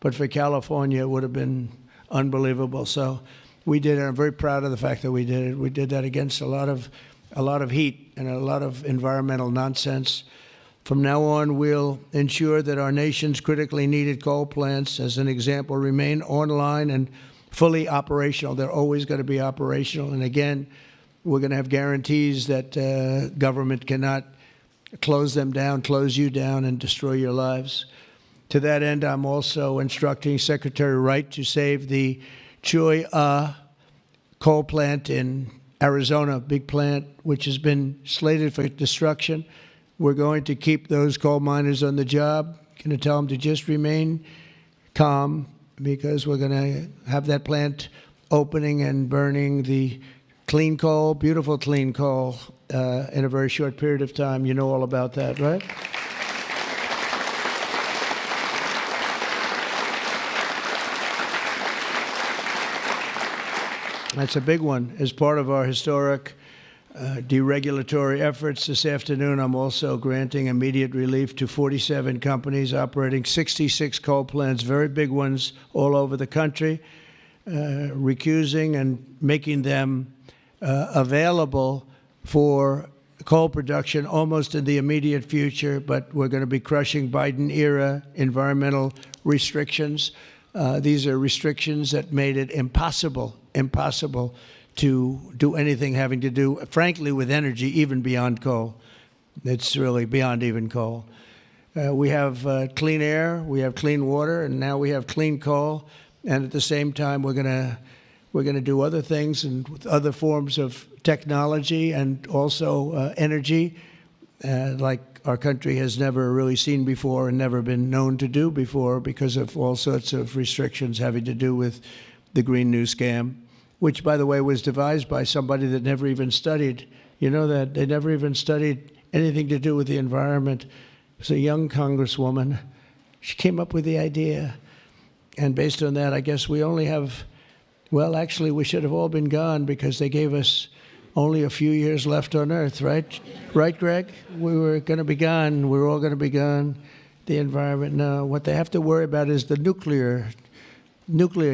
But for California, it would have been unbelievable. So we did it. I'm very proud of the fact that we did it. We did that against a lot of heat and a lot of environmental nonsense. From now on, we'll ensure that our nation's critically needed coal plants, as an example, remain online and fully operational. They're always going to be operational. And again, we're going to have guarantees that government cannot close them down, close you down, and destroy your lives. To that end, I'm also instructing Secretary Wright to save the Cholla coal plant in Arizona, big plant, which has been slated for destruction. We're going to keep those coal miners on the job. Going to tell them to just remain calm, because we're going to have that plant opening and burning the clean coal, beautiful clean coal, in a very short period of time. You know all about that, right? That's a big one. As part of our historic deregulatory efforts this afternoon, I'm also granting immediate relief to 47 companies operating 66 coal plants, very big ones all over the country, recusing and making them available for coal production almost in the immediate future. But we're going to be crushing Biden-era environmental restrictions. These are restrictions that made it impossible to do anything having to do, frankly, with energy, even beyond coal. It's really beyond even coal. We have clean air, we have clean water, and now we have clean coal. And at the same time, we're going to do other things and with other forms of technology and also energy, like our country has never really seen before and never been known to do before, because of all sorts of restrictions having to do with the Green New Scam, which, by the way, was devised by somebody that never even studied You know that they never even studied anything to do with the environment. It was a young congresswoman. She came up with the idea. And based on that, I guess we only have, well, actually, we should have all been gone because they gave us only a few years left on Earth, right? Right, Greg? We were going to be gone. We were all going to be gone. The environment. No, what they have to worry about is the nuclear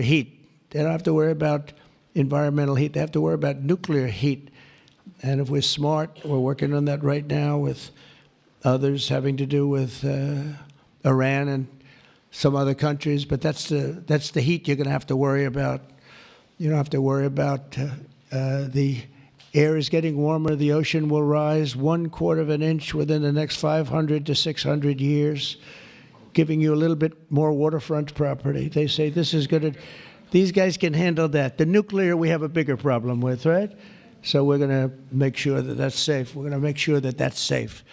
heat. They don't have to worry about environmental heat. They have to worry about nuclear heat. And if we're smart, we're working on that right now with others having to do with Iran and some other countries. But that's the heat you're going to have to worry about. You don't have to worry about the air is getting warmer. The ocean will rise 1/4 of an inch within the next 500 to 600 years, giving you a little bit more waterfront property. They say this is going to, these guys can handle that. The nuclear we have a bigger problem with, right? So we're going to make sure that that's safe. We're going to make sure that that's safe.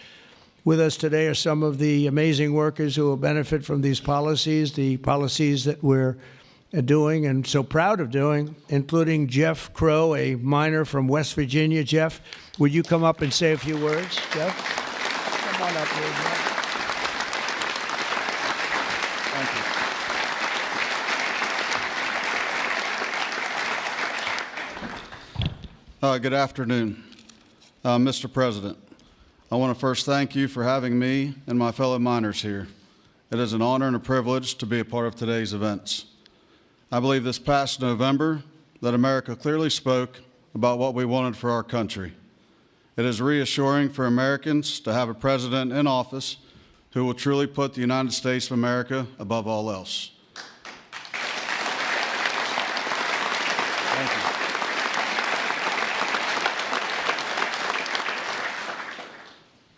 With us today are some of the amazing workers who will benefit from these policies, the policies that we're doing and so proud of doing, including Jeff Crow, a miner from West Virginia. Jeff, would you come up and say a few words? Jeff, come on up here, Jeff. Good afternoon, Mr. President. I want to first thank you for having me and my fellow miners here. It is an honor and a privilege to be a part of today's events. I believe this past November that America clearly spoke about what we wanted for our country. It is reassuring for Americans to have a president in office who will truly put the United States of America above all else. Thank you.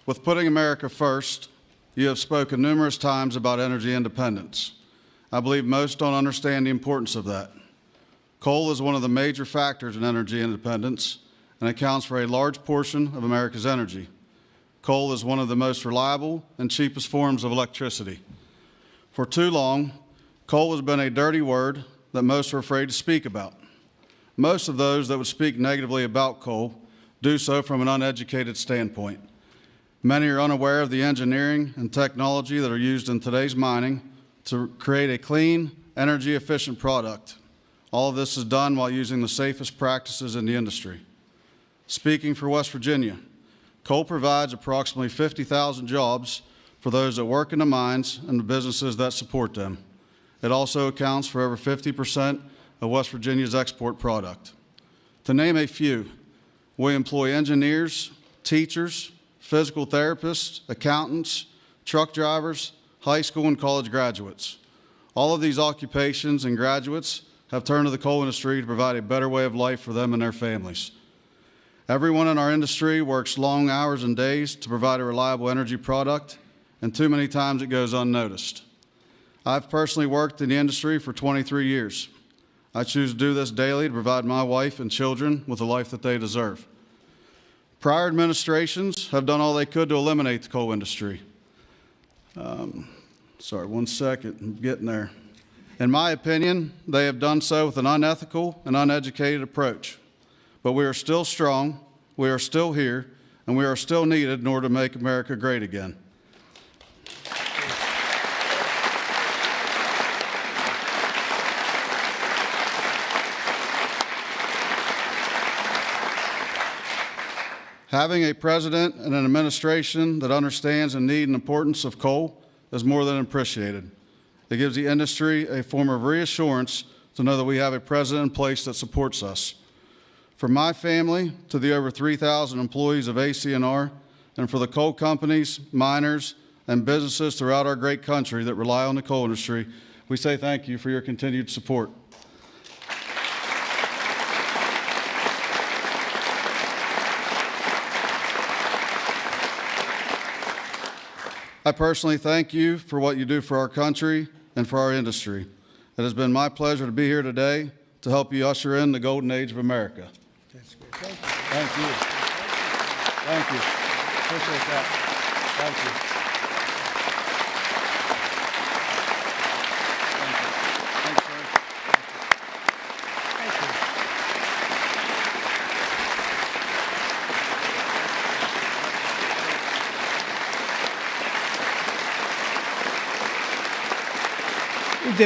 With putting America first, you have spoken numerous times about energy independence. I believe most don't understand the importance of that. Coal is one of the major factors in energy independence and accounts for a large portion of America's energy. Coal is one of the most reliable and cheapest forms of electricity. For too long, coal has been a dirty word that most are afraid to speak about. Most of those that would speak negatively about coal do so from an uneducated standpoint. Many are unaware of the engineering and technology that are used in today's mining to create a clean, energy-efficient product. All of this is done while using the safest practices in the industry. Speaking for West Virginia, coal provides approximately 50,000 jobs for those that work in the mines and the businesses that support them. It also accounts for over 50% of West Virginia's export product. To name a few, we employ engineers, teachers, physical therapists, accountants, truck drivers, high school and college graduates. All of these occupations and graduates have turned to the coal industry to provide a better way of life for them and their families. Everyone in our industry works long hours and days to provide a reliable energy product, and too many times it goes unnoticed. I've personally worked in the industry for 23 years. I choose to do this daily to provide my wife and children with the life that they deserve. Prior administrations have done all they could to eliminate the coal industry. Sorry, 1 second, I'm getting there. In my opinion, they have done so with an unethical and uneducated approach. But we are still strong, we are still here, and we are still needed in order to make America great again. Having a president and an administration that understands the need and importance of coal is more than appreciated. It gives the industry a form of reassurance to know that we have a president in place that supports us. From my family to the over 3,000 employees of ACNR, and for the coal companies, miners, and businesses throughout our great country that rely on the coal industry, we say thank you for your continued support. I personally thank you for what you do for our country and for our industry. It has been my pleasure to be here today to help you usher in the golden age of America. That's great. Thank you. Thank you. Thank you. Appreciate that. Thank you.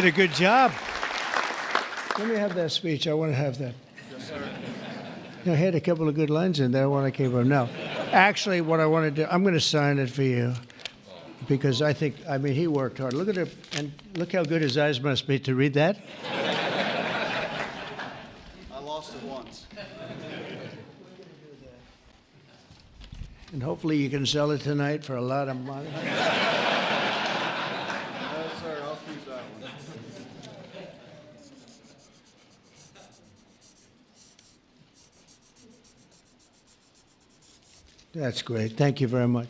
did a good job. Let me have that speech. I want to have that. Yes, sir. I had a couple of good lines in there when I came up. No, actually, what I want to do, I'm going to sign it for you because I mean, he worked hard. Look at it, and look how good his eyes must be to read that. I lost it once. And hopefully you can sell it tonight for a lot of money. No, sir, I'll keep that one. That's great. Thank you very much.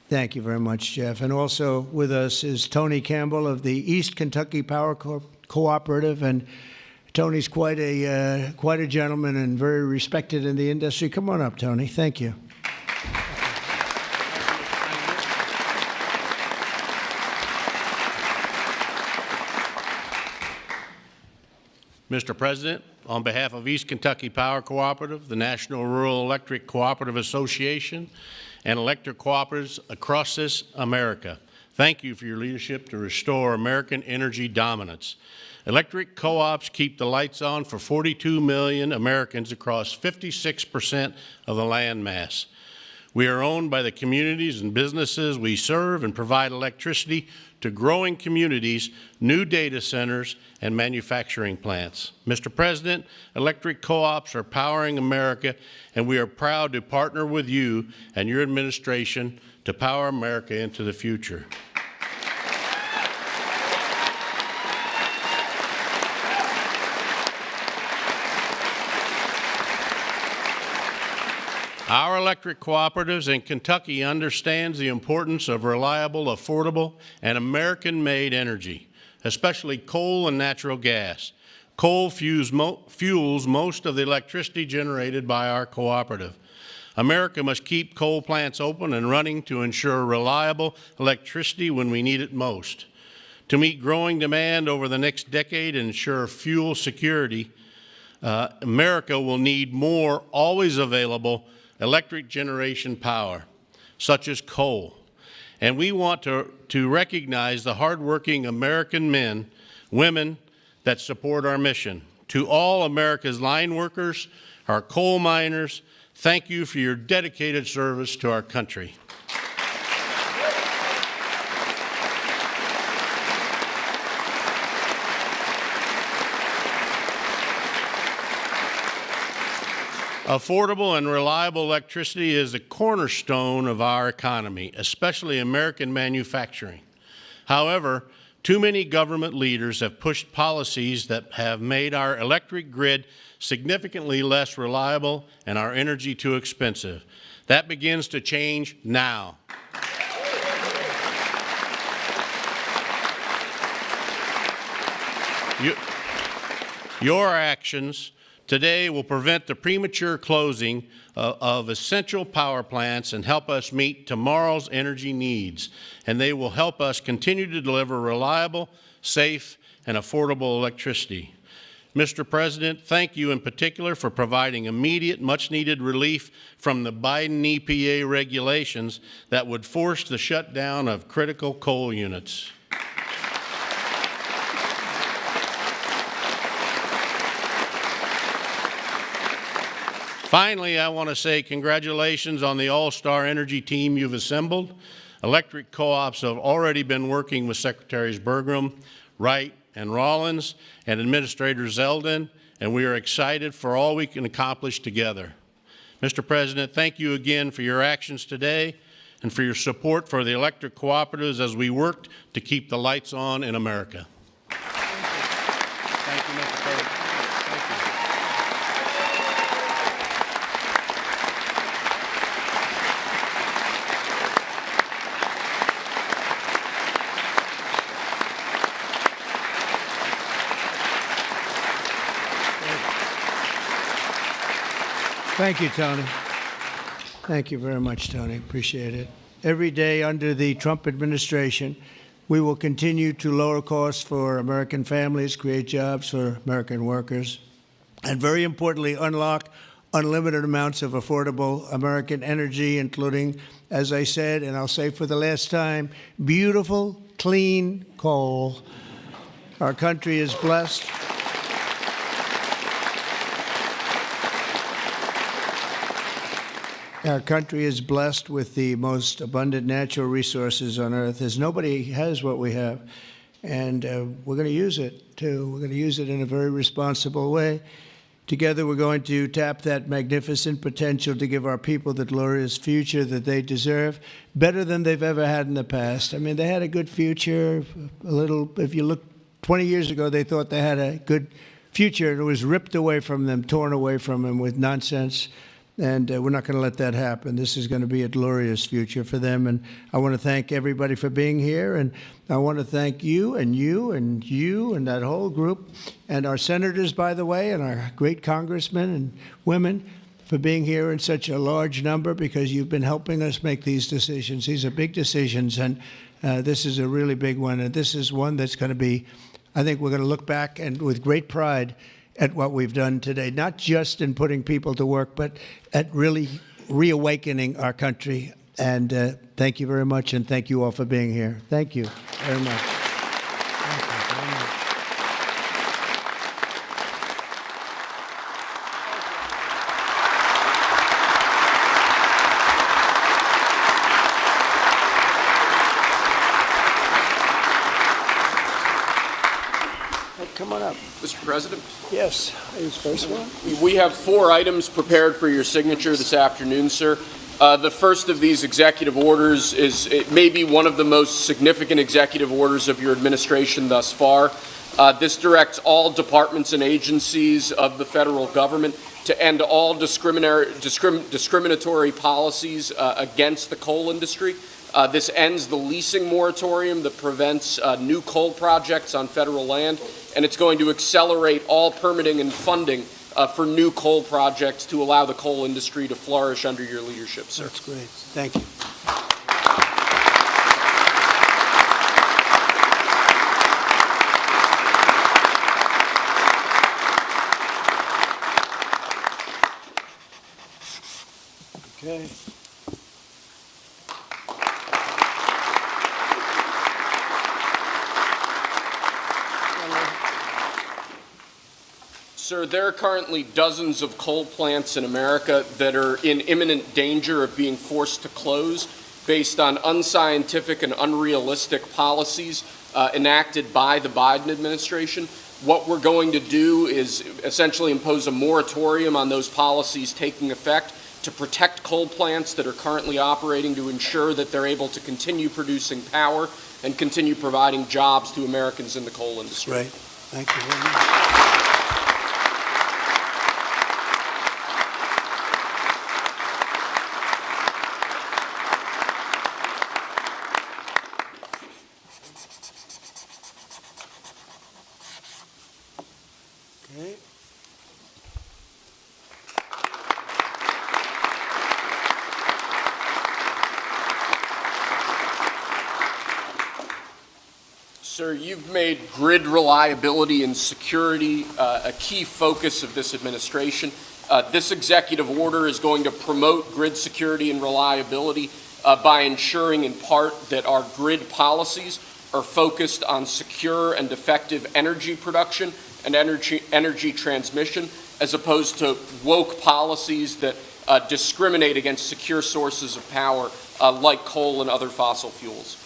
Thank you very much, Jeff. And also with us is Tony Campbell of the East Kentucky Power Cooperative. And Tony's quite a gentleman and very respected in the industry. Come on up, Tony. Thank you. Mr. President, on behalf of East Kentucky Power Cooperative, the National Rural Electric Cooperative Association, and electric cooperatives across this America, thank you for your leadership to restore American energy dominance. Electric co-ops keep the lights on for 42 million Americans across 56% of the land mass. We are owned by the communities and businesses we serve and provide electricity to growing communities, new data centers, and manufacturing plants. Mr. President, electric co-ops are powering America, and we are proud to partner with you and your administration to power America into the future. Our electric cooperatives in Kentucky understands the importance of reliable, affordable, and American-made energy, especially coal and natural gas. Coal fuels most of the electricity generated by our cooperative. America must keep coal plants open and running to ensure reliable electricity when we need it most. To meet growing demand over the next decade and ensure fuel security, America will need more always available electric generation power, such as coal. And we want to recognize the hardworking American men, women that support our mission. To all America's line workers, our coal miners, thank you for your dedicated service to our country. Affordable and reliable electricity is the cornerstone of our economy, especially American manufacturing. However, too many government leaders have pushed policies that have made our electric grid significantly less reliable and our energy too expensive. That begins to change now. Your actions today will prevent the premature closing of essential power plants and help us meet tomorrow's energy needs. And they will help us continue to deliver reliable, safe, and affordable electricity. Mr. President, thank you in particular for providing immediate, much-needed relief from the Biden EPA regulations that would force the shutdown of critical coal units. Finally, I want to say congratulations on the all-star energy team you've assembled. Electric co-ops have already been working with Secretaries Bergrum, Wright, and Rollins, and Administrator Zeldin, and we are excited for all we can accomplish together. Mr. President, thank you again for your actions today and for your support for the electric cooperatives as we work to keep the lights on in America. Thank you, Mr. President. Thank you, Tony. Thank you very much, Tony. Appreciate it. Every day under the Trump administration, We will continue to lower costs for American families, create jobs for American workers, and very importantly, unlock unlimited amounts of affordable American energy, including, as I said, and I'll say for the last time, beautiful, clean coal. Our country is blessed. Our country is blessed with the most abundant natural resources on earth, as nobody has what we have. And we're going to use it, too. We're going to use it in a very responsible way. Together, we're going to tap that magnificent potential to give our people the glorious future that they deserve, better than they've ever had in the past. I mean, they had a good future, a little, if you look 20 years ago, they thought they had a good future, and it was ripped away from them, torn away from them with nonsense. And we're not going to let that happen. This is going to be a glorious future for them. And I want to thank everybody for being here. And I want to thank you and you and you and that whole group and our senators, by the way, and our great congressmen and women for being here in such a large number, because you've been helping us make these decisions. These are big decisions, and this is a really big one. And this is one that's going to be, I think we're going to look back and with great pride at what we've done today, not just in putting people to work, but at really reawakening our country. And thank you very much, and thank you all for being here. Thank you very much. Thank you very much. Come on up. Mr. President? Yes, who's first one? We have 4 items prepared for your signature this afternoon, sir. The first of these executive orders is maybe one of the most significant executive orders of your administration thus far. This directs all departments and agencies of the federal government to end all discriminatory policies against the coal industry. This ends the leasing moratorium that prevents new coal projects on federal land, and it's going to accelerate all permitting and funding for new coal projects to allow the coal industry to flourish under your leadership, sir. That's great. Thank you. Okay. Sir, there are currently dozens of coal plants in America that are in imminent danger of being forced to close based on unscientific and unrealistic policies enacted by the Biden administration. What we're going to do is essentially impose a moratorium on those policies taking effect to protect coal plants that are currently operating, to ensure that they're able to continue producing power and continue providing jobs to Americans in the coal industry. Great. Thank you very much. Okay. Sir, you've made grid reliability and security a key focus of this administration. This executive order is going to promote grid security and reliability by ensuring in part that our grid policies are focused on secure and effective energy production and energy transmission, as opposed to woke policies that discriminate against secure sources of power like coal and other fossil fuels.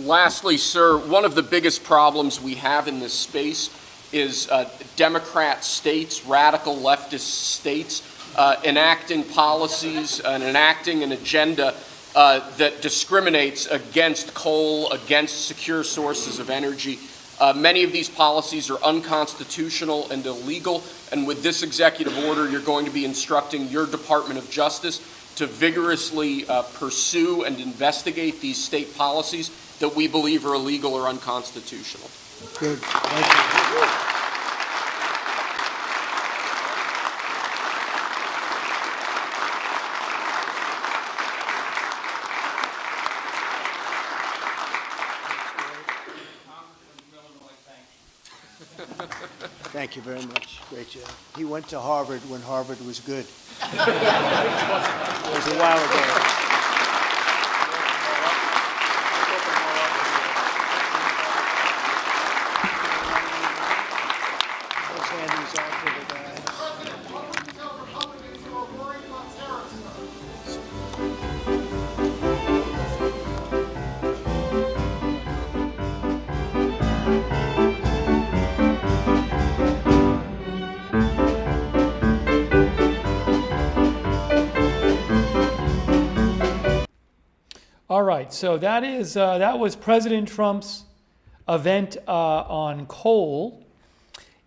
Lastly, sir, one of the biggest problems we have in this space is Democrat states, radical leftist states, enacting policies and enacting an agenda that discriminates against coal, against secure sources of energy. Many of these policies are unconstitutional and illegal, and with this executive order, you're going to be instructing your Department of Justice to vigorously pursue and investigate these state policies that we believe are illegal or unconstitutional. Good. Thank you. Thank you very much. Great job. He went to Harvard when Harvard was good. It was a while ago. Let's hand these off to the guys. All right, so that was President Trump's event on coal,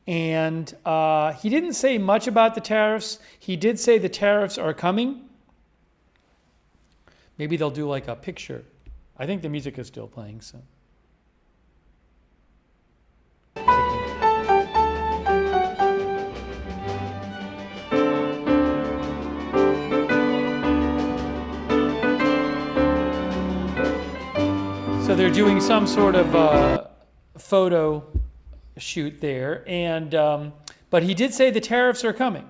and he didn't say much about the tariffs. He did say the tariffs are coming. Maybe they'll do like a picture. I think the music is still playing, so. So they're doing some sort of photo shoot there, and but he did say the tariffs are coming.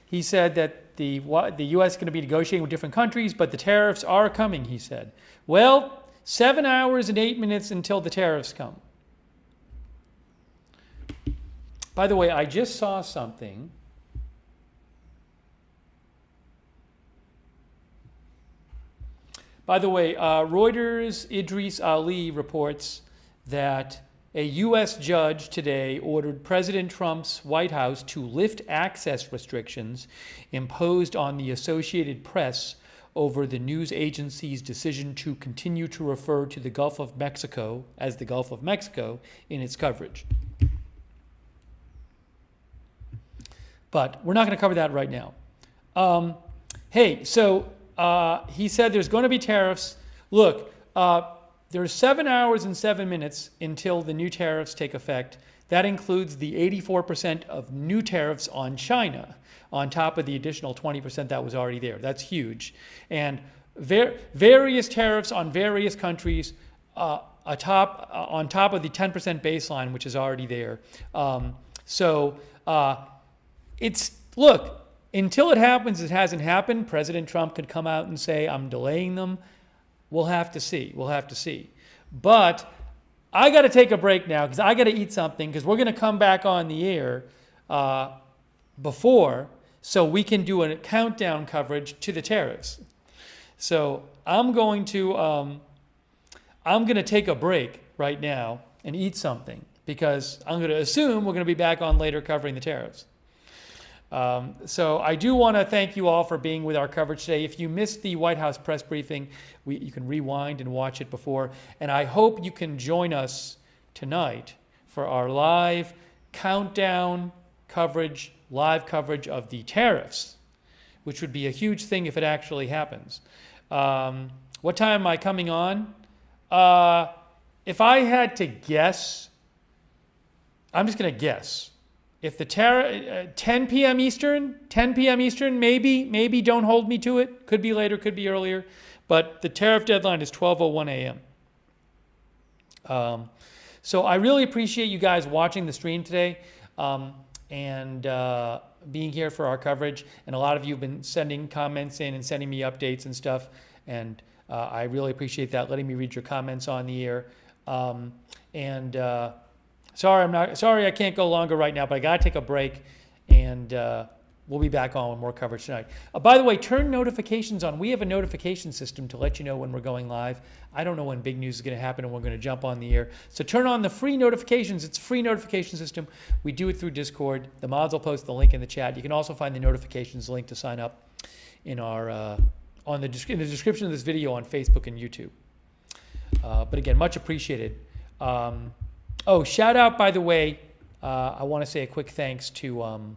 He said that the U.S. is going to be negotiating with different countries, but the tariffs are coming, he said. Well, 7 hours and 8 minutes until the tariffs come. By the way, I just saw something. By the way, Reuters' Idris Ali reports that a U.S. judge today ordered President Trump's White House to lift access restrictions imposed on the Associated Press over the news agency's decision to continue to refer to the Gulf of Mexico as the Gulf of Mexico in its coverage. But we're not going to cover that right now. He said there's going to be tariffs. Look, there's 7 hours and 7 minutes until the new tariffs take effect. That includes the 84% of new tariffs on China, on top of the additional 20% that was already there. That's huge. And various tariffs on various countries on top of the 10% baseline, which is already there. Look, until it happens, it hasn't happened. President Trump could come out and say, I'm delaying them. We'll have to see. We'll have to see. But I got to take a break now because I got to eat something because we're going to come back on the air before so we can do a countdown coverage to the tariffs. So I'm going to take a break right now and eat something because I'm going to assume we're going to be back on later covering the tariffs. So I do want to thank you all for being with our coverage today. If you missed the White House press briefing, you can rewind and watch it before. And I hope you can join us tonight for our live countdown coverage, live coverage of the tariffs, which would be a huge thing if it actually happens. What time am I coming on? If I had to guess, I'm just going to guess. If the 10 p.m. Eastern, maybe don't hold me to it. Could be later, could be earlier. But the tariff deadline is 12:01 a.m. So I really appreciate you guys watching the stream today and being here for our coverage. And a lot of you have been sending comments in and sending me updates and stuff. And I really appreciate that, letting me read your comments on the air. Sorry I can't go longer right now, but I got to take a break, and we'll be back on with more coverage tonight. By the way, turn notifications on. We have a notification system to let you know when we're going live. I don't know when big news is going to happen and we're going to jump on the air. So turn on the free notifications. It's a free notification system. We do it through Discord. The mods will post the link in the chat. You can also find the notifications link to sign up in our in the description of this video on Facebook and YouTube. But again, much appreciated. Oh, shout out, by the way, I want to say a quick thanks to, I'm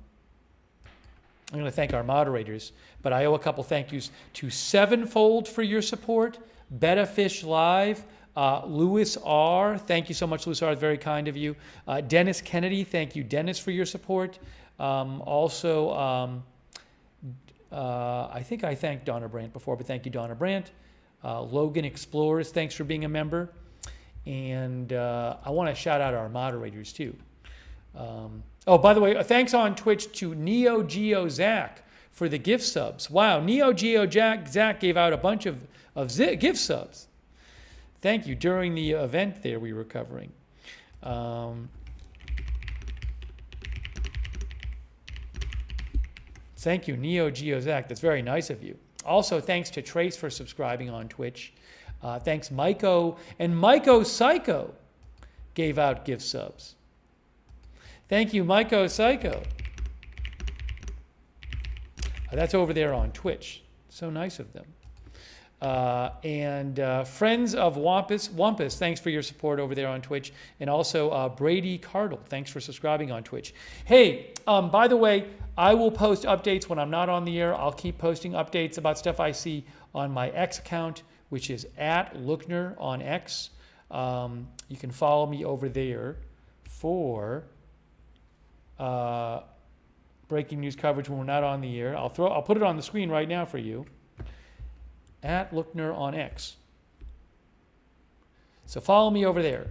going to thank our moderators, but I owe a couple thank yous to Sevenfold for your support, Betta Fish Live, Louis R. Thank you so much, Louis R. Very kind of you. Dennis Kennedy. Thank you, Dennis, for your support. I think I thanked Donna Brandt before, but thank you, Donna Brandt. Logan Explorers, thanks for being a member. And I want to shout out our moderators, too. Oh, by the way, thanks on Twitch to Neo Geo Zach for the gift subs. Wow, Neo Geo Zach gave out a bunch of gift subs. Thank you. During the event there we were covering. Thank you, Neo Geo Zach. That's very nice of you. Also, thanks to Trace for subscribing on Twitch. Thanks, Myco. And Myco Psycho gave out gift subs. Thank you, Myco Psycho. That's over there on Twitch. So nice of them. Friends of Wampus, thanks for your support over there on Twitch. And also Brady Cardle, thanks for subscribing on Twitch. Hey, by the way, I will post updates when I'm not on the air. I'll keep posting updates about stuff I see on my X account, which is @Lookner on X. You can follow me over there for breaking news coverage when we're not on the air. I'll put it on the screen right now for you. @Lookner on X. So follow me over there.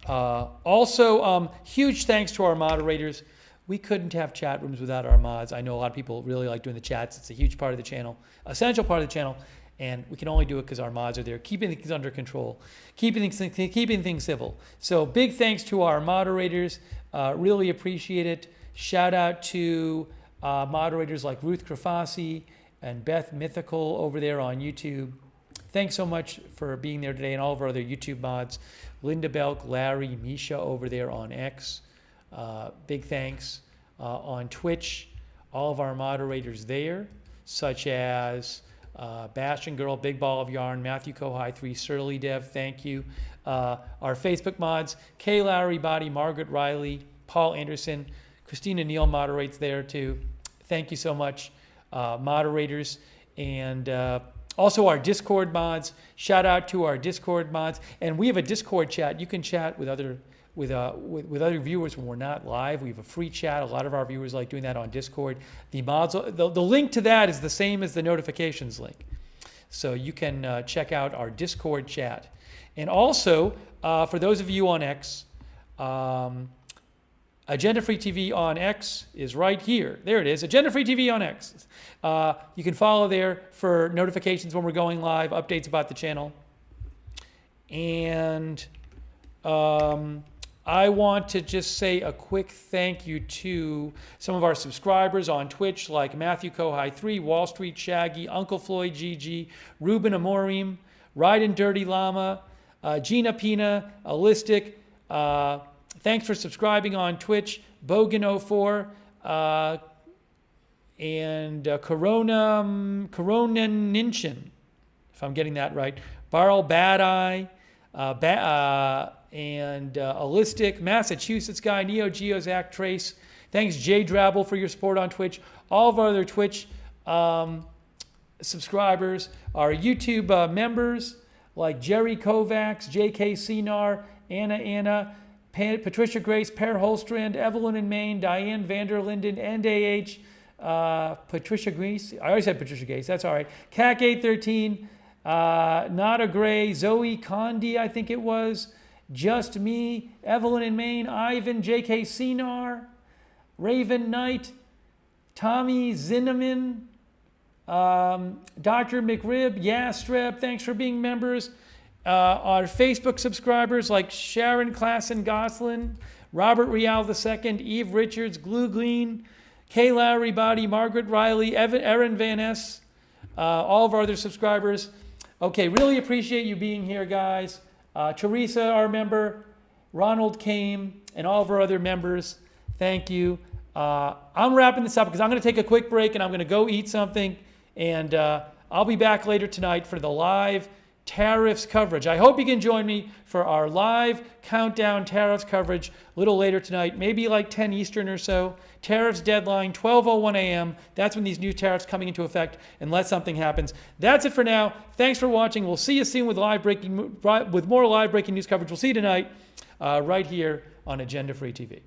Also, huge thanks to our moderators. We couldn't have chat rooms without our mods. I know a lot of people really like doing the chats. It's a huge part of the channel, essential part of the channel, and we can only do it because our mods are there, keeping things under control, keeping things civil. So big thanks to our moderators. Really appreciate it. Shout out to moderators like Ruth Krafasi and Beth Mythical over there on YouTube. Thanks so much for being there today, and all of our other YouTube mods. Linda Belk, Larry, Misha over there on X. Big thanks. On Twitch, all of our moderators there, such as Bastion Girl, Big Ball of Yarn, Matthew Kohai 3, Surly Dev, thank you. Our Facebook mods, Kay Larry Body, Margaret Riley, Paul Anderson, Christina Neal moderates there too. Thank you so much, moderators. And also our Discord mods. Shout out to our Discord mods. And we have a Discord chat. You can chat with other viewers when we're not live. We have a free chat. A lot of our viewers like doing that on Discord. The link to that is the same as the notifications link. So you can check out our Discord chat. And also, for those of you on X, Agenda Free TV on X is right here. There it is, Agenda Free TV on X. You can follow there for notifications when we're going live, updates about the channel. And I want to just say a quick thank you to some of our subscribers on Twitch, like Matthew Kohai 3, Wall Street Shaggy, Uncle Floyd GG, Ruben Amorim, Ride and Dirty Llama, Gina Pina, Allistic. Thanks for subscribing on Twitch, Bogan04, and Corona Ninchin, if I'm getting that right, Barrel Bad Eye, and Allistic, Massachusetts Guy, Neo Geo Zach Trace. Thanks, Jay Drabble, for your support on Twitch. All of our other Twitch subscribers, our YouTube members, like Jerry Kovacs, J.K. Sinar, Anna, Patricia Grace, Per Holstrand, Evelyn in Maine, Diane Vanderlinden, NAH, Patricia Grace. I already said Patricia Grace. That's all right. CAC813, Nada Gray, Zoe Condi, I think it was. Just Me, Evelyn in Maine, Ivan, J.K. Sinar, Raven Knight, Tommy Zinneman, Dr. McRib, Yastreb, thanks for being members. Our Facebook subscribers like Sharon Klassen Goslin, Robert Rial II, Eve Richards, Glue Glean, Kay Larry Body, Margaret Riley, Erin Van Ness, all of our other subscribers. Okay, really appreciate you being here, guys. Teresa, our member, Ronald Kame, and all of our other members, thank you. I'm wrapping this up because I'm going to take a quick break and I'm going to go eat something. And I'll be back later tonight for the live tariffs coverage. I hope you can join me for our live countdown tariffs coverage a little later tonight, maybe like 10 Eastern or so. Tariffs deadline, 12:01 a.m. That's when these new tariffs coming into effect, unless something happens. That's it for now. Thanks for watching. We'll see you soon with more live breaking news coverage. We'll see you tonight right here on Agenda Free TV.